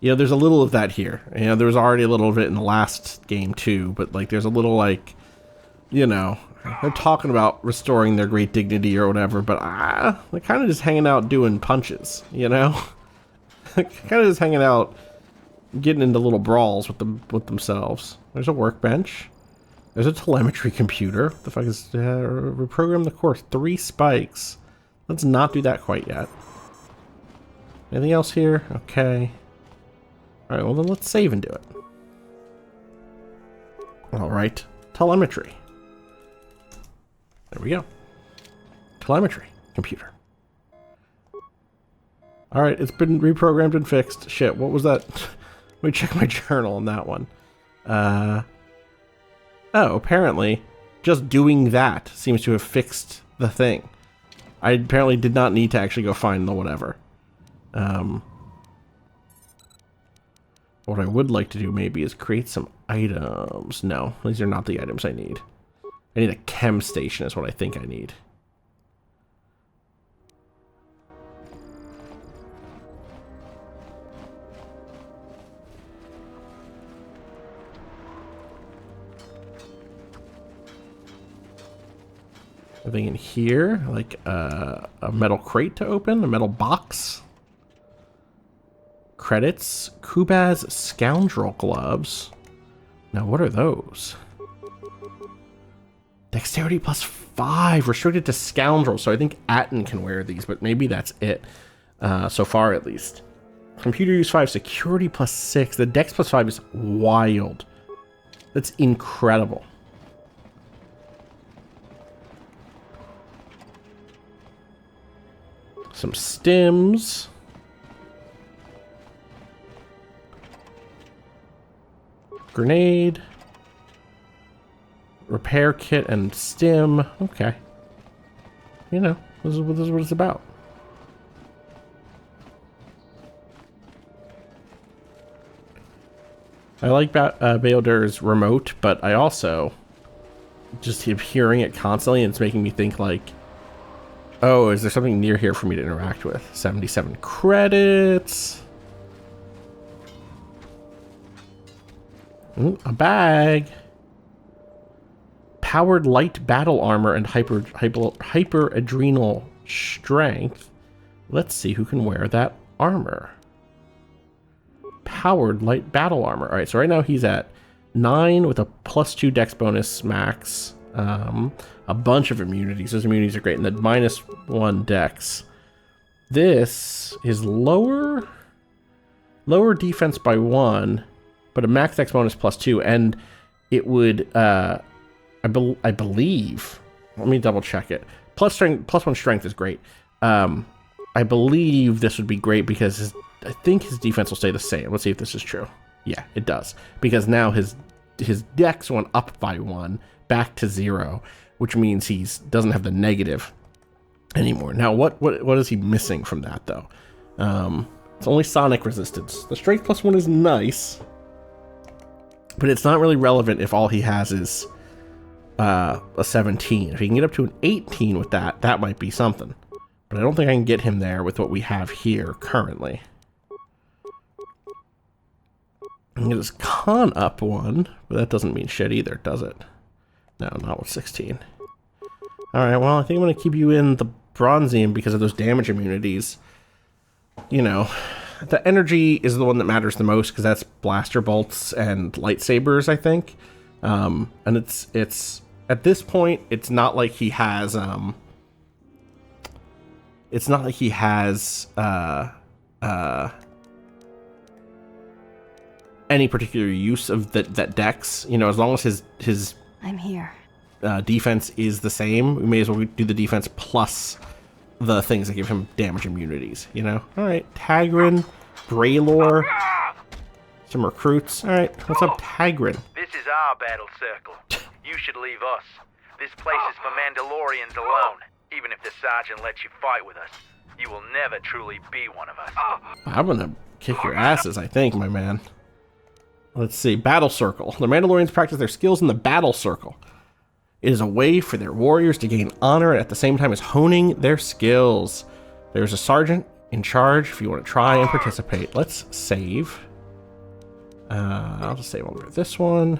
You know, there's a little of that here. You know, there was already a little of it in the last game too, but like there's a little like, you know, they're talking about restoring their great dignity or whatever, but they're kind of just hanging out doing punches, you know? Kind of just hanging out, getting into little brawls with themselves. There's a workbench. There's a telemetry computer. The fuck is reprogram the course? 3 spikes. Let's not do that quite yet. Anything else here? Okay. Alright, well then let's save and do it. Alright. Telemetry. There we go. Telemetry computer. Alright, it's been reprogrammed and fixed. Shit, what was that? Let me check my journal on that one. Oh, apparently, just doing that seems to have fixed the thing. I apparently did not need to actually go find the whatever. What I would like to do maybe is create some items. No, these are not the items I need. I need a chem station is what I think I need. Anything in here, like a metal crate to open, a metal box. Credits, Kubaz Scoundrel Gloves. Now, what are those? Dexterity +5, restricted to Scoundrels. So I think Atten can wear these, but maybe that's it. So far, at least. Computer use 5, security +6. The Dex +5 is wild. That's incredible. Some stims. Grenade. Repair kit and stim. Okay. You know, this is what it's about. I like Baeodur's remote, but I also just keep hearing it constantly, and it's making me think like, oh, is there something near here for me to interact with? 77 credits. Ooh, a bag. Powered light battle armor and hyper adrenal strength. Let's see who can wear that armor. Powered light battle armor. All right, so right now he's at 9 with a +2 dex bonus max. A bunch of immunities. Those immunities are great. And the -1 dex. This is lower defense by 1, but a max dex bonus +2, and it would I believe, let me double check it. +1 strength is great. I believe this would be great because I think his defense will stay the same. Let's see if this is true. Yeah, it does. Because now his dex went up by 1, back to 0, which means he doesn't have the negative anymore. Now, what is he missing from that, though? It's only sonic resistance. The strength +1 is nice, but it's not really relevant if all he has is a 17. If he can get up to an 18 with that, that might be something. But I don't think I can get him there with what we have here currently. I can get his con up 1, but that doesn't mean shit either, does it? No, not with 16. Alright, well, I think I'm going to keep you in the Bronzium because of those damage immunities. You know, the energy is the one that matters the most because that's blaster bolts and lightsabers, I think. And it's at this point, it's not like he has any particular use of that dex. You know, as long as his I'm here. Defense is the same, we may as well do the defense plus the things that give him damage immunities, you know? Alright, Tagrin, Braylor, some recruits. Alright, what's up, Tagrin? This is our battle circle. You should leave us. This place is for Mandalorians alone. Even if the sergeant lets you fight with us, you will never truly be one of us. I'm gonna kick your asses, I think, my man. Let's see, Battle Circle. The Mandalorians practice their skills in the Battle Circle. It is a way for their warriors to gain honor at the same time as honing their skills. There's a sergeant in charge if you want to try and participate. Let's save. I'll just save over this one.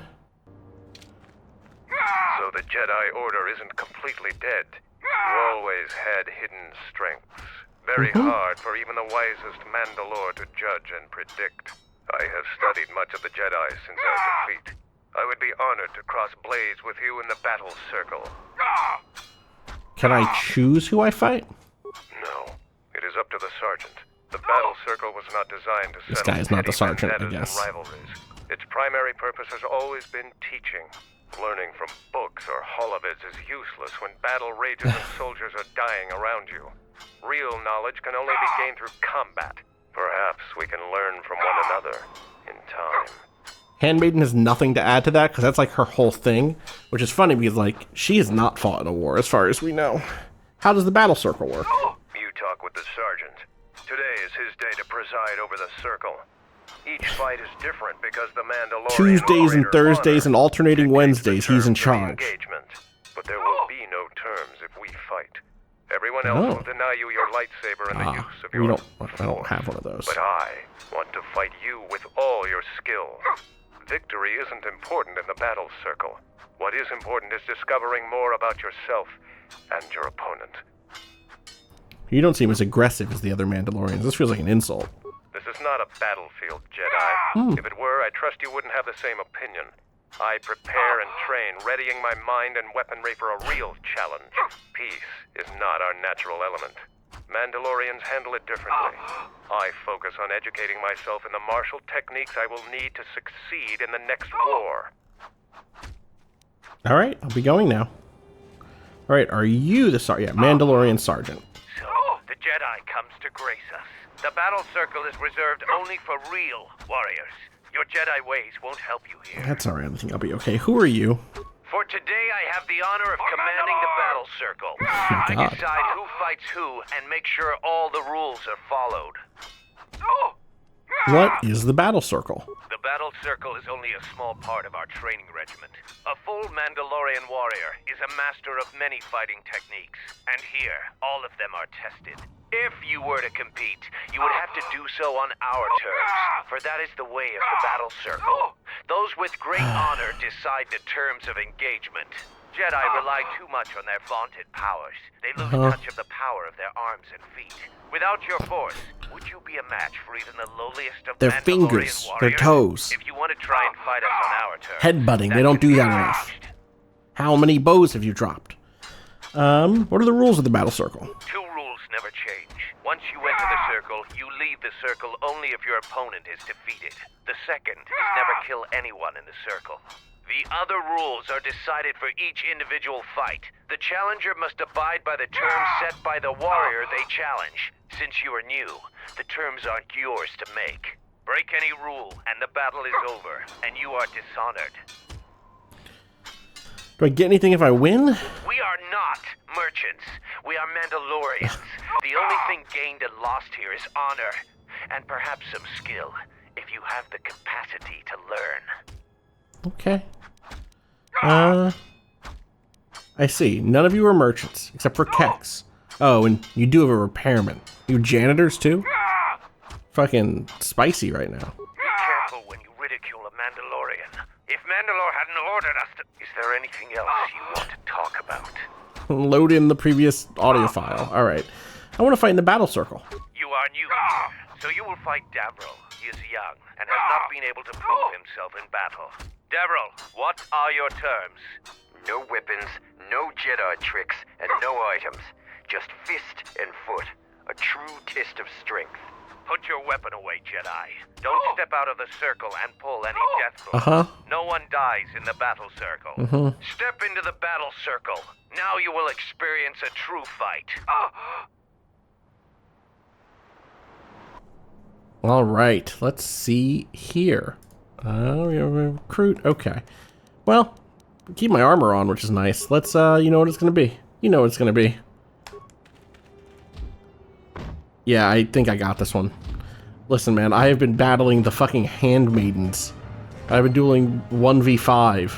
So the Jedi Order isn't completely dead. You always had hidden strengths. Very hard for even the wisest Mandalore to judge and predict. I have studied much of the Jedi since our defeat. I would be honored to cross blades with you in the battle circle. Can I choose who I fight? No, it is up to the sergeant. The battle circle was not designed to This settle guy is not the petty sergeant, I vendettas and guess. rivalries. Its primary purpose has always been teaching. Learning from books or holovids is useless when battle rages and soldiers are dying around you. Real knowledge can only be gained through combat. Perhaps we can learn from one another in time. Handmaiden has nothing to add to that, because that's like her whole thing, which is funny because, like, she has not fought in a war, as far as we know. How does the battle circle work? You talk with the sergeant. Today is his day to preside over the circle. Each fight is different because the Mandalorian Tuesdays and operator Thursdays and alternating Wednesdays, he's in charge. engagement. But there will be no terms if we fight. Everyone else will deny you your lightsaber and the use of your I don't have one of those. But I want to fight you with all your skill. Victory isn't important in the battle circle. What is important is discovering more about yourself and your opponent. You don't seem as aggressive as the other Mandalorians. This feels like an insult. This is not a battlefield, Jedi. If it were, I trust you wouldn't have the same opinion. I prepare and train, readying my mind and weaponry for a real challenge. Peace is not our natural element. Mandalorians handle it differently. I focus on educating myself in the martial techniques I will need to succeed in the next war. All right, I'll be going now. All right, are you the Mandalorian sergeant? So, the Jedi comes to grace us. The battle circle is reserved only for real warriors. Your Jedi ways won't help you here. That's all right. I think I'll be okay. Who are you? For today, I have the honor of commanding the battle circle. I God. decide who fights who and make sure all the rules are followed. What is the battle circle? The battle circle is only a small part of our training regiment. A full Mandalorian warrior is a master of many fighting techniques, and here, all of them are tested. If you were to compete, you would have to do so on our terms, for that is the way of the battle circle. Those with great honor decide the terms of engagement. Jedi rely too much on their vaunted powers. They lose touch of the power of their arms and feet. Without your force, would you be a match for even the lowliest of Their Mandalorian fingers, warriors? their toes. If you want to try and fight us on our terms, Headbutting. They don't do that enough. How many bows have you dropped? What are the rules of the battle circle? two rules never change. Once you enter the circle, you leave the circle only if your opponent is defeated. The second is never kill anyone in the circle. The other rules are decided for each individual fight. The challenger must abide by the terms set by the warrior they challenge. Since you are new, the terms aren't yours to make. Break any rule, and the battle is over, and you are dishonored. Do I get anything if I win? We are not merchants. We are Mandalorians. The only thing gained and lost here is honor, and perhaps some skill, if you have the capacity to learn. Okay. I see. None of you are merchants, except for Kex. Oh, and you do have a repairman. You janitors, too? Fucking spicy right now. Be careful when you ridicule a Mandalorian. If Mandalore hadn't ordered us to... Is there anything else you want to talk about? Load in the previous audio file. Alright. I want to fight in the battle circle. You are new here, so you will fight Davro. He is young, and has not been able to prove himself in battle. Davro, what are your terms? No weapons, no Jedi tricks, and no items. Just fist and foot. A true test of strength. Put your weapon away, Jedi. Don't step out of the circle and pull any death blows. No one dies in the battle circle. Step into the battle circle. Now you will experience a true fight. All right, let's see here. We have a recruit. Okay. Well, keep my armor on, which is nice. Let's, you know what it's going to be. You know what it's going to be. Yeah, I think I got this one. Listen, man, I have been battling the fucking Handmaidens. I've been dueling 1v5.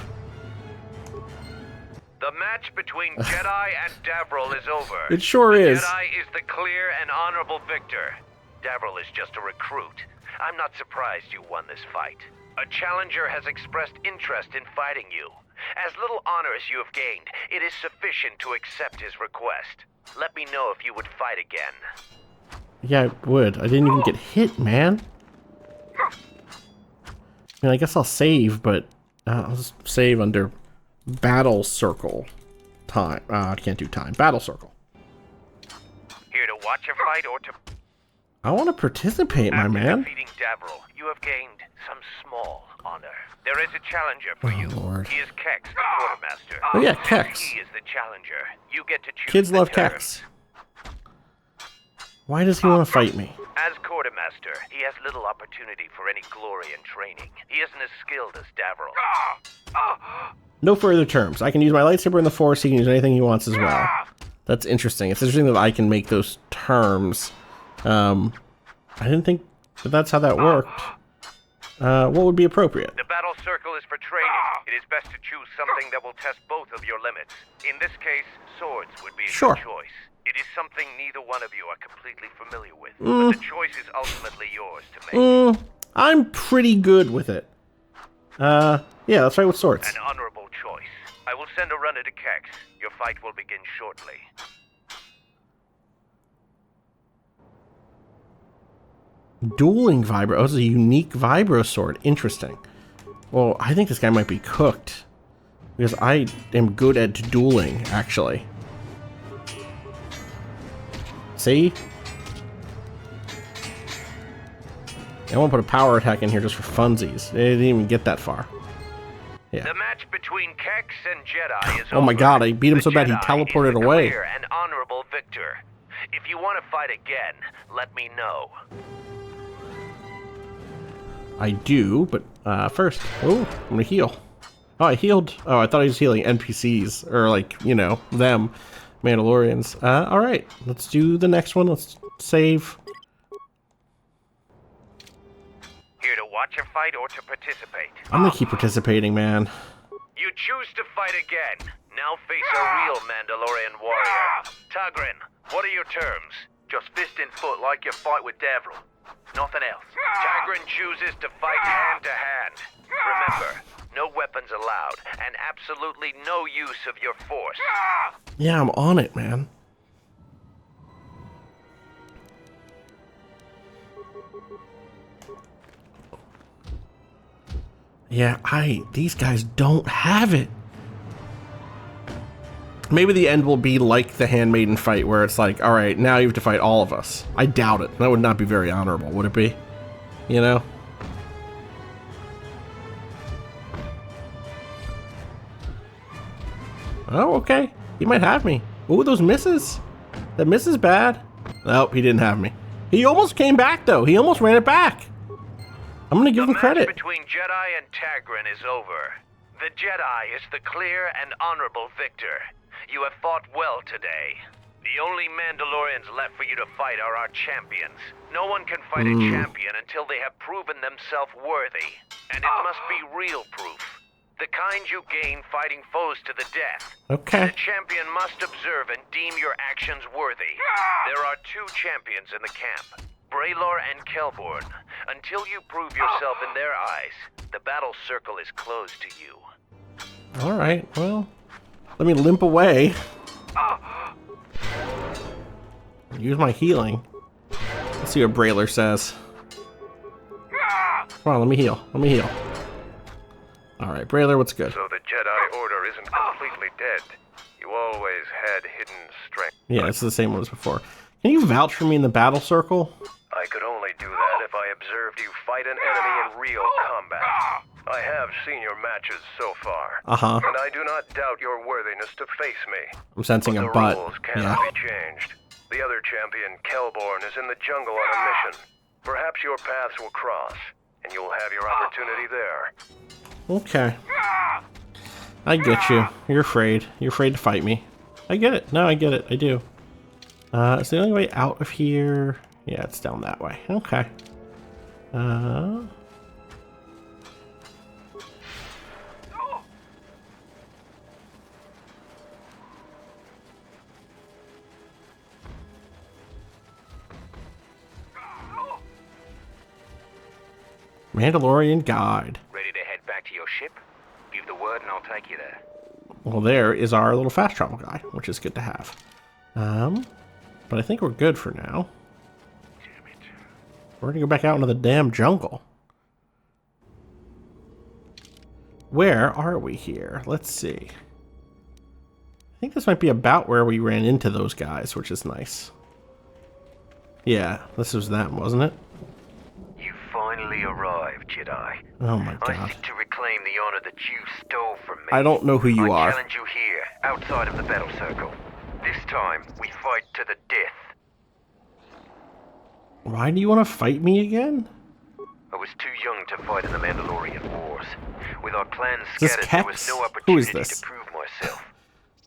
The match between Jedi and Davril is over. It sure is. Jedi is the clear and honorable victor. Davril is just a recruit. I'm not surprised you won this fight. A challenger has expressed interest in fighting you. As little honor as you have gained, it is sufficient to accept his request. Let me know if you would fight again. Yeah, I would. I didn't even get hit, man. I mean, I guess I'll save, but I'll just save under battle circle time. I can't do time. Battle circle. Here to watch a fight or to... I want to participate, my man. After defeating Davril, you have gained some small honor. There is a challenger for you. Lord. He is Kex, the quartermaster. Oh yeah, Kex. He is the challenger. You get to choose. Kids love terms. Kex. Why does he want to fight me? As quartermaster, he has little opportunity for any glory in training. He isn't as skilled as Davril. No further terms. I can use my lightsaber in the Force. He can use anything he wants as well. That's interesting. It's interesting that I can make those terms. I didn't think that that's how that worked. What would be appropriate? The battle circle is for training. It is best to choose something that will test both of your limits. In this case, swords would be a good choice. It is something neither one of you are completely familiar with, but the choice is ultimately yours to make. I'm pretty good with it. Yeah, let's try with swords. An honorable choice. I will send a runner to Kex. Your fight will begin shortly. Dueling vibro. Oh, this is a unique vibro sword. Interesting. Well, I think this guy might be cooked. Because I am good at dueling, actually. See? I want to put a power attack in here just for funsies. They didn't even get that far. Yeah. The match between Kex and Jedi is Oh my god, I beat him so bad he teleported away. Clear and honorable victor. If you want to fight again, let me know. I do, but first, I'm gonna heal. Oh, I healed. Oh, I thought I was healing NPCs, or like, you know, them, Mandalorians. Alright, let's do the next one. Let's save. Here to watch a fight or to participate? I'm gonna keep participating, man. You choose to fight again. Now face a real Mandalorian warrior. Tagrin, what are your terms? Just fist and foot like you fight with Davril. Nothing else. Tagrin chooses to fight hand to hand. Remember, no weapons allowed, and absolutely no use of your force. Yeah, I'm on it, man. Yeah, these guys don't have it. Maybe the end will be like the Handmaiden fight, where it's like, all right, now you have to fight all of us. I doubt it. That would not be very honorable, would it be? You know? Oh, okay. He might have me. Ooh, those misses. That miss is bad. Nope, he didn't have me. He almost came back, though. He almost ran it back. I'm gonna give him credit. The match between Jedi and Tagrin is over. The Jedi is the clear and honorable victor. You have fought well today. The only Mandalorians left for you to fight are our champions. No one can fight a champion until they have proven themselves worthy. And it must be real proof. The kind you gain fighting foes to the death. Okay. The champion must observe and deem your actions worthy. There are two champions in the camp, Braylor and Kelborn. Until you prove yourself in their eyes, the battle circle is closed to you. Alright, well, let me limp away. Use my healing. Let's see what Braylor says. Come on, let me heal. Let me heal. Alright, Braylor, what's good? So the Jedi Order isn't completely dead. You always had hidden strength. Yeah, it's the same one as before. Can you vouch for me in the battle circle? I could only do that if I observed you fight an enemy in real combat. I have seen your matches so far. Uh-huh. And I do not doubt your worthiness to face me. I'm sensing a the butt. rules cannot be changed. The other champion, Kelborn, is in the jungle on a mission. Perhaps your paths will cross, and you'll have your opportunity there. Okay. I get you. You're afraid. You're afraid to fight me. I get it. No, I get it. I do. Is the only way out of here? Yeah, it's down that way. Okay. Mandalorian Guide. Ready to head back to your ship? Give the word and I'll take you there. Well, there is our little fast travel guy, which is good to have. But I think we're good for now. Damn it. We're gonna go back out into the damn jungle. Where are we here? Let's see. I think this might be about where we ran into those guys, which is nice. Yeah, this was them, wasn't it? You finally arrived, Jedi. Oh my I god. seek to reclaim the honor that you stole from me. I don't know who you I are. challenge you here, outside of the battle circle. This time, we fight to the death. Why do you want to fight me again? I was too young to fight in the Mandalorian Wars. With our plans Is this scattered, there was Kex? no Who opportunity is this? to prove myself.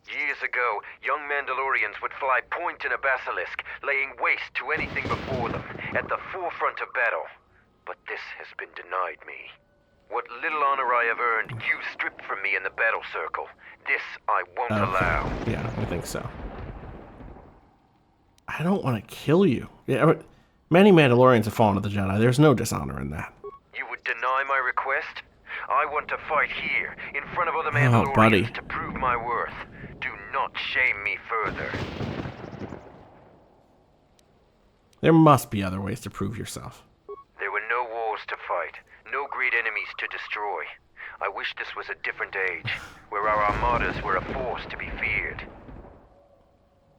Years ago, young Mandalorians would fly point in a basilisk, laying waste to anything before them, at the forefront of battle. But this has been denied me. What little honor I have earned, you stripped from me in the battle circle. This I won't allow. Yeah, I think so. I don't want to kill you. Yeah, but many Mandalorians have fallen to the Jedi. There's no dishonor in that. You would deny my request? I want to fight here, in front of other Mandalorians, buddy. to prove my worth. Do not shame me further. There must be other ways to prove yourself. There were no wars to fight, no great enemies to destroy. I wish this was a different age, where our armadas were a force to be feared.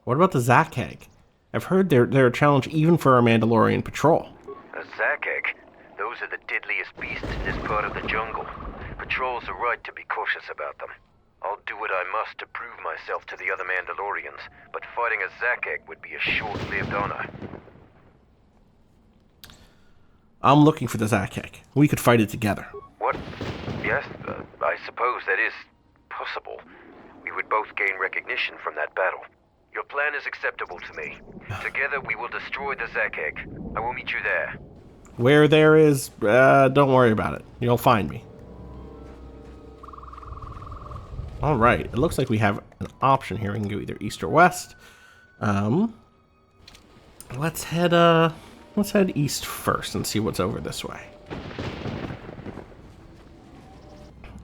What about the Zakheg? I've heard they're a challenge even for our Mandalorian patrol. A Zakheg? Those are the deadliest beasts in this part of the jungle. Patrols are right to be cautious about them. I'll do what I must to prove myself to the other Mandalorians, but fighting a Zakheg would be a short-lived honor. I'm looking for the Zakheg. We could fight it together. What? Yes, I suppose that is possible. We would both gain recognition from that battle. Your plan is acceptable to me. Together we will destroy the Zakheg. I will meet you there. Where there is, don't worry about it. You'll find me. Alright, it looks like we have an option here. We can go either east or west. Let's head east first and see what's over this way.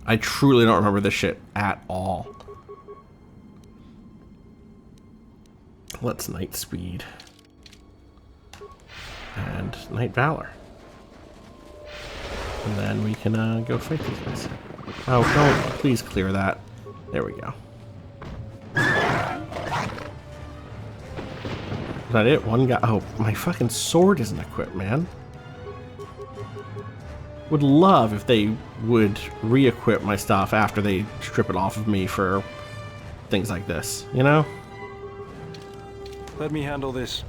I truly don't remember this shit at all. Let's Night Speed. And Night Valor. And then we can go fight these guys. Oh, don't. Please clear that. There we go. Is that it? One guy. Oh, my fucking sword isn't equipped, man. Would love if they would re-equip my stuff after they strip it off of me for things like this, you know? Let me handle this.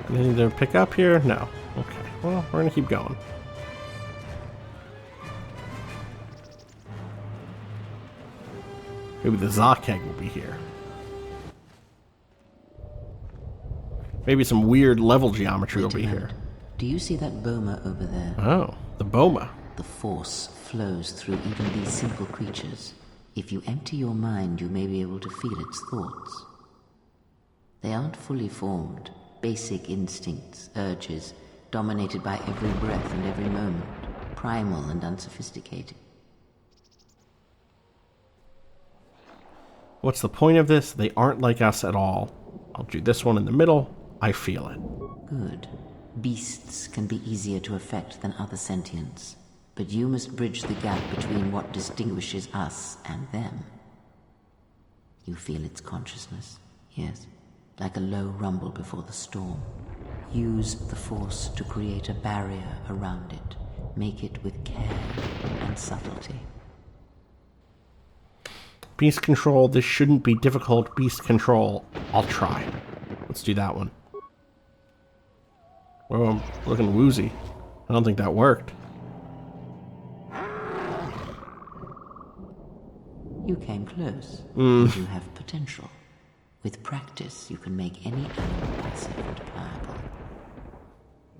Anything to pick up here? No. Okay. Well, we're gonna keep going. Maybe the Zakheg will be here. Maybe some weird level geometry will be here. Do you see that boma over there? Oh, the boma. The force flows through even these simple creatures. If you empty your mind, you may be able to feel its thoughts. They aren't fully formed. Basic instincts, urges, dominated by every breath and every moment. Primal and unsophisticated. What's the point of this? They aren't like us at all. I'll do this one in the middle. I feel it. Good. Beasts can be easier to affect than other sentients, but you must bridge the gap between what distinguishes us and them. You feel its consciousness, yes, like a low rumble before the storm. Use the Force to create a barrier around it. Make it with care and subtlety. Beast control. This shouldn't be difficult. Beast control. I'll try. Let's do that one. Well, I'm looking woozy. I don't think that worked. You came close. You have potential. With practice, you can make any animal passive and pliable.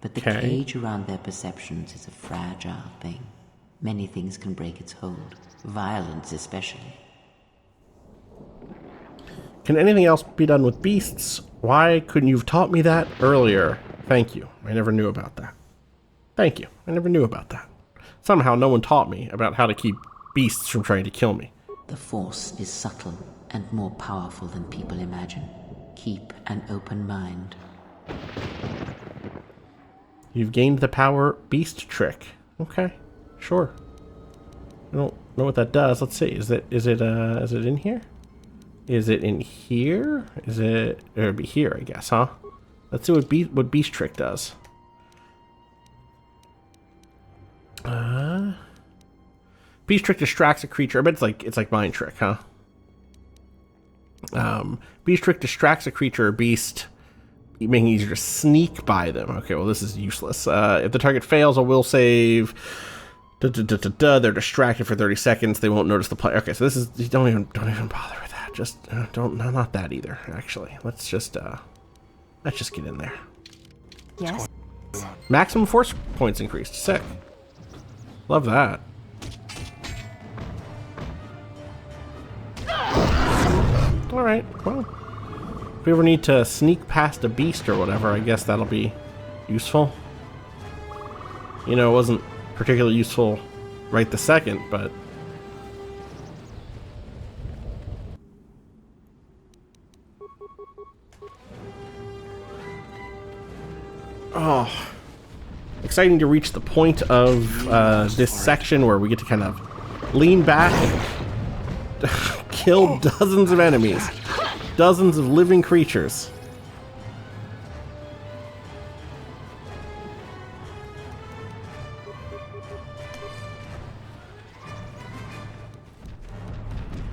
But the cage around their perceptions is a fragile thing. Many things can break its hold. Violence especially. Can anything else be done with beasts? Why couldn't you have taught me that earlier? Thank you. I never knew about that. Thank you. I never knew about that. Somehow no one taught me about how to keep beasts from trying to kill me. The Force is subtle and more powerful than people imagine. Keep an open mind. You've gained the power beast trick. Okay, sure. I don't know what that does. Let's see. Is it in here? Is it in here? It'd be here, I guess, huh? Let's see what beast trick does. Beast trick distracts a creature. I bet it's like mind trick, huh? Beast trick distracts a creature or beast, making it easier to sneak by them. Okay, well, this is useless. If the target fails a will save, they're distracted for 30 seconds. They won't notice the player. Okay, so this is, don't even bother with that. Just not that either. Actually, let's just get in there. Yes. Maximum force points increased. Sick. Love that. All right. Well, if we ever need to sneak past a beast or whatever, I guess that'll be useful. You know, it wasn't particularly useful right this second, but oh, exciting to reach the point of this section where we get to kind of lean back and kill dozens of enemies, dozens of living creatures.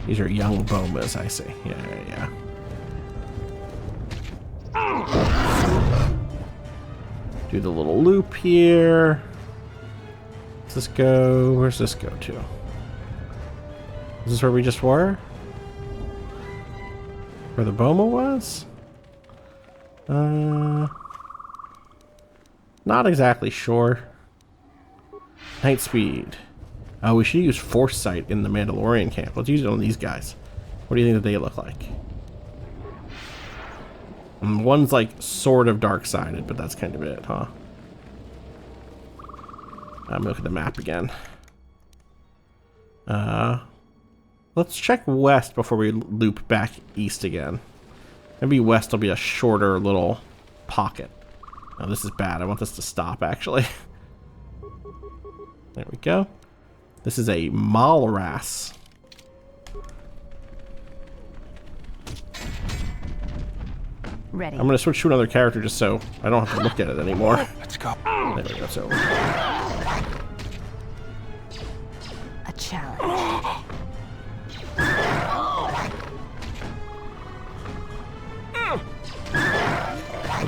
These are young bomas, I see. Yeah. Do the little loop here. Does this go? Where's this go to? Is this where we just were? Where the boma was? Not exactly sure. Night speed. Oh, we should use Foresight in the Mandalorian camp. Let's use it on these guys. What do you think that they look like? One's like sort of dark-sided, but that's kind of it, huh? I'm look at the map again. Let's check west before we loop back east again. Maybe west will be a shorter little pocket. Oh, this is bad. I want this to stop, actually. There we go. This is a Malras. Ready. I'm going to switch to another character just so I don't have to look at it anymore. Let's go. There we go. So. A challenge.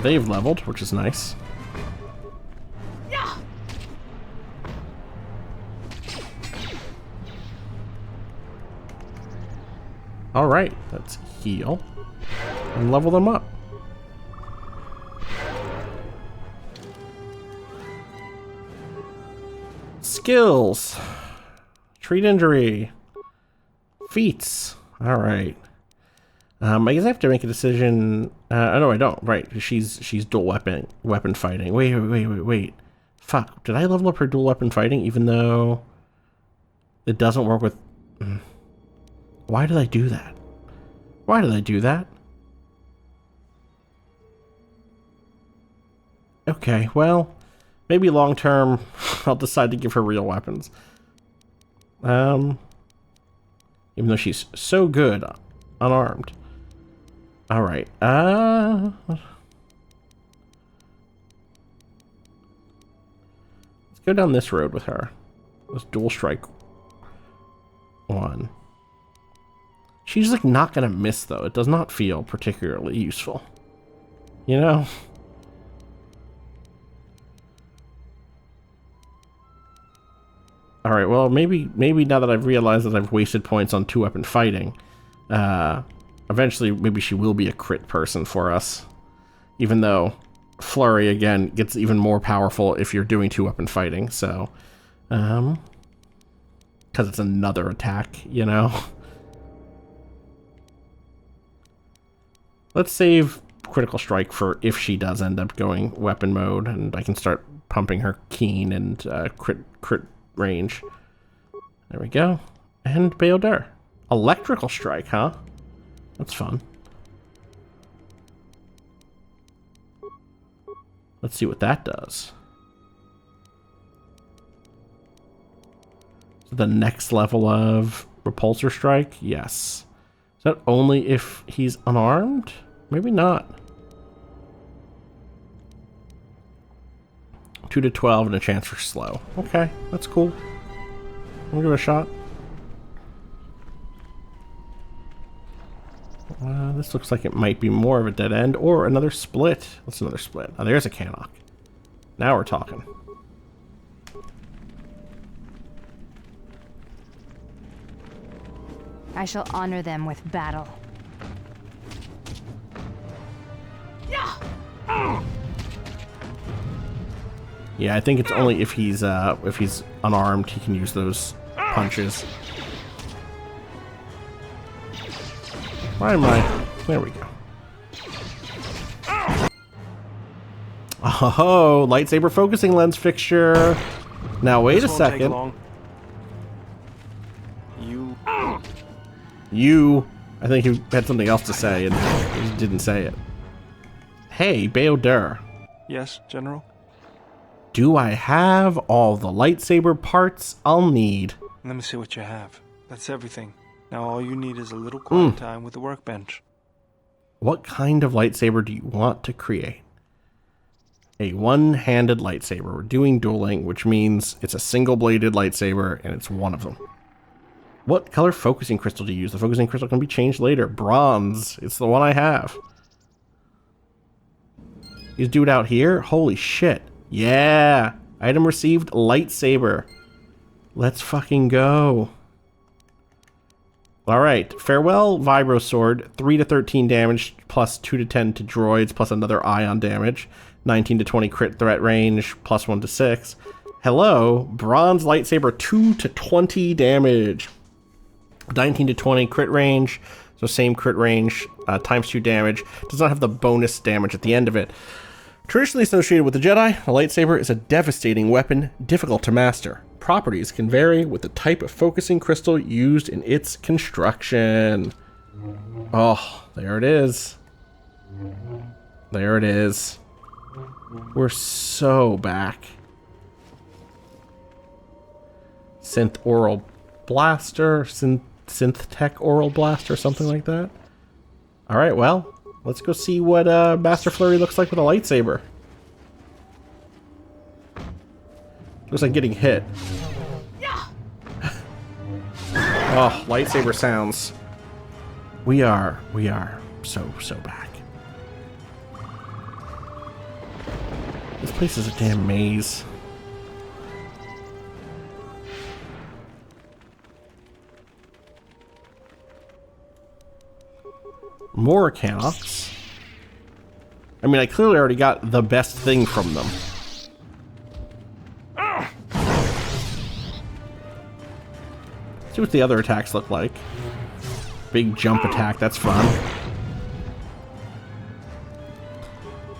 They've leveled, which is nice. All right, let's heal and level them up. Skills. Treat injury. Feats. All right. I guess I have to make a decision. No, I don't. Right, she's dual weapon fighting. Wait. Fuck. Did I level up her dual weapon fighting even though it doesn't work with? Why did I do that? Why did I do that? Okay, well, maybe long term I'll decide to give her real weapons. Even though she's so good unarmed. All right. Let's go down this road with her. This dual strike one. She's like not gonna miss though. It does not feel particularly useful. You know? Alright, well maybe now that I've realized that I've wasted points on 2-weapon fighting, eventually maybe she will be a crit person for us. Even though Flurry again gets even more powerful if you're doing 2-weapon fighting, so because it's another attack, you know? Let's save Critical Strike for if she does end up going weapon mode, and I can start pumping her keen and crit range. There we go. And Beodur. Electrical strike, huh? That's fun. Let's see what that does. So the next level of repulsor strike? Yes. Is that only if he's unarmed? Maybe not. 2 to 12 and a chance for slow. Okay, that's cool. We'll give it a shot. This looks like it might be more of a dead end or another split. What's another split? Oh, there's a Cannock. Now we're talking. I shall honor them with battle. Yeah, I think it's only if he's unarmed he can use those punches. Why am I? There we go. Oh, lightsaber focusing lens fixture. Now wait a second. You. I think he had something else to say and he didn't say it. Hey, Beodur. Yes, General? Do I have all the lightsaber parts I'll need? Let me see what you have. That's everything. Now all you need is a little quiet time with the workbench. What kind of lightsaber do you want to create? A one-handed lightsaber. We're doing dueling, which means it's a single-bladed lightsaber, and it's one of them. What color focusing crystal do you use? The focusing crystal can be changed later. Bronze. It's the one I have. You do it out here? Holy shit. Yeah. Item received, lightsaber. Let's fucking go. Alright. Farewell Vibro Sword. 3 to 13 damage, plus 2 to 10 to droids, plus another ion damage. 19 to 20 crit threat range, plus 1 to 6. Hello. Bronze lightsaber, 2 to 20 damage. 19 to 20 crit range, so same crit range, times 2 damage. Does not have the bonus damage at the end of it. Traditionally associated with the Jedi, a lightsaber is a devastating weapon, difficult to master. Properties can vary with the type of focusing crystal used in its construction. Oh, there it is. There it is. We're so back. Synth Oral Blaster, Synth Tech Oral Blaster, something like that. Alright, well, let's go see what Master Flurry looks like with a lightsaber. Looks like getting hit. Oh, lightsaber sounds. We are so back. This place is a damn maze. More Cannocks. I mean, I clearly already got the best thing from them. See what the other attacks look like. Big jump attack, that's fun.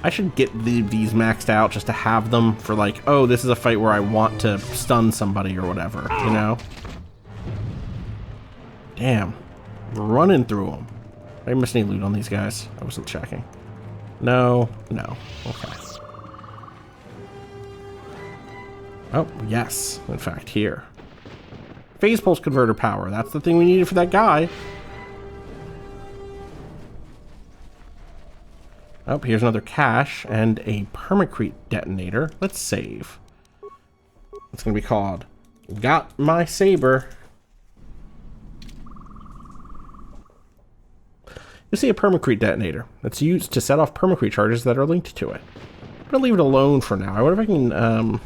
I should get these maxed out just to have them for like, oh, this is a fight where I want to stun somebody or whatever, you know? Damn. Running through them. Did I miss any loot on these guys? I wasn't checking. No. Okay. Oh, yes. In fact, here. Phase pulse converter power. That's the thing we needed for that guy. Oh, here's another cache and a permacrete detonator. Let's save. It's going to be called Got My Saber. You see a permacrete detonator that's used to set off permacrete charges that are linked to it. I'm going to leave it alone for now. I wonder if I can...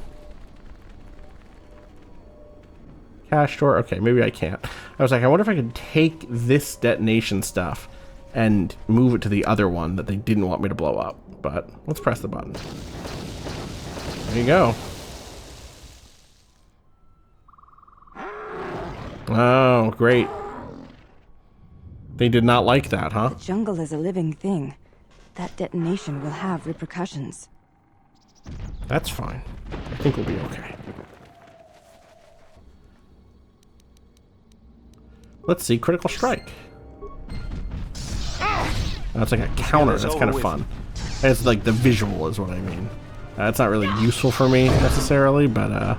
Cache store? Okay, maybe I can't. I was like, I wonder if I could take this detonation stuff and move it to the other one that they didn't want me to blow up. But let's press the button. There you go. Oh, great. They did not like that, huh? The jungle is a living thing. That detonation will have repercussions. That's fine. I think we'll be okay. Let's see, critical strike. That's like a counter. That's kind of fun. And it's like the visual is what I mean. It's not really useful for me necessarily, but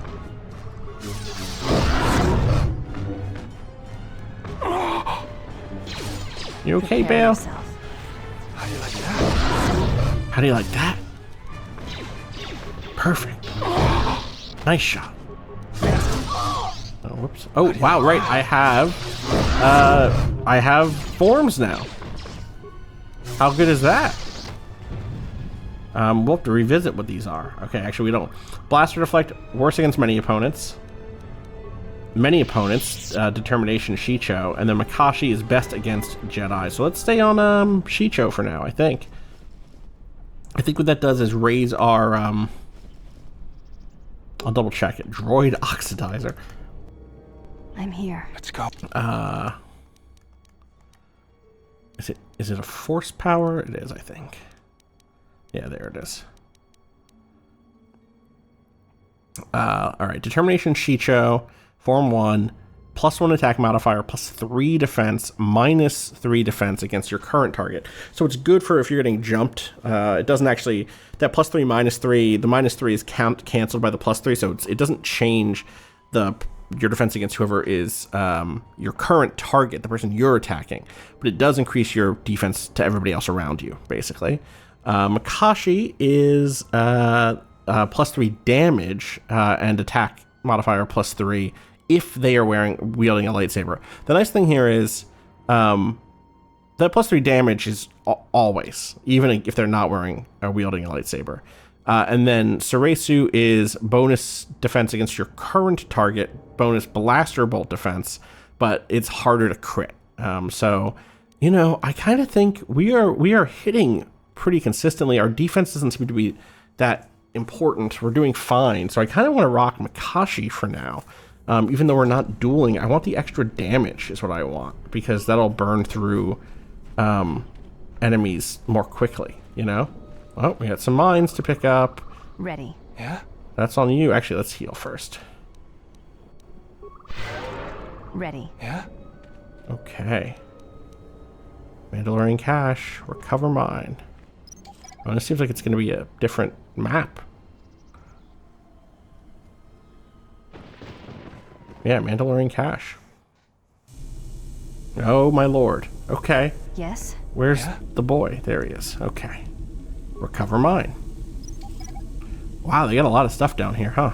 you okay, Bale? How do you like that? Perfect. Nice shot. Oh, whoops. Oh, wow, right. I have forms now. How good is that? We'll have to revisit what these are. Okay, actually we don't. Blaster Deflect, worse against many opponents. Determination, Shicho, and then Makashi is best against Jedi. So let's stay on Shicho for now, I think. I think what that does is raise our I'll double check it. Droid Oxidizer. I'm here. Let's go. Is it a force power? It is, I think. Yeah, there it is. Alright, Determination Shicho, Form 1, +1 attack modifier, +3 defense, -3 defense against your current target. So it's good for if you're getting jumped. It doesn't actually, that +3, -3, the -3 is canceled by the +3, so it doesn't change your defense against whoever is your current target, the person you're attacking. But it does increase your defense to everybody else around you, basically. Makashi is +3 damage and attack modifier +3 if they are wielding a lightsaber. The nice thing here is that +3 damage is always, even if they're not wielding a lightsaber. And then Suresu is bonus defense against your current target, bonus blaster bolt defense, but it's harder to crit. So, you know, I kind of think we are hitting pretty consistently. Our defense doesn't seem to be that important. We're doing fine. So I kind of want to rock Makashi for now. Even though we're not dueling, I want the extra damage is what I want, because that'll burn through enemies more quickly, you know? Oh, we got some mines to pick up. Ready. Yeah? That's on you. Actually, let's heal first. Ready. Yeah? Okay. Mandalorian cache. Recover mine. Oh, this seems like it's going to be a different map. Yeah, Mandalorian cache. Oh, my lord. Okay. Yes? Where's the boy? There he is. Okay. Recover mine. Wow, they got a lot of stuff down here, huh?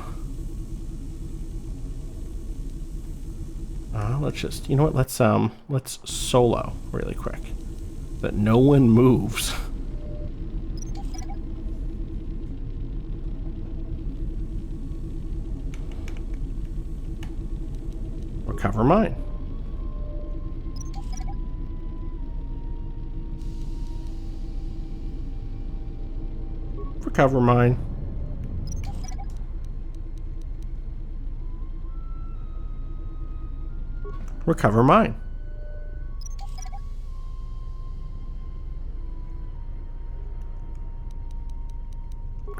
Let's just, you know what? Let's solo really quick. That no one moves. Recover mine. Recover mine. Recover mine.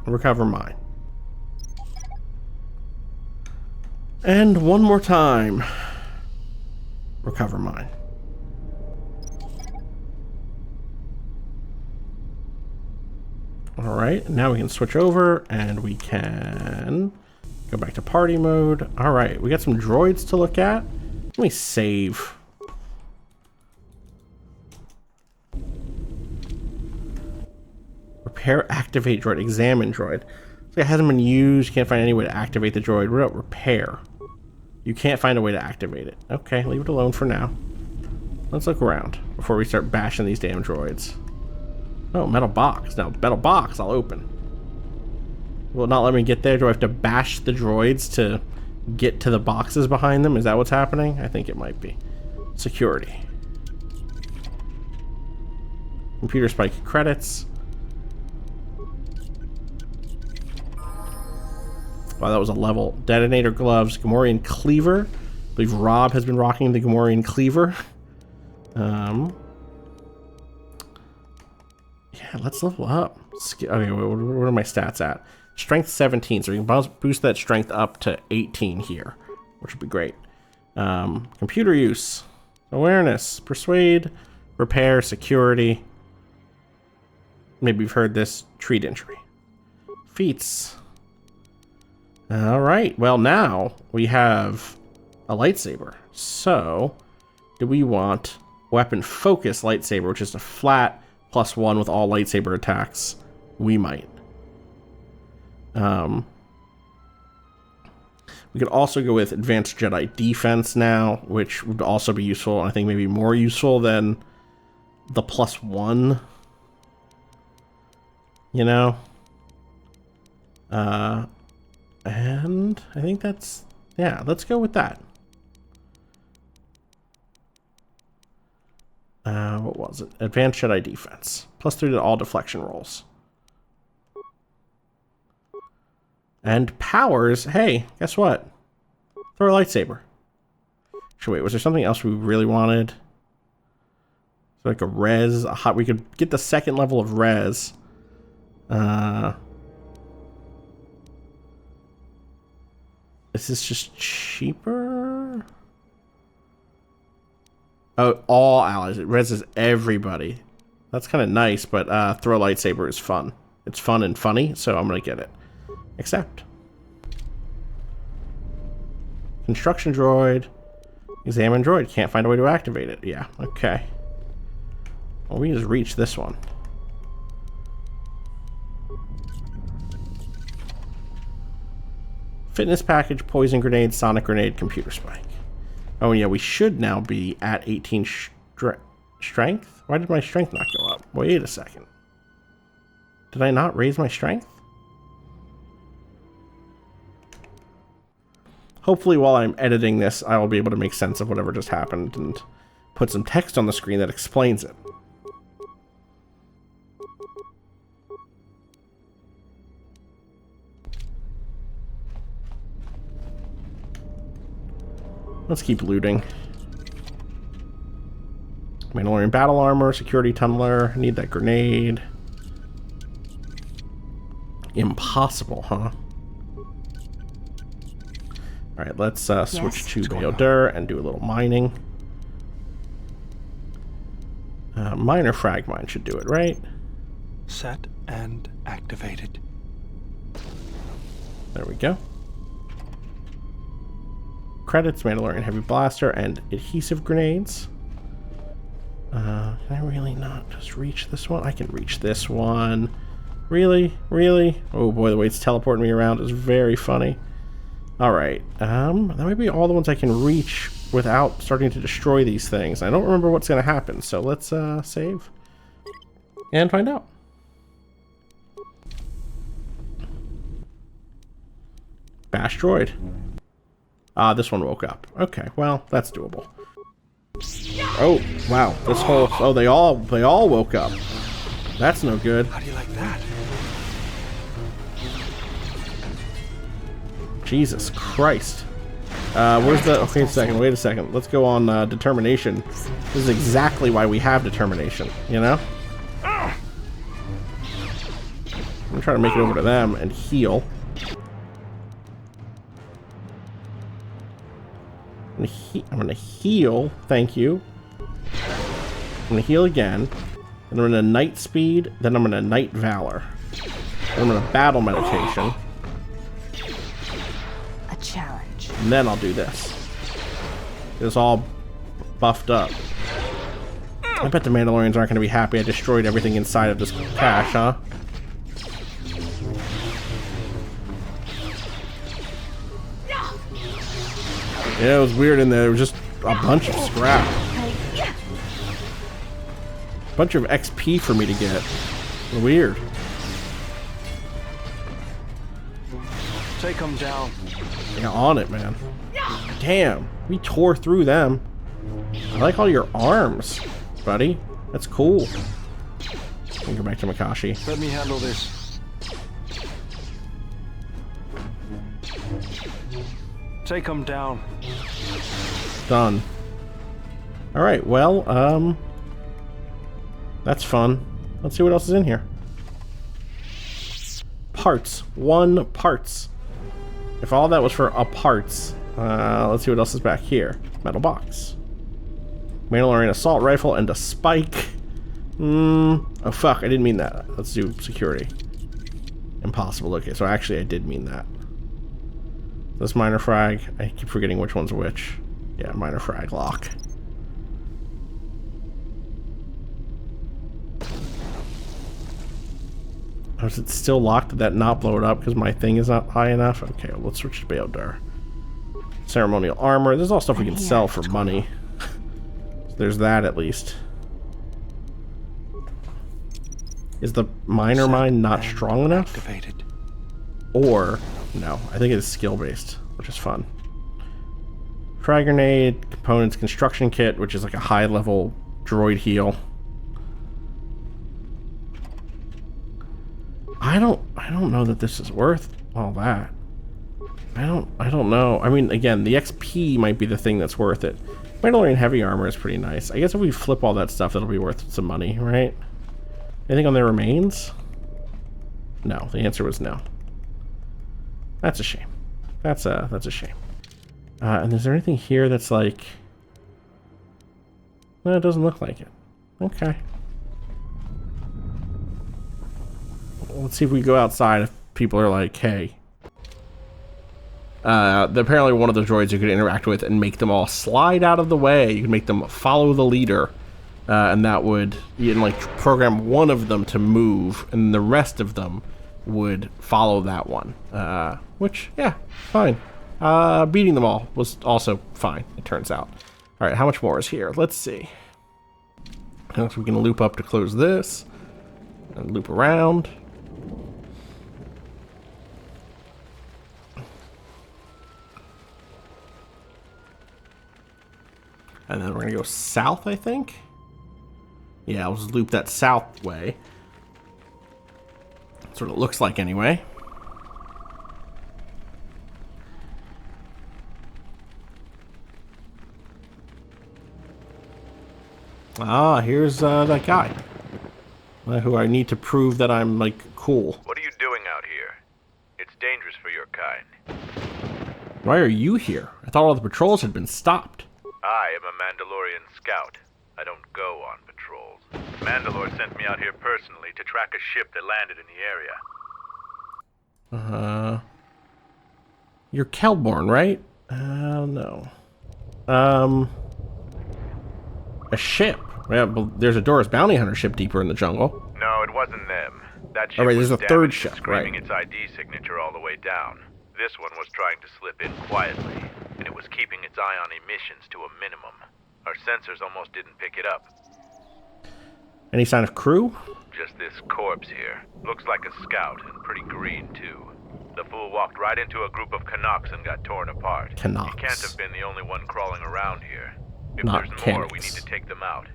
Recover mine. And one more time. Recover mine. Alright, now we can switch over and we can go back to party mode. Alright, we got some droids to look at. Let me save. Repair, activate droid, examine droid. So it hasn't been used, can't find any way to activate the droid. What about repair? You can't find a way to activate it. Okay, leave it alone for now. Let's look around before we start bashing these damn droids. Oh, metal box. Now, metal box I'll open. Will it not let me get there? Do I have to bash the droids to get to the boxes behind them? Is that what's happening? I think it might be. Security. Computer spike credits. Wow, that was a level. Detonator gloves. Gamorrean cleaver. I believe Rob has been rocking the Gamorrean cleaver. Yeah, let's level up. Okay, what are my stats at? Strength 17, so we can boost that strength up to 18 here, which would be great. Computer use. Awareness. Persuade. Repair. Security. Maybe you've heard this. Treat injury. Feats. Alright, well now we have a lightsaber. So, do we want weapon focus lightsaber, which is a flat +1 with all lightsaber attacks? We might. We could also go with advanced Jedi defense now, which would also be useful. I think maybe more useful than the +1. You know? And I think that's, yeah, let's go with that. What was it? Advanced Jedi defense. +3 to all deflection rolls. And powers, hey, guess what? Throw a lightsaber. Actually, wait, was there something else we really wanted? So like a res, we could get the second level of res. Is this just cheaper? Oh, all allies. It reses everybody. That's kind of nice, but throw a lightsaber is fun. It's fun and funny, so I'm going to get it. Accept. Construction droid. Examine droid. Can't find a way to activate it. Yeah, okay. Well, we just reach this one. Fitness package, poison grenade, sonic grenade, computer spike. Oh yeah, we should now be at 18 strength. Why did my strength not go up? Wait a second. Did I not raise my strength? Hopefully while I'm editing this, I will be able to make sense of whatever just happened and put some text on the screen that explains it. Let's keep looting. Mandalorian battle armor, security tumbler, need that grenade. Impossible, huh? Alright, let's switch to Detoured and do a little mining. Minor frag mine should do it, right? Set and activated. There we go. Credits, Mandalorian heavy blaster, and adhesive grenades. Can I really not just reach this one? I can reach this one. Really? Really? Oh boy, the way it's teleporting me around is very funny. Alright, that might be all the ones I can reach without starting to destroy these things. I don't remember what's going to happen, so let's save and find out. Bash droid. This one woke up. Okay, well, that's doable. Oh, wow. This whole... Oh, they all woke up. That's no good. How do you like that? Jesus Christ. Where's the... Okay, wait a second. Let's go on determination. This is exactly why we have determination, you know? I'm gonna try to make it over to them and heal. I'm gonna heal, thank you. I'm gonna heal again. Then I'm gonna Night Speed, then I'm gonna Night Valor. Then I'm gonna Battle Meditation. A challenge. And then I'll do this. It's all buffed up. I bet the Mandalorians aren't gonna be happy I destroyed everything inside of this cache, huh? Yeah, it was weird in there. There was just a bunch of scrap. Bunch of XP for me to get. Weird. Take them down. Yeah, on it, man. Damn, we tore through them. I like all your arms, buddy. That's cool. I can go back to Makashi. Let me handle this. Take them down. Done. Alright, well, that's fun. Let's see what else is in here. Parts. 1 parts. If all that was for a parts, let's see what else is back here. Metal box. Mandalorian assault rifle and a spike. Oh fuck, I didn't mean that. Let's do security. Impossible. Okay, so actually I did mean that. This minor frag. I keep forgetting which one's which. Yeah, minor frag lock. Oh, is it still locked? Did that not blow it up because my thing is not high enough? Okay, well, let's switch to Baildar. Ceremonial armor. There's all stuff we can sell for money. So there's that at least. Is the minor mine not strong enough? Activated. Or, no, I think it's skill based, which is fun. Frag grenade, components, construction kit, which is like a high level droid heal. I don't know that this is worth all that. I don't know. I mean, again, the XP might be the thing that's worth it. Mandalorian heavy armor is pretty nice. I guess if we flip all that stuff, it'll be worth some money, right? Anything on their remains? No, the answer was no. That's a shame. That's a shame. And is there anything here that's like... No, it doesn't look like it. Okay. Let's see if we go outside if people are like, hey. Apparently one of the droids you could interact with and make them all slide out of the way. You could make them follow the leader. And that would, you can like program one of them to move and the rest of them would follow that one. Which, yeah, fine. Beating them all was also fine, it turns out. All right, how much more is here? Let's see. So we can loop up to close this and loop around. And then we're gonna go south, I think. Yeah, I'll just loop that south way. That's what it looks like anyway. Ah, here's that guy. Who I need to prove that I'm, like, cool. What are you doing out here? It's dangerous for your kind. Why are you here? I thought all the patrols had been stopped. I am a Mandalorian scout. I don't go on patrols. Mandalore sent me out here personally to track a ship that landed in the area. You're Kelborn, right? No. A ship. Yeah, but there's a Doris bounty hunter ship deeper in the jungle. No, it wasn't them. That ship oh, right, there's was a third damaged, ship, screaming right? its ID signature all the way down. This one was trying to slip in quietly, and it was keeping its eye on emissions to a minimum. Our sensors almost didn't pick it up. Any sign of crew? Just this corpse here. Looks like a scout, and pretty green, too. The fool walked right into a group of Canucks and got torn apart. Canucks. He can't have been the only one crawling around here. If Not there's Canucks. more, we need to take them out.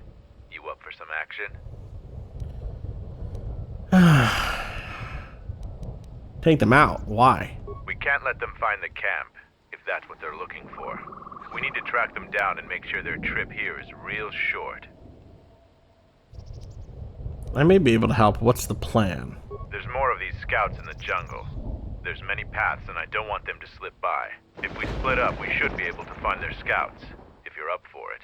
You up for some action? Take them out. Why? We can't let them find the camp, if that's what they're looking for. We need to track them down and make sure their trip here is real short. I may be able to help. What's the plan? There's more of these scouts in the jungle. There's many paths, and I don't want them to slip by. If we split up, we should be able to find their scouts, if you're up for it.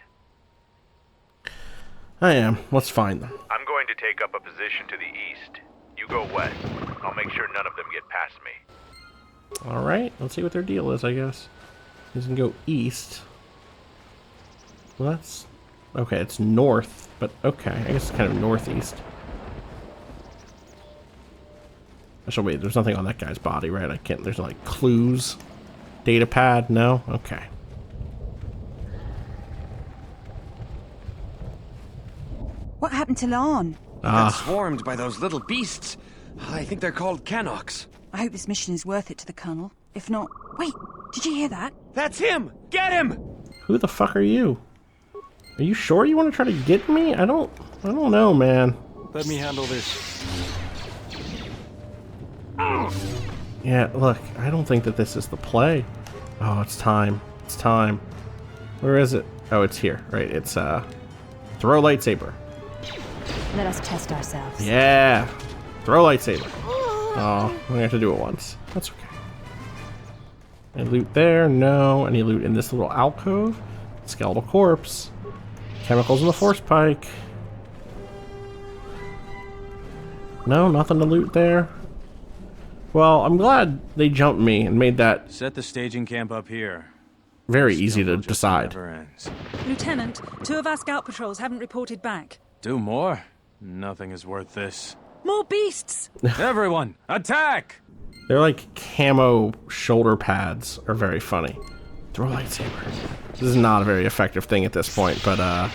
I am. Let's find them. I'm going to take up a position to the east. You go west. I'll make sure none of them get past me. Alright, let's see what their deal is, I guess. You can go east. Well, that's... Okay, it's north, but okay. I guess it's kind of northeast. Actually, wait, there's nothing on that guy's body, right? I can't... There's no, like, clues? Data pad? No? Okay. What happened to Lon? Got swarmed by those little beasts. I think they're called Canucks. I hope this mission is worth it to the Colonel. If not... Wait, did you hear that? That's him! Get him! Who the fuck are you? Are you sure you want to try to get me? I don't know, man. Let me handle this. Yeah, look, I don't think that this is the play. Oh, it's time. It's time. Where is it? Oh, it's here, right? It's, throw lightsaber. Let us test ourselves. Yeah! Throw lightsaber. Oh, I'm gonna have to do it once. That's okay. Any loot there? No. Any loot in this little alcove? Skeletal corpse. Chemicals in the force pike. No, nothing to loot there. Well, I'm glad they jumped me and made that Set the staging camp up here. very easy to decide. Never ends. Lieutenant, 2 of our scout patrols haven't reported back. Do more? Nothing is worth this. More beasts! Everyone, attack! They're like camo shoulder pads are very funny. Throw a lightsaber. This is not a very effective thing at this point, but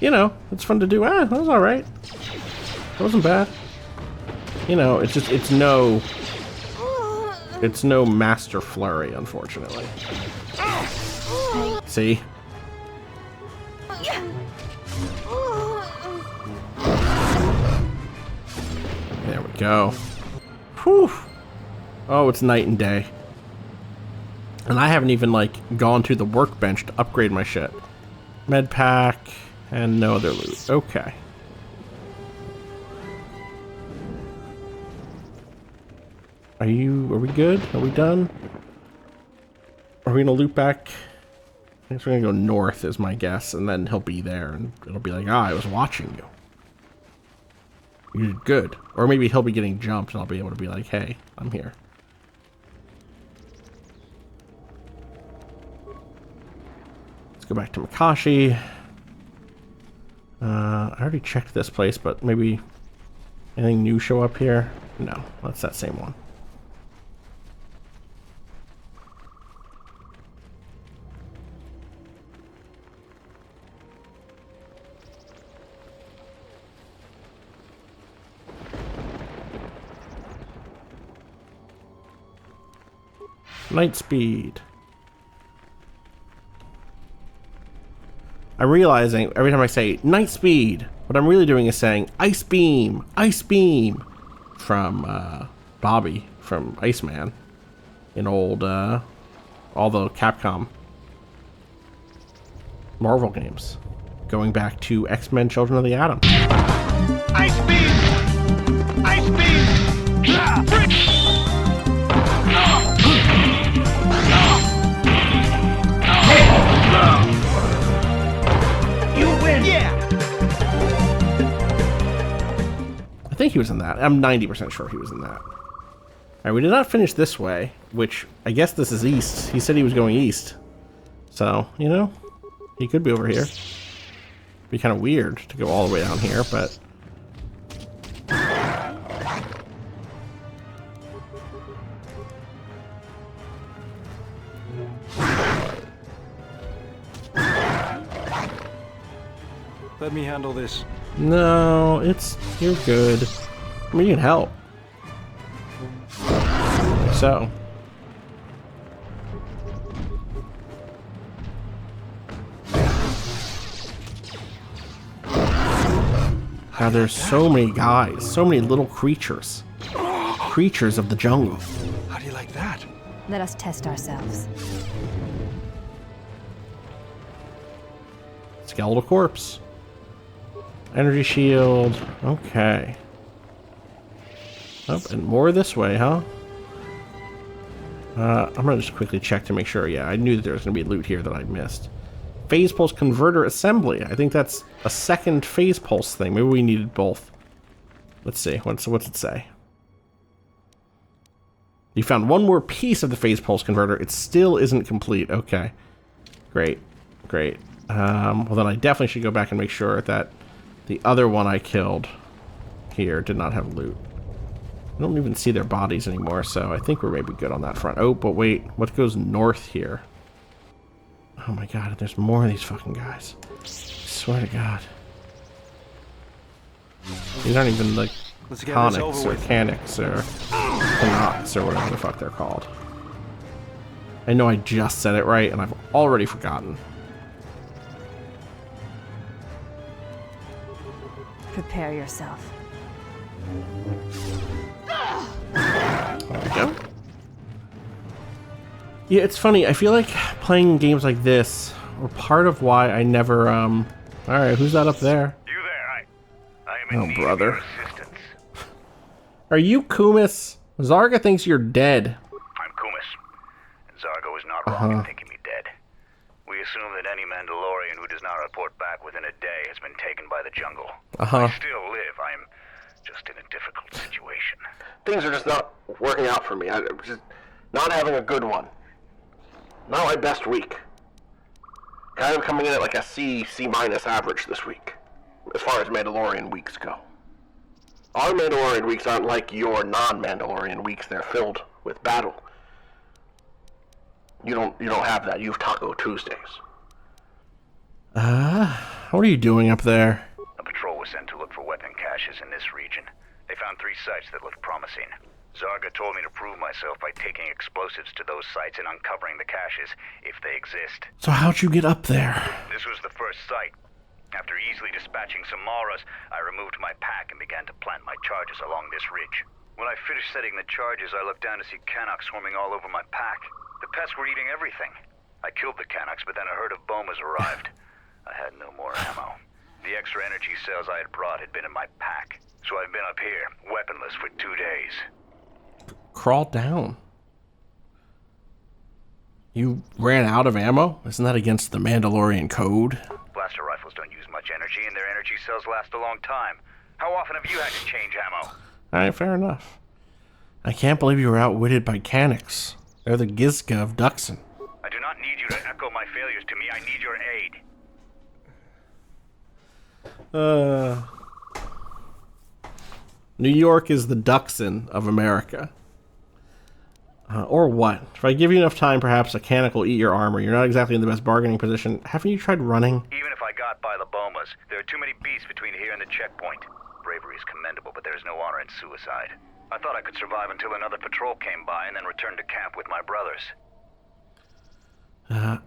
you know, it's fun to do. That was alright. That wasn't bad. You know, it's no master flurry, unfortunately. See? There we go. Whew. Oh, it's night and day. And I haven't even, like, gone to the workbench to upgrade my shit. Med pack, and no other loot. Okay. Are we good? Are we done? Are we gonna loop back? I think we're gonna go north is my guess, and then he'll be there, and it'll be like, I was watching you. You did good. Or maybe he'll be getting jumped, and I'll be able to be like, hey, I'm here. Let's go back to Makashi. I already checked this place, but maybe anything new show up here? No, that's that same one. Light speed. I'm realizing every time I say night speed, what I'm really doing is saying ice beam from Bobby from Iceman in old all the Capcom Marvel games, going back to X-Men: Children of the Atom. Ice beam! Ice beam! You win! Yeah! I think he was in that. I'm 90% sure he was in that. Alright, we did not finish this way, which I guess this is east. He said he was going east. So, you know, he could be over here. Be kind of weird to go all the way down here, but... Let me handle this. No, you're good. I mean, you can help. So. Now there's so many guys, so many little creatures. Creatures of the jungle. How do you like that? Let us test ourselves. Skeletal corpse. Energy shield. Okay. Oh, and more this way, huh? I'm gonna just quickly check to make sure. Yeah, I knew that there was gonna be loot here that I missed. Phase pulse converter assembly. I think that's a second phase pulse thing. Maybe we needed both. Let's see. What's it say? You found one more piece of the phase pulse converter. It still isn't complete. Okay. Great. Great. Well, then I definitely should go back and make sure that the other one I killed here did not have loot. I don't even see their bodies anymore, so I think we're maybe good on that front. Oh, but wait. What goes north here? Oh my god, there's more of these fucking guys. I swear to god. These aren't even like conics or canics or canots or whatever the fuck they're called. I know I just said it right and I've already forgotten. Prepare yourself. There we go. Yeah, it's funny. I feel like playing games like this were part of why I never, Alright, who's that up there? You there, I am in need brother. of your assistance. Are you Kumis? Zarga thinks you're dead. I'm Kumis, and Zargo is not wrong in thinking me dead. We assume that any Mandalorian who who does not report back within a day has been taken by the jungle. Uh-huh. I still live. I am just in a difficult situation. Things are just not working out for me. I'm just not having a good one. Not my best week. Kind of coming in at like a C minus average this week, as far as Mandalorian weeks go. Our Mandalorian weeks aren't like your non-Mandalorian weeks. They're filled with battle. You don't have that. You have Taco Tuesdays. What are you doing up there? A patrol was sent to look for weapon caches in this region. They found 3 sites that looked promising. Zarga told me to prove myself by taking explosives to those sites and uncovering the caches, if they exist. So how'd you get up there? This was the first site. After easily dispatching some Marras, I removed my pack and began to plant my charges along this ridge. When I finished setting the charges, I looked down to see Canox swarming all over my pack. The pests were eating everything. I killed the Canox, but then a herd of Bomas arrived. I had no more ammo. The extra energy cells I had brought had been in my pack, so I've been up here, weaponless for 2 days. Crawl down. You ran out of ammo? Isn't that against the Mandalorian code? Blaster rifles don't use much energy, and their energy cells last a long time. How often have you had to change ammo? Alright, fair enough. I can't believe you were outwitted by Canics. They're the Gizka of Dxun. I do not need you to echo my failures to me. I need your aid. New York is the Dxun of America. Or what? If I give you enough time, perhaps a Canic will eat your armor. You're not exactly in the best bargaining position. Haven't you tried running? Even if I got by the Bomas, there are too many beasts between here and the checkpoint. Bravery is commendable, but there is no honor in suicide. I thought I could survive until another patrol came by and then return to camp with my brothers.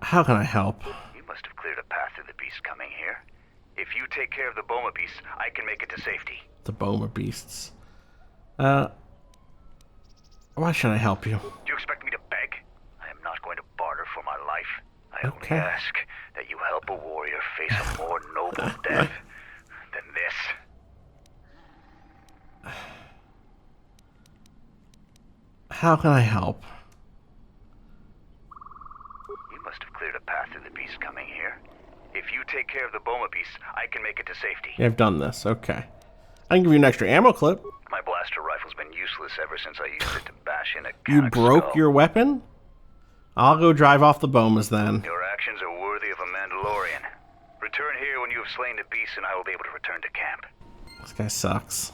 How can I help? You must have cleared a path through the beasts coming here. If you take care of the Boma beasts, I can make it to safety. The Boma beasts. Why should I help you? Do you expect me to beg? I am not going to barter for my life. I only Okay. ask that you help a warrior face a more noble death than this. How can I help? You must have cleared a path through the beasts coming here. If you take care of the Boma beasts, I can make it to safety. Yeah, I've done this. Okay. I can give you an extra ammo clip. My blaster rifle's been useless ever since I used it to bash in a You Canic broke skull. your weapon? I'll go drive off the Bomas then. Your actions are worthy of a Mandalorian. Return here when you have slain the beasts and I will be able to return to camp. This guy sucks.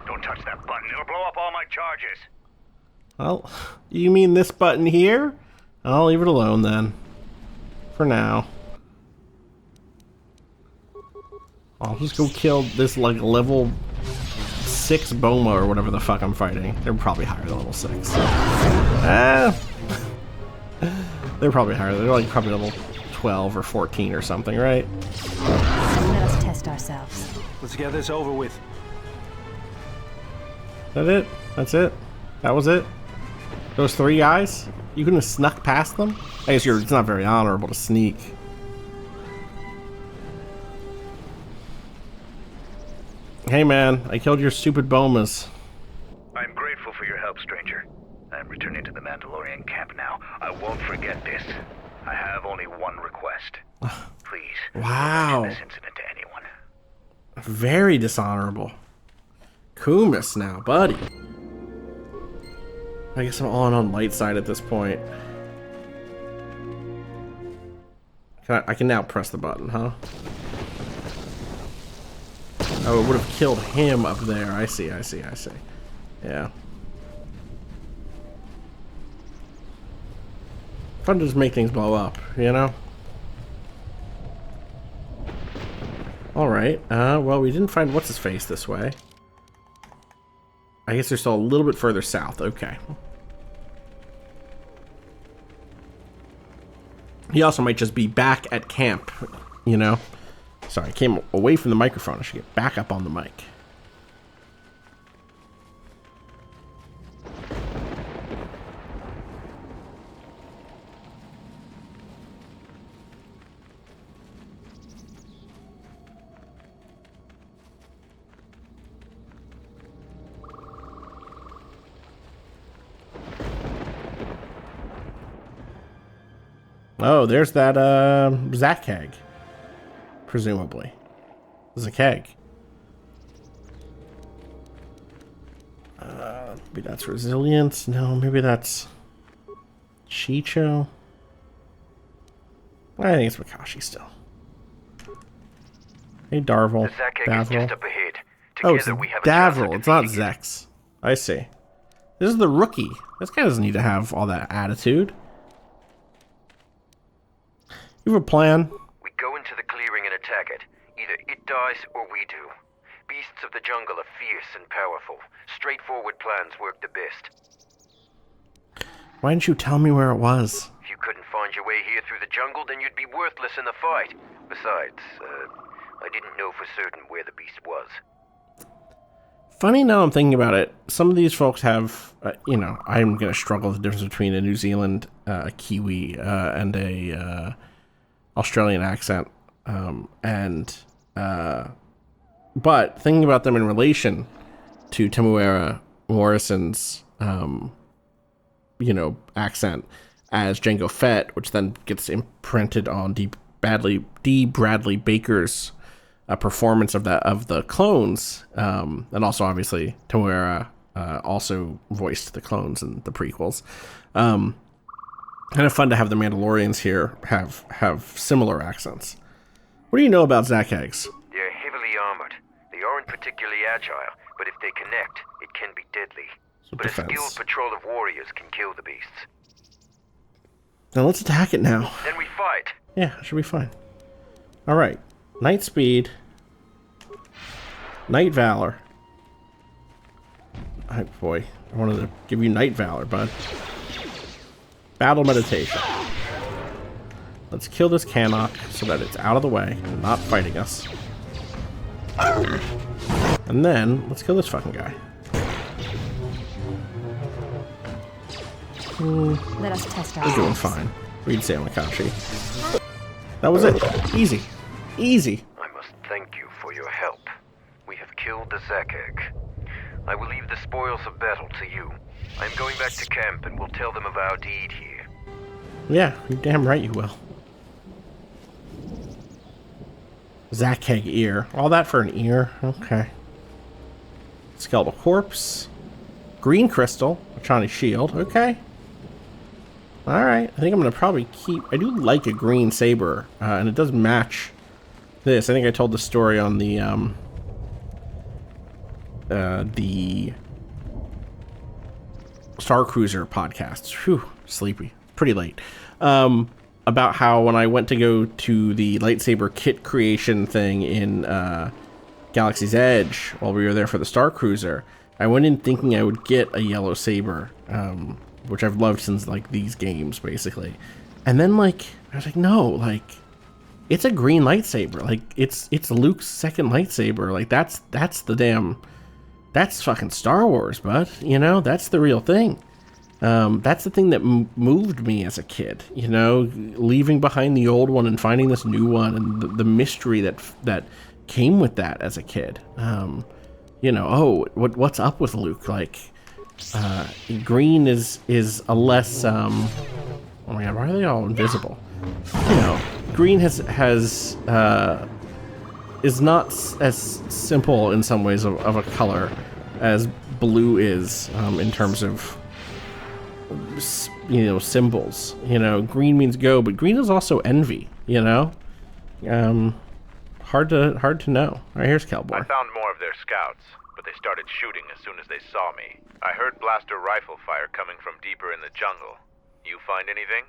Don't touch that button. It'll blow up all my charges. Well, you mean this button here? I'll leave it alone then. For now. I'll just go kill this like level 6 Boma or whatever the fuck I'm fighting. They're probably higher than level 6. They're probably higher. They're like probably level 12 or 14 or something, right? Let us test ourselves. Let's get this over with. Is that it? That's it? That was it? Those 3 guys? You couldn't have snuck past them? I guess it's not very honorable to sneak. Hey man, I killed your stupid Bomas. I am grateful for your help, stranger. I am returning to the Mandalorian camp now. I won't forget this. I have only one request. Please, Wow. don't mention this incident to anyone. Very dishonorable. Kumis now, buddy. I guess I'm all in on light side at this point. I can now press the button, huh? Oh, it would have killed him up there. I see. Yeah. Fun to just make things blow up, you know? Alright, well, we didn't find what's-his-face this way. I guess they're still a little bit further south. Okay. He also might just be back at camp, you know? Sorry, I came away from the microphone. I should get back up on the mic. Oh, there's that Zakeg. Presumably. Zakeg. Maybe that's Resilience. No, maybe that's Chicho. I think it's Makashi still. Hey, Darvel. Davril. Oh, it's Davril. It's not Zex. I see. This is the rookie. This guy doesn't need to have all that attitude. You have a plan? We go into the clearing and attack it. Either it dies or we do. Beasts of the jungle are fierce and powerful. Straightforward plans work the best. Why didn't you tell me where it was? If you couldn't find your way here through the jungle, then you'd be worthless in the fight. Besides, I didn't know for certain where the beast was. Funny now I'm thinking about it, some of these folks have, I'm going to struggle with the difference between a New Zealand Kiwi and a Australian accent. But thinking about them in relation to Temuera Morrison's, accent as Jango Fett, which then gets imprinted on D. Bradley Baker's performance of the clones, and also obviously Temuera also voiced the clones in the prequels. Kind of fun to have the Mandalorians here have similar accents. What do you know about Zakegs? They're heavily armored. They aren't particularly agile, but if they connect, it can be deadly. So but defense. A skilled patrol of warriors can kill the beasts. Now let's attack it now. Then we fight. Yeah, should be fine. Alright. Night Speed. Night Valor. Oh boy. I wanted to give you Night Valor, bud. Battle Meditation. Let's kill this Cannock so that it's out of the way and not fighting us. And then, let's kill this fucking guy. Let us test our We're doing fine. Read Sam Makashi. That was it. Easy. Easy. I must thank you for your help. We have killed the Zakeg. I will leave the spoils of battle to you. I am going back to camp and will tell them of our deed here. Yeah, you're damn right you will. Zakeg ear. All that for an ear? Okay. Skeletal corpse. Green crystal. Achani shield. Okay. Alright. I think I'm going to probably keep... I do like a green saber. And it does match this. I think I told the story on the Star Cruiser podcast. Whew. Sleepy. Pretty late. About how when I went to go to the lightsaber kit creation thing in Galaxy's Edge while we were there for the Star Cruiser, I went in thinking I would get a yellow saber, which I've loved since like these games basically, and then I was like, no, it's a green lightsaber, it's Luke's second lightsaber, that's fucking Star Wars, bud, that's the real thing. That's the thing that moved me as a kid, leaving behind the old one and finding this new one, and the mystery that came with that as a kid. What's up with Luke? Green is a less, oh my god, why are they all invisible? Green is not as simple in some ways of a color as blue is, in terms of symbols. Green means go, but green is also envy. Hard to know. Alright, here's Cowboy. I found more of their scouts, but they started shooting as soon as they saw me. I heard blaster rifle fire coming from deeper in the jungle. You find anything?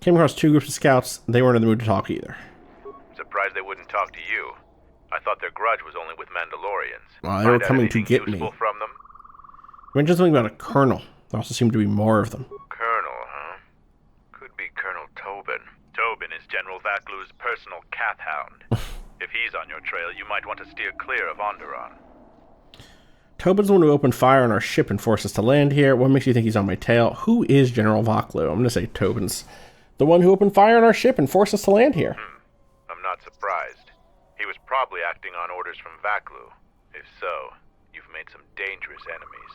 Came across two groups of scouts. They weren't in the mood to talk either. Surprised they wouldn't talk to you. I thought their grudge was only with Mandalorians. Well, they were coming to get me. From them? You mentioned something about a colonel. There also seemed to be more of them. Colonel, huh? Could be Colonel Tobin. Tobin is General Vaklu's personal cat hound. If he's on your trail, you might want to steer clear of Onderon. Tobin's the one who opened fire on our ship and forced us to land here. What makes you think he's on my tail? Who is General Vaklu? I'm going to say Tobin's the one who opened fire on our ship and forced us to land here. I'm not surprised. He was probably acting on orders from Vaklu. If so, you've made some dangerous enemies.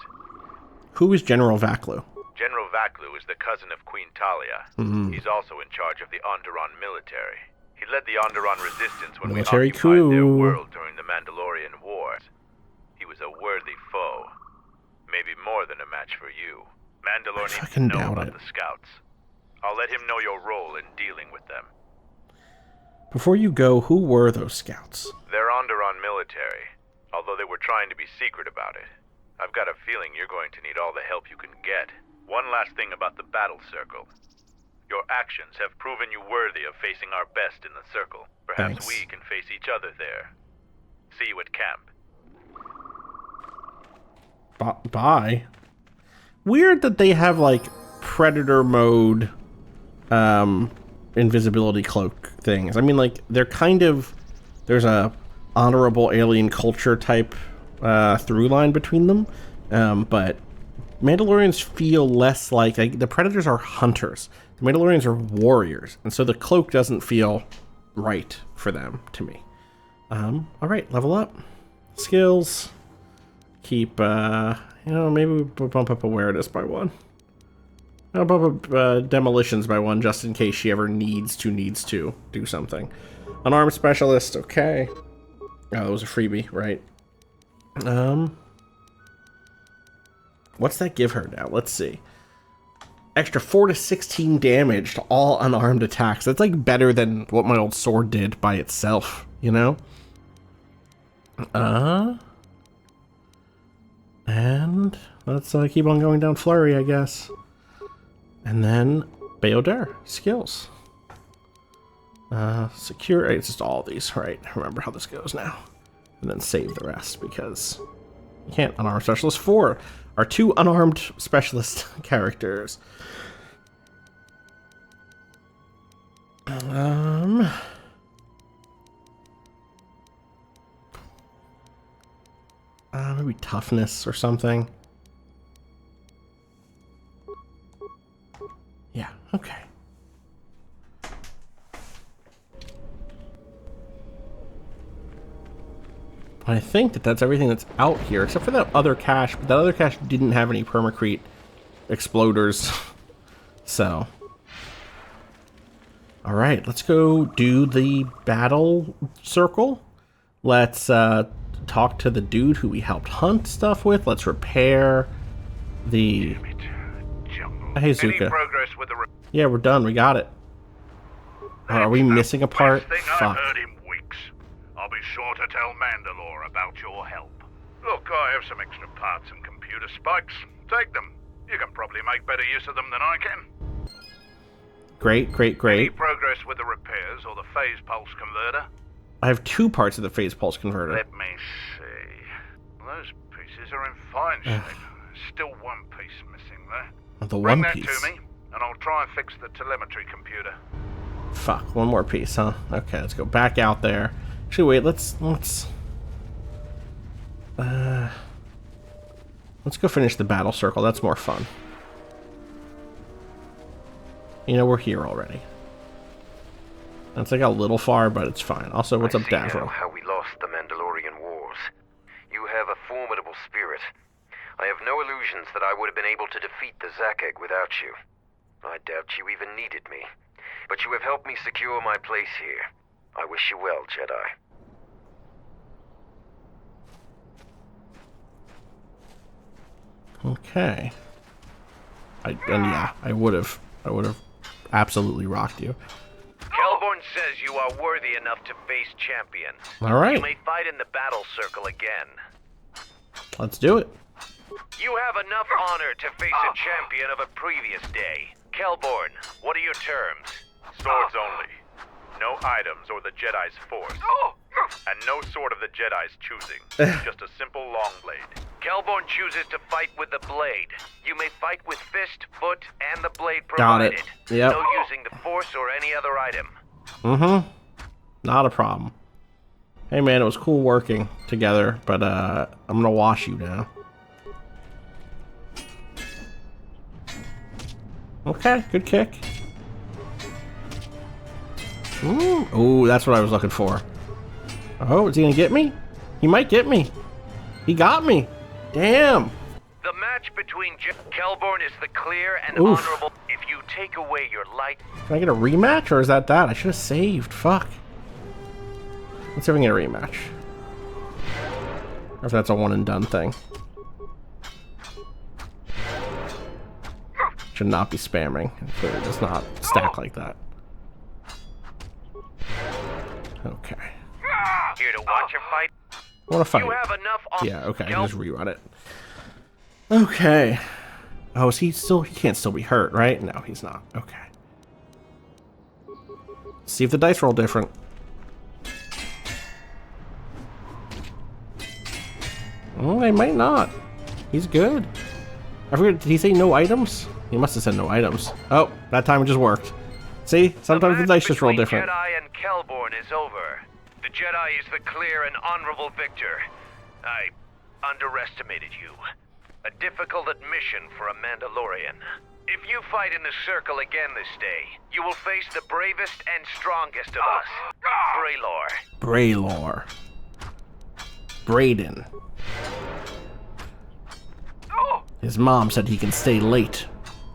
Who is General Vaklu? General Vaklu is the cousin of Queen Talia. He's also in charge of the Onderon military. He led the Onderon resistance when Military we occupied their coup. world during the Mandalorian Wars. He was a worthy foe. Maybe more than a match for you. Mandalore needs to know about the scouts. I'll let him know your role in dealing with them. Before you go, who were those scouts? They're Onderon military, although they were trying to be secret about it. I've got a feeling you're going to need all the help you can get. One last thing about the battle circle. Your actions have proven you worthy of facing our best in the circle. Perhaps we can face each other there. See you at camp. Bye. Weird that they have, like, predator mode invisibility cloak things. I mean, like, they're kind of... There's a honorable alien culture type through line between them. But Mandalorians feel less like the Predators are hunters. The Mandalorians are warriors, and so the cloak doesn't feel right for them to me. All right, level up, skills. Keep maybe we bump up awareness by 1. I'll bump up demolitions by 1 just in case she ever needs to do something. Unarmed specialist, okay. Oh, that was a freebie, right? What's that give her now? Let's see. Extra 4 to 16 damage to all unarmed attacks. That's like better than what my old sword did by itself, you know? And let's keep on going down flurry, I guess. And then Bayoder skills. Secure, it's just all these, right? Remember how this goes now. And then save the rest because you can't unarmed specialist 4. Our 2 unarmed specialist characters. Maybe toughness or something. Yeah, okay. I think that's everything that's out here, except for that other cache, but that other cache didn't have any permacrete exploders. So. Alright, let's go do the battle circle. Let's talk to the dude who we helped hunt stuff with. Let's repair the... Hey, Zuka. Yeah, we're done. We got it. Are we missing a part? Fuck. I'll be sure to tell Mandalore about your help. Look, I have some extra parts and computer spikes. Take them. You can probably make better use of them than I can. Great. Any progress with the repairs or the phase pulse converter? I have 2 parts of the phase pulse converter. Let me see. Those pieces are in fine shape. Still 1 piece missing there. The Bring one that piece. to me, and I'll try and fix the telemetry computer. Fuck, 1 more piece, huh? Okay, let's go back out there. Actually, wait, let's go finish the battle circle. That's more fun. You know, we're here already. That's like a little far, but it's fine. Also, what's up, Now Davro? how we lost the Mandalorian Wars. You have a formidable spirit. I have no illusions that I would have been able to defeat the Zakeg without you. I doubt you even needed me. But you have helped me secure my place here. I wish you well, Jedi. Okay. I would have absolutely rocked you. Kelborn says you are worthy enough to face champion. All right. You may fight in the battle circle again. Let's do it. You have enough honor to face a champion of a previous day. Kelborn, what are your terms? Swords only. No items or the Jedi's force. And no sword of the Jedi's choosing. Just a simple long blade. Kelborn chooses to fight with the blade. You may fight with fist, foot, and the blade Got it. provided. Yep. No using the force or any other item. Mm-hmm. Not a problem. Hey man, it was cool working together, but I'm gonna wash you now. Okay, good kick. Ooh, that's what I was looking for. Oh, is he gonna get me? He might get me. He got me. Damn. The match between Kelborn is the clear and Oof. honorable. If you take away your light... Can I get a rematch, or is that that? I should have saved. Fuck. Let's see if we can get a rematch. Or if that's a one and done thing. Should not be spamming. It clearly does not stack like that. Okay. Here to watch your fight. I want to fight. You have enough on... Yeah, okay. Just rerun it. Okay. Oh, is he still... He can't still be hurt, right? No, he's not. Okay. See if the dice roll different. Oh, they might not. He's good. I forget, did he say no items? He must have said no items. Oh, that time it just worked. See? Sometimes the dice just roll different. Jedi and Kelborn is over. The Jedi is the clear and honorable victor. I underestimated you. A difficult admission for a Mandalorian. If you fight in the circle again this day, you will face the bravest and strongest of us, Braylor. Brayden. His mom said he can stay late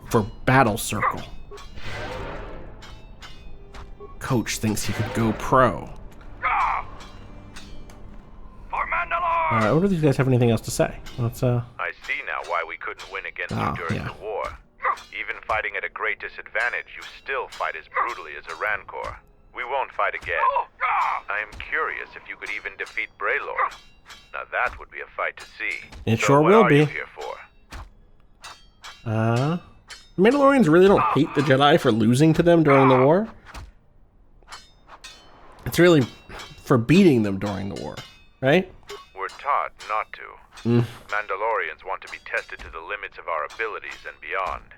for battle circle. Coach thinks he could go pro. I wonder if these guys have anything else to say. Let's I see now why we couldn't win against you during the war. Even fighting at a great disadvantage, you still fight as brutally as a Rancor. We won't fight again. I am curious if you could even defeat Braylor. Now that would be a fight to see. It sure will be. What are you here for? The Mandalorians really don't hate the Jedi for losing to them during the war. It's really for beating them during the war, right? We're taught not to. Mandalorians want to be tested to the limits of our abilities and beyond.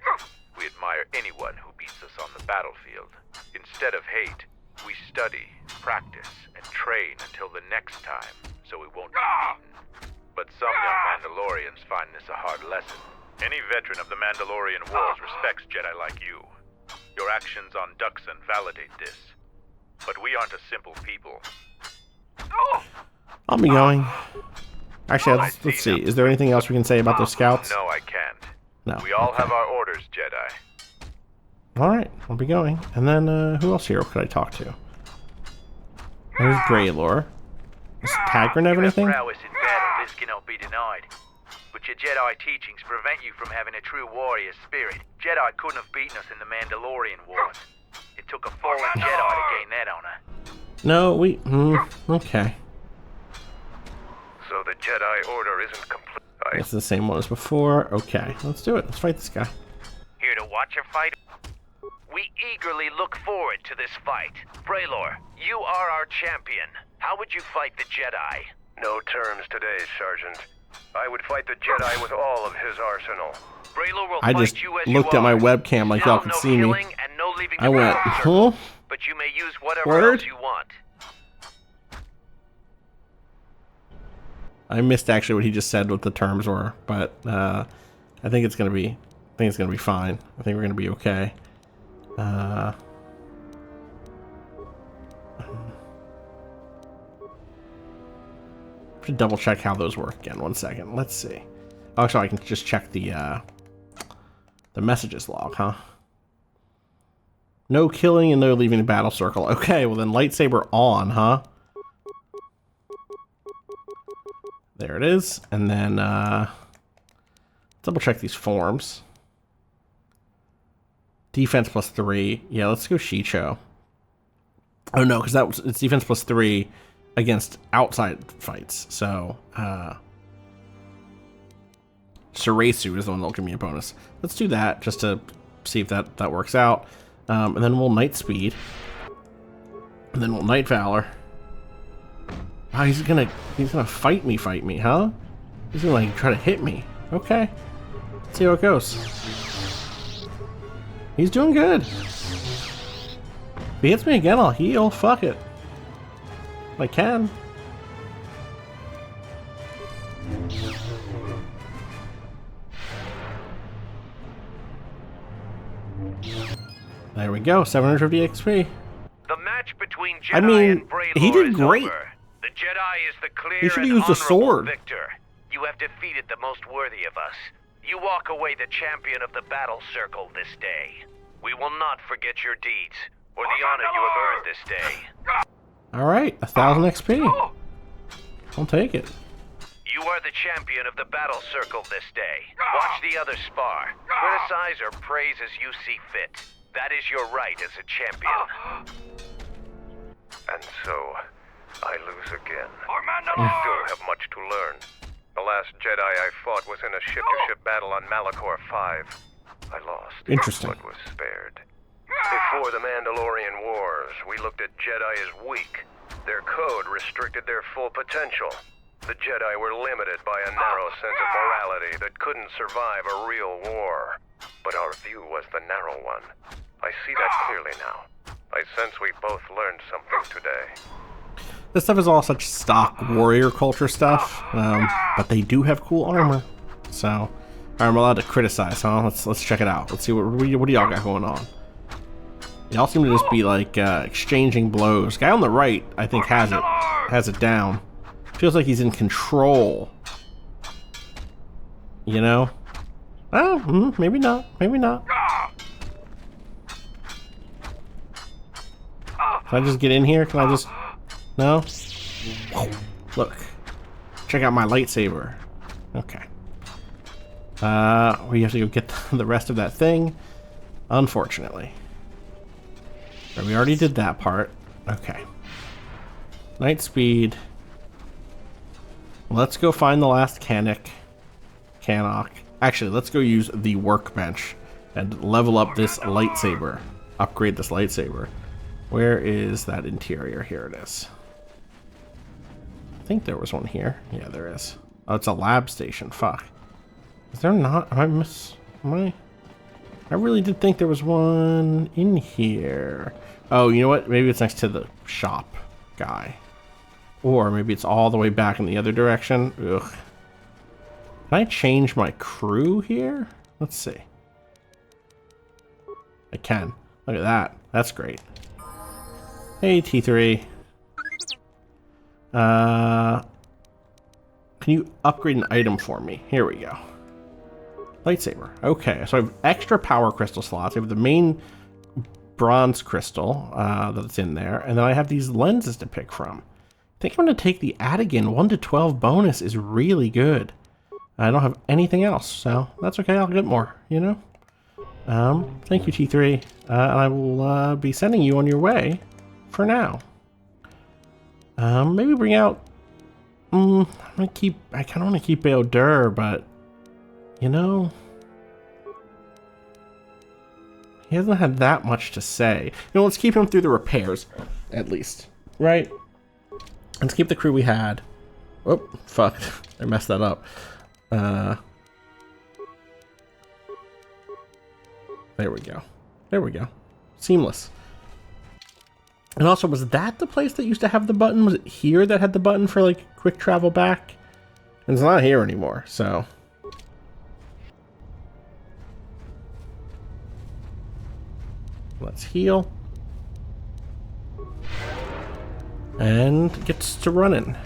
We admire anyone who beats us on the battlefield. Instead of hate, we study, practice, and train until the next time, so we won't be beaten. But some young Mandalorians find this a hard lesson. Any veteran of the Mandalorian Wars respects Jedi like you. Your actions on Dxun validate this. But we aren't a simple people. I'll be going. Actually, let's see. Is there anything else we can say about those scouts? No, I can't. No. We all have our orders, Jedi. Alright, I'll be going. And then, who else here could I talk to? There's Braylor. Does Tagrin have anything? Prowess in battle, this cannot be denied. But your Jedi teachings prevent you from having a true warrior spirit. Jedi couldn't have beaten us in the Mandalorian Wars. It took a fallen Jedi to gain that honor. No, we... okay. So the Jedi Order isn't complete. It's the same one as before. Okay, let's do it. Let's fight this guy. Here to watch your fight. We eagerly look forward to this fight. Braylor, you are our champion. How would you fight the Jedi? No terms today, Sergeant. I would fight the Jedi with all of his arsenal. Braylor will I fight just you as looked you at my are. webcam like y'all could see me. And no leaving I went, huh? But you may use whatever Word? else you want. I missed actually what he just said what the terms were, but I think it's gonna be fine. I think we're gonna be okay. Should double check how those work again. 1 second. Let's see. Oh, actually, I can just check the messages log, huh? No killing and no leaving the battle circle. Okay, well then lightsaber on, huh? There it is. And then double check these forms. Defense +3. Yeah, let's go Shicho. Oh no, because it's defense +3 against outside fights. So Suresu is the one that'll give me a bonus. Let's do that just to see if that works out. And then we'll Night Speed. And then we'll Night Valor. Wow, he's gonna fight me, huh? He's gonna like try to hit me. Okay. Let's see how it goes. He's doing good. If he hits me again, I'll heal. Fuck it. I can. There we go. 750 XP. The match between Jedi I mean, and Braylor he did is great. over. The Jedi is the clear He should and use the honorable sword. victor. You have defeated the most worthy of us. You walk away the champion of the battle circle this day. We will not forget your deeds, or the honor you have earned this day. Alright, 1,000 XP. I'll take it. You are the champion of the battle circle this day. Watch the others spar. Criticize or praise as you see fit. That is your right as a champion. And so, I lose again. I still have much to learn. The last Jedi I fought was in a ship-to-ship battle on Malachor 5. I lost, Interesting. but was spared. Before the Mandalorian Wars, we looked at Jedi as weak. Their code restricted their full potential. The Jedi were limited by a narrow sense of morality that couldn't survive a real war. But our view was the narrow one. I see that clearly now. I sense we both learned something today. This stuff is all such stock warrior culture stuff, but they do have cool armor. So, I'm allowed to criticize, huh? Let's check it out. Let's see what do y'all got going on. Y'all seem to just be like exchanging blows. Guy on the right, I think, has it down. Feels like he's in control. You know? Oh, maybe not. Maybe not. Can I just get in here? Can I just... No? Look. Check out my lightsaber. Okay. We have to go get the rest of that thing. Unfortunately. But we already did that part. Okay. Night speed. Let's go find the last Cannock. Actually, let's go use the workbench and level up this lightsaber. Upgrade this lightsaber. Where is that interior? Here it is. I think there was one here. Yeah, there is. Oh, it's a lab station. Fuck. Is there not? I really did think there was one in here. Oh, you know what? Maybe it's next to the shop guy. Or maybe it's all the way back in the other direction. Ugh. Can I change my crew here? Let's see. I can. Look at that. That's great. Hey, T3. Can you upgrade an item for me? Here we go. Lightsaber. Okay, so I have extra power crystal slots. I have the main bronze crystal that's in there. And then I have these lenses to pick from. I think I'm going to take the Atigan. 1 to 12 bonus is really good. I don't have anything else, so that's okay. I'll get more, you know? Thank you, T3. I will be sending you on your way for now. Maybe bring out... I kind of want to keep Baodur, but... You know... He hasn't had that much to say. You know, let's keep him through the repairs, at least. Right? Let's keep the crew we had. Oh, fuck. I messed that up. There we go. There we go. Seamless. And also, was that the place that used to have the button? Was it here that had the button for, like, quick travel back? And it's not here anymore, so... Let's heal. And gets to running.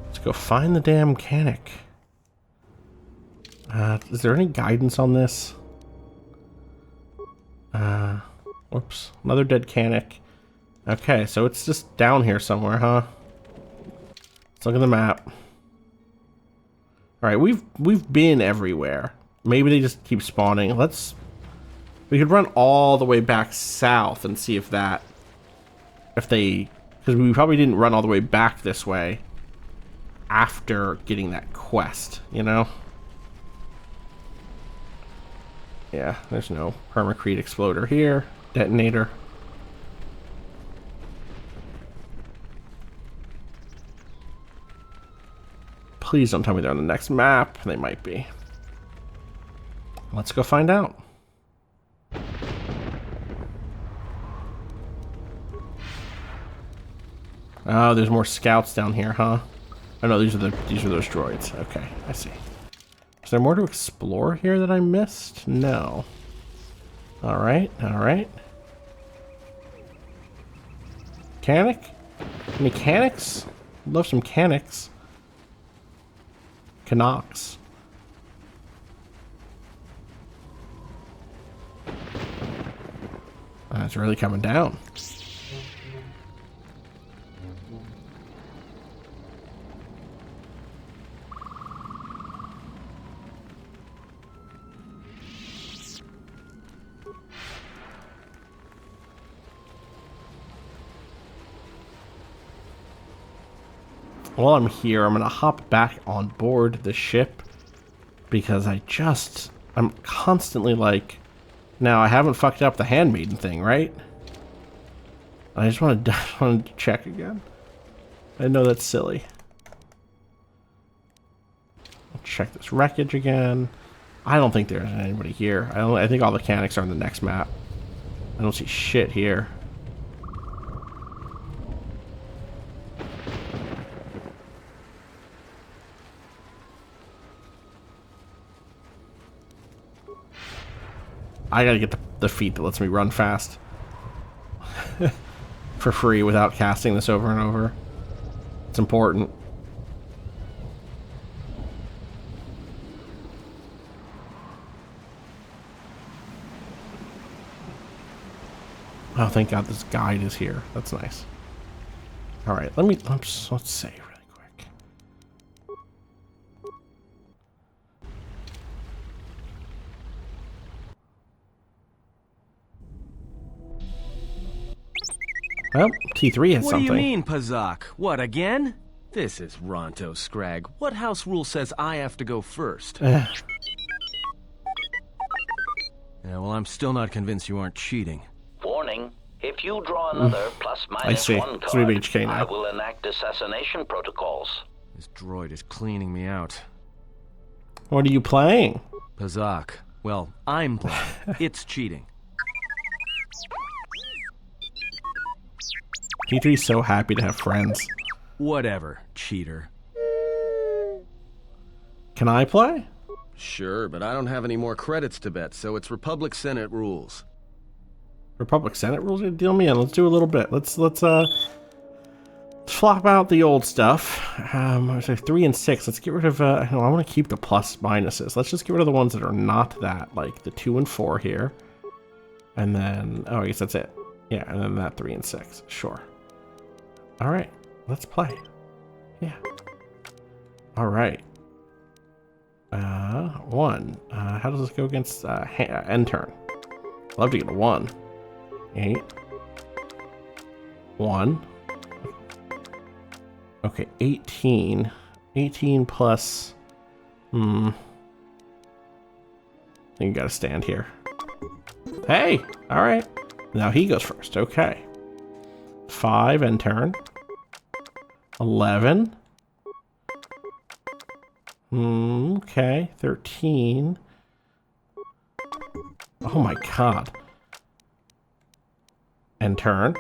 Let's go find the damn Cannock. Is there any guidance on this? Whoops. Another dead Cannock. Okay, so it's just down here somewhere, huh? Let's look at the map. Alright, we've been everywhere. Maybe they just keep spawning. We could run all the way back south and see if because we probably didn't run all the way back this way after getting that quest, you know? Yeah, there's no permacrete exploder here. Detonator. Please don't tell me they're on the next map. They might be. Let's go find out. Oh, there's more scouts down here, huh? Oh no, these are those droids. Okay, I see. Is there more to explore here that I missed? No. Alright, alright. Cannock? Any Cannocks? Love some Cannocks. Canucks. It's really coming down. While I'm here, I'm gonna hop back on board the ship because I'm constantly like, now I haven't fucked up the Handmaiden thing, right? I just want to check again. I know that's silly. I'll check this wreckage again. I don't think there's anybody here. I think all the mechanics are on the next map. I don't see shit here. I gotta get the feat that lets me run fast. For free without casting this over and over. It's important. Oh, thank God this guide is here. That's nice. Alright, let's save really quick. Well, T3 has something. What do you mean, Pazak? What, again? This is Ronto Scrag. What house rule says I have to go first? Yeah, well, I'm still not convinced you aren't cheating. Warning. If you draw another plus/minus 1 card, I will enact assassination protocols. This droid is cleaning me out. What are you playing? Pazak. Well, I'm playing. It's cheating. T3's so happy to have friends. Whatever, cheater. Can I play? Sure, but I don't have any more credits to bet, so it's Republic Senate rules. Republic Senate rules? Deal me in. Let's do a little bit. Let's flop out the old stuff. I say 3 and 6. Let's get rid of. I want to keep the plus minuses. Let's just get rid of the ones that are not that, like the 2 and 4 here, and then I guess that's it. Yeah, and then that 3 and 6. Sure. All right, let's play. Yeah. All right. 1. How does this go against end turn? Love to get a 1. 8. 1. Okay, 18. 18 plus. I think you gotta stand here. Hey! Alright. Now he goes first. Okay. 5 end turn. 11. Okay. 13. Oh my god. End turn.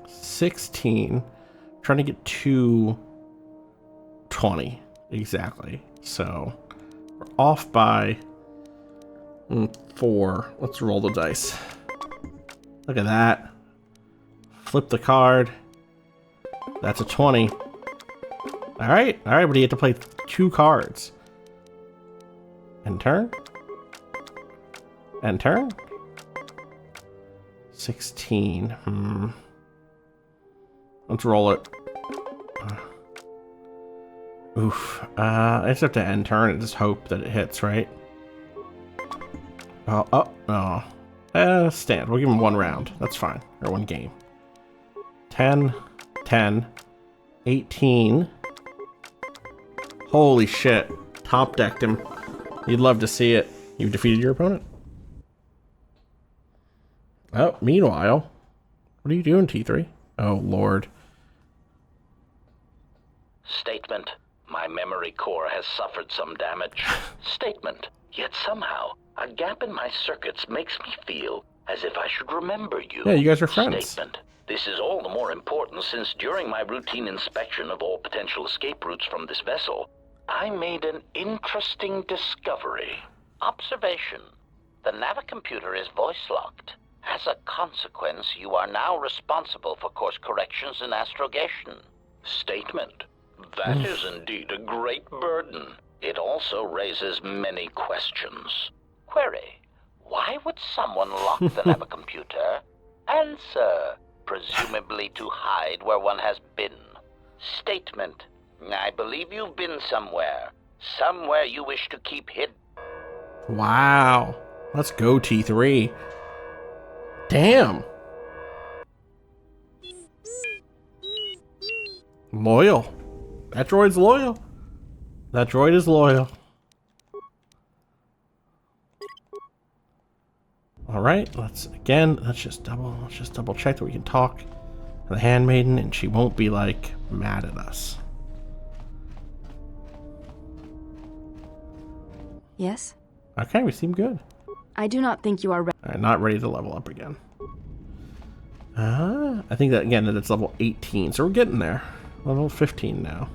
16. Trying to get to 20. Exactly. So we're off by 4. Let's roll the dice. Look at that. Flip the card. That's a 20. Alright, but you have to play 2 cards. End turn. End turn. 16. Let's roll it. Oof. I just have to end turn and just hope that it hits, right? Oh. Stand. We'll give him 1 round. That's fine. Or 1 game. 10. 10. 18. Holy shit. Top decked him. You'd love to see it. You've defeated your opponent. Oh, meanwhile. What are you doing, T3? Oh, Lord. Statement. My memory core has suffered some damage. Statement. Yet somehow, a gap in my circuits makes me feel as if I should remember you. Yeah, you guys are friends. Statement. This is all the more important since during my routine inspection of all potential escape routes from this vessel, I made an interesting discovery. Observation. The navicomputer is voice-locked. As a consequence, you are now responsible for course corrections and astrogation. Statement. That is indeed a great burden. It also raises many questions. Query. Why would someone lock the lab computer? Answer. Presumably to hide where one has been. Statement. I believe you've been somewhere. Somewhere you wish to keep hidden. Wow. Let's go, T3. Damn. Loyal. That droid's loyal. That droid is loyal. All right, let's just double check that we can talk to the Handmaiden and she won't be like mad at us. Yes? Okay, we seem good. I do not think you are ready. All right, not ready to level up again. I think that again that it's level 18, so we're getting there. Level 15 now.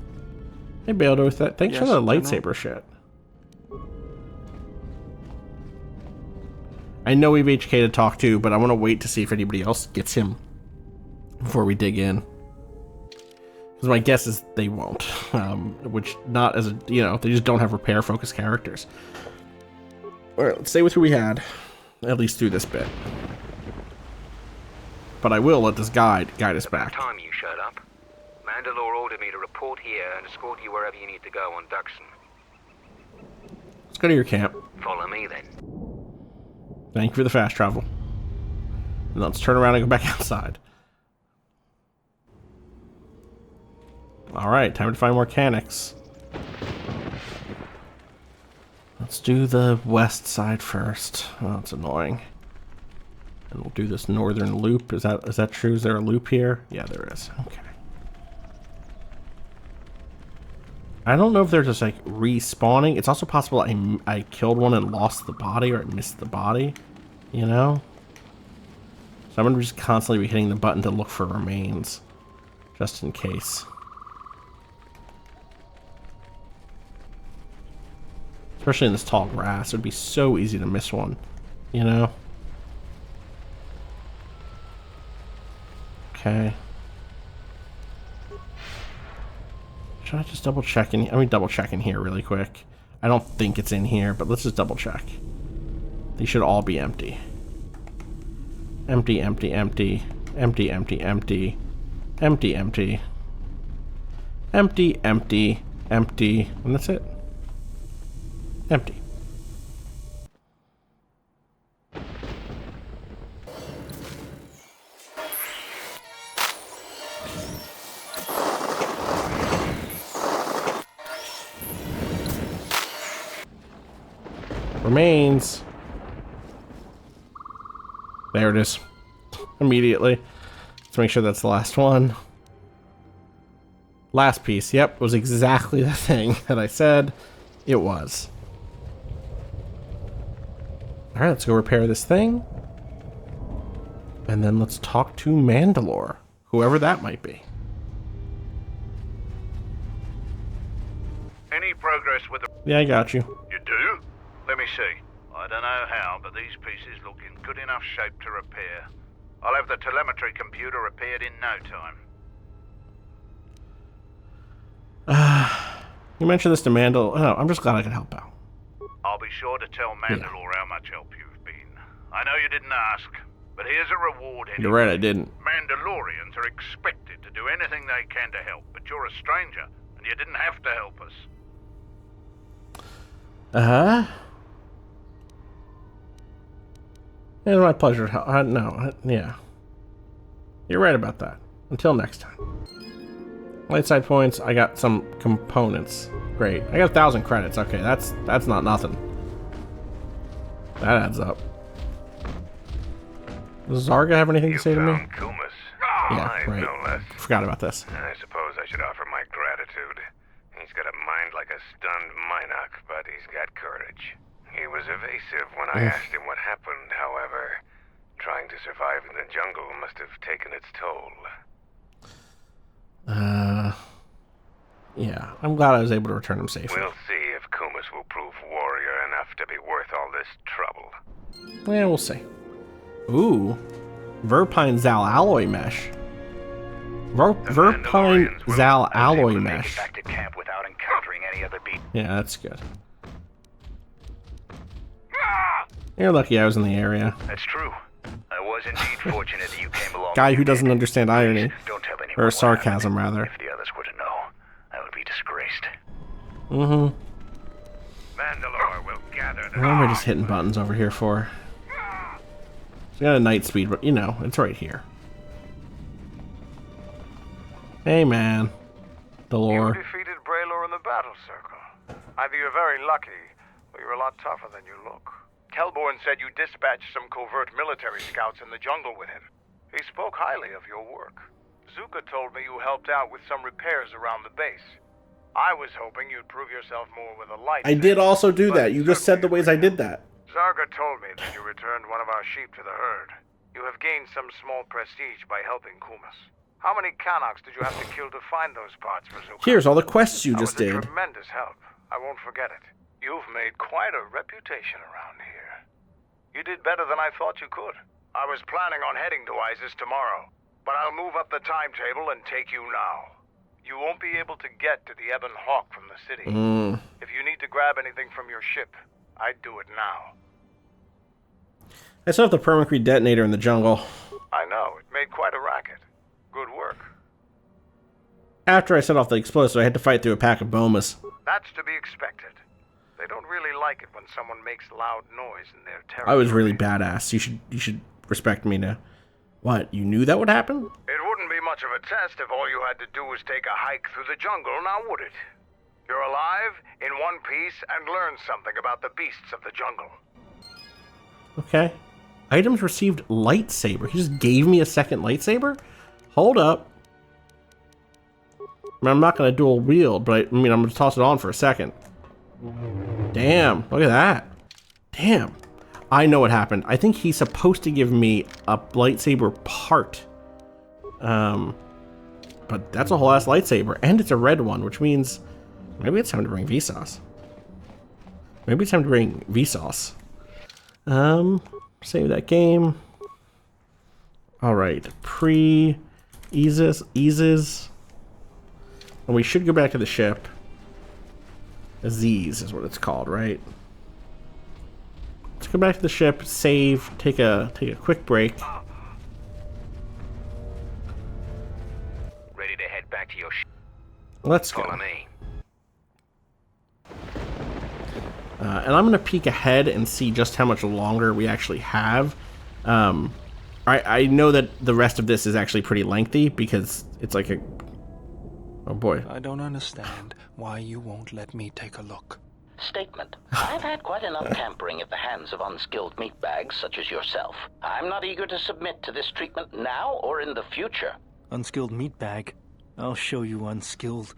Hey Beodo, thanks for the lightsaber shit. I know we've HK to talk to, but I want to wait to see if anybody else gets him before we dig in. Because my guess is they won't. Which, not as a, they just don't have repair focused characters. Alright, let's stay with who we had, at least through this bit. But I will let this guide us back. Time you showed up. Mandalore ordered me to report here and escort you wherever you need to go on Dxun. Let's go to your camp. Follow me then. Thank you for the fast travel. And let's turn around and go back outside. Alright, time to find more mechanics. Let's do the west side first. Oh, that's annoying. And we'll do this northern loop. Is that true? Is there a loop here? Yeah, there is. Okay. I don't know if they're just like respawning. It's also possible I killed one and lost the body, or I missed the body, So I'm gonna just constantly be hitting the button to look for remains, just in case. Especially in this tall grass, it'd be so easy to miss one, Okay. Should I just double check in? Let me double check in here really quick. I don't think it's in here, but let's just double check. These should all be empty. Empty, empty, empty. Empty, empty, empty. Empty, empty. Empty, empty, empty. And that's it. Empty. Remains. There it is. Immediately. Let's make sure that's the last one. Last piece. Yep, was exactly the thing that I said it was. Alright, let's go repair this thing. And then let's talk to Mandalore. Whoever that might be. Any progress with the... Yeah, I got you. You do? Let me see. I don't know how, but these pieces look in good enough shape to repair. I'll have the telemetry computer repaired in no time. You mentioned this to Mandalore. Oh, I'm just glad I could help out. I'll be sure to tell Mandalore how much help you've been. I know you didn't ask, but here's a reward anyway. You're right, I didn't. Mandalorians are expected to do anything they can to help, but you're a stranger, and you didn't have to help us. It's my pleasure to help. Yeah. You're right about that. Until next time. Light side points, I got some components. Great. I got 1,000 credits. Okay, that's not nothing. That adds up. Does Zarga have anything to say to me? Kumas. Yeah, right. No less. Forgot about this. I suppose I should offer my gratitude. He's got a mind like a stunned Minoc, but he's got courage. He was evasive when I asked him what happened, however. Trying to survive in the jungle must have taken its toll. Yeah, I'm glad I was able to return him safely. We'll see if Kumas will prove warrior enough to be worth all this trouble. Yeah, we'll see. Ooh. Verpine Zal alloy mesh. Verpine Zal alloy mesh. Back to camp without encountering any other beat. Yeah, that's good. You're lucky I was in the area. That's true. I was indeed fortunate that you came along. Guy who doesn't understand irony. Don't tell anyone. Or sarcasm, rather. If the others were to know, I would be disgraced. Mm-hmm. Mandalore will gather the... What am I just hitting buttons over here for? It's got a night speed, but you know, it's right here. Hey, man. Delore. You defeated Braylor in the battle circle. Either you're very lucky, or you're a lot tougher than you look. Kelborn said you dispatched some covert military scouts in the jungle with him. He spoke highly of your work. Zuka told me you helped out with some repairs around the base. I was hoping you'd prove yourself more with a light. I did also do that. You just said the ways I did that. Zarga told me that you returned one of our sheep to the herd. You have gained some small prestige by helping Kumas. How many Canox did you have to kill to find those parts for Zuka? Here's all the quests you just did. That was a tremendous help. I won't forget it. You've made quite a reputation around here. You did better than I thought you could. I was planning on heading to Iziz tomorrow, but I'll move up the timetable and take you now. You won't be able to get to the Ebon Hawk from the city. If you need to grab anything from your ship, I'd do it now. I set off the permacrete detonator in the jungle. I know, it made quite a racket. Good work. After I set off the explosive, I had to fight through a pack of bomas. That's to be expected. They don't really like it when someone makes loud noise in their territory. I was really badass. You should respect me now. What, you knew that would happen? It wouldn't be much of a test if all you had to do was take a hike through the jungle, now would it? You're alive, in one piece, and learn something about the beasts of the jungle. Okay. Items received lightsaber. He just gave me a second lightsaber? Hold up. I mean, I'm not going to dual wield, but I'm going to toss it on for a second. Damn, look at that. Damn. I know what happened. I think he's supposed to give me a lightsaber part. But that's a whole ass lightsaber, and it's a red one, which means maybe it's time to bring Vsauce. Maybe it's time to bring Vsauce. Save that game. All right, Iziz. And we should go back to the ship. Iziz is what it's called, right? Let's go back to the ship, save, take a quick break. Ready to head back to your ship? Let's go. Follow me. And I'm going to peek ahead and see just how much longer we actually have. I know that the rest of this is actually pretty lengthy because it's like a... Oh boy. I don't understand why you won't let me take a look. Statement. I've had quite enough tampering at the hands of unskilled meatbags such as yourself. I'm not eager to submit to this treatment now or in the future. Unskilled meatbag? I'll show you unskilled.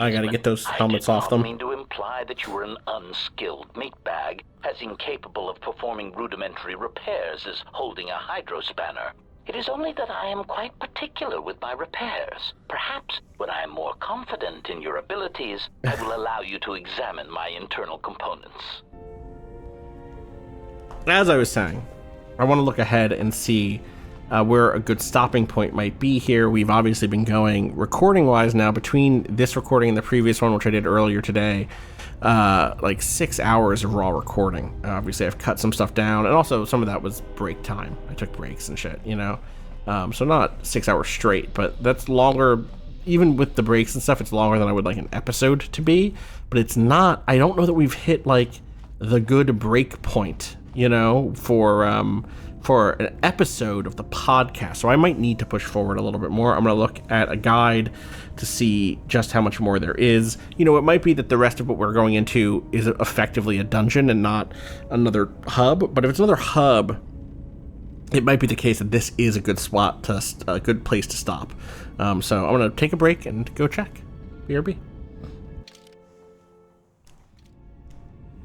I gotta get those helmets off them. I did not mean to imply that you were an unskilled meatbag, as incapable of performing rudimentary repairs as holding a hydrospanner. It is only that I am quite particular with my repairs. Perhaps when I am more confident in your abilities, I will allow you to examine my internal components. As I was saying, I want to look ahead and see where a good stopping point might be here. We've obviously been going recording-wise now between this recording and the previous one, which I did earlier today, like 6 hours of raw recording. Obviously, I've cut some stuff down, and also some of that was break time. I took breaks and shit, you know? So not 6 hours straight, but that's longer, even with the breaks and stuff, it's longer than I would like an episode to be, but it's not, I don't know that we've hit, like, the good break point, you know, for an episode of the podcast. So I might need to push forward a little bit more. I'm going to look at a guide to see just how much more there is. You know, it might be that the rest of what we're going into is effectively a dungeon and not another hub. But if it's another hub, it might be the case that this is a good spot a good place to stop. So I'm going to take a break and go check. BRB.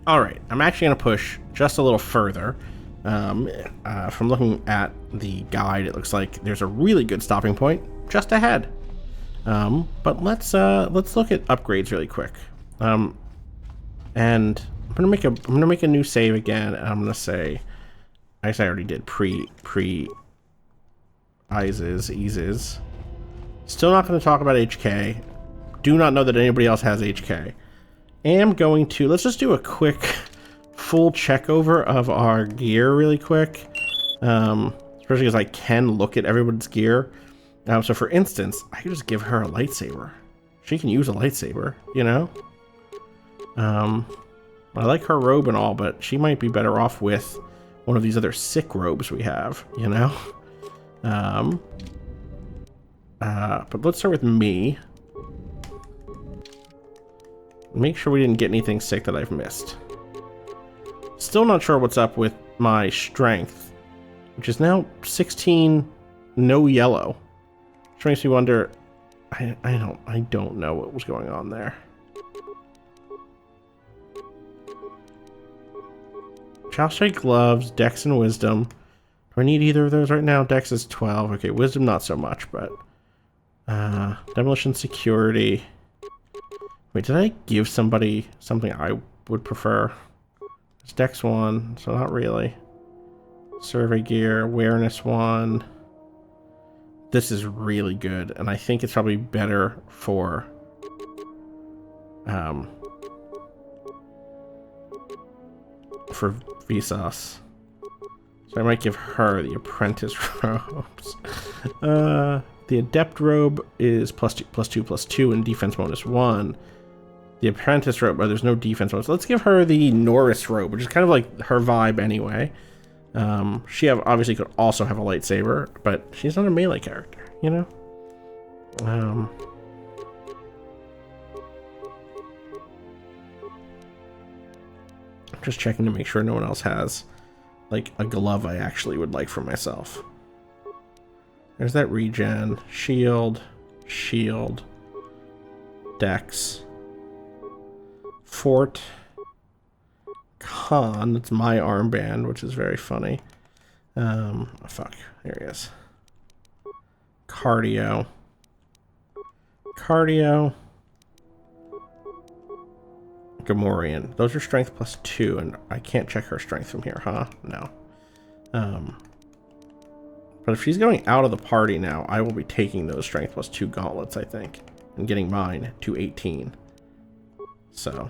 All right, I'm actually going to push just a little further. From looking at the guide, it looks like there's a really good stopping point just ahead. But let's look at upgrades really quick. And I'm gonna make a new save again. And I'm gonna say, I guess I already did pre Iziz. Still not gonna talk about HK. Do not know that anybody else has HK. Am going to, let's just do a quick full check over of our gear really quick. Especially because I can look at everyone's gear. So for instance, I could just give her a lightsaber. She can use a lightsaber, you know? I like her robe and all, but she might be better off with one of these other sick robes we have, you know? But let's start with me. Make sure we didn't get anything sick that I've missed. Still not sure what's up with my strength, which is now 16, no yellow. Which makes me wonder, I don't know what was going on there. Childstrike gloves, Dex and Wisdom. Do I need either of those right now? Dex is 12. Okay, Wisdom not so much, but Demolition Security. Wait, did I give somebody something I would prefer? It's Dex 1, so not really. Survey Gear, Awareness 1. This is really good, and I think it's probably better for Vsauce. So I might give her the Apprentice robes. The Adept robe is +2/+2 and defense bonus 1. The Apprentice robe, there's no defense bonus. Let's give her the Norris robe, which is kind of like her vibe anyway. She obviously could also have a lightsaber, but she's not a melee character, you know? Just checking to make sure no one else has like a glove I actually would like for myself. There's that regen, shield, Dex, Fort, Khan, that's my armband, which is very funny. Fuck, there he is. Cardio, Gamorrean. Those are strength +2, and I can't check her strength from here, huh? No. But if she's going out of the party now, I will be taking those strength +2 gauntlets, I think, and getting mine to 18. So,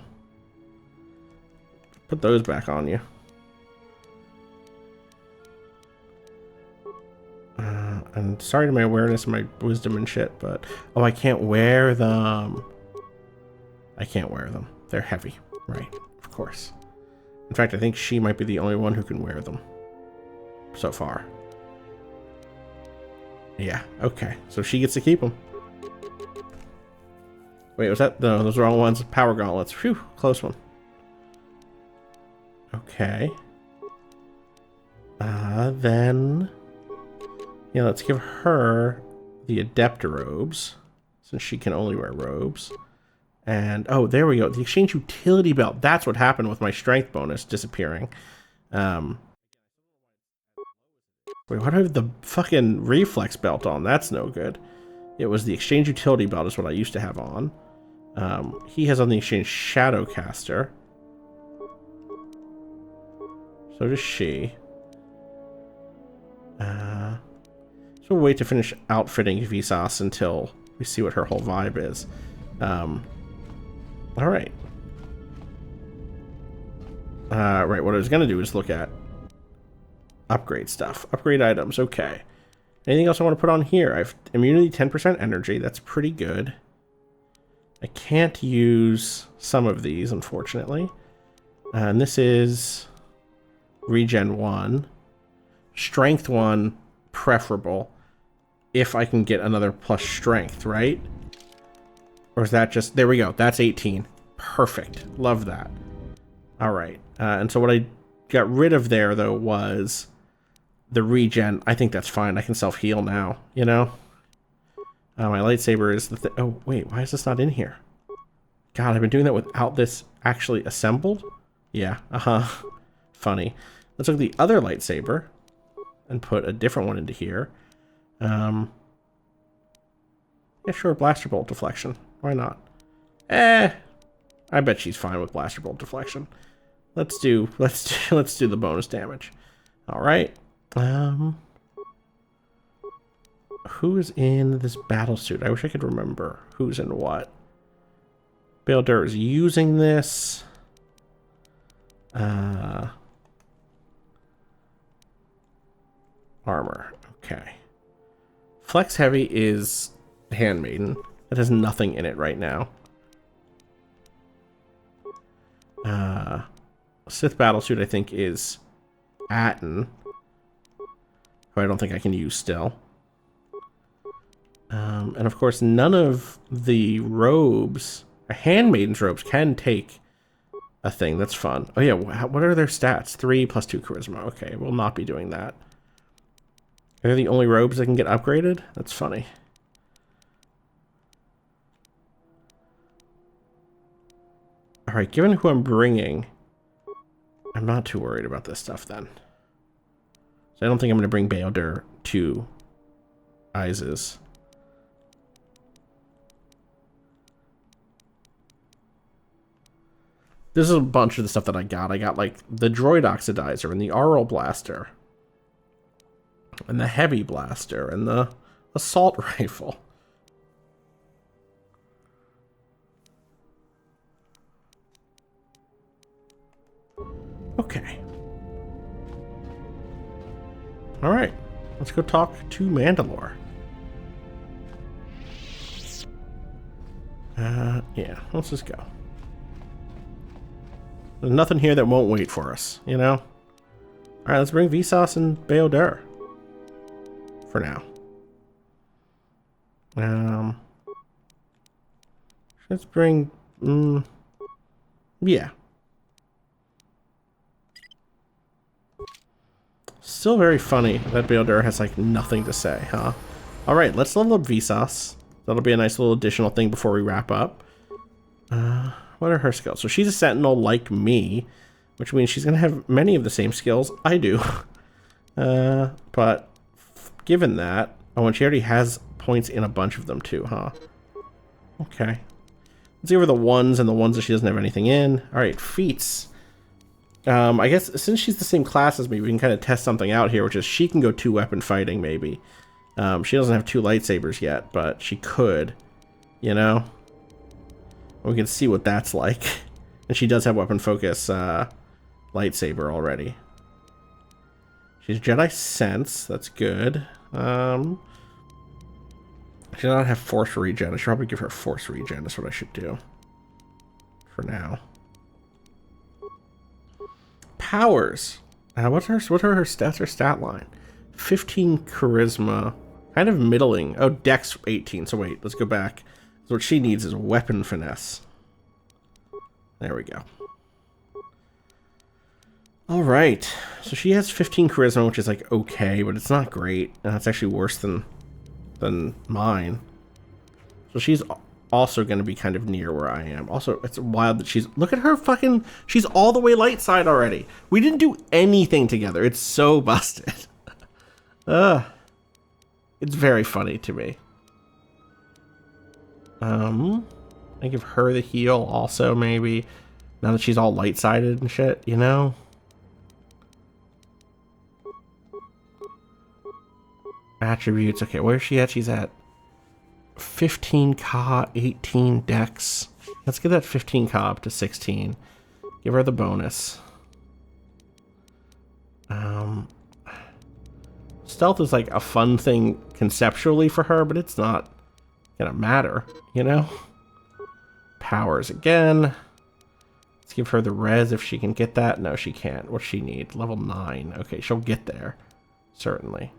put those back on you. And sorry to my awareness and my wisdom and shit, but oh, I can't wear them. They're heavy, right? Of course. In fact, I think she might be the only one who can wear them so far. Yeah, okay. So she gets to keep them. Wait, was that? No, those are all ones. Power gauntlets. Phew, close one. Okay. Then... yeah, let's give her the Adept robes, since she can only wear robes. And, oh, there we go. The Exchange Utility Belt. That's what happened with my strength bonus disappearing. Wait, why do I have the fucking Reflex Belt on? That's no good. It was the Exchange Utility Belt is what I used to have on. He has on the Exchange Shadowcaster. So does she. So we'll wait to finish outfitting Vsauce until we see what her whole vibe is. Alright. Right, what I was going to do is look at upgrade stuff. Upgrade items, okay. Anything else I want to put on here? I've immunity 10% energy, that's pretty good. I can't use some of these, unfortunately. And this is regen 1. Strength 1, preferable. If I can get another plus strength, right? Or is that just... there we go. That's 18. Perfect. Love that. Alright. And so what I got rid of there, though, was the regen. I think that's fine. I can self-heal now, you know? My lightsaber is the... oh, wait. Why is this not in here? God, I've been doing that without this actually assembled? Yeah. Funny. Let's look at the other lightsaber and put a different one into here. Yeah, sure, blaster bolt deflection. Why not? I bet she's fine with blaster bolt deflection. Let's do the bonus damage. All right. Who is in this battle suit? I wish I could remember who's in what. Bail Dur is using this. Armor. Okay. Flex Heavy is Handmaiden. It has nothing in it right now. Sith Battlesuit, I think, is Atten, who I don't think I can use still. And of course, none of the robes, Handmaiden's robes, can take a thing. That's fun. Oh yeah, what are their stats? 3 + 2 charisma. Okay, we'll not be doing that. They're the only robes that can get upgraded? That's funny. Alright, given who I'm bringing, I'm not too worried about this stuff then. So I don't think I'm going to bring Baeldur to Iziz. This is a bunch of the stuff that I got. I got, like, the Droid Oxidizer and the Aural Blaster. And the Heavy Blaster and the Assault Rifle. Okay. Alright. Let's go talk to Mandalore. Yeah. Let's just go. There's nothing here that won't wait for us, you know? Alright, let's bring Vsauce and Baeldur. For now. Let's bring... yeah. Still very funny that Baeldur has, like, nothing to say, huh? Alright, let's level up Vsauce. That'll be a nice little additional thing before we wrap up. What are her skills? So she's a sentinel like me, which means she's going to have many of the same skills I do. But given that... oh, and she already has points in a bunch of them too, huh? Okay. Let's give her the ones and the ones that she doesn't have anything in. Alright, feats. I guess since she's the same class as me, we can kind of test something out here, which is she can go 2-weapon fighting, maybe. She doesn't have 2 lightsabers yet, but she could, you know? We can see what that's like. And she does have weapon focus lightsaber already. She's Jedi Sense, that's good. She does not have Force Regen. I should probably give her Force Regen, that's what I should do. For now. Powers. What are her stats or stat line? 15 charisma. Kind of middling. Oh, Dex 18. So wait, let's go back. So what she needs is weapon finesse. There we go. Alright. So she has 15 charisma, which is like okay, but it's not great. And it's actually worse than mine. So she's also going to be kind of near where I am. Also, it's wild that she's... look at her fucking... she's all the way light side already. We didn't do anything together. It's so busted. It's very funny to me. I give her the heal also, maybe. Now that she's all light-sided and shit, you know? Attributes. Okay, where's she at? She's at 15 Ka, 18 Dex. Let's get that 15 Ka up to 16. Give her the bonus. Stealth is like a fun thing conceptually for her, but it's not gonna matter, you know? Powers again. Let's give her the res if she can get that. No, she can't. What's she need? Level 9. Okay, she'll get there. Certainly.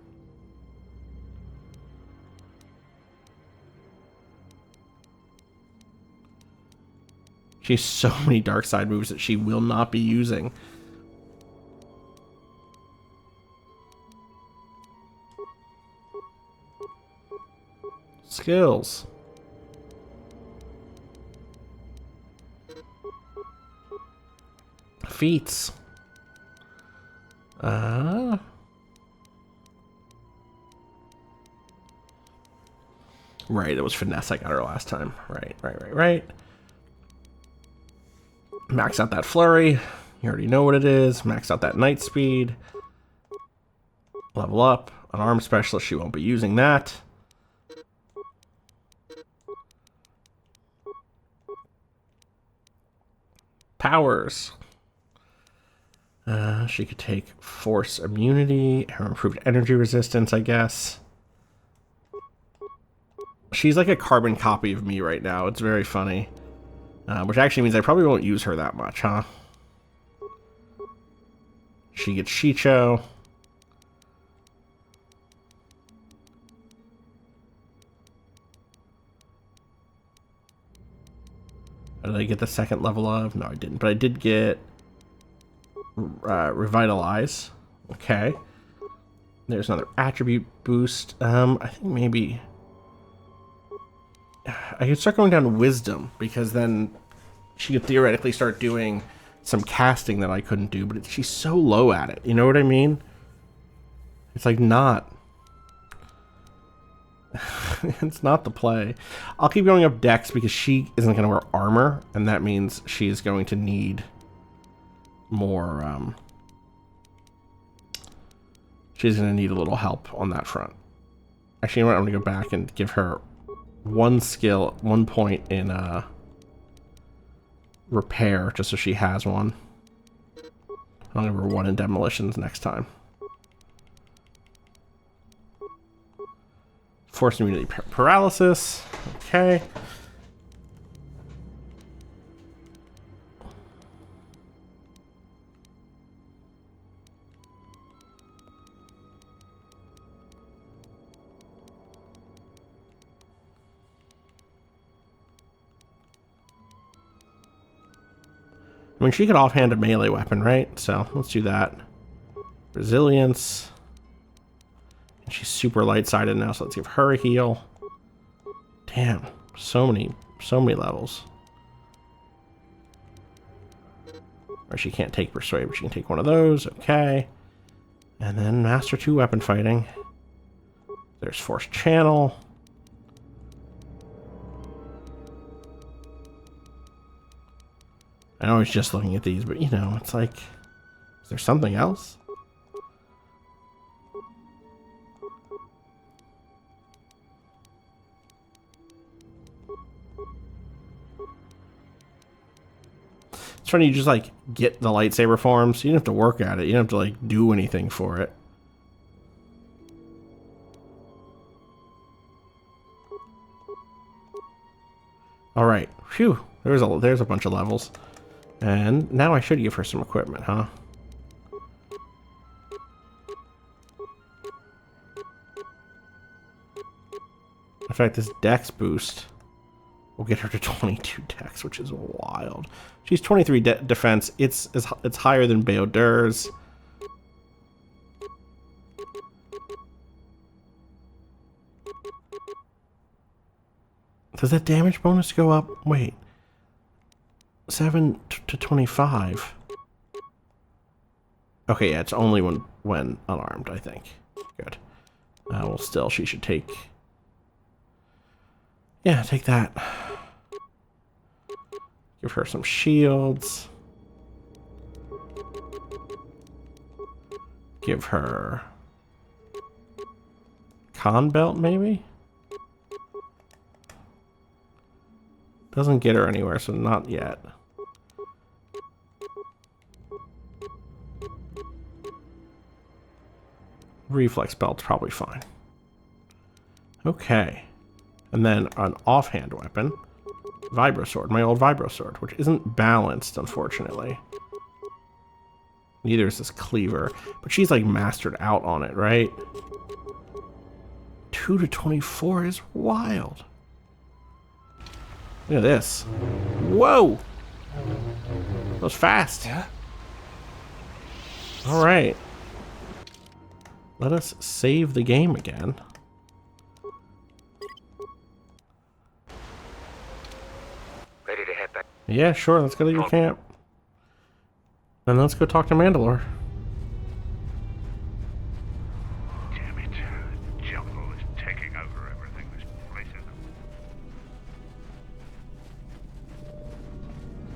She has so many dark side moves that she will not be using. Skills. Feats. Right, it was finesse I got her last time. Right. Max out that flurry. You already know what it is. Max out that night speed. Level up. An arm specialist, she won't be using that. Powers. She could take force immunity, her improved energy resistance, I guess. She's like a carbon copy of me right now. It's very funny. Which actually means I probably won't use her that much, huh? She gets Shicho. Did I get the second level of? No, I didn't. But I did get Revitalize. Okay. There's another attribute boost. I think maybe I could start going down to Wisdom, because then she could theoretically start doing some casting that I couldn't do, but she's so low at it. You know what I mean? It's like not... it's not the play. I'll keep going up Dex because she isn't going to wear armor, and that means she's going to need more... she's going to need a little help on that front. Actually, you know what? I'm going to go back and give her one skill, 1 point in repair, just so she has one. I'll give her 1 in demolitions next time. Force immunity paralysis. Okay. I mean, she could offhand a melee weapon, right? So let's do that. Resilience. And she's super light-sided now, so let's give her a heal. Damn, so many levels. Or she can't take Persuade, but she can take one of those. Okay. And then Master 2 weapon fighting. There's Force Channel. I know I was just looking at these, but you know, it's like, is there something else? It's funny, you just like get the lightsaber forms. You don't have to work at it. You don't have to like do anything for it. All right, phew. There's a bunch of levels. And now I should give her some equipment, huh? In fact, this Dex boost will get her to 22 Dex, which is wild. She's 23 defense. It's higher than Beodur's. Does that damage bonus go up? Wait. 7 to 25. Okay, yeah, it's only when unarmed, I think. Good. Well, still, she should take... Yeah, take that. Give her some shields. Give her... Con belt, maybe? Doesn't get her anywhere, so not yet. Reflex belt's probably fine. Okay. And then an offhand weapon. Vibro sword, my old vibro sword, which isn't balanced, unfortunately. Neither is this cleaver. But she's like mastered out on it, right? 2 to 24 is wild. Look at this. Whoa! That was fast. Yeah? Alright. Let us save the game again. Ready to head back? Yeah, sure. Let's go to your camp. And let's go talk to Mandalore. Damn it. The jungle is taking over everything this place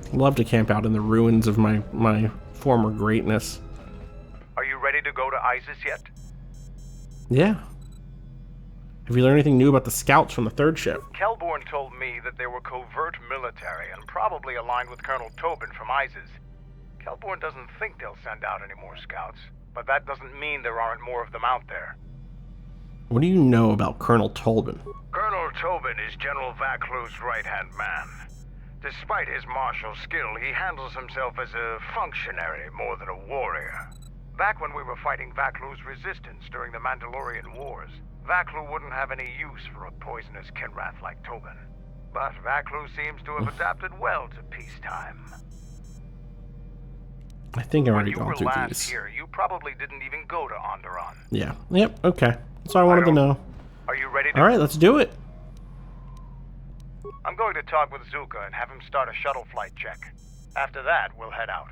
is. Love to camp out in the ruins of my former greatness. Are you ready to go to Iziz yet? Yeah. Have you learned anything new about the scouts from the third ship? Kelborn told me that they were covert military and probably aligned with Colonel Tobin from Iziz. Kelborn doesn't think they'll send out any more scouts, but that doesn't mean there aren't more of them out there. What do you know about Colonel Tobin? Colonel Tobin is General Vaklu's right-hand man. Despite his martial skill, he handles himself as a functionary more than a warrior. Back when we were fighting Vaklu's resistance during the Mandalorian Wars, Vaklu wouldn't have any use for a poisonous Kinrath like Tobin. But Vaklu seems to have adapted well to peacetime. I think I've already When gone you through were last these. here, you probably didn't even go to Onderon. Yeah. Yep. Okay. That's all I wanted to know. Are you ready to... All right, let's do it. I'm going to talk with Zuka and have him start a shuttle flight check. After that, we'll head out.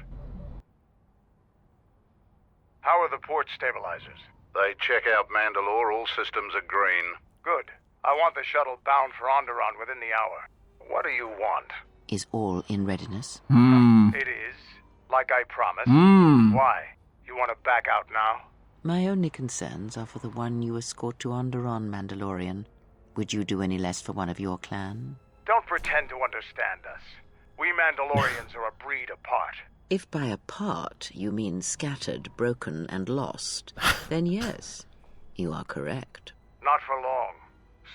How are the port stabilizers? They check out Mandalore. All systems are green. Good. I want the shuttle bound for Onderon within the hour. What do you want? Is all in readiness? It is. Like I promised. Why? You want to back out now? My only concerns are for the one you escort to Onderon, Mandalorian. Would you do any less for one of your clan? Don't pretend to understand us. We Mandalorians are a breed apart. If by apart you mean scattered, broken, and lost, then yes, you are correct. Not for long.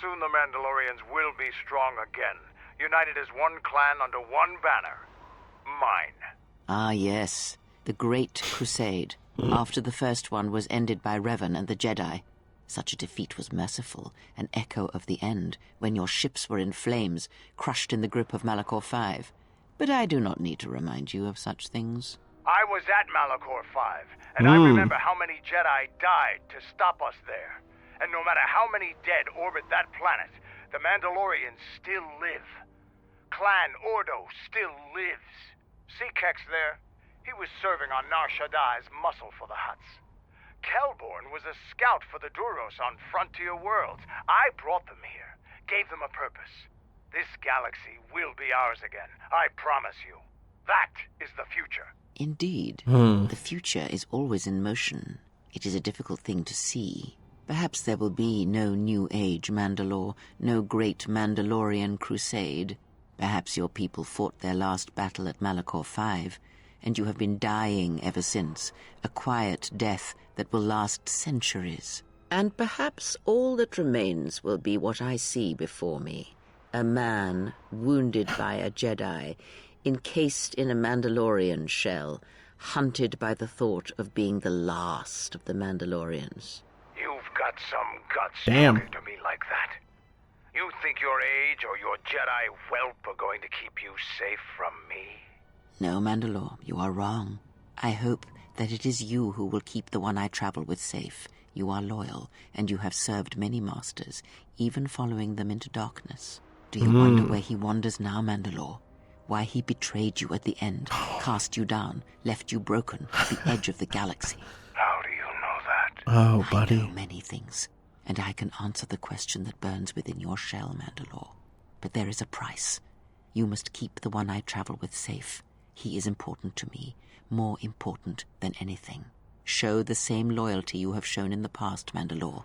Soon the Mandalorians will be strong again, united as one clan under one banner. Mine. Ah, yes. The Great Crusade. After the first one was ended by Revan and the Jedi. Such a defeat was merciful, an echo of the end, when your ships were in flames, crushed in the grip of Malachor V. But I do not need to remind you of such things. I was at Malachor V, and I remember how many Jedi died to stop us there. And no matter how many dead orbit that planet, the Mandalorians still live. Clan Ordo still lives. See Kex there? He was serving on Nar Shaddai's muscle for the Hutts. Kelborn was a scout for the Duros on Frontier Worlds. I brought them here, gave them a purpose. This galaxy will be ours again, I promise you. That is the future. Indeed. The future is always in motion. It is a difficult thing to see. Perhaps there will be no New Age Mandalore, no great Mandalorian crusade. Perhaps your people fought their last battle at Malachor V, and you have been dying ever since, a quiet death that will last centuries. And perhaps all that remains will be what I see before me. A man wounded by a Jedi, encased in a Mandalorian shell, hunted by the thought of being the last of the Mandalorians. You've got some guts Damn. talking to me like that. You think your age or your Jedi whelp are going to keep you safe from me? No, Mandalore, you are wrong. I hope that it is you who will keep the one I travel with safe. You are loyal, and you have served many masters, even following them into darkness. Do you wonder where he wanders now, Mandalore? Why he betrayed you at the end, cast you down, left you broken at the edge of the galaxy? How do you know that? Oh, buddy. I know many things, and I can answer the question that burns within your shell, Mandalore. But there is a price. You must keep the one I travel with safe. He is important to me, more important than anything. Show the same loyalty you have shown in the past, Mandalore.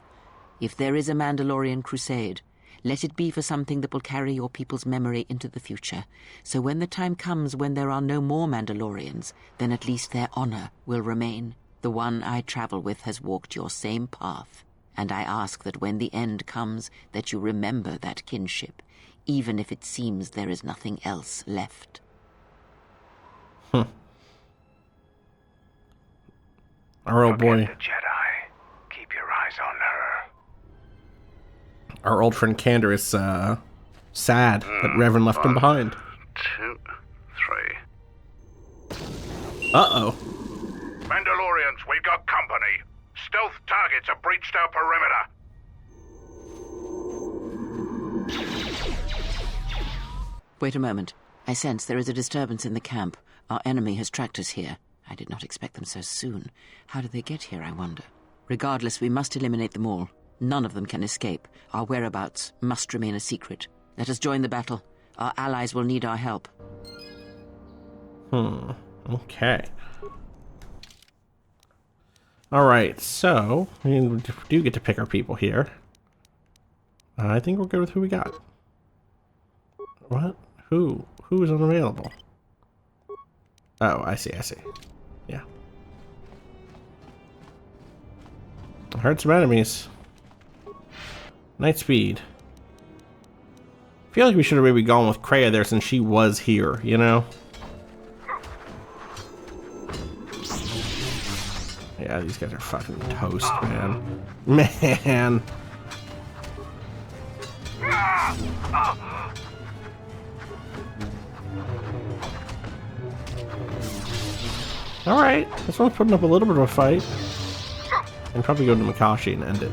If there is a Mandalorian crusade, let it be for something that will carry your people's memory into the future. So when the time comes when there are no more Mandalorians, then at least their honor will remain. The one I travel with has walked your same path, and I ask that when the end comes, that you remember that kinship, even if it seems there is nothing else left. Our old boy. Forget the Jedi. Keep your eyes on her. Our old friend Kander is sad that Revan left him behind. 2, 3. Uh-oh. Mandalorians, we've got company. Stealth targets have breached our perimeter. Wait a moment. I sense there is a disturbance in the camp. Our enemy has tracked us here. I did not expect them so soon. How did they get here, I wonder? Regardless, we must eliminate them all. None of them can escape. Our whereabouts must remain a secret. Let us join the battle. Our allies will need our help. Okay. Alright, so we do get to pick our people here. I think we're good with who we got. What? Who is unavailable? Oh, I see. Yeah. I heard some enemies. Night speed. I feel like we should have maybe gone with Kreia there since she was here, you know? Yeah, these guys are fucking toast, man. Man! Alright, this one's putting up a little bit of a fight. And probably go to Makashi and end it.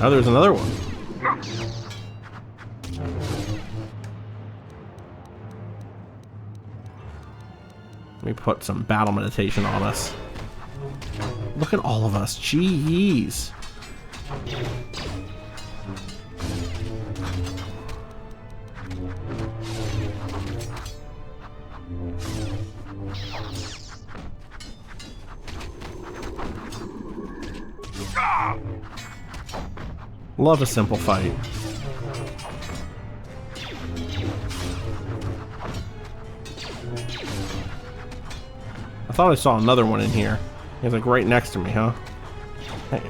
Oh, there's another one. Let me put some battle meditation on us. Look at all of us. Jeez. Love a simple fight. I thought I saw another one in here. He's like right next to me, huh? Hey.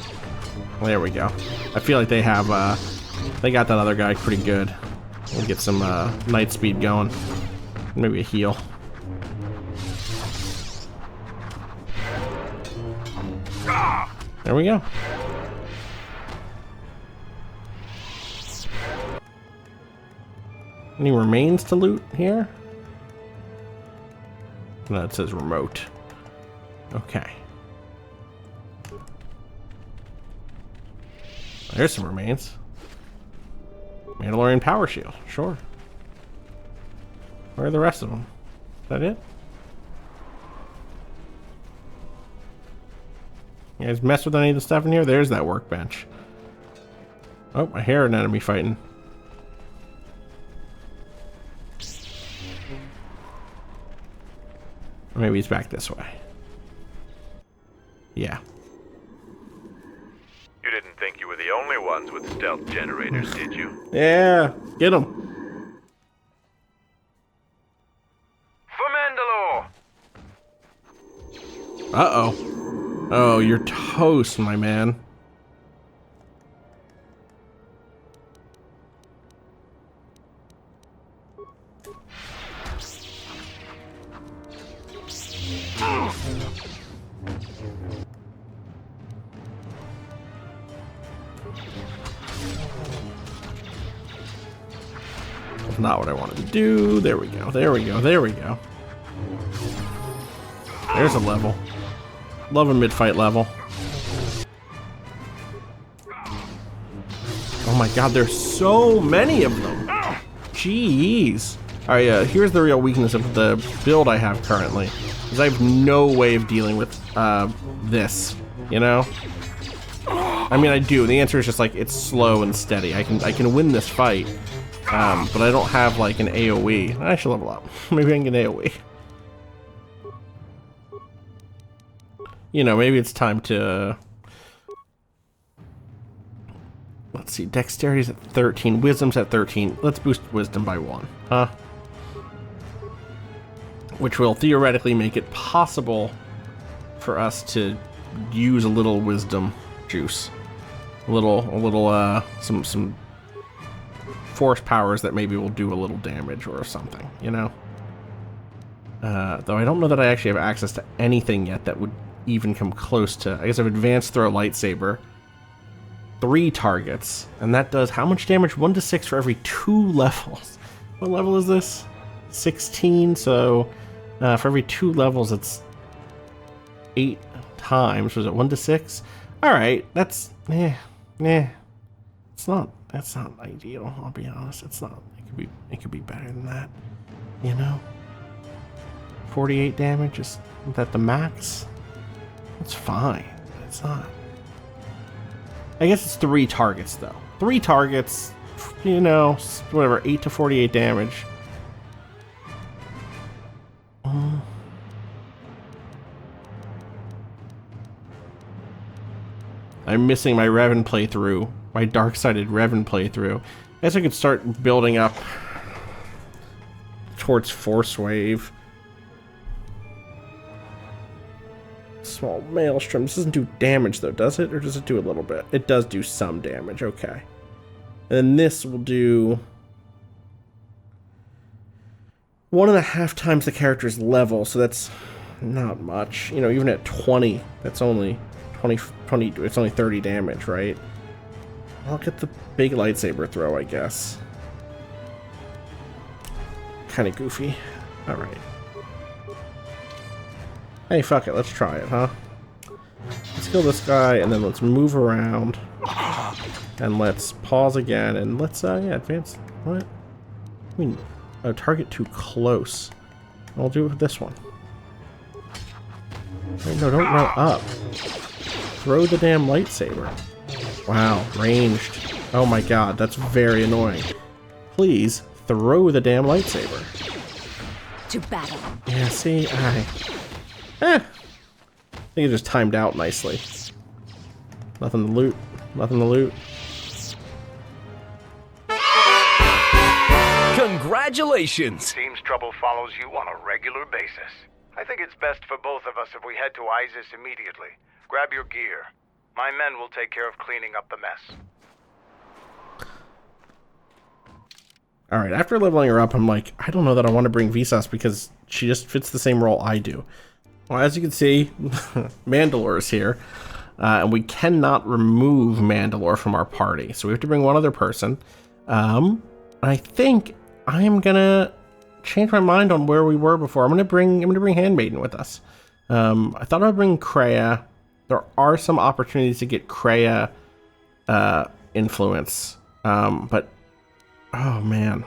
There we go. I feel like they have, they got that other guy pretty good. We'll get some, night speed going. Maybe a heal. There we go. Any remains to loot here? No, it says remote. Okay. There's some remains. Mandalorian power shield, sure. Where are the rest of them? Is that it? You guys mess with any of the stuff in here? There's that workbench. Oh, I hear an enemy fighting. Or maybe he's back this way. Yeah. You didn't think you were the only ones with stealth generators, did you? Yeah, get him. For Mandalore! Uh-oh. Oh, you're toast, my man. That's not what I wanted to do. There we go. There we go. There we go. There's a level. Love a mid-fight level. Oh my god, there's so many of them. Jeez. Alright, here's the real weakness of the build I have currently. Is I have no way of dealing with this, you know? I mean, I do. The answer is just like it's slow and steady. I can win this fight, but I don't have like an AOE. I should level up. Maybe I can get an AOE. You know, maybe it's time to... Let's see, dexterity's at 13, wisdom's at 13. Let's boost wisdom by 1, huh? Which will theoretically make it possible for us to use a little wisdom juice. Some force powers that maybe will do a little damage or something, you know? Though I don't know that I actually have access to anything yet that would even come close to... I guess I have advanced throw lightsaber. 3 targets. And that does how much damage? 1 to 6 for every 2 levels. What level is this? 16, so for every 2 levels it's 8 times. Was it 1 to 6? Alright, that's... It's not... That's not ideal, I'll be honest. It's not... It could be better than that. You know? 48 damage, is that the max? It's fine. It's not. I guess it's 3 targets, though. 3 targets, you know, whatever, 8 to 48 damage. I'm missing my Revan playthrough, my dark-sided Revan playthrough. I guess I could start building up towards Force Wave. Small Maelstrom. This doesn't do damage, though, does it? Or does it do a little bit? It does do some damage. Okay. And then this will do 1.5 times the character's level, so that's not much. You know, even at 20, that's only 20, it's only 30 damage, right? I'll get the big lightsaber throw, I guess. Kind of goofy. Alright. Hey, fuck it, let's try it, huh? Let's kill this guy, and then let's move around. And let's pause again, and let's, yeah, advance. What? I mean, target too close. I'll do it with this one. Wait, no, don't run up. Throw the damn lightsaber. Wow, ranged. Oh my god, that's very annoying. Please, throw the damn lightsaber. To battle. Yeah, see, I think it just timed out nicely. Nothing to loot. Nothing to loot. Congratulations! Seems trouble follows you on a regular basis. I think it's best for both of us if we head to Iziz immediately. Grab your gear. My men will take care of cleaning up the mess. Alright, after leveling her up, I'm like, I don't know that I want to bring Vsauce because she just fits the same role I do. Well, as you can see, Mandalore is here, and we cannot remove Mandalore from our party, so we have to bring one other person. I think I am gonna change my mind on where we were before. I'm gonna bring Handmaiden with us. I thought I'd bring Kreia. There are some opportunities to get Kreia influence, but oh man.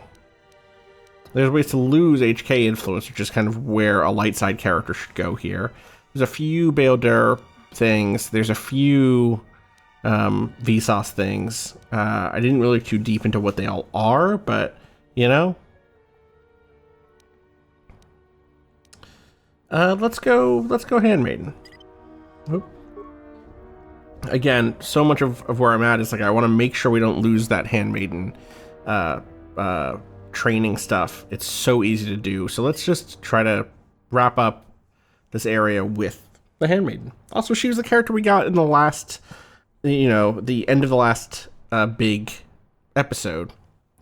There's ways to lose HK influence, which is kind of where a light side character should go here. There's a few Bael'Dir things. There's a few Vsauce things. I didn't really look too deep into what they all are, but, you know. Let's go Handmaiden. Oop. Again, so much of where I'm at is like I want to make sure we don't lose that Handmaiden training stuff. It's so easy to do. So let's just try to wrap up this area with the Handmaiden. Also, she was the character we got in the last, you know, the end of the last big episode.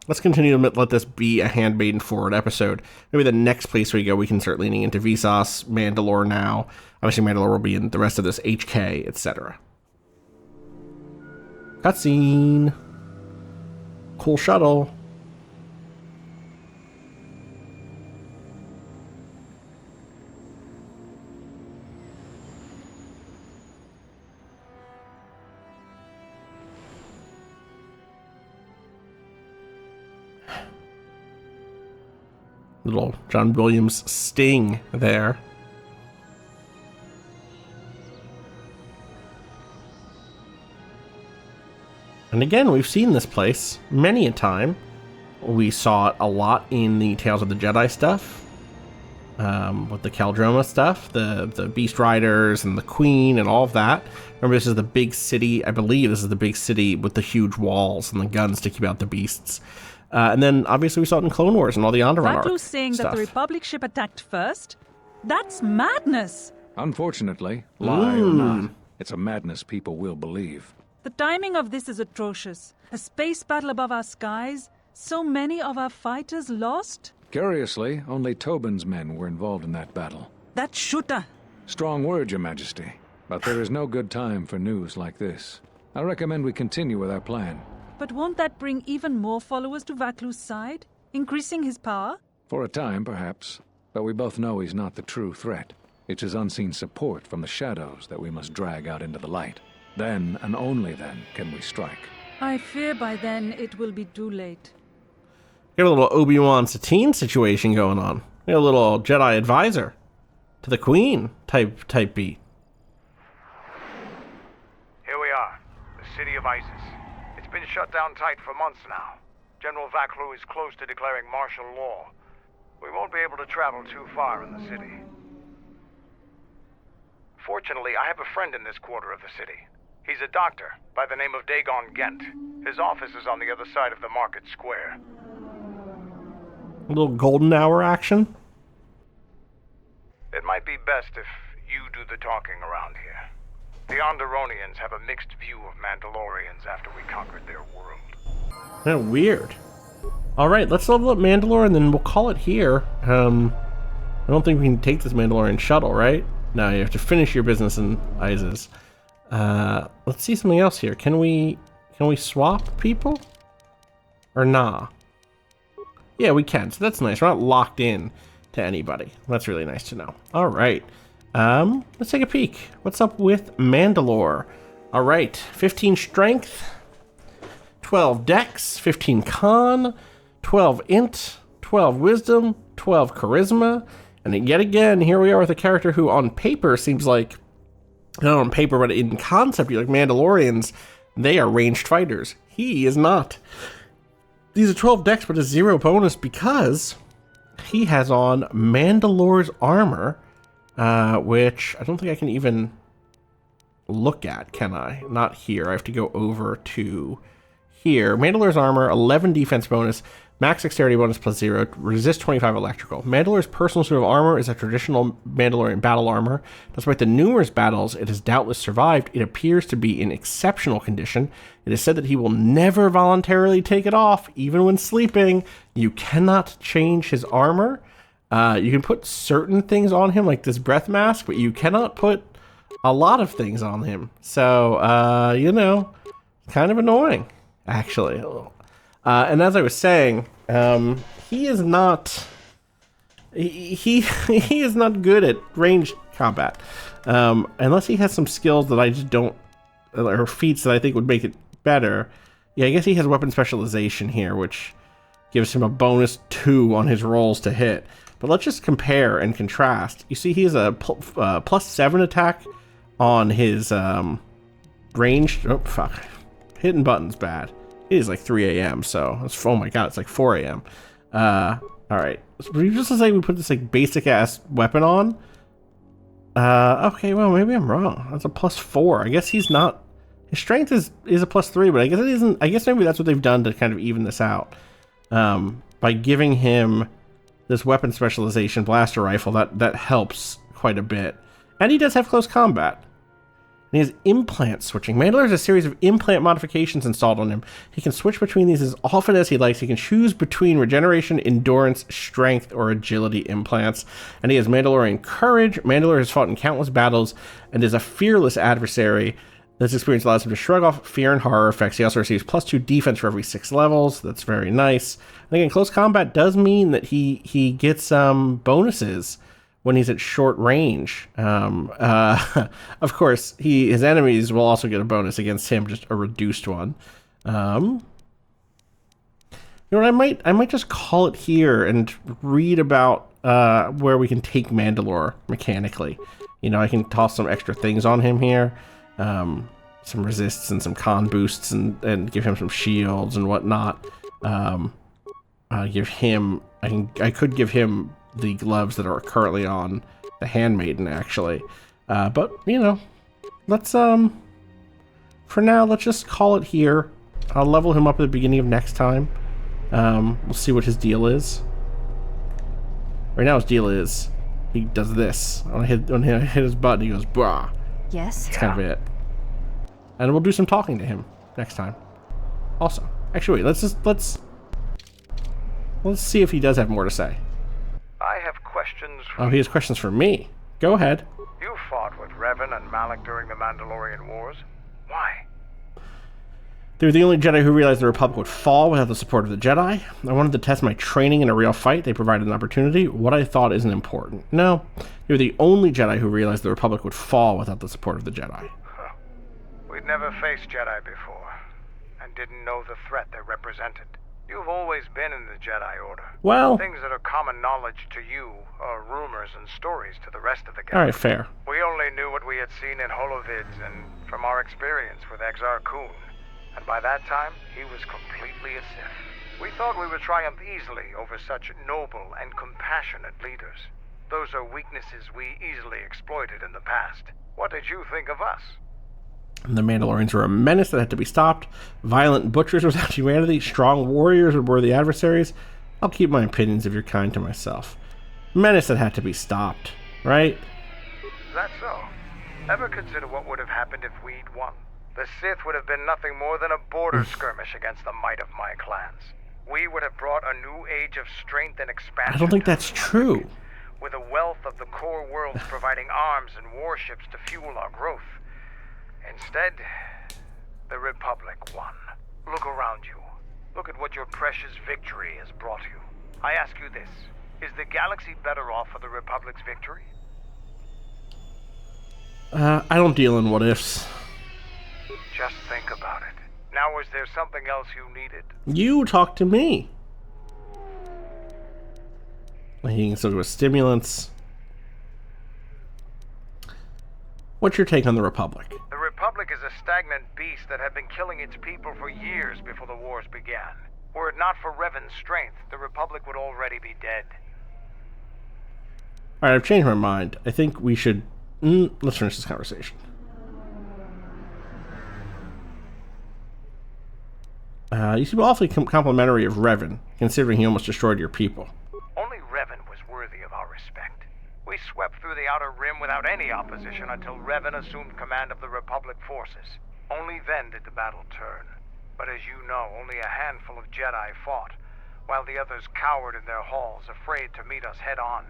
Let's continue to let this be a Handmaiden forward episode. Maybe the next place we go, we can start leaning into Vsauce, Mandalore now. Obviously, Mandalore will be in the rest of this HK, etc. Cutscene. Cool shuttle. Little John Williams sting there. And again, we've seen this place many a time. We saw it a lot in the Tales of the Jedi stuff, with the Caldroma stuff, the Beast Riders and the Queen and all of that. Remember, this is the big city. I believe this is the big city with the huge walls and the guns to keep out the beasts. And then, obviously, we saw it in Clone Wars and all the Onderon Vaklu's saying stuff. that the Republic ship attacked first? That's madness! Unfortunately, lie or not, it's a madness people will believe. The timing of this is atrocious. A space battle above our skies, so many of our fighters lost? Curiously, only Tobin's men were involved in that battle. That shooter! Strong word, Your Majesty. But there is no good time for news like this. I recommend we continue with our plan. But won't that bring even more followers to Vaklu's side? Increasing his power? For a time, perhaps. But we both know he's not the true threat. It's his unseen support from the shadows that we must drag out into the light. Then, and only then, can we strike. I fear by then it will be too late. Got a little Obi-Wan Satine situation going on. Got a little Jedi advisor to the Queen type beat. Here we are, the city of Iziz. It's been shut down tight for months now. General Vaklu is close to declaring martial law. We won't be able to travel too far in the city. Fortunately, I have a friend in this quarter of the city. He's a doctor by the name of Dagon Gent. His office is on the other side of the market square. A little golden hour action. It might be best if you do the talking around here. The Onderonians have a mixed view of Mandalorians after we conquered their world. Yeah, weird. Alright, let's level up Mandalore and then we'll call it here. I don't think we can take this Mandalorian shuttle, right? No, you have to finish your business in Iziz. Let's see something else here. Can we swap people? Or nah? Yeah, we can. So that's nice. We're not locked in to anybody. That's really nice to know. Alright. Let's take a peek. What's up with Mandalore? Alright, 15 strength, 12 dex, 15 con, 12 int, 12 wisdom, 12 charisma, and yet again, here we are with a character who on paper seems like, not on paper, but in concept, you like Mandalorians, they are ranged fighters. He is not. These are 12 dex, but a 0 bonus because he has on Mandalore's armor, which I don't think I can even look at, can I? Not here. I have to go over to here. Mandalore's armor, 11 defense bonus, max dexterity bonus plus 0, resist 25 electrical. Mandalore's personal suit of armor is a traditional Mandalorian battle armor. Despite the numerous battles it has doubtless survived, it appears to be in exceptional condition. It is said that he will never voluntarily take it off, even when sleeping. You cannot change his armor. You can put certain things on him, like this breath mask, but you cannot put a lot of things on him. So, you know, kind of annoying, actually. And as I was saying, he is not he is not good at ranged combat, unless he has some skills that I just don't, or feats that I think would make it better. Yeah, I guess he has weapon specialization here, which gives him a bonus 2 on his rolls to hit. But let's just compare and contrast. You see he has a plus 7 attack on his ranged. Oh fuck, hitting buttons bad. It is like 3 a.m. so it's, oh my god, it's like 4 a.m. All right, so just to say we put this like basic ass weapon on. Okay, well maybe I'm wrong. That's a plus 4. I guess he's not. His strength is a plus 3, but I guess it isn't. I guess maybe that's what they've done to kind of even this out, by giving him this weapon specialization, blaster rifle. That helps quite a bit, and he does have close combat. And he has implant switching. Mandalore has a series of implant modifications installed on him. He can switch between these as often as he likes. He can choose between regeneration, endurance, strength, or agility implants. And he has Mandalorian courage. Mandalore has fought in countless battles and is a fearless adversary. This experience allows him to shrug off fear and horror effects. He also receives plus 2 defense for every 6 levels. That's very nice. And again, close combat does mean that he gets bonuses when he's at short range. Of course, his enemies will also get a bonus against him, just a reduced one. You know what, I might just call it here and read about where we can take Mandalore mechanically. You know, I can toss some extra things on him here. Some resists and some con boosts and give him some shields and whatnot. Give him, I could give him the gloves that are currently on the Handmaiden, actually. But, you know, let's, for now, let's just call it here. I'll level him up at the beginning of next time. We'll see what his deal is. Right now his deal is, he does this. When I hit his button, he goes, brah. Yes? That's kind of it. And we'll do some talking to him next time. Also, actually, wait, let's see if he does have more to say. I have questions for Oh, he has questions for me. Go ahead. you. Fought with Revan and Malak during the Mandalorian Wars. Why? They were the only Jedi who realized the Republic would fall without the support of the Jedi. I wanted to test my training in a real fight. They provided an opportunity. What I thought isn't important. No, they were the only Jedi who realized the Republic would fall without the support of the Jedi. Huh. We'd never faced Jedi before, and didn't know the threat they represented. You've always been in the Jedi Order. Well, things that are common knowledge to you are rumors and stories to the rest of the galaxy. All right, fair. We only knew what we had seen in holovids and from our experience with Exile Kun. And by that time, he was completely a Sith. We thought we would triumph easily over such noble and compassionate leaders. Those are weaknesses we easily exploited in the past. What did you think of us? The Mandalorians were a menace that had to be stopped. Violent butchers without humanity. Strong warriors were the adversaries. I'll keep my opinions if you're kind to myself. Menace that had to be stopped, right? Is that so? Ever consider what would have happened if we'd won? The Sith would have been nothing more than a border skirmish against the might of my clans. We would have brought a new age of strength and expansion. I don't think that's true. With a wealth of the core worlds providing arms and warships to fuel our growth. Instead, the Republic won. Look around you. Look at what your precious victory has brought you. I ask you this. Is the galaxy better off for the Republic's victory? I don't deal in what-ifs. Just think about it. Now, is there something else you needed? You talk to me. He can still go with stimulants. What's your take on the Republic? The Republic is a stagnant beast that had been killing its people for years before the wars began. Were it not for Revan's strength, the Republic would already be dead. Alright, I've changed my mind. I think we should... let's finish this conversation. You seem awfully complimentary of Revan, considering he almost destroyed your people. Only Revan was worthy of our respect. We swept through the Outer Rim without any opposition until Revan assumed command of the Republic forces. Only then did the battle turn. But as you know, only a handful of Jedi fought, while the others cowered in their halls, afraid to meet us head-on.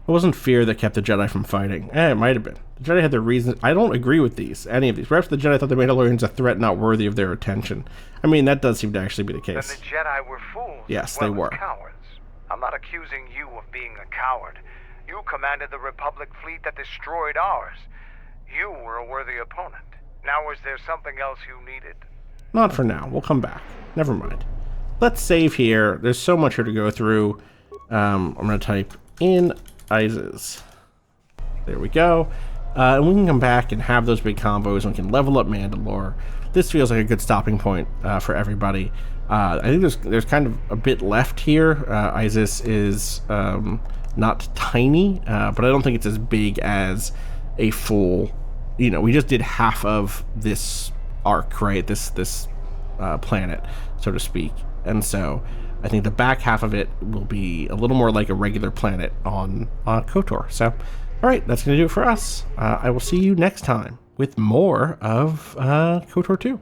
It wasn't fear that kept the Jedi from fighting. It might have been. The Jedi had their reasons. I don't agree with any of these. Perhaps the Jedi thought the Mandalorian's a threat not worthy of their attention. I mean, that does seem to actually be the case. Then the Jedi were fools. Yes, well they were. Cowards. I'm not accusing you of being a coward. You commanded the Republic fleet that destroyed ours. You were a worthy opponent. Now, is there something else you needed? Not for now. We'll come back. Never mind. Let's save here. There's so much here to go through. I'm going to type in Iziz. There we go. And we can come back and have those big combos and we can level up Mandalore. This feels like a good stopping point for everybody. I think there's kind of a bit left here. Iziz is not tiny, but I don't think it's as big as a full, we just did half of this arc, right? This planet, so to speak. And so I think the back half of it will be a little more like a regular planet on KOTOR. So, all right, that's going to do it for us. I will see you next time with more of KOTOR 2.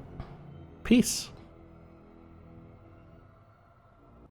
Peace.